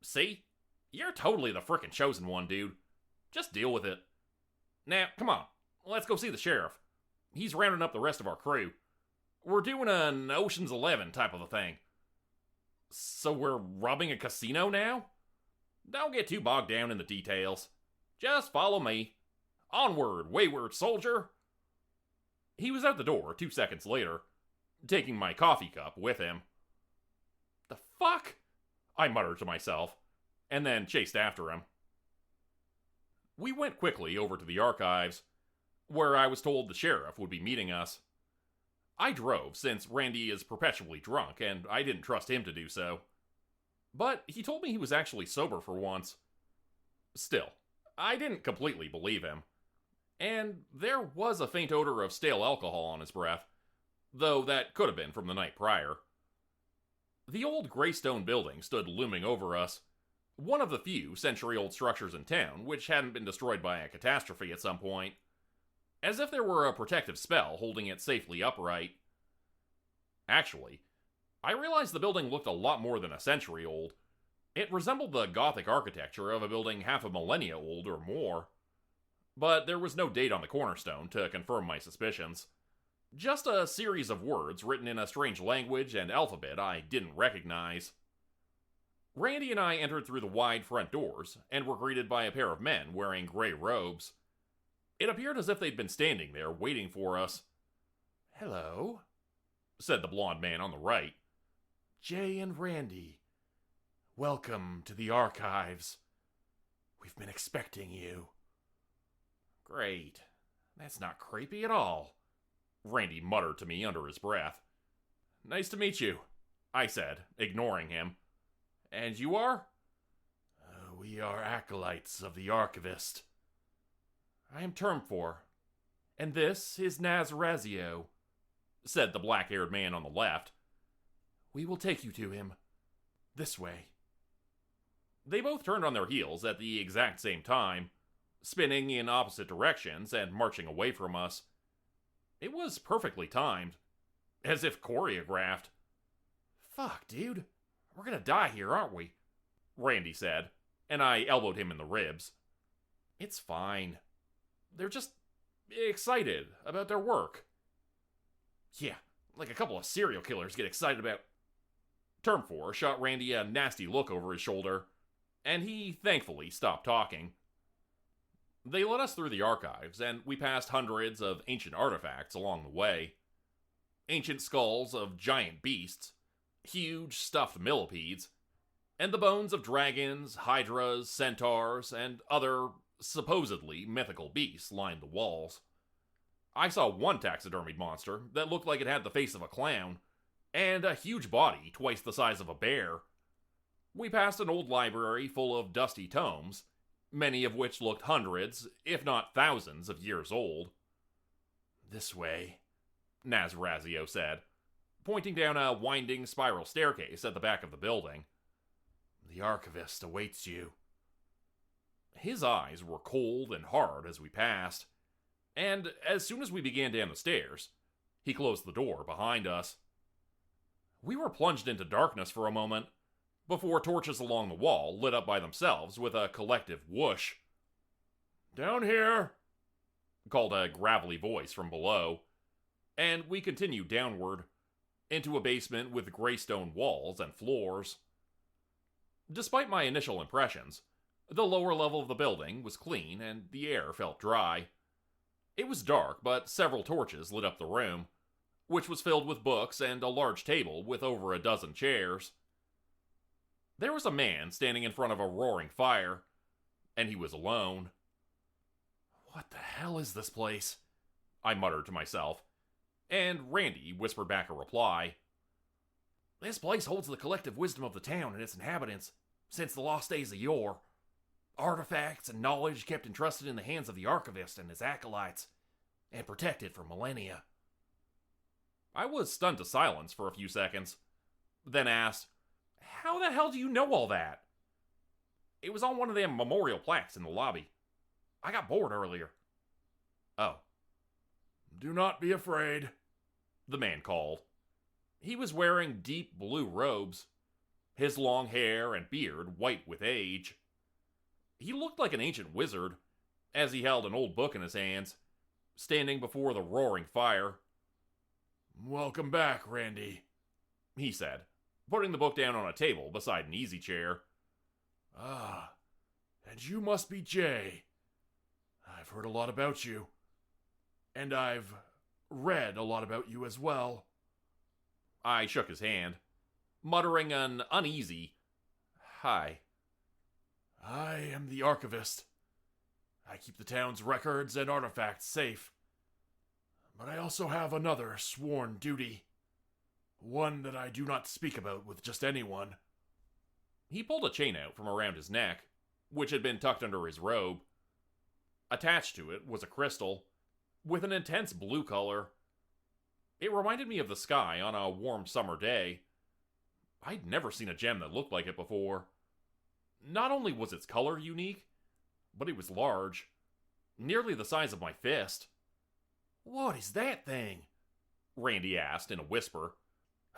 [SPEAKER 1] See? You're totally the frickin' chosen one, dude. Just deal with it. Now, come on. Let's go see the sheriff. He's rounding up the rest of our crew. We're doing an Ocean's 11 type of a thing. So we're robbing a casino now? Don't get too bogged down in the details. Just follow me. Onward, wayward soldier. He was out the door 2 seconds later, taking my coffee cup with him. The fuck? I muttered to myself, and then chased after him. We went quickly over to the archives, where I was told the sheriff would be meeting us. I drove, since Randy is perpetually drunk, and I didn't trust him to do so. But he told me he was actually sober for once. Still, I didn't completely believe him. And there was a faint odor of stale alcohol on his breath, though that could have been from the night prior. The old gray stone building stood looming over us, one of the few century-old structures in town which hadn't been destroyed by a catastrophe at some point, as if there were a protective spell holding it safely upright. Actually, I realized the building looked a lot more than a century old. It resembled the Gothic architecture of a building half a millennia old or more. But there was no date on the cornerstone to confirm my suspicions. Just a series of words written in a strange language and alphabet I didn't recognize. Randy and I entered through the wide front doors and were greeted by a pair of men wearing gray robes. It appeared as if they'd been standing there waiting for us. "Hello," said the blonde man on the right. "Jay and Randy. Welcome to the archives. We've been expecting you." "Great. That's not creepy at all," Randy muttered to me under his breath. "Nice to meet you," I said, ignoring him. "And you are?" "We are acolytes of the archivist." "I am termed for. And this is Nazrazio," said the black-haired man on the left. "We will take you to him. This way." They both turned on their heels at the exact same time, spinning in opposite directions and marching away from us. It was perfectly timed, as if choreographed. "Fuck, dude. We're gonna die here, aren't we?" Randy said, and I elbowed him in the ribs. "It's fine. They're just excited about their work." "Yeah, like a couple of serial killers get excited about..." Term 4 shot Randy a nasty look over his shoulder, and he thankfully stopped talking. They led us through the archives, and we passed hundreds of ancient artifacts along the way. Ancient skulls of giant beasts, huge stuffed millipedes, and the bones of dragons, hydras, centaurs, and other supposedly mythical beasts lined the walls. I saw one taxidermied monster that looked like it had the face of a clown, and a huge body twice the size of a bear. We passed an old library full of dusty tomes, many of which looked hundreds, if not thousands, of years old. "This way," Nazrazio said, pointing down a winding spiral staircase at the back of the building. "The archivist awaits you." His eyes were cold and hard as we passed, and as soon as we began down the stairs, he closed the door behind us. We were plunged into darkness for a moment, before torches along the wall lit up by themselves with a collective whoosh. "Down here," called a gravelly voice from below, and we continued downward, into a basement with gray stone walls and floors. Despite my initial impressions, the lower level of the building was clean and the air felt dry. It was dark, but several torches lit up the room, which was filled with books and a large table with over a dozen chairs. There was a man standing in front of a roaring fire, and he was alone. "What the hell is this place?" I muttered to myself, and Randy whispered back a reply. "This place holds the collective wisdom of the town and its inhabitants since the lost days of yore. Artifacts and knowledge kept entrusted in the hands of the archivist and his acolytes, and protected for millennia." I was stunned to silence for a few seconds, then asked, "How the hell do you know all that?" "It was on one of them memorial plaques in the lobby. I got bored earlier." "Oh." "Do not be afraid," the man called, He was wearing deep blue robes, his long hair and beard white with age. He looked like an ancient wizard, as he held an old book in his hands, standing before the roaring fire.
[SPEAKER 3] "Welcome back, Randy,"
[SPEAKER 1] he said, putting the book down on a table beside an easy chair.
[SPEAKER 3] "Ah, and you must be Jay. I've heard a lot about you. And I've read a lot about you as well."
[SPEAKER 1] I shook his hand, muttering an uneasy, "Hi."
[SPEAKER 3] "I am the archivist. I keep the town's records and artifacts safe. But I also have another sworn duty. One that I do not speak about with just anyone."
[SPEAKER 1] He pulled a chain out from around his neck, which had been tucked under his robe. Attached to it was a crystal, with an intense blue color. It reminded me of the sky on a warm summer day. I'd never seen a gem that looked like it before. Not only was its color unique, but it was large, nearly the size of my fist.
[SPEAKER 3] "What is that thing?"
[SPEAKER 1] Randy asked in a whisper.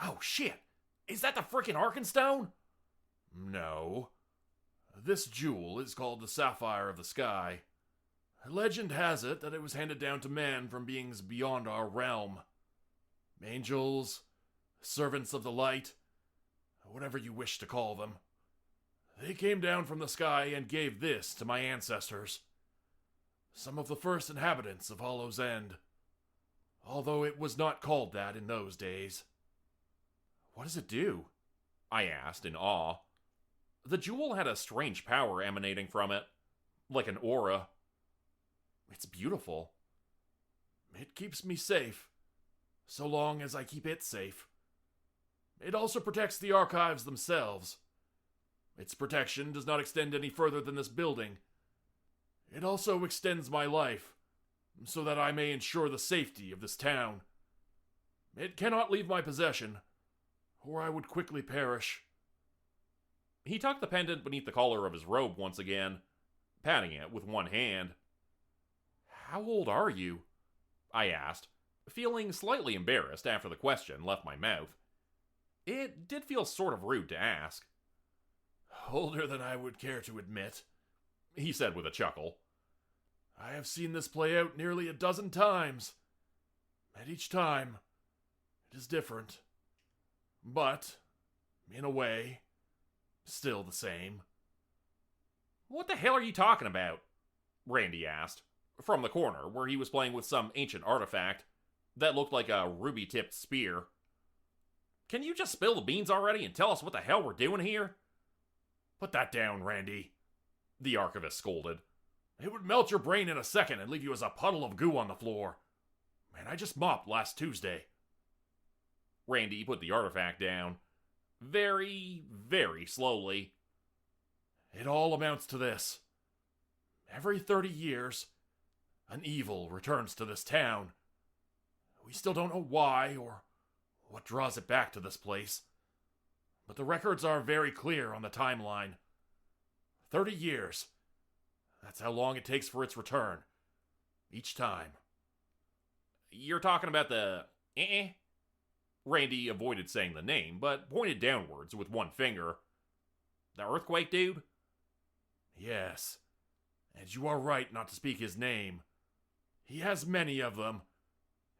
[SPEAKER 4] Oh shit! Is that the frickin' Arkenstone?
[SPEAKER 3] "No. This jewel is called the Sapphire of the Sky. Legend has it that it was handed down to man from beings beyond our realm. Angels, servants of the light, whatever you wish to call them. They came down from the sky and gave this to my ancestors, some of the first inhabitants of Hollow's End, although it was not called that in those days."
[SPEAKER 1] "What does it do?" I asked in awe. The jewel had a strange power emanating from it, like an aura. It's beautiful.
[SPEAKER 3] "It keeps me safe, so long as I keep it safe. It also protects the archives themselves. Its protection does not extend any further than this building. It also extends my life, so that I may ensure the safety of this town. It cannot leave my possession, or I would quickly perish."
[SPEAKER 1] He tucked the pendant beneath the collar of his robe once again, patting it with one hand. "How old are you?" I asked, feeling slightly embarrassed after the question left my mouth. It did feel sort of rude to ask.
[SPEAKER 3] "Older than I would care to admit,"
[SPEAKER 1] he said with a chuckle.
[SPEAKER 3] "I have seen this play out nearly a dozen times, and each time it is different. But, in a way, still the same."
[SPEAKER 1] "What the hell are you talking about?" Randy asked, from the corner where he was playing with some ancient artifact that looked like a ruby-tipped spear. "Can you just spill the beans already and tell us what the hell we're doing here?"
[SPEAKER 3] "Put that down, Randy," the archivist scolded. "It would melt your brain in a second and leave you as a puddle of goo on the floor. And I just mopped last Tuesday."
[SPEAKER 1] Randy put the artifact down, very, very slowly.
[SPEAKER 3] "It all amounts to this. Every 30 years, an evil returns to this town. We still don't know why or what draws it back to this place, but the records are very clear on the timeline. 30 years. That's how long it takes for its return. Each time."
[SPEAKER 1] "You're talking about the... Randy avoided saying the name, but pointed downwards with one finger. "The earthquake dude?"
[SPEAKER 3] "Yes. And you are right not to speak his name. He has many of them,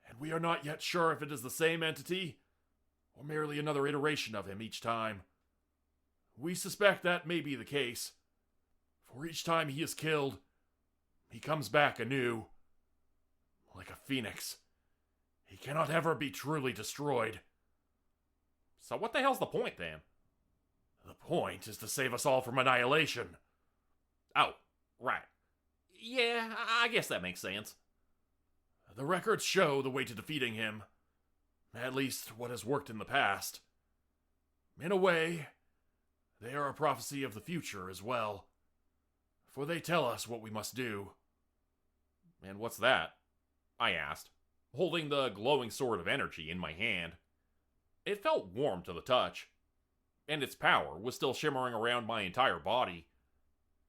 [SPEAKER 3] and we are not yet sure if it is the same entity or merely another iteration of him each time. We suspect that may be the case, for each time he is killed, he comes back anew. Like a phoenix. He cannot ever be truly destroyed."
[SPEAKER 1] "So what the hell's the point, then?"
[SPEAKER 3] "The point is to save us all from annihilation."
[SPEAKER 1] "Oh, right. Yeah, I guess that makes sense."
[SPEAKER 3] "The records show the way to defeating him. At least what has worked in the past. In a way, they are a prophecy of the future as well. For they tell us what we must do."
[SPEAKER 1] "And what's that?" I asked, holding the glowing sword of energy in my hand. It felt warm to the touch, and its power was still shimmering around my entire body,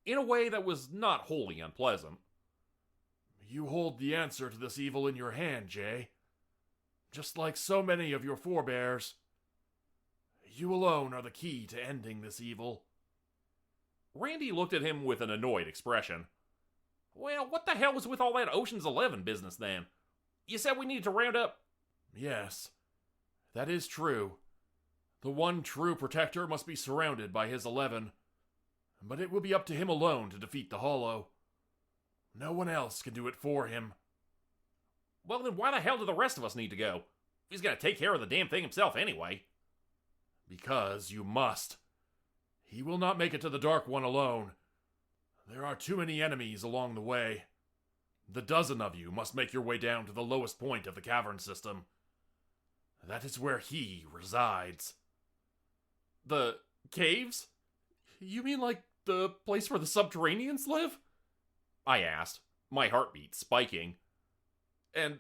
[SPEAKER 1] in a way that was not wholly unpleasant.
[SPEAKER 3] "You hold the answer to this evil in your hand, Jay. Just like so many of your forebears."
[SPEAKER 2] You alone are the key to ending this evil.
[SPEAKER 1] Randy looked at him with an annoyed expression. Well, what the hell was with all that Ocean's 11 business then? You said we needed to round up...
[SPEAKER 2] Yes, that is true. The one true protector must be surrounded by his 11, but it will be up to him alone to defeat the Hollow. No one else can do it for him.
[SPEAKER 1] Well, then why the hell do the rest of us need to go? He's gonna take care of the damn thing himself anyway.
[SPEAKER 2] Because you must. He will not make it to the Dark One alone. There are too many enemies along the way. The dozen of you must make your way down to the lowest point of the cavern system. That is where he resides.
[SPEAKER 1] The caves? You mean like the place where the subterraneans live? I asked, my heartbeat spiking. And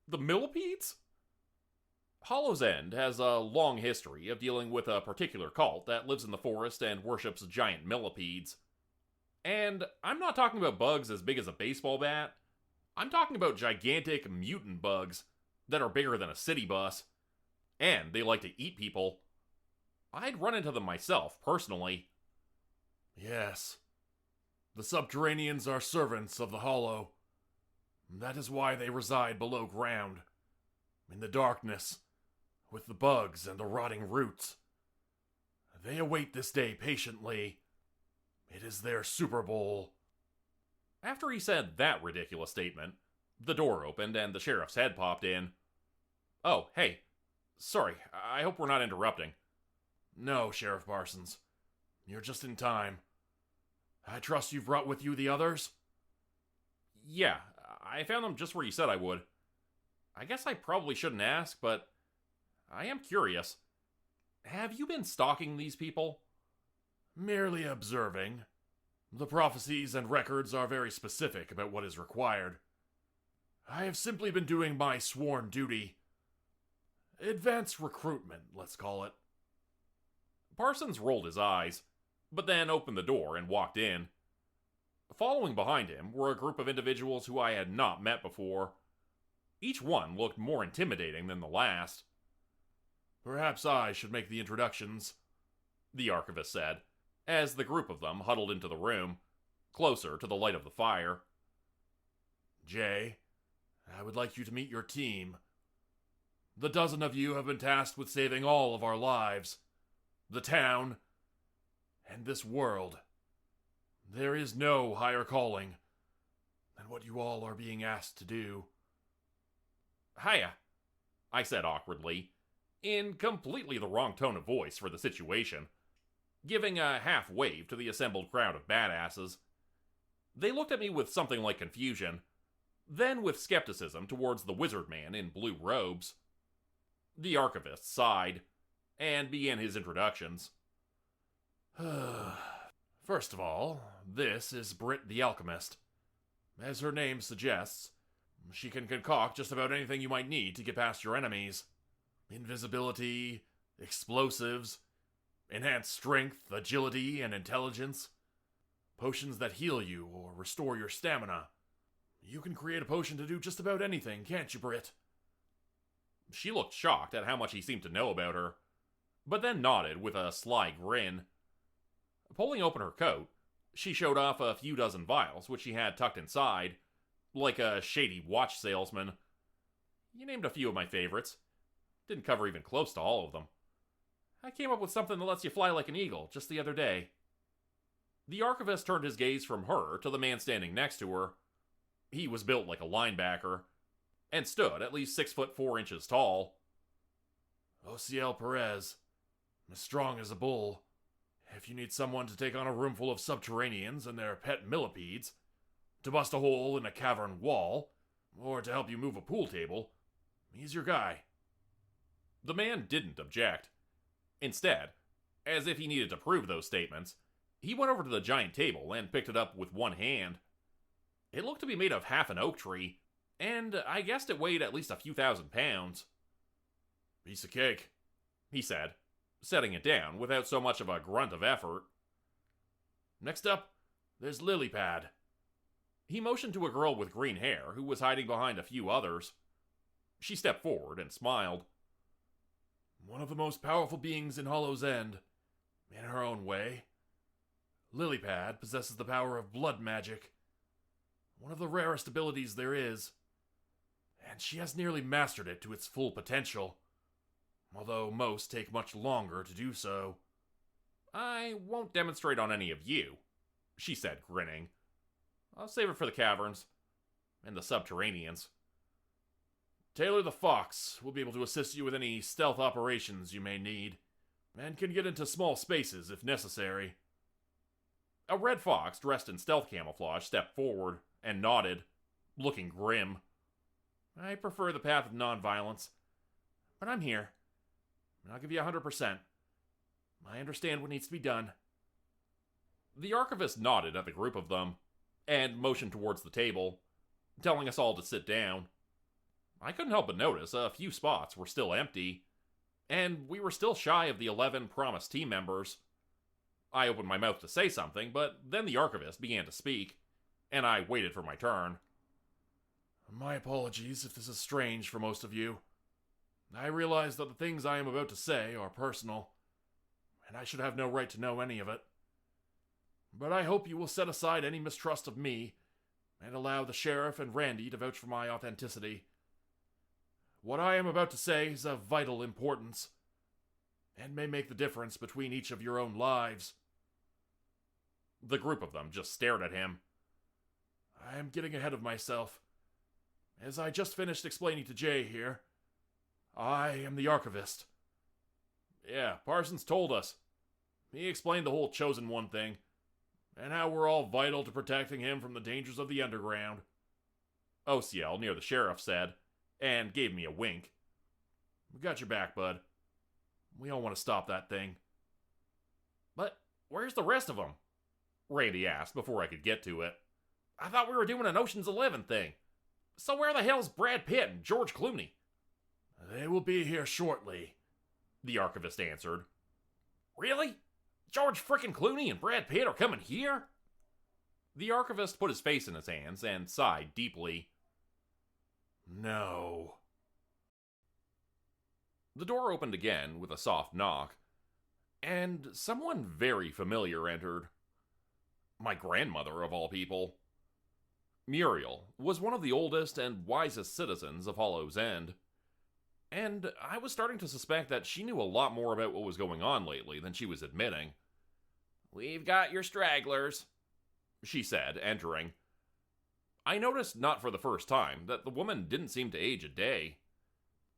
[SPEAKER 1] the millipedes? Hollow's End has a long history of dealing with a particular cult that lives in the forest and worships giant millipedes. And I'm not talking about bugs as big as a baseball bat. I'm talking about gigantic mutant bugs that are bigger than a city bus. And they like to eat people. I'd run into them myself, personally.
[SPEAKER 2] Yes. The subterraneans are servants of the Hollow. That is why they reside below ground, in the darkness, with the bugs and the rotting roots. They await this day patiently. It is their Super Bowl.
[SPEAKER 1] After he said that ridiculous statement, the door opened and the sheriff's head popped in. Oh, hey. Sorry, I hope we're not interrupting.
[SPEAKER 2] No, Sheriff Parsons. You're just in time. I trust you've brought with you the others?
[SPEAKER 1] Yeah, I found them just where you said I would. I guess I probably shouldn't ask, but I am curious. Have you been stalking these people?
[SPEAKER 2] Merely observing. The prophecies and records are very specific about what is required. I have simply been doing my sworn duty. Advanced recruitment, let's call it.
[SPEAKER 1] Parsons rolled his eyes, but then opened the door and walked in. Following behind him were a group of individuals who I had not met before. Each one looked more intimidating than the last.
[SPEAKER 2] Perhaps I should make the introductions,
[SPEAKER 1] the archivist said, as the group of them huddled into the room, closer to the light of the fire.
[SPEAKER 2] Jay, I would like you to meet your team. The dozen of you have been tasked with saving all of our lives, the town, and this world. There is no higher calling than what you all are being asked to do.
[SPEAKER 1] Hiya, I said awkwardly, in completely the wrong tone of voice for the situation, giving a half wave to the assembled crowd of badasses. They looked at me with something like confusion, then with skepticism towards the wizard man in blue robes. The archivist sighed, and began his introductions.
[SPEAKER 2] First of all, this is Britt the Alchemist. As her name suggests, she can concoct just about anything you might need to get past your enemies. Invisibility, explosives, enhanced strength, agility, and intelligence. Potions that heal you or restore your stamina. You can create a potion to do just about anything, can't you, Britt?
[SPEAKER 1] She looked shocked at how much he seemed to know about her, but then nodded with a sly grin. Pulling open her coat, she showed off a few dozen vials which she had tucked inside, like a shady watch salesman. You named a few of my favorites. Didn't cover even close to all of them. I came up with something that lets you fly like an eagle just the other day. The archivist turned his gaze from her to the man standing next to her. He was built like a linebacker, and stood at least 6'4" tall.
[SPEAKER 2] Ociel Perez, as strong as a bull. If you need someone to take on a room full of subterraneans and their pet millipedes, to bust a hole in a cavern wall, or to help you move a pool table, he's your guy.
[SPEAKER 1] The man didn't object. Instead, as if he needed to prove those statements, he went over to the giant table and picked it up with one hand. It looked to be made of half an oak tree, and I guessed it weighed at least a few thousand pounds.
[SPEAKER 2] Piece of cake,
[SPEAKER 1] he said, setting it down without so much of a grunt of effort.
[SPEAKER 2] Next up, there's Lilypad.
[SPEAKER 1] He motioned to a girl with green hair who was hiding behind a few others. She stepped forward and smiled.
[SPEAKER 3] One of the most powerful beings in Hollow's End, in her own way. Lilypad possesses the power of blood magic, one of the rarest abilities there is, and she has nearly mastered it to its full potential, although most take much longer to do so.
[SPEAKER 1] I won't demonstrate on any of you, she said, grinning. I'll save it for the caverns and the subterraneans.
[SPEAKER 3] Taylor the Fox will be able to assist you with any stealth operations you may need, and can get into small spaces if necessary.
[SPEAKER 1] A red fox dressed in stealth camouflage stepped forward and nodded, looking grim. I prefer the path of nonviolence, but I'm here, and I'll give you 100%. I understand what needs to be done. The archivist nodded at the group of them, and motioned towards the table, telling us all to sit down. I couldn't help but notice a few spots were still empty, and we were still shy of the 11 promised team members. I opened my mouth to say something, but then the archivist began to speak, and I waited for my turn.
[SPEAKER 3] My apologies if this is strange for most of you. I realize that the things I am about to say are personal, and I should have no right to know any of it. But I hope you will set aside any mistrust of me, and allow the sheriff and Randy to vouch for my authenticity. What I am about to say is of vital importance, and may make the difference between each of your own lives.
[SPEAKER 1] The group of them just stared at him.
[SPEAKER 3] I am getting ahead of myself. As I just finished explaining to Jay here, I am the archivist.
[SPEAKER 1] Yeah, Parsons told us. He explained the whole Chosen One thing, and how we're all vital to protecting him from the dangers of the underground. OCL, near the sheriff, said, and gave me a wink.
[SPEAKER 3] We got your back, bud. We all want to stop that thing.
[SPEAKER 1] But where's the rest of them? Randy asked before I could get to it. I thought we were doing an Ocean's 11 thing. So where the hell's Brad Pitt and George Clooney?
[SPEAKER 3] They will be here shortly,
[SPEAKER 1] the archivist answered. Really? George frickin' Clooney and Brad Pitt are coming here? The archivist put his face in his hands and sighed deeply.
[SPEAKER 3] No.
[SPEAKER 1] The door opened again with a soft knock, and someone very familiar entered. My grandmother, of all people. Muriel was one of the oldest and wisest citizens of Hollow's End, and I was starting to suspect that she knew a lot more about what was going on lately than she was admitting.
[SPEAKER 4] We've got your stragglers,
[SPEAKER 1] she said, entering. I noticed, not for the first time, that the woman didn't seem to age a day.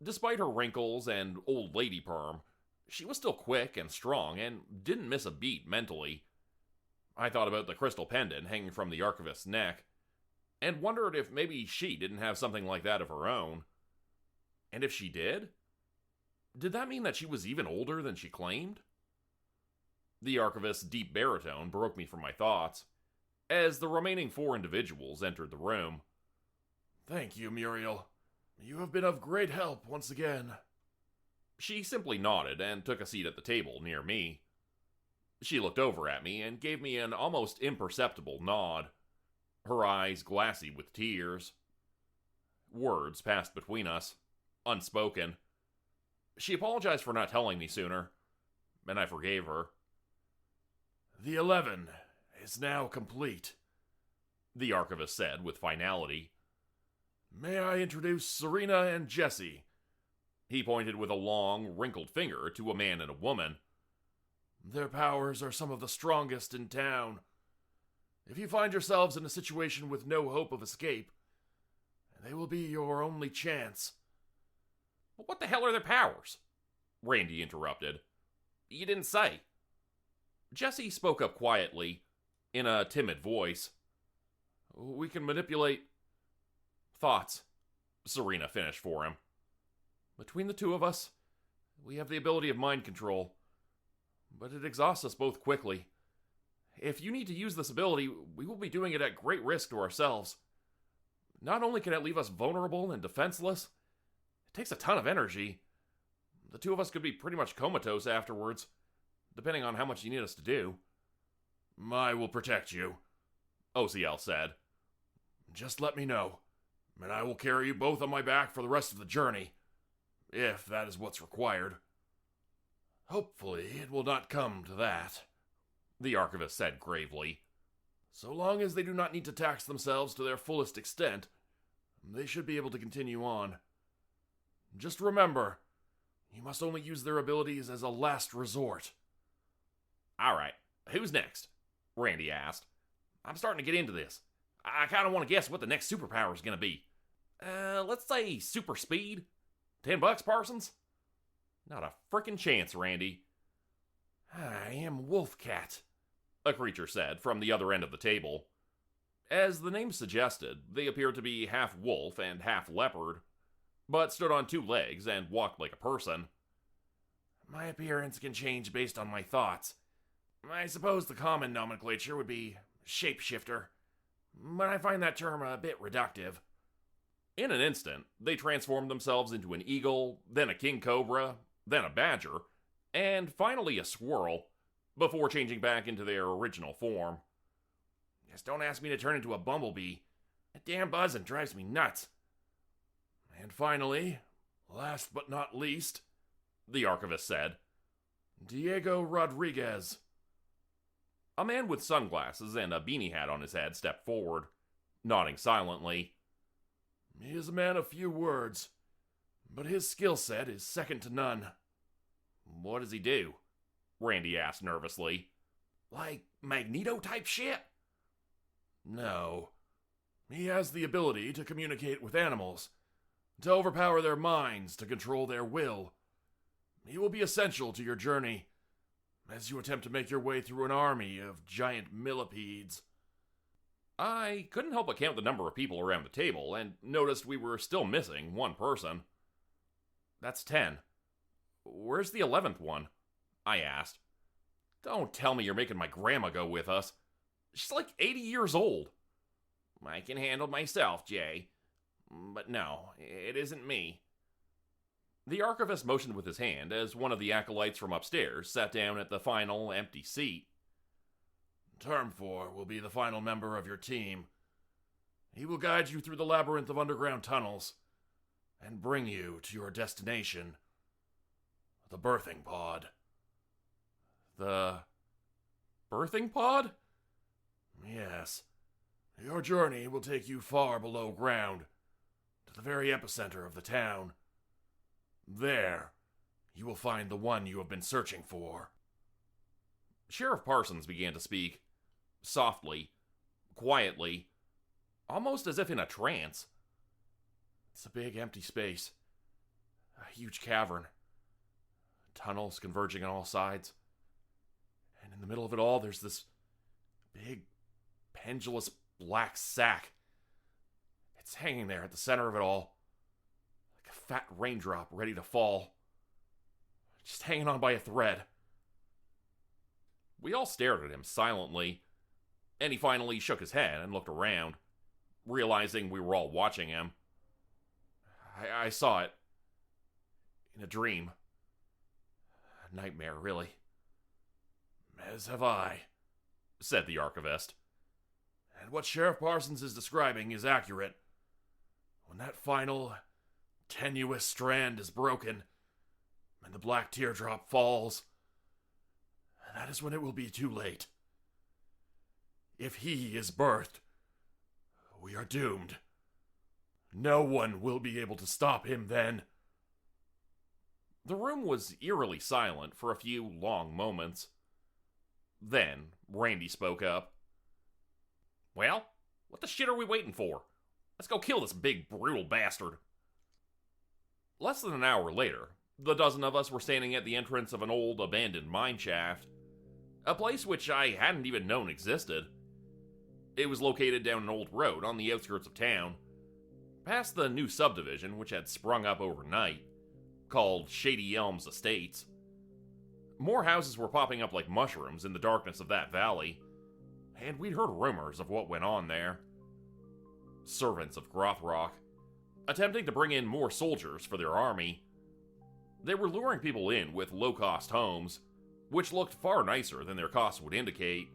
[SPEAKER 1] Despite her wrinkles and old lady perm, she was still quick and strong and didn't miss a beat mentally. I thought about the crystal pendant hanging from the archivist's neck, and wondered if maybe she didn't have something like that of her own. And if she did that mean that she was even older than she claimed? The archivist's deep baritone broke me from my thoughts, as the remaining 4 individuals entered the room.
[SPEAKER 3] Thank you, Muriel. You have been of great help once again.
[SPEAKER 1] She simply nodded and took a seat at the table near me. She looked over at me and gave me an almost imperceptible nod, her eyes glassy with tears. Words passed between us, unspoken. She apologized for not telling me sooner, and I forgave her.
[SPEAKER 3] The 11 is now complete,
[SPEAKER 1] the archivist said with finality.
[SPEAKER 3] May I introduce Serena and Jesse?
[SPEAKER 1] He pointed with a long, wrinkled finger to a man and a woman.
[SPEAKER 3] Their powers are some of the strongest in town. If you find yourselves in a situation with no hope of escape, they will be your only chance.
[SPEAKER 1] But what the hell are their powers? Randy interrupted. You didn't say. Jesse spoke up quietly, in a timid voice.
[SPEAKER 3] We can manipulate
[SPEAKER 1] thoughts, Serena finished for him.
[SPEAKER 3] Between the two of us, we have the ability of mind control, but it exhausts us both quickly. If you need to use this ability, we will be doing it at great risk to ourselves. Not only can it leave us vulnerable and defenseless, it takes a ton of energy. The two of us could be pretty much comatose afterwards, depending on how much you need us to do.
[SPEAKER 2] I will protect you,
[SPEAKER 1] OCL said.
[SPEAKER 2] Just let me know, and I will carry you both on my back for the rest of the journey, if that is what's required. Hopefully, it will not come to that,
[SPEAKER 1] the archivist said gravely.
[SPEAKER 2] so long as they do not need to tax themselves to their fullest extent. They should be able to continue on. Just remember, you must only use their abilities as a last resort.
[SPEAKER 1] All right, who's next? Randy asked. I'm starting to get into this. I kind of want to guess what the next superpower is going to be. Let's say super speed? $10, Parsons? Not a frickin' chance, Randy.
[SPEAKER 2] I am Wolfcat,
[SPEAKER 1] a creature said from the other end of the table. As the name suggested, they appeared to be half wolf and half leopard, but stood on two legs and walked like a person.
[SPEAKER 2] My appearance can change based on my thoughts. I suppose the common nomenclature would be shapeshifter, but I find that term a bit reductive.
[SPEAKER 1] In an instant, they transformed themselves into an eagle, then a king cobra, then a badger, and finally a squirrel, before changing back into their original form.
[SPEAKER 2] Just don't ask me to turn into a bumblebee. That damn buzzing drives me nuts. And finally, last but not least,
[SPEAKER 1] the archivist said,
[SPEAKER 2] Diego Rodriguez.
[SPEAKER 1] A man with sunglasses and a beanie hat on his head stepped forward, nodding silently.
[SPEAKER 2] He is a man of few words, but his skill set is second to none.
[SPEAKER 1] What does he do? Randy asked nervously.
[SPEAKER 2] Like Magneto type shit? No. He has the ability to communicate with animals, to overpower their minds, to control their will. He will be essential to your journey as you attempt to make your way through an army of giant millipedes.
[SPEAKER 1] I couldn't help but count the number of people around the table and noticed we were still missing one person. That's 10. Where's the 11th one? I asked. Don't tell me you're making my grandma go with us. She's like 80 years old.
[SPEAKER 4] I can handle myself, Jay. But no, it isn't me.
[SPEAKER 1] The archivist motioned with his hand as one of the acolytes from upstairs sat down at the final empty seat.
[SPEAKER 2] Term 4 will be the final member of your team. He will guide you through the labyrinth of underground tunnels and bring you to your destination, the birthing pod.
[SPEAKER 1] The birthing pod?
[SPEAKER 2] Yes. Your journey will take you far below ground, to the very epicenter of the town. There, you will find the one you have been searching for.
[SPEAKER 1] Sheriff Parsons began to speak, softly, quietly, almost as if in a trance.
[SPEAKER 2] It's a big empty space, a huge cavern, tunnels converging on all sides, and in the middle of it all there's this big, pendulous black sack. It's hanging there at the center of it all, like a fat raindrop ready to fall, just hanging on by a thread.
[SPEAKER 1] We all stared at him silently, and he finally shook his head and looked around, realizing we were all watching him.
[SPEAKER 2] I saw it. In a dream. A nightmare, really. As have I, said the archivist. And what Sheriff Parsons is describing is accurate. When that final, tenuous strand is broken, and the black teardrop falls, that is when it will be too late. If he is birthed, we are doomed. No one will be able to stop him then.
[SPEAKER 1] The room was eerily silent for a few long moments. Then, Randy spoke up. Well, what the shit are we waiting for? Let's go kill this big, brutal bastard. Less than an hour later, the dozen of us were standing at the entrance of an old, abandoned mine shaft. A place which I hadn't even known existed. It was located down an old road on the outskirts of town, past the new subdivision which had sprung up overnight, called Shady Elms Estates. More houses were popping up like mushrooms in the darkness of that valley, and we'd heard rumors of what went on there. Servants of Grothrock, attempting to bring in more soldiers for their army. They were luring people in with low-cost homes, which looked far nicer than their costs would indicate.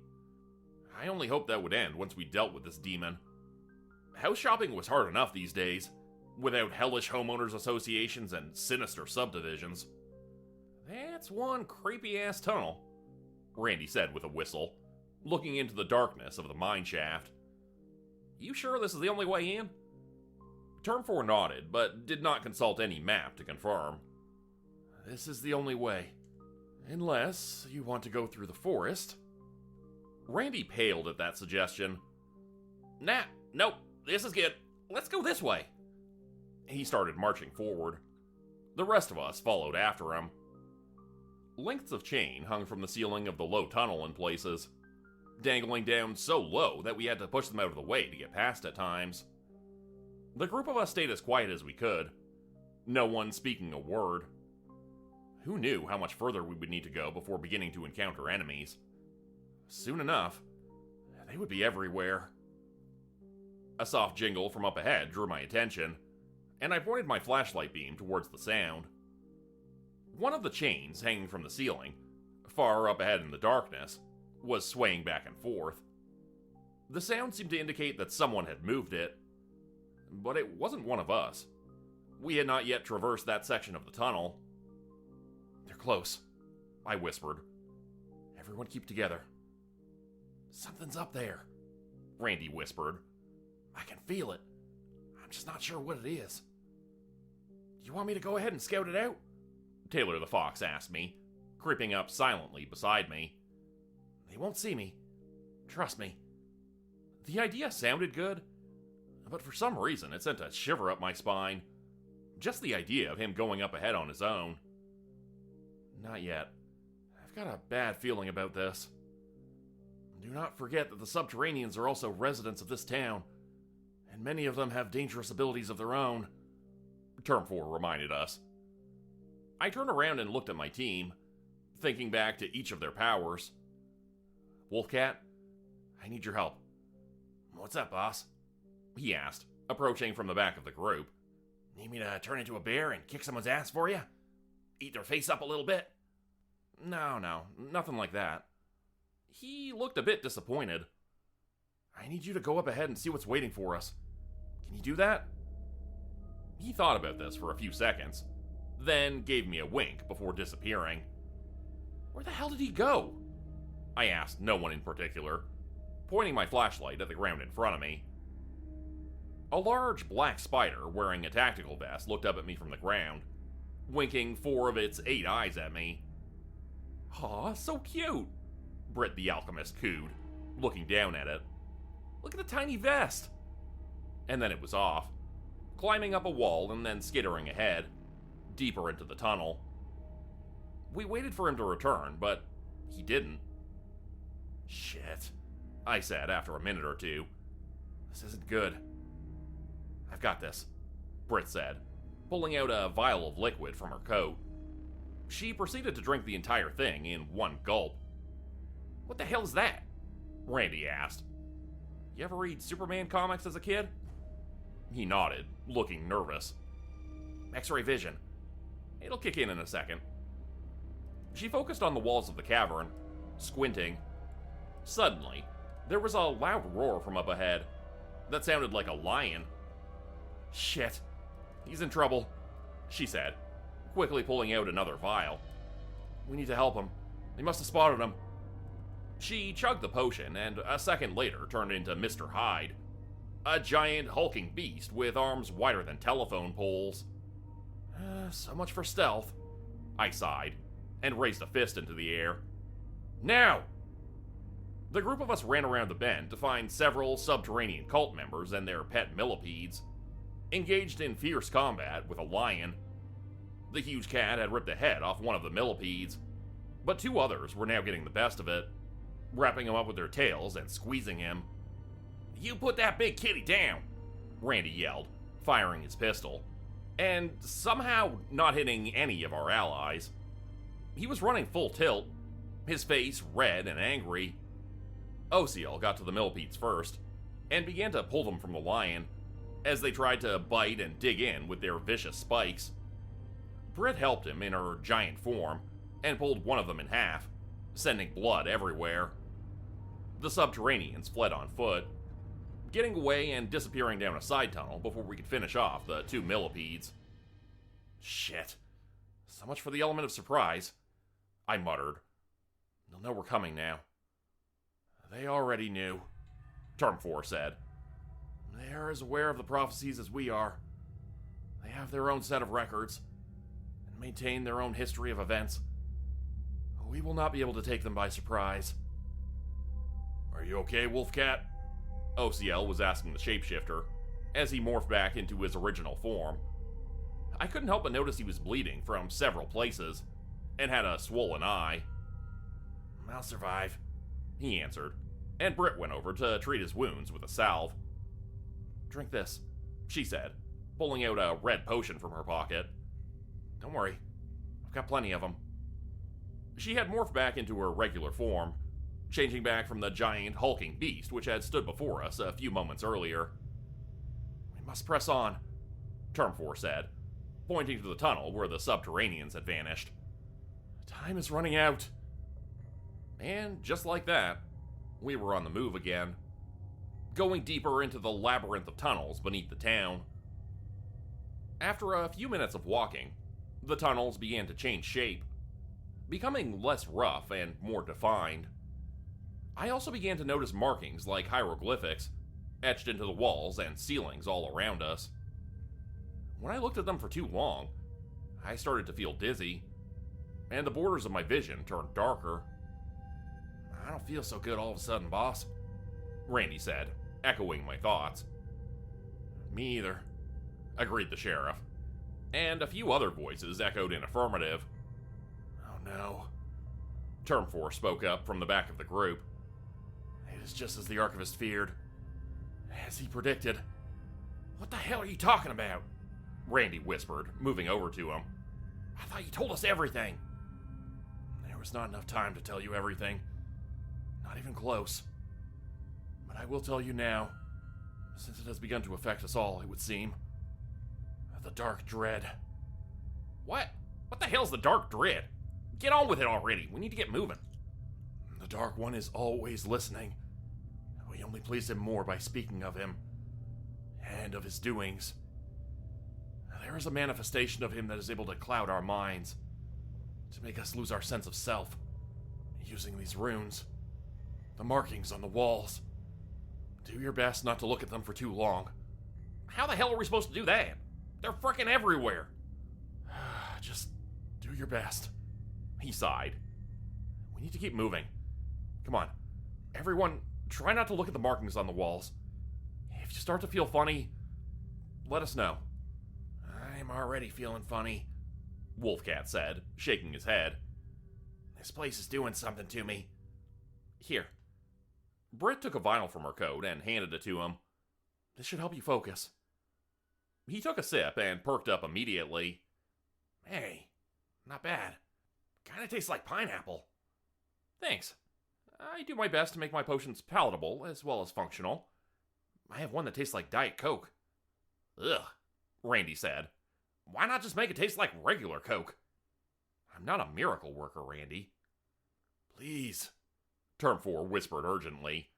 [SPEAKER 1] I only hoped that would end once we dealt with this demon. House shopping was hard enough these days, without hellish homeowners associations and sinister subdivisions. That's one creepy-ass tunnel, Randy said with a whistle, looking into the darkness of the mine shaft. You sure this is the only way in? Term 4 nodded, but did not consult any map to confirm. This is the only way. Unless you want to go through the forest. Randy paled at that suggestion. Nah, nope, this is good. Let's go this way. He started marching forward. The rest of us followed after him. Lengths of chain hung from the ceiling of the low tunnel in places, dangling down so low that we had to push them out of the way to get past at times. The group of us stayed as quiet as we could, no one speaking a word. Who knew how much further we would need to go before beginning to encounter enemies? Soon enough, they would be everywhere. A soft jingle from up ahead drew my attention, and I pointed my flashlight beam towards the sound. One of the chains hanging from the ceiling, far up ahead in the darkness, was swaying back and forth. The sound seemed to indicate that someone had moved it, but it wasn't one of us. We had not yet traversed that section of the tunnel. They're close, I whispered. Everyone keep together. Something's up there, Randy whispered. I can feel it. I'm just not sure what it is. Do you want me to go ahead and scout it out? Taylor the Fox asked me, creeping up silently beside me. They won't see me. Trust me. The idea sounded good, but for some reason it sent a shiver up my spine. Just the idea of him going up ahead on his own. Not yet. I've got a bad feeling about this. Do not forget that the Subterraneans are also residents of this town, and many of them have dangerous abilities of their own, Term 4 reminded us. I turned around and looked at my team, thinking back to each of their powers. Wolfcat, I need your help. What's up, boss? He asked, approaching from the back of the group. Need me to turn into a bear and kick someone's ass for you? Eat their face up a little bit? No, nothing like that. He looked a bit disappointed. I need you to go up ahead and see what's waiting for us. Can you do that? He thought about this for a few seconds, then gave me a wink before disappearing. Where the hell did he go? I asked no one in particular, pointing my flashlight at the ground in front of me. A large black spider wearing a tactical vest looked up at me from the ground, winking 4 of its 8 eyes at me. Aw, so cute, Britt the alchemist cooed, looking down at it. Look at the tiny vest! And then it was off, climbing up a wall and then skittering ahead, deeper into the tunnel. We waited for him to return, but he didn't. Shit, I said after a minute or two. This isn't good. I've got this, Britt said, pulling out a vial of liquid from her coat. She proceeded to drink the entire thing in one gulp. What the hell is that? Randy asked. You ever read Superman comics as a kid? He nodded, looking nervous. X-ray vision. It'll kick in a second. She focused on the walls of the cavern, squinting. Suddenly, there was a loud roar from up ahead that sounded like a lion. Shit, he's in trouble, she said, quickly pulling out another vial. We need to help him. They must have spotted him. She chugged the potion and a second later turned into Mr. Hyde, a giant hulking beast with arms wider than telephone poles. So much for stealth, I sighed, and raised a fist into the air. Now! The group of us ran around the bend to find several subterranean cult members and their pet millipedes, engaged in fierce combat with a lion. The huge cat had ripped the head off one of the millipedes, but 2 others were now getting the best of it, wrapping him up with their tails and squeezing him. You put that big kitty down, Randy yelled, firing his pistol, and somehow not hitting any of our allies. He was running full tilt, his face red and angry. Osiel got to the millipedes first, and began to pull them from the lion, as they tried to bite and dig in with their vicious spikes. Britt helped him in her giant form, and pulled one of them in half, sending blood everywhere. The Subterraneans fled on foot, getting away and disappearing down a side tunnel before we could finish off the 2 millipedes. Shit. So much for the element of surprise, I muttered. They'll know we're coming now. They already knew, Term 4 said. They are as aware of the prophecies as we are. They have their own set of records and maintain their own history of events. We will not be able to take them by surprise. Are you okay, Wolfcat? OCL was asking the shapeshifter as he morphed back into his original form. I couldn't help but notice he was bleeding from several places and had a swollen eye. I'll survive, he answered, and Britt went over to treat his wounds with a salve. Drink this, she said, pulling out a red potion from her pocket. Don't worry, I've got plenty of them. She had morphed back into her regular form, changing back from the giant, hulking beast which had stood before us a few moments earlier. We must press on, Term 4 said, pointing to the tunnel where the subterraneans had vanished. Time is running out. And just like that, we were on the move again, going deeper into the labyrinth of tunnels beneath the town. After a few minutes of walking, the tunnels began to change shape, becoming less rough and more defined. I also began to notice markings like hieroglyphics etched into the walls and ceilings all around us. When I looked at them for too long, I started to feel dizzy, and the borders of my vision turned darker. I don't feel so good all of a sudden, boss, Randy said, echoing my thoughts. Me either, agreed the sheriff, and a few other voices echoed in affirmative. Oh no, Term 4 spoke up from the back of the group. It is just as the archivist feared, as he predicted. What the hell are you talking about? Randy whispered, moving over to him. I thought you told us everything. There was not enough time to tell you everything. Not even close. But I will tell you now, since it has begun to affect us all, it would seem. The Dark Dread. What? What the hell's the Dark Dread? Get on with it already. We need to get moving. The Dark One is always listening. We only please him more by speaking of him, and of his doings. There is a manifestation of him that is able to cloud our minds, to make us lose our sense of self, using these runes, the markings on the walls. Do your best not to look at them for too long. How the hell are we supposed to do that? They're frickin' everywhere. Just do your best. He sighed. We need to keep moving. Come on. Everyone, try not to look at the markings on the walls. If you start to feel funny, let us know. I'm already feeling funny, Wolfcat said, shaking his head. This place is doing something to me. Here. Britt took a vial from her coat and handed it to him. This should help you focus. He took a sip and perked up immediately. Hey, not bad. Kinda tastes like pineapple. Thanks. I do my best to make my potions palatable as well as functional. I have one that tastes like Diet Coke. Ugh, Randy said. Why not just make it taste like regular Coke? I'm not a miracle worker, Randy. Please, Term 4 whispered urgently.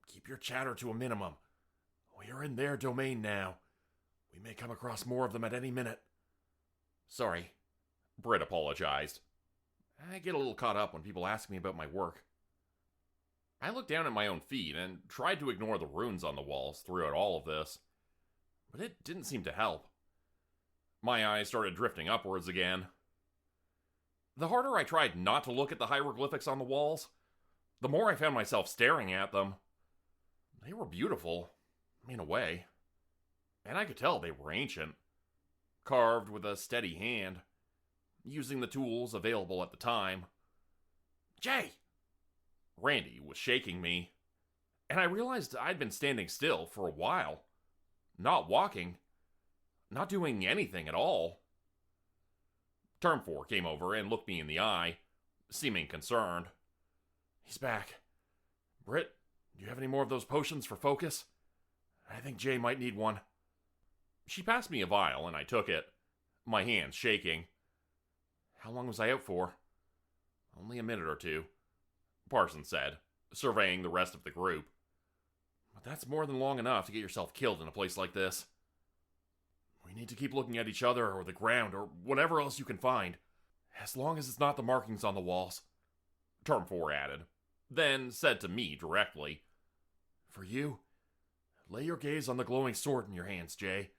[SPEAKER 1] Keep your chatter to a minimum. We are in their domain now. We may come across more of them at any minute. Sorry, Britt apologized. I get a little caught up when people ask me about my work. I looked down at my own feet and tried to ignore the runes on the walls throughout all of this, but it didn't seem to help. My eyes started drifting upwards again. The harder I tried not to look at the hieroglyphics on the walls, the more I found myself staring at them. They were beautiful, in a way, and I could tell they were ancient, carved with a steady hand, using the tools available at the time. Jay! Randy was shaking me, and I realized I'd been standing still for a while, not walking, not doing anything at all. Term 4 came over and looked me in the eye, seeming concerned. He's back. Britt, do you have any more of those potions for focus? I think Jay might need one. She passed me a vial and I took it, my hands shaking. How long was I out for? Only a minute or two, Parsons said, surveying the rest of the group. But that's more than long enough to get yourself killed in a place like this. We need to keep looking at each other or the ground or whatever else you can find. As long as it's not the markings on the walls, Term 4 added, then said to me directly, For you, lay your gaze on the glowing sword in your hands, Jay.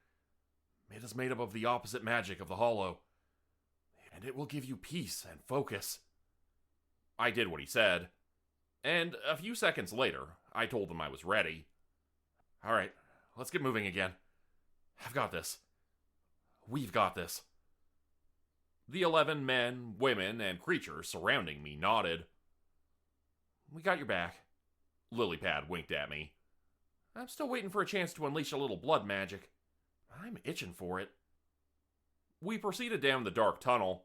[SPEAKER 1] It is made up of the opposite magic of the hollow, and it will give you peace and focus. I did what he said, and a few seconds later, I told him I was ready. All right, let's get moving again. I've got this. We've got this. The 11 men, women, and creatures surrounding me nodded. We got your back. Lilypad winked at me. I'm still waiting for a chance to unleash a little blood magic. I'm itching for it. We proceeded down the dark tunnel,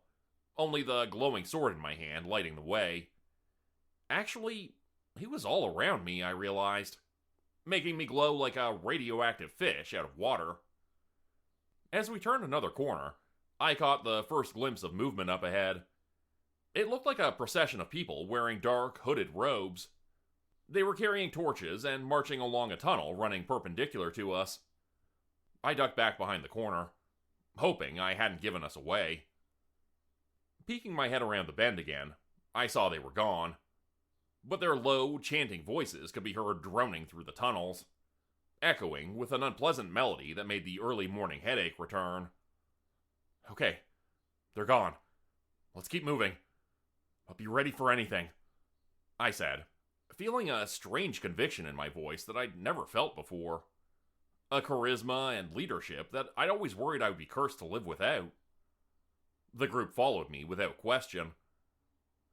[SPEAKER 1] only the glowing sword in my hand lighting the way. Actually, he was all around me, I realized, making me glow like a radioactive fish out of water. As we turned another corner, I caught the first glimpse of movement up ahead. It looked like a procession of people wearing dark, hooded robes. They were carrying torches and marching along a tunnel running perpendicular to us. I ducked back behind the corner, hoping I hadn't given us away. Peeking my head around the bend again, I saw they were gone. But their low, chanting voices could be heard droning through the tunnels, echoing with an unpleasant melody that made the early morning headache return. Okay, they're gone. Let's keep moving. But be ready for anything, I said, feeling a strange conviction in my voice that I'd never felt before. A charisma and leadership that I'd always worried I would be cursed to live without. The group followed me without question.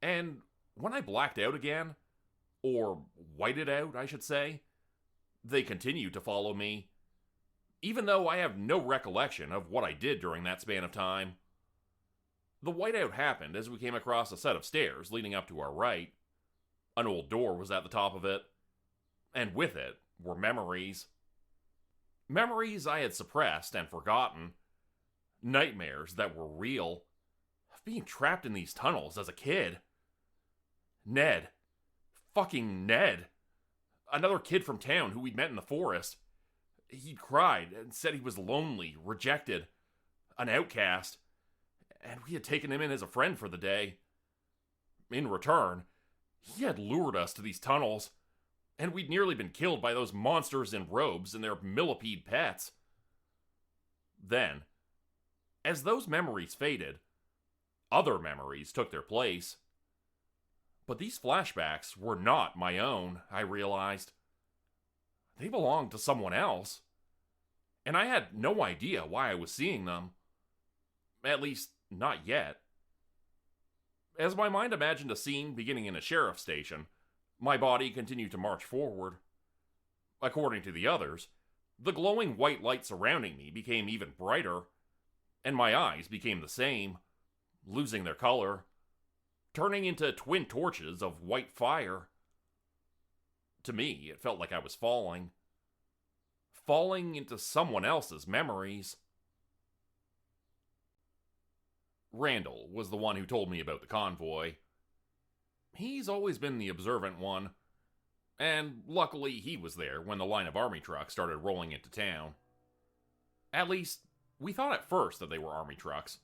[SPEAKER 1] And when I blacked out again, or whited out, I should say, they continued to follow me, even though I have no recollection of what I did during that span of time. The whiteout happened as we came across a set of stairs leading up to our right. An old door was at the top of it, and with it were memories. Memories I had suppressed and forgotten. Nightmares that were real. Of being trapped in these tunnels as a kid. Ned. Fucking Ned. Another kid from town who we'd met in the forest. He'd cried and said he was lonely, rejected, an outcast, and we had taken him in as a friend for the day. In return, he had lured us to these tunnels, and we'd nearly been killed by those monsters in robes and their millipede pets. Then, as those memories faded, other memories took their place. But these flashbacks were not my own, I realized. They belonged to someone else. And I had no idea why I was seeing them. At least, not yet. As my mind imagined a scene beginning in a sheriff's station, my body continued to march forward. According to the others, the glowing white light surrounding me became even brighter, and my eyes became the same, losing their color, turning into twin torches of white fire. To me, it felt like I was falling into someone else's memories. Randall was the one who told me about the convoy. He's always been the observant one, and luckily he was there when the line of army trucks started rolling into town. At least, we thought at first that they were army trucks,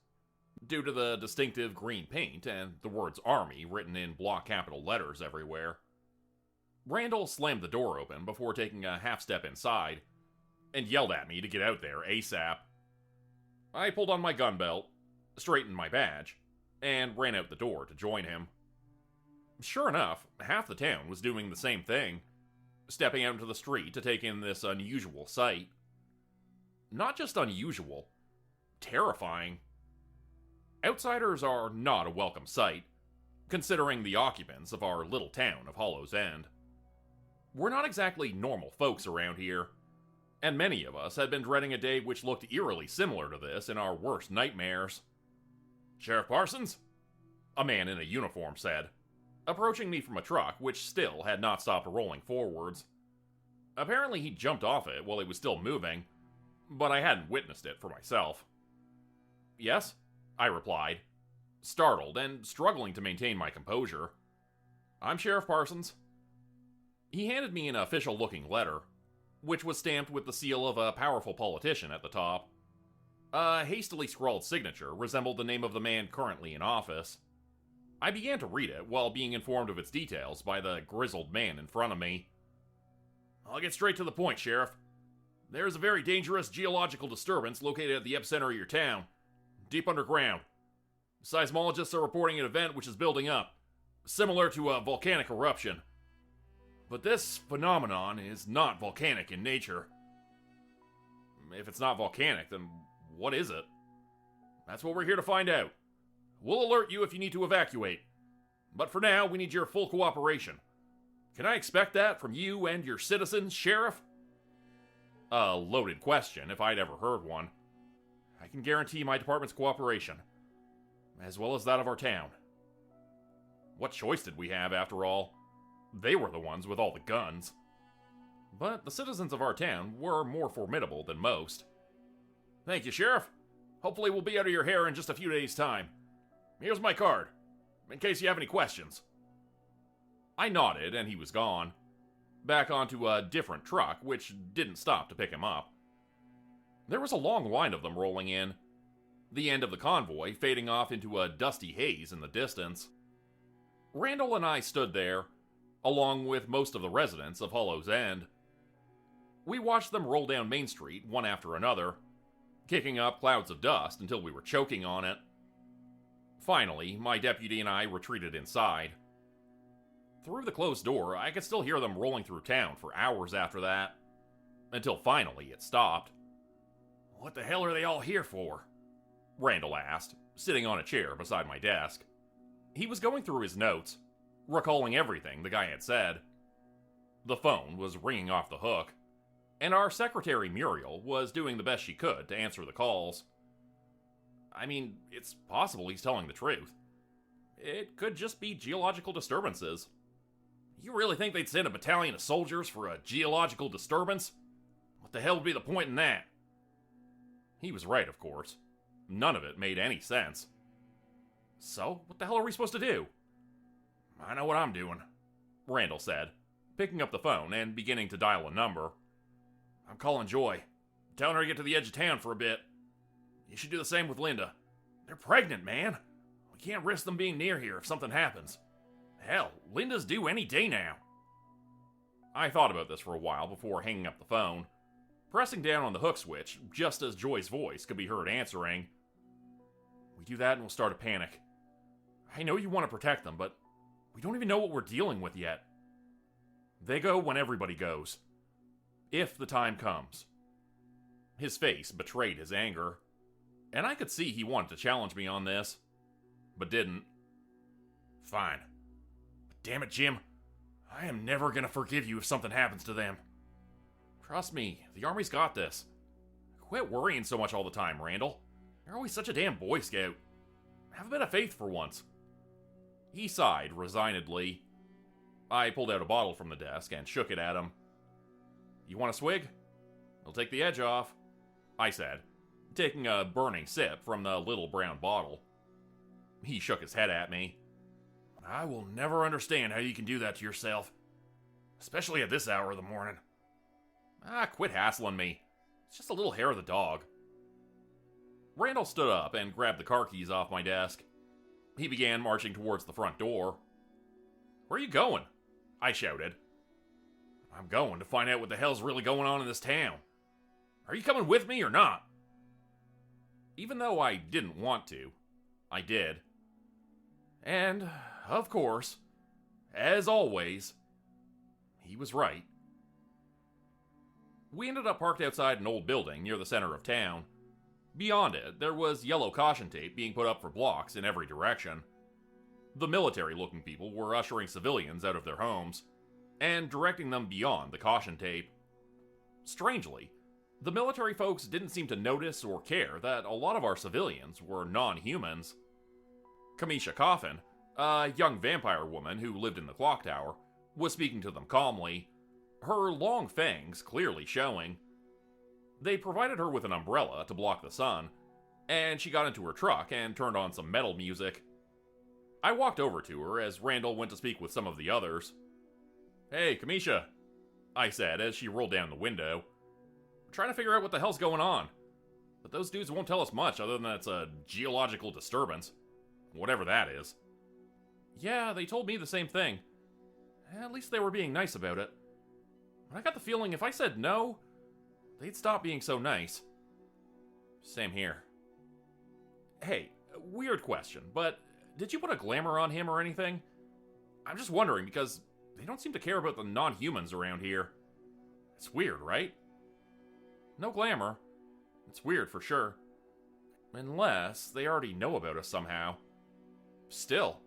[SPEAKER 1] due to the distinctive green paint and the words Army written in block capital letters everywhere. Randall slammed the door open before taking a half step inside, and yelled at me to get out there ASAP. I pulled on my gun belt, straightened my badge, and ran out the door to join him. Sure enough, half the town was doing the same thing, stepping out into the street to take in this unusual sight. Not just unusual, terrifying. Outsiders are not a welcome sight, considering the occupants of our little town of Hollow's End. We're not exactly normal folks around here, and many of us had been dreading a day which looked eerily similar to this in our worst nightmares. "Sheriff Parsons?" a man in a uniform said, approaching me from a truck which still had not stopped rolling forwards. Apparently he jumped off it while it was still moving, but I hadn't witnessed it for myself. "Yes?" I replied, startled and struggling to maintain my composure. "I'm Sheriff Parsons." He handed me an official-looking letter, which was stamped with the seal of a powerful politician at the top. A hastily scrawled signature resembled the name of the man currently in office. I began to read it while being informed of its details by the grizzled man in front of me.
[SPEAKER 3] I'll get straight to the point, Sheriff. There's a very dangerous geological disturbance located at the epicenter of your town, deep underground. Seismologists are reporting an event which is building up, similar to a volcanic eruption. But this phenomenon is not volcanic in nature.
[SPEAKER 1] If it's not volcanic, then what is it?
[SPEAKER 3] That's what we're here to find out. We'll alert you if you need to evacuate. But for now, we need your full cooperation. Can I expect that from you and your citizens, Sheriff?
[SPEAKER 1] A loaded question, if I'd ever heard one.
[SPEAKER 3] I can guarantee my department's cooperation, as well as that of our town.
[SPEAKER 1] What choice did we have, after all? They were the ones with all the guns. But the citizens of our town were more formidable than most.
[SPEAKER 3] Thank you, Sheriff. Hopefully we'll be out of your hair in just a few days' time. Here's my card, in case you have any questions.
[SPEAKER 1] I nodded, and he was gone. Back onto a different truck, which didn't stop to pick him up. There was a long line of them rolling in, the end of the convoy fading off into a dusty haze in the distance. Randall and I stood there, along with most of the residents of Hollow's End. We watched them roll down Main Street one after another, kicking up clouds of dust until we were choking on it. Finally, my deputy and I retreated inside. Through the closed door, I could still hear them rolling through town for hours after that, until finally it stopped.
[SPEAKER 3] What the hell are they all here for?
[SPEAKER 1] Randall asked, sitting on a chair beside my desk. He was going through his notes, recalling everything the guy had said. The phone was ringing off the hook, and our secretary Muriel was doing the best she could to answer the calls. I mean, it's possible he's telling the truth. It could just be geological disturbances.
[SPEAKER 3] You really think they'd send a battalion of soldiers for a geological disturbance? What the hell would be the point in that?
[SPEAKER 1] He was right, of course. None of it made any sense.
[SPEAKER 3] So, what the hell are we supposed to do? I know what I'm doing,
[SPEAKER 1] Randall said, picking up the phone and beginning to dial a number.
[SPEAKER 3] I'm calling Joy, telling her to get to the edge of town for a bit. You should do the same with Linda. They're pregnant, man. We can't risk them being near here if something happens. Hell, Linda's due any day now.
[SPEAKER 1] I thought about this for a while before hanging up the phone, pressing down on the hook switch just as Joy's voice could be heard answering.
[SPEAKER 3] We do that and we'll start a panic. I know you want to protect them, but we don't even know what we're dealing with yet.
[SPEAKER 1] They go when everybody goes. If the time comes. His face betrayed his anger, and I could see he wanted to challenge me on this, but didn't.
[SPEAKER 3] Fine. But damn it, Jim. I am never gonna forgive you if something happens to them.
[SPEAKER 1] Trust me, the Army's got this. Quit worrying so much all the time, Randall. You're always such a damn Boy Scout. Have a bit of faith for once. He sighed resignedly. I pulled out a bottle from the desk and shook it at him. You want a swig? It'll take the edge off, I said, taking a burning sip from the little brown bottle. He shook his head at me.
[SPEAKER 3] I will never understand how you can do that to yourself, especially at this hour of the morning.
[SPEAKER 1] Quit hassling me. It's just a little hair of the dog. Randall stood up and grabbed the car keys off my desk. He began marching towards the front door. Where are you going? I shouted.
[SPEAKER 3] I'm going to find out what the hell's really going on in this town. Are you coming with me or not?
[SPEAKER 1] Even though I didn't want to, I did. And, of course, as always, he was right. We ended up parked outside an old building near the center of town. Beyond it, there was yellow caution tape being put up for blocks in every direction. The military-looking people were ushering civilians out of their homes and directing them beyond the caution tape. Strangely, the military folks didn't seem to notice or care that a lot of our civilians were non-humans. Kamisha Coffin, a young vampire woman who lived in the clock tower, was speaking to them calmly, her long fangs clearly showing. They provided her with an umbrella to block the sun, and she got into her truck and turned on some metal music. I walked over to her as Randall went to speak with some of the others. Hey, Kamisha, I said as she rolled down the window. I'm trying to figure out what the hell's going on. But those dudes won't tell us much other than it's a geological disturbance. Whatever that is. Yeah, they told me the same thing. At least they were being nice about it. But I got the feeling if I said no, they'd stop being so nice. Same here. Hey, weird question, but did you put a glamour on him or anything? I'm just wondering because they don't seem to care about the non-humans around here. It's weird, right? No glamour. It's weird for sure. Unless they already know about us somehow. Still,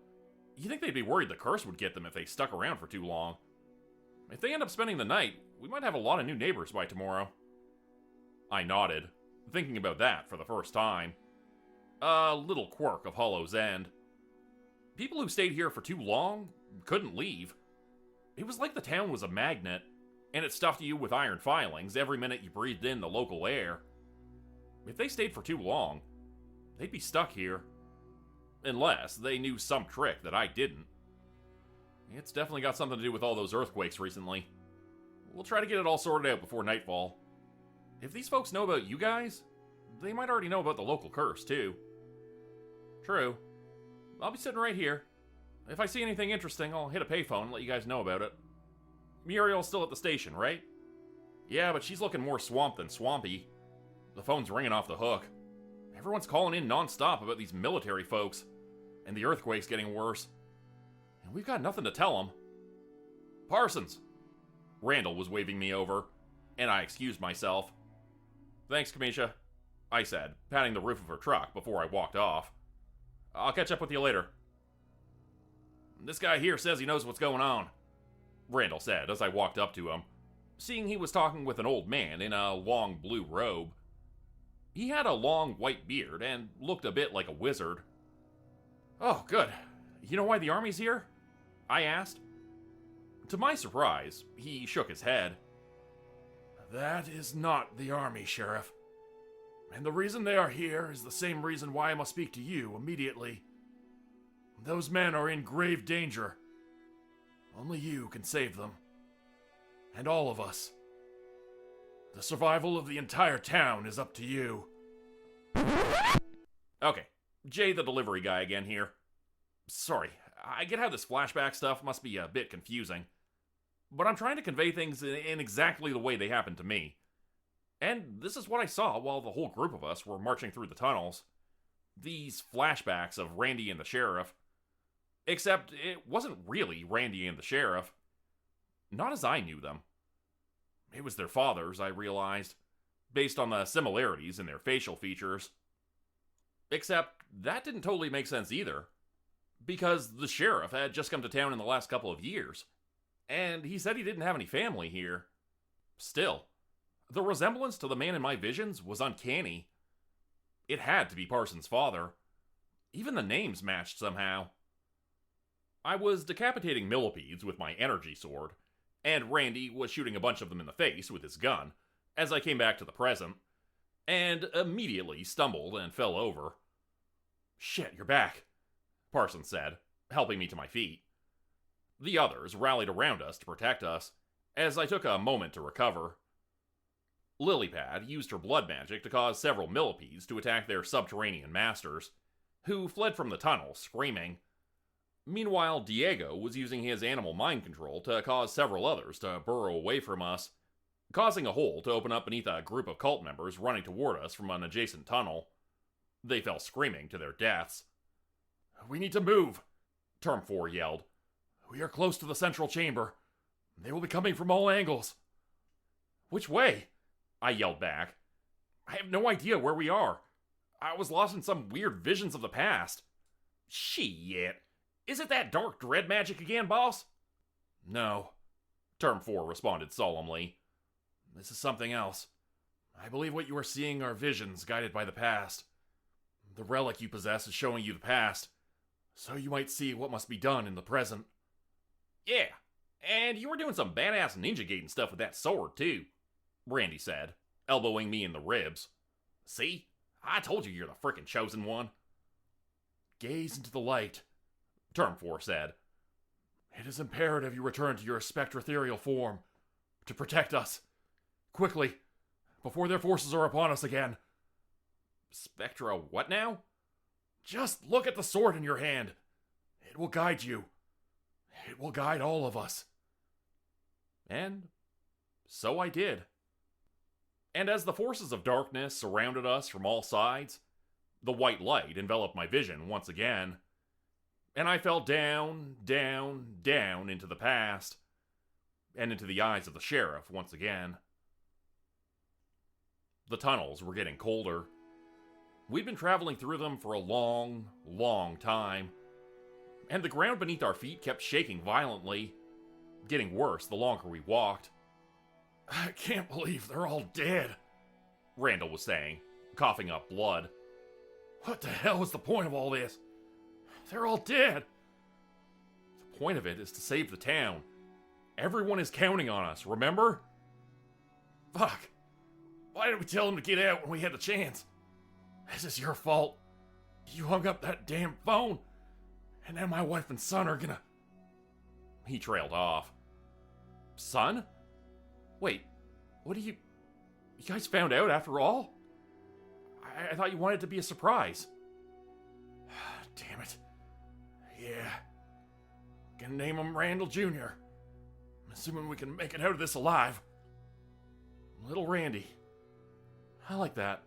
[SPEAKER 1] you think they'd be worried the curse would get them if they stuck around for too long. If they end up spending the night, we might have a lot of new neighbors by tomorrow. I nodded, thinking about that for the first time. A little quirk of Hollow's End. People who stayed here for too long couldn't leave. It was like the town was a magnet, and it stuffed you with iron filings every minute you breathed in the local air. If they stayed for too long, they'd be stuck here. Unless they knew some trick that I didn't. It's definitely got something to do with all those earthquakes recently. We'll try to get it all sorted out before nightfall. If these folks know about you guys, they might already know about the local curse, too. True. I'll be sitting right here. If I see anything interesting, I'll hit a payphone and let you guys know about it. Muriel's still at the station, right? Yeah, but she's looking more swamped than swampy. The phone's ringing off the hook. Everyone's calling in non-stop about these military folks, and the earthquake's getting worse. And we've got nothing to tell them. Parsons! Randall was waving me over, and I excused myself. Thanks, Kamisha, I said, patting the roof of her truck before I walked off. I'll catch up with you later. This guy here says he knows what's going on, Randall said as I walked up to him, seeing he was talking with an old man in a long blue robe. He had a long white beard and looked a bit like a wizard. Oh, good. You know why the army's here? I asked. To my surprise, he shook his head. That is not the army, Sheriff. And the reason they are here is the same reason why I must speak to you immediately. Those men are in grave danger. Only you can save them. And all of us. The survival of the entire town is up to you. Okay, Jay the delivery guy again here. Sorry, I get how this flashback stuff must be a bit confusing. But I'm trying to convey things in exactly the way they happened to me. And this is what I saw while the whole group of us were marching through the tunnels. These flashbacks of Randy and the sheriff. Except it wasn't really Randy and the sheriff. Not as I knew them. It was their fathers, I realized, based on the similarities in their facial features. Except that didn't totally make sense either. Because the sheriff had just come to town in the last couple of years. And he said he didn't have any family here. Still, the resemblance to the man in my visions was uncanny. It had to be Parsons' father. Even the names matched somehow. I was decapitating millipedes with my energy sword, and Randy was shooting a bunch of them in the face with his gun, as I came back to the present, and immediately stumbled and fell over. Shit, you're back, Parsons said, helping me to my feet. The others rallied around us to protect us, as I took a moment to recover. Lilypad used her blood magic to cause several millipedes to attack their subterranean masters, who fled from the tunnel screaming. Meanwhile, Diego was using his animal mind control to cause several others to burrow away from us, causing a hole to open up beneath a group of cult members running toward us from an adjacent tunnel. They fell screaming to their deaths. We need to move, Term 4 yelled. We are close to the central chamber. They will be coming from all angles. Which way? I yelled back. I have no idea where we are. I was lost in some weird visions of the past. Shit. Is it that dark dread magic again, boss? No, Term 4 responded solemnly. This is something else. I believe what you are seeing are visions guided by the past. The relic you possess is showing you the past, so you might see what must be done in the present. Yeah, and you were doing some badass ninja-gating stuff with that sword, too, Randy said, elbowing me in the ribs. See? I told you you're the frickin' chosen one. Gaze into the light, Term 4 said. It is imperative you return to your spectrethereal form to protect us. Quickly, before their forces are upon us again. Spectra, what now?
[SPEAKER 2] Just look at the sword in your hand. It will guide you. It will guide all of us.
[SPEAKER 1] And so I did. And as the forces of darkness surrounded us from all sides, the white light enveloped my vision once again, and I fell down, down, down into the past, and into the eyes of the sheriff once again. The tunnels were getting colder. We'd been traveling through them for a long, long time, and the ground beneath our feet kept shaking violently, getting worse the longer we walked.
[SPEAKER 2] I can't believe they're all dead,
[SPEAKER 1] Randall was saying, coughing up blood.
[SPEAKER 2] What the hell is the point of all this? They're all dead.
[SPEAKER 1] The point of it is to save the town. Everyone is counting on us, remember?
[SPEAKER 2] Fuck. Why did we tell them to get out when we had the chance? This is your fault. You hung up that damn phone, and now my wife and son are gonna...
[SPEAKER 1] He trailed off. Son? Wait, what do you... You guys found out after all? I thought you wanted it to be a surprise.
[SPEAKER 2] Damn it. Yeah. Gonna name him Randall Jr. I'm assuming we can make it out of this alive. Little Randy.
[SPEAKER 1] I like that.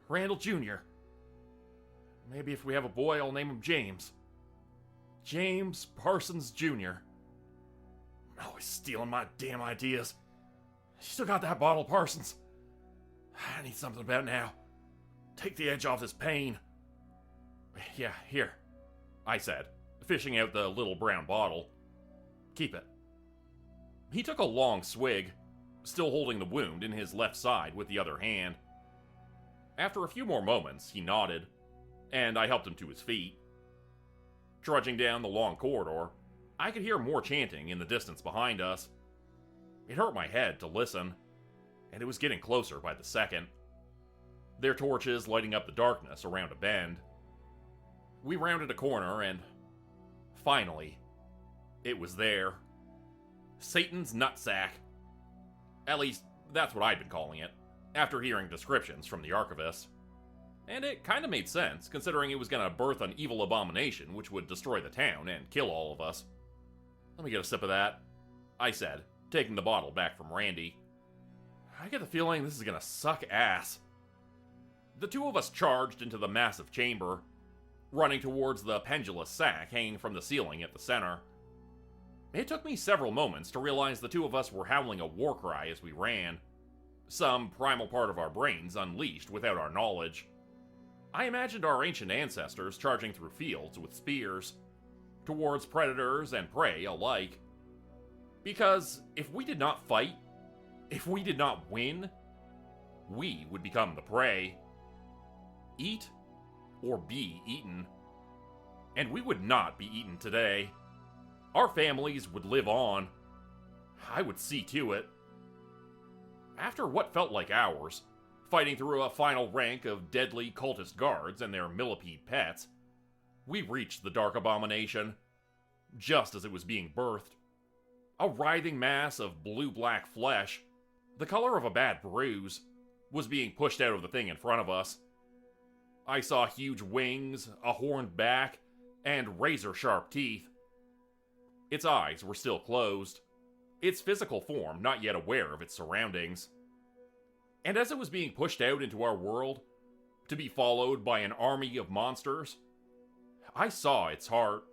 [SPEAKER 1] Randall Jr. Maybe if we have a boy, I'll name him James. James Parsons Jr.
[SPEAKER 2] Always stealing my damn ideas. You still got that bottle, Parsons? I need something about now. Take the edge off this pain.
[SPEAKER 1] Yeah, here, I said, fishing out the little brown bottle. Keep it. He took a long swig, still holding the wound in his left side with the other hand. After a few more moments, he nodded, and I helped him to his feet. Trudging down the long corridor, I could hear more chanting in the distance behind us. It hurt my head to listen, and it was getting closer by the second. Their torches lighting up the darkness around a bend. We rounded a corner, and finally, it was there. Satan's nutsack. At least, that's what I'd been calling it, after hearing descriptions from the archivist. And it kinda made sense, considering it was gonna birth an evil abomination which would destroy the town and kill all of us. Let me get a sip of that, I said, taking the bottle back from Randy. I get the feeling this is gonna suck ass. The two of us charged into the massive chamber, running towards the pendulous sack hanging from the ceiling at the center. It took me several moments to realize the two of us were howling a war cry as we ran, some primal part of our brains unleashed without our knowledge. I imagined our ancient ancestors charging through fields with spears, towards predators and prey alike. Because if we did not fight, if we did not win, we would become the prey. Eat or be eaten. And we would not be eaten today. Our families would live on. I would see to it. After what felt like hours, fighting through a final rank of deadly cultist guards and their millipede pets, we reached the dark abomination, just as it was being birthed. A writhing mass of blue-black flesh, the color of a bad bruise, was being pushed out of the thing in front of us. I saw huge wings, a horned back, and razor-sharp teeth. Its eyes were still closed, its physical form not yet aware of its surroundings. And as it was being pushed out into our world, to be followed by an army of monsters, I saw its heart,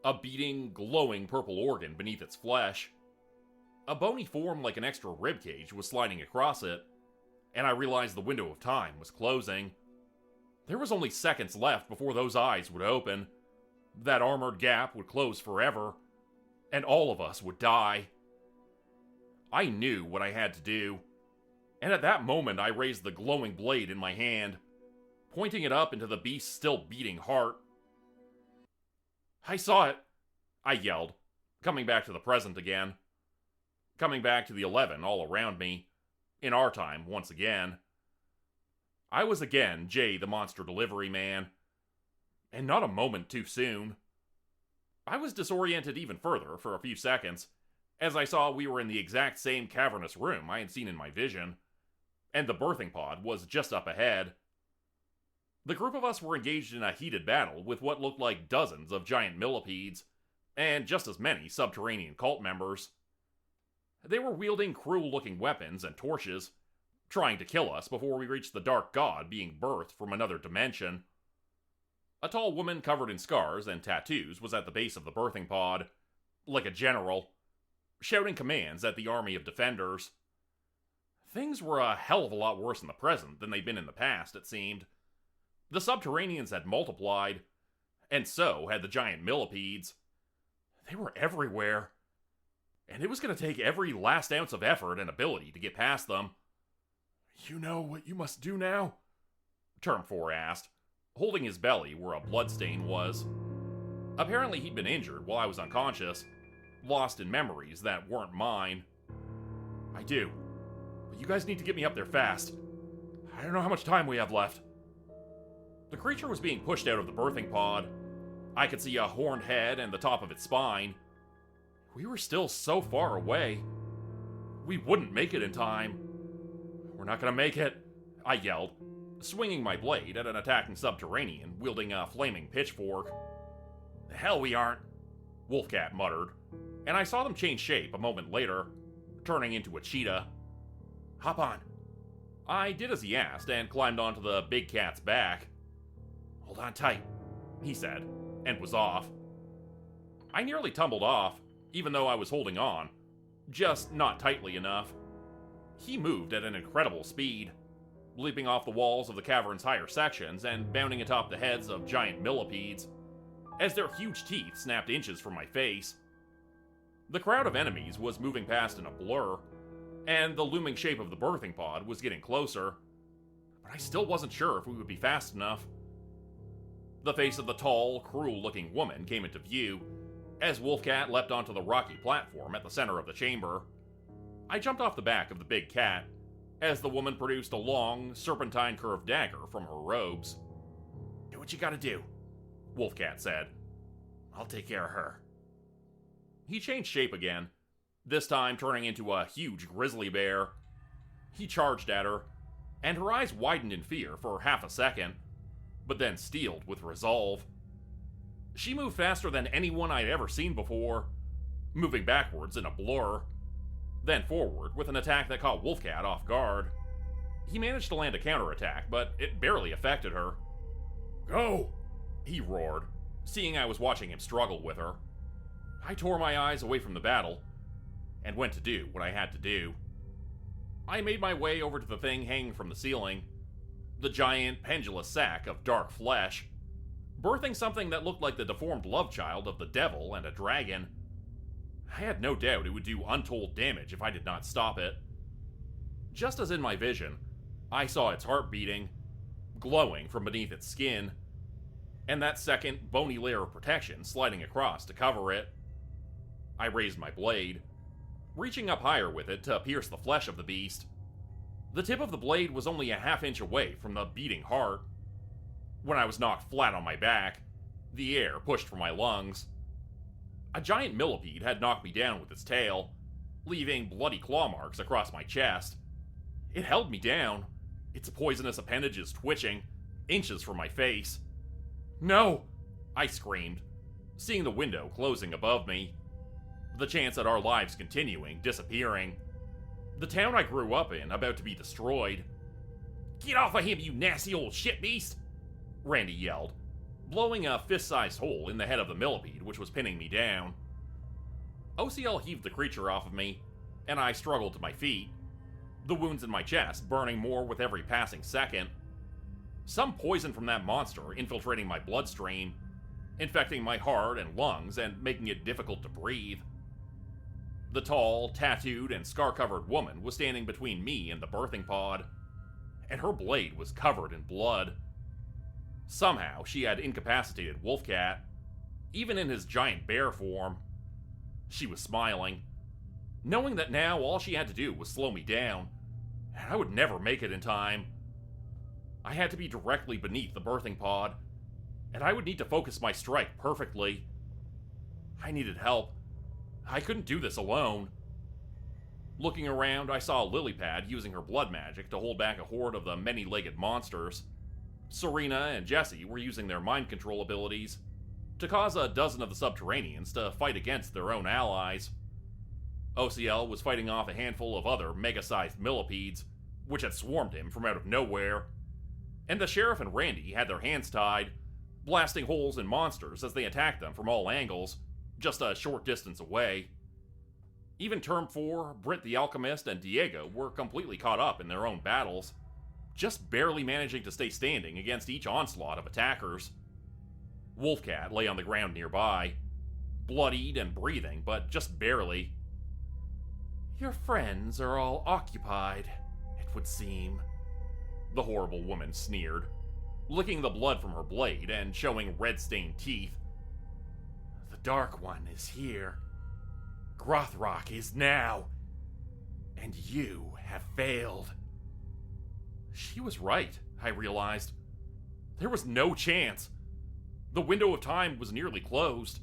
[SPEAKER 1] a beating, glowing purple organ beneath its flesh. A bony form like an extra ribcage was sliding across it, and I realized the window of time was closing. There was only seconds left before those eyes would open, that armored gap would close forever, and all of us would die. I knew what I had to do, and at that moment I raised the glowing blade in my hand, pointing it up into the beast's still beating heart. I saw it, I yelled, coming back to the present again. Coming back to the 11 all around me, in our time once again. I was again Jay the Monster Delivery Man, and not a moment too soon. I was disoriented even further for a few seconds, as I saw we were in the exact same cavernous room I had seen in my vision, and the birthing pod was just up ahead. The group of us were engaged in a heated battle with what looked like dozens of giant millipedes, and just as many subterranean cult members. They were wielding cruel-looking weapons and torches, trying to kill us before we reached the dark god being birthed from another dimension. A tall woman covered in scars and tattoos was at the base of the birthing pod, like a general, shouting commands at the army of defenders. Things were a hell of a lot worse in the present than they'd been in the past, it seemed. The subterraneans had multiplied, and so had the giant millipedes. They were everywhere, and it was going to take every last ounce of effort and ability to get past them.
[SPEAKER 3] You know what you must do now?
[SPEAKER 1] Term 4 asked, holding his belly where a bloodstain was. Apparently he'd been injured while I was unconscious, lost in memories that weren't mine.
[SPEAKER 3] I do, but you guys need to get me up there fast. I don't know how much time we have left.
[SPEAKER 1] The creature was being pushed out of the birthing pod. I could see a horned head and the top of its spine. We were still so far away. We wouldn't make it in time.
[SPEAKER 3] We're not gonna make it,
[SPEAKER 1] I yelled, swinging my blade at an attacking subterranean wielding a flaming pitchfork.
[SPEAKER 3] The hell we aren't,
[SPEAKER 1] Wolfcat muttered, and I saw them change shape a moment later, turning into a cheetah.
[SPEAKER 3] Hop on.
[SPEAKER 1] I did as he asked and climbed onto the big cat's back.
[SPEAKER 3] Hold on tight,
[SPEAKER 1] he said, and was off. I nearly tumbled off, even though I was holding on, just not tightly enough. He moved at an incredible speed, leaping off the walls of the cavern's higher sections and bounding atop the heads of giant millipedes, as their huge teeth snapped inches from my face. The crowd of enemies was moving past in a blur, and the looming shape of the birthing pod was getting closer, but I still wasn't sure if we would be fast enough. The face of the tall, cruel-looking woman came into view, as Wolfcat leapt onto the rocky platform at the center of the chamber. I jumped off the back of the big cat, as the woman produced a long, serpentine-curved dagger from her robes.
[SPEAKER 3] Do what you gotta do,
[SPEAKER 1] Wolfcat said.
[SPEAKER 3] I'll take care of her.
[SPEAKER 1] He changed shape again, this time turning into a huge grizzly bear. He charged at her, and her eyes widened in fear for half a second, but then steeled with resolve. She moved faster than anyone I'd ever seen before, moving backwards in a blur, then forward with an attack that caught Wolfcat off guard. He managed to land a counterattack, but it barely affected her.
[SPEAKER 3] Go!
[SPEAKER 1] He roared, seeing I was watching him struggle with her. I tore my eyes away from the battle, and went to do what I had to do. I made my way over to the thing hanging from the ceiling, the giant, pendulous sack of dark flesh, birthing something that looked like the deformed love child of the devil and a dragon. I had no doubt it would do untold damage if I did not stop it. Just as in my vision, I saw its heart beating, glowing from beneath its skin, and that second bony layer of protection sliding across to cover it. I raised my blade, reaching up higher with it to pierce the flesh of the beast. The tip of the blade was only a half-inch away from the beating heart. When I was knocked flat on my back, the air pushed from my lungs. A giant millipede had knocked me down with its tail, leaving bloody claw marks across my chest. It held me down, its poisonous appendages twitching, inches from my face.
[SPEAKER 3] No!
[SPEAKER 1] I screamed, seeing the window closing above me. The chance at our lives continuing, disappearing. The town I grew up in about to be destroyed.
[SPEAKER 4] Get off of him, you nasty old shit beast!
[SPEAKER 1] Randy yelled, blowing a fist-sized hole in the head of the millipede which was pinning me down. OCL heaved the creature off of me, and I struggled to my feet, the wounds in my chest burning more with every passing second. Some poison from that monster infiltrating my bloodstream, infecting my heart and lungs and making it difficult to breathe. The tall, tattooed, and scar-covered woman was standing between me and the birthing pod, and her blade was covered in blood. Somehow, she had incapacitated Wolfcat, even in his giant bear form. She was smiling, knowing that now all she had to do was slow me down, and I would never make it in time. I had to be directly beneath the birthing pod, and I would need to focus my strike perfectly. I needed help. I couldn't do this alone. Looking around, I saw Lilypad using her blood magic to hold back a horde of the many-legged monsters, Serena and Jesse were using their mind control abilities to cause a dozen of the Subterraneans to fight against their own allies. OCL was fighting off a handful of other mega-sized millipedes, which had swarmed him from out of nowhere, and the sheriff and Randy had their hands tied, blasting holes in monsters as they attacked them from all angles, just a short distance away. Even Term 4, Britt the Alchemist, and Diego were completely caught up in their own battles, just barely managing to stay standing against each onslaught of attackers. Wolfcat lay on the ground nearby, bloodied and breathing, but just barely. "Your friends are all occupied, it would seem," the horrible woman sneered, licking the blood from her blade and showing red-stained teeth. "The Dark One is here. Grothrock is now. And you have failed." She was right, I realized. There was no chance. The window of time was nearly closed,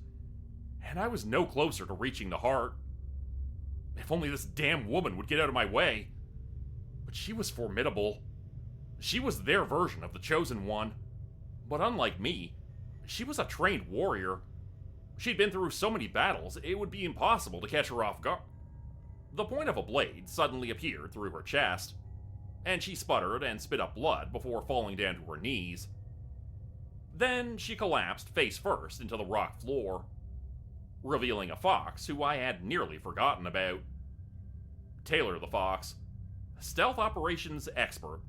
[SPEAKER 1] and I was no closer to reaching the heart. If only this damn woman would get out of my way. But she was formidable. She was their version of the Chosen One. But unlike me, she was a trained warrior. She'd been through so many battles, it would be impossible to catch her off guard. The point of a blade suddenly appeared through her chest, and she sputtered and spit up blood before falling down to her knees. Then she collapsed face first into the rock floor, revealing a fox who I had nearly forgotten about. Taylor the Fox, stealth operations expert.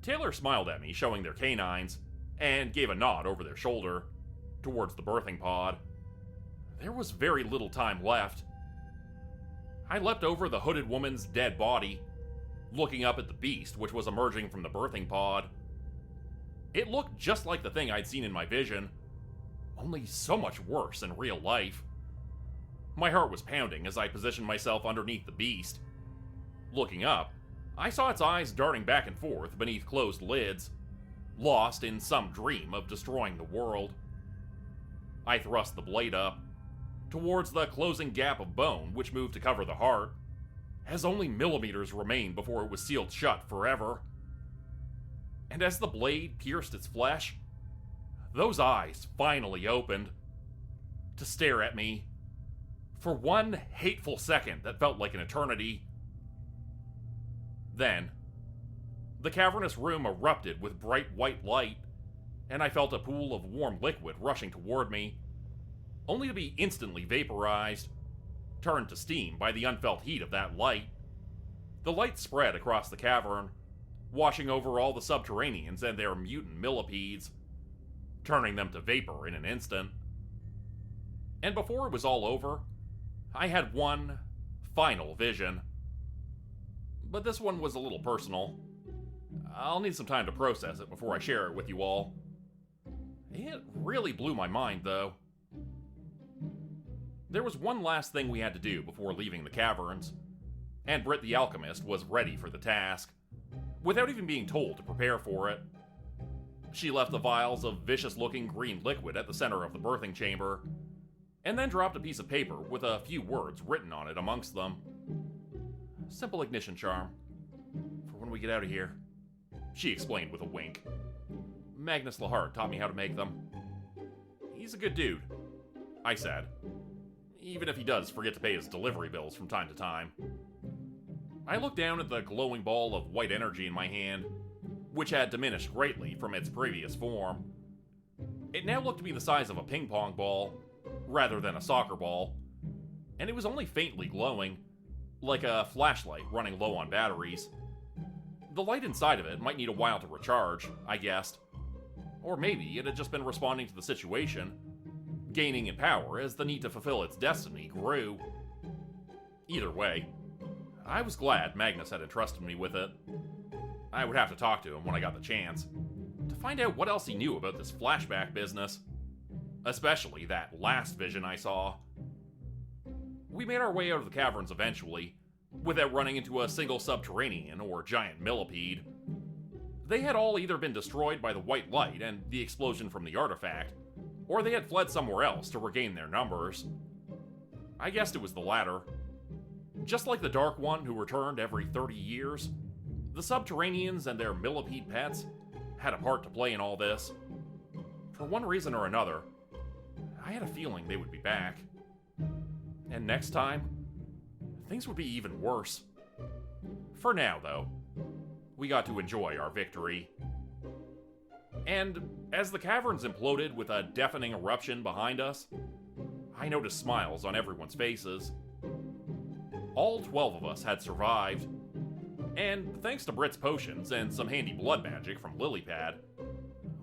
[SPEAKER 1] Taylor smiled at me, showing their canines, and gave a nod over their shoulder, towards the birthing pod. There was very little time left. I leapt over the hooded woman's dead body, looking up at the beast which was emerging from the birthing pod. It looked just like the thing I'd seen in my vision, only so much worse in real life. My heart was pounding as I positioned myself underneath the beast. Looking up, I saw its eyes darting back and forth beneath closed lids, lost in some dream of destroying the world. I thrust the blade up, towards the closing gap of bone which moved to cover the heart, as only millimeters remained before it was sealed shut forever. And as the blade pierced its flesh, those eyes finally opened, to stare at me, for one hateful second that felt like an eternity. Then, the cavernous room erupted with bright white light, and I felt a pool of warm liquid rushing toward me, only to be instantly vaporized, turned to steam by the unfelt heat of that light. The light spread across the cavern, washing over all the Subterraneans and their mutant millipedes, turning them to vapor in an instant. And before it was all over, I had one final vision. But this one was a little personal. I'll need some time to process it before I share it with you all. It really blew my mind, though. There was one last thing we had to do before leaving the caverns, and Britt the Alchemist was ready for the task, without even being told to prepare for it. She left the vials of vicious-looking green liquid at the center of the birthing chamber, and then dropped a piece of paper with a few words written on it amongst them. "Simple ignition charm, for when we get out of here," she explained with a wink. "Magnus Lahart taught me how to make them. He's a good dude," I said, even if he does forget to pay his delivery bills from time to time. I looked down at the glowing ball of white energy in my hand, which had diminished greatly from its previous form. It now looked to be the size of a ping pong ball, rather than a soccer ball, and it was only faintly glowing, like a flashlight running low on batteries. The light inside of it might need a while to recharge, I guessed. Or maybe it had just been responding to the situation, gaining in power as the need to fulfill its destiny grew. Either way, I was glad Magnus had entrusted me with it. I would have to talk to him when I got the chance, to find out what else he knew about this flashback business, especially that last vision I saw. We made our way out of the caverns eventually, without running into a single Subterranean or giant millipede. They had all either been destroyed by the white light and the explosion from the artifact, or they had fled somewhere else to regain their numbers. I guessed it was the latter. Just like the Dark One who returned every 30 years, the Subterraneans and their millipede pets had a part to play in all this. For one reason or another, I had a feeling they would be back. And next time, things would be even worse. For now, though, we got to enjoy our victory. And as the caverns imploded with a deafening eruption behind us, I noticed smiles on everyone's faces. All 12 of us had survived. And thanks to Brit's potions and some handy blood magic from Lilypad,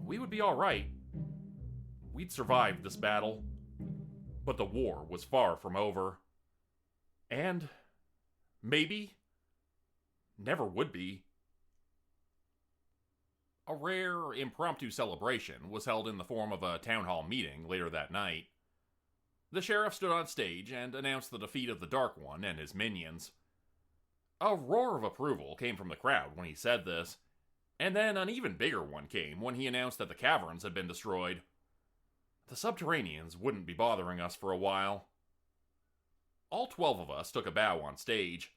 [SPEAKER 1] we would be alright. We'd survived this battle, but the war was far from over. And maybe never would be. A rare, impromptu celebration was held in the form of a town hall meeting later that night. The sheriff stood on stage and announced the defeat of the Dark One and his minions. A roar of approval came from the crowd when he said this, and then an even bigger one came when he announced that the caverns had been destroyed. The Subterraneans wouldn't be bothering us for a while. All 12 of us took a bow on stage,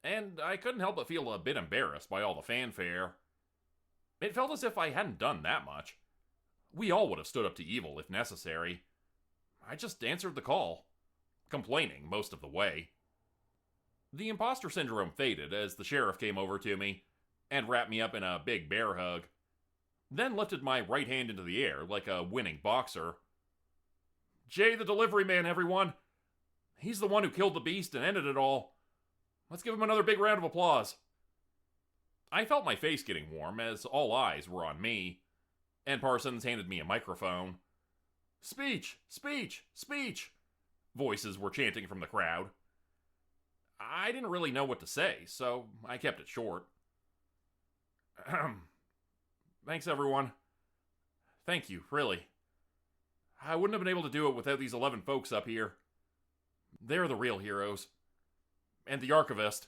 [SPEAKER 1] and I couldn't help but feel a bit embarrassed by all the fanfare. It felt as if I hadn't done that much. We all would have stood up to evil if necessary. I just answered the call, complaining most of the way. The imposter syndrome faded as the sheriff came over to me and wrapped me up in a big bear hug, then lifted my right hand into the air like a winning boxer. Jay the delivery man, everyone! He's the one who killed the beast and ended it all. Let's give him another big round of applause. I felt my face getting warm as all eyes were on me, and Parsons handed me a microphone. Speech! Speech! Speech! Voices were chanting from the crowd. I didn't really know what to say, so I kept it short. Thanks, everyone. Thank you, really. I wouldn't have been able to do it without these 11 folks up here. They're the real heroes. And the archivist.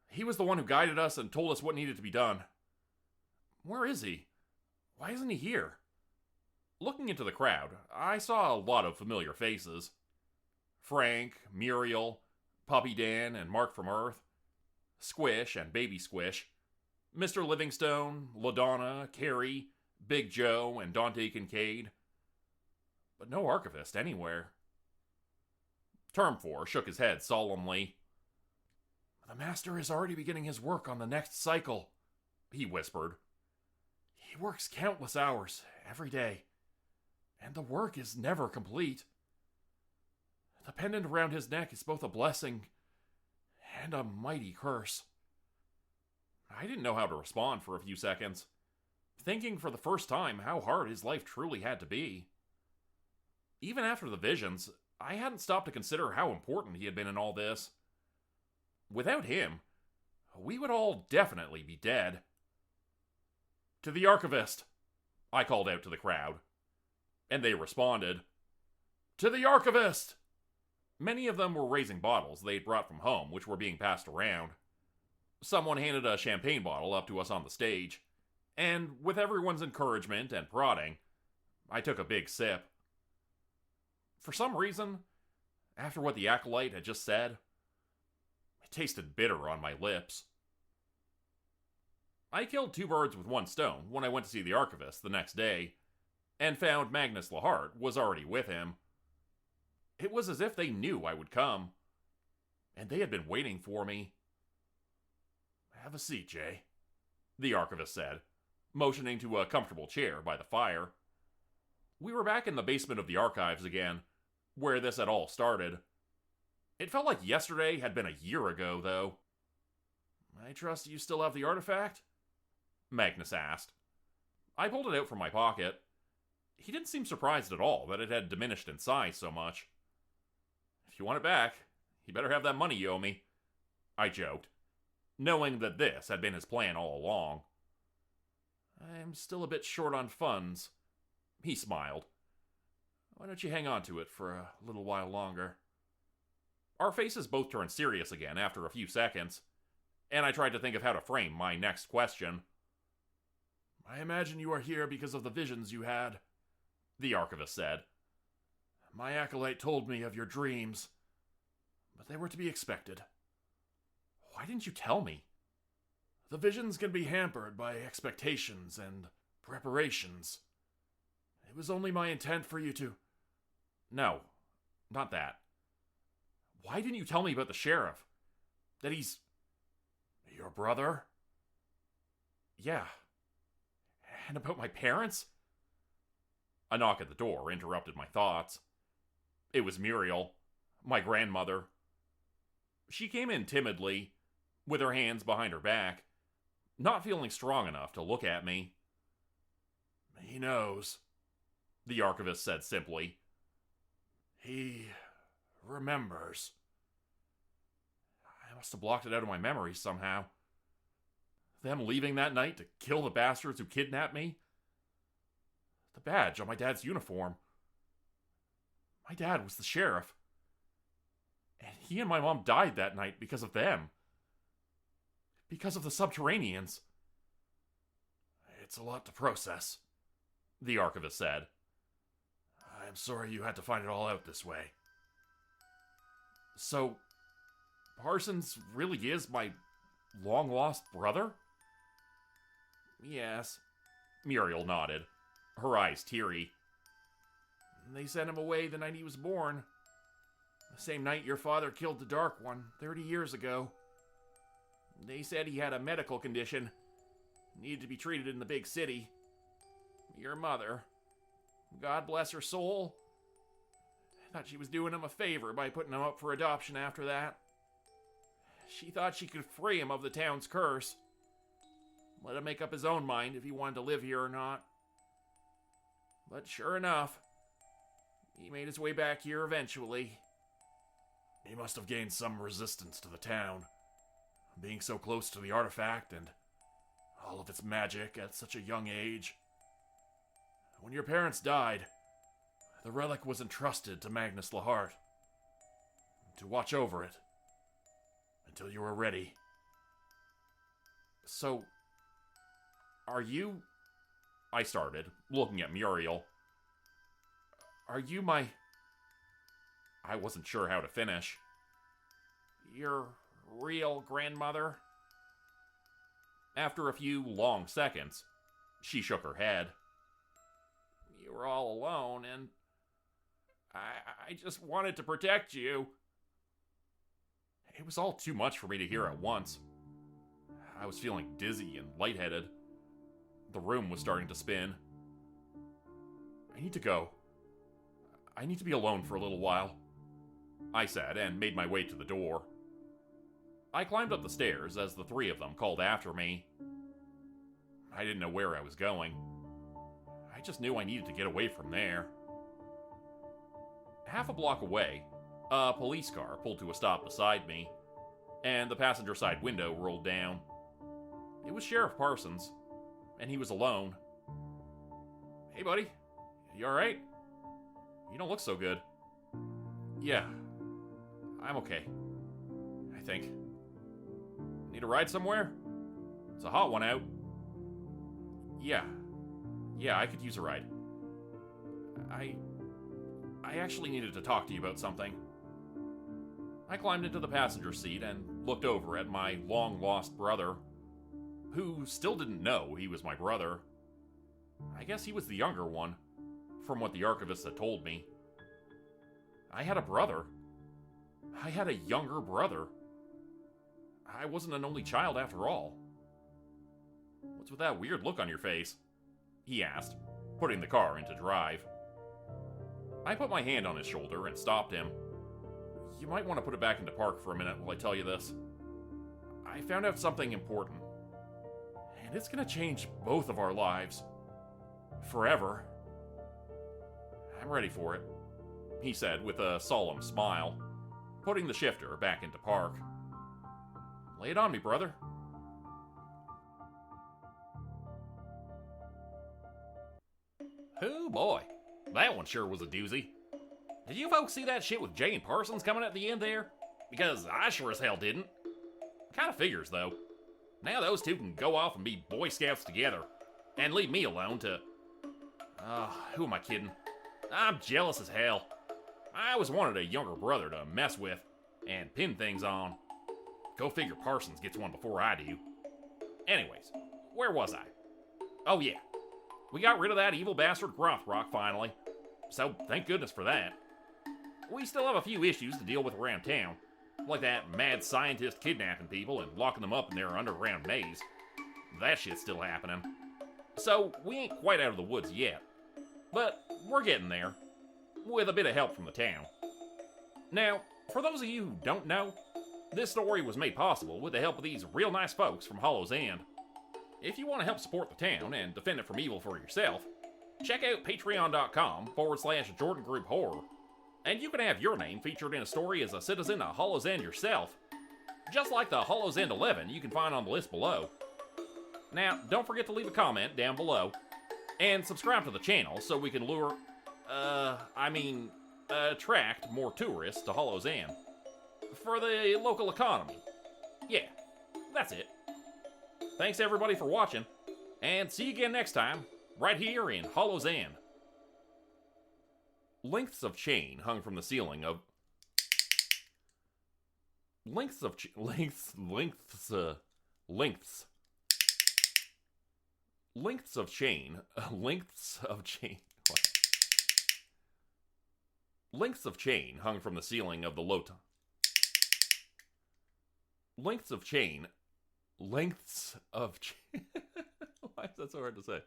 [SPEAKER 1] He was the one who guided us and told us what needed to be done. Where is he? Why isn't he here? Looking into the crowd, I saw a lot of familiar faces. Frank, Muriel, Puppy Dan, and Mark from Earth. Squish and Baby Squish. Mr. Livingstone, LaDonna, Carrie, Big Joe, and Dante Kincaid. But no archivist anywhere. Term 4 shook his head solemnly. The Master is already beginning his work on the next cycle, he whispered. He works countless hours every day, and the work is never complete. The pendant around his neck is both a blessing and a mighty curse. I didn't know how to respond for a few seconds, thinking for the first time how hard his life truly had to be. Even after the visions, I hadn't stopped to consider how important he had been in all this. Without him, we would all definitely be dead. To the archivist, I called out to the crowd, and they responded, To the archivist! Many of them were raising bottles they'd brought from home, which were being passed around. Someone handed a champagne bottle up to us on the stage, and with everyone's encouragement and prodding, I took a big sip. For some reason, after what the acolyte had just said, it tasted bitter on my lips. I killed 2 birds with 1 stone when I went to see the archivist the next day, and found Magnus Lahart was already with him. It was as if they knew I would come, and they had been waiting for me. Have a seat, Jay, the archivist said, motioning to a comfortable chair by the fire. We were back in the basement of the archives again, where this had all started. It felt like yesterday had been a year ago, though. I trust you still have the artifact? Magnus asked. I pulled it out from my pocket. He didn't seem surprised at all that it had diminished in size so much. If you want it back, you better have that money you owe me, I joked, knowing that this had been his plan all along. I'm still a bit short on funds, he smiled. Why don't you hang on to it for a little while longer? Our faces both turned serious again after a few seconds, and I tried to think of how to frame my next question. I imagine you are here because of the visions you had, the archivist said. My acolyte told me of your dreams, but they were to be expected. Why didn't you tell me? The visions can be hampered by expectations and
[SPEAKER 3] preparations. It was only my intent for you to...
[SPEAKER 1] No, not that. Why didn't you tell me about the sheriff? That he's...
[SPEAKER 3] Your brother?
[SPEAKER 1] Yeah. And about my parents? A knock at the door interrupted my thoughts. It was Muriel, my grandmother. She came in timidly, with her hands behind her back, not feeling strong enough to look at me.
[SPEAKER 3] He knows,
[SPEAKER 1] the archivist said simply.
[SPEAKER 3] He remembers.
[SPEAKER 1] I must have blocked it out of my memory somehow. Them leaving that night to kill the bastards who kidnapped me? The badge on my dad's uniform. My dad was the sheriff. And he and my mom died that night because of them. Because of the subterraneans.
[SPEAKER 3] It's a lot to process,
[SPEAKER 1] the archivist said.
[SPEAKER 3] I'm sorry you had to find it all out this way.
[SPEAKER 1] So, Parsons really is my long-lost brother? Yes, Muriel nodded, her eyes teary. They sent him away the night he was born. The same night your father killed the Dark One, 30 years ago. They said he had a medical condition, needed to be treated in the big city. Your mother, God bless her soul, thought she was doing him a favor by putting him up for adoption after that. She thought she could free him of the town's curse. Let him make up his own mind if he wanted to live here or not. But sure enough, he made his way back here eventually.
[SPEAKER 3] He must have gained some resistance to the town, being so close to the artifact and all of its magic at such a young age. When your parents died, the relic was entrusted to Magnus Lahart to watch over it until you were ready.
[SPEAKER 1] So, are you... I started, looking at Muriel. Are you my... I wasn't sure how to finish. Your real grandmother? After a few long seconds, she shook her head. You were all alone, and I just wanted to protect you. It was all too much for me to hear at once. I was feeling dizzy and lightheaded. The room was starting to spin. I need to go. I need to be alone for a little while, I said, and made my way to the door. I climbed up the stairs as the three of them called after me. I didn't know where I was going. I just knew I needed to get away from there. Half a block away, a police car pulled to a stop beside me, and the passenger side window rolled down. It was Sheriff Parsons, and he was alone. Hey, buddy. You alright? You don't look so good. Yeah, I'm okay. I think. Need a ride somewhere? It's a hot one out. Yeah, I could use a ride. I actually needed to talk to you about something. I climbed into the passenger seat and looked over at my long-lost brother, who still didn't know he was my brother. I guess he was the younger one, from what the archivist had told me. I had a brother. I had a younger brother. I wasn't an only child after all. What's with that weird look on your face? He asked, putting the car into drive. I put my hand on his shoulder and stopped him. You might want to put it back into park for a minute while I tell you this. I found out something important. And it's gonna change both of our lives. Forever. I'm ready for it, he said with a solemn smile, putting the shifter back into park. Lay it on me, brother. Oh boy, that one sure was a doozy. Did you folks see that shit with Jane Parsons coming at the end there? Because I sure as hell didn't. Kinda figures, though. Now those two can go off and be Boy Scouts together, and leave me alone to... who am I kidding? I'm jealous as hell. I always wanted a younger brother to mess with and pin things on. Go figure Parsons gets one before I do. Anyways, where was I? Oh yeah, We got rid of that evil bastard Rothrock finally, so thank goodness for that. We still have a few issues to deal with around town, like that mad scientist kidnapping people and locking them up in their underground maze. That shit's still happening. So we ain't quite out of the woods yet, but we're getting there, with a bit of help from the town. Now, for those of you who don't know, this story was made possible with the help of these real nice folks from Hollow's End. If you want to help support the town and defend it from evil for yourself, check out patreon.com/Jordan Group Horror, and you can have your name featured in a story as a citizen of Hollow's End yourself, just like the Hollow's End 11 you can find on the list below. Now, don't forget to leave a comment down below, and subscribe to the channel so we can attract more tourists to Hollow's End. For the local economy. Yeah, that's it. Thanks everybody for watching, and see you again next time, right here in Hollow's End. Lengths of chain hung from the ceiling of... Lengths of chain... Lengths of chain... Lengths of chain hung from the ceiling of the low... Lengths of chain... Why is that so hard to say?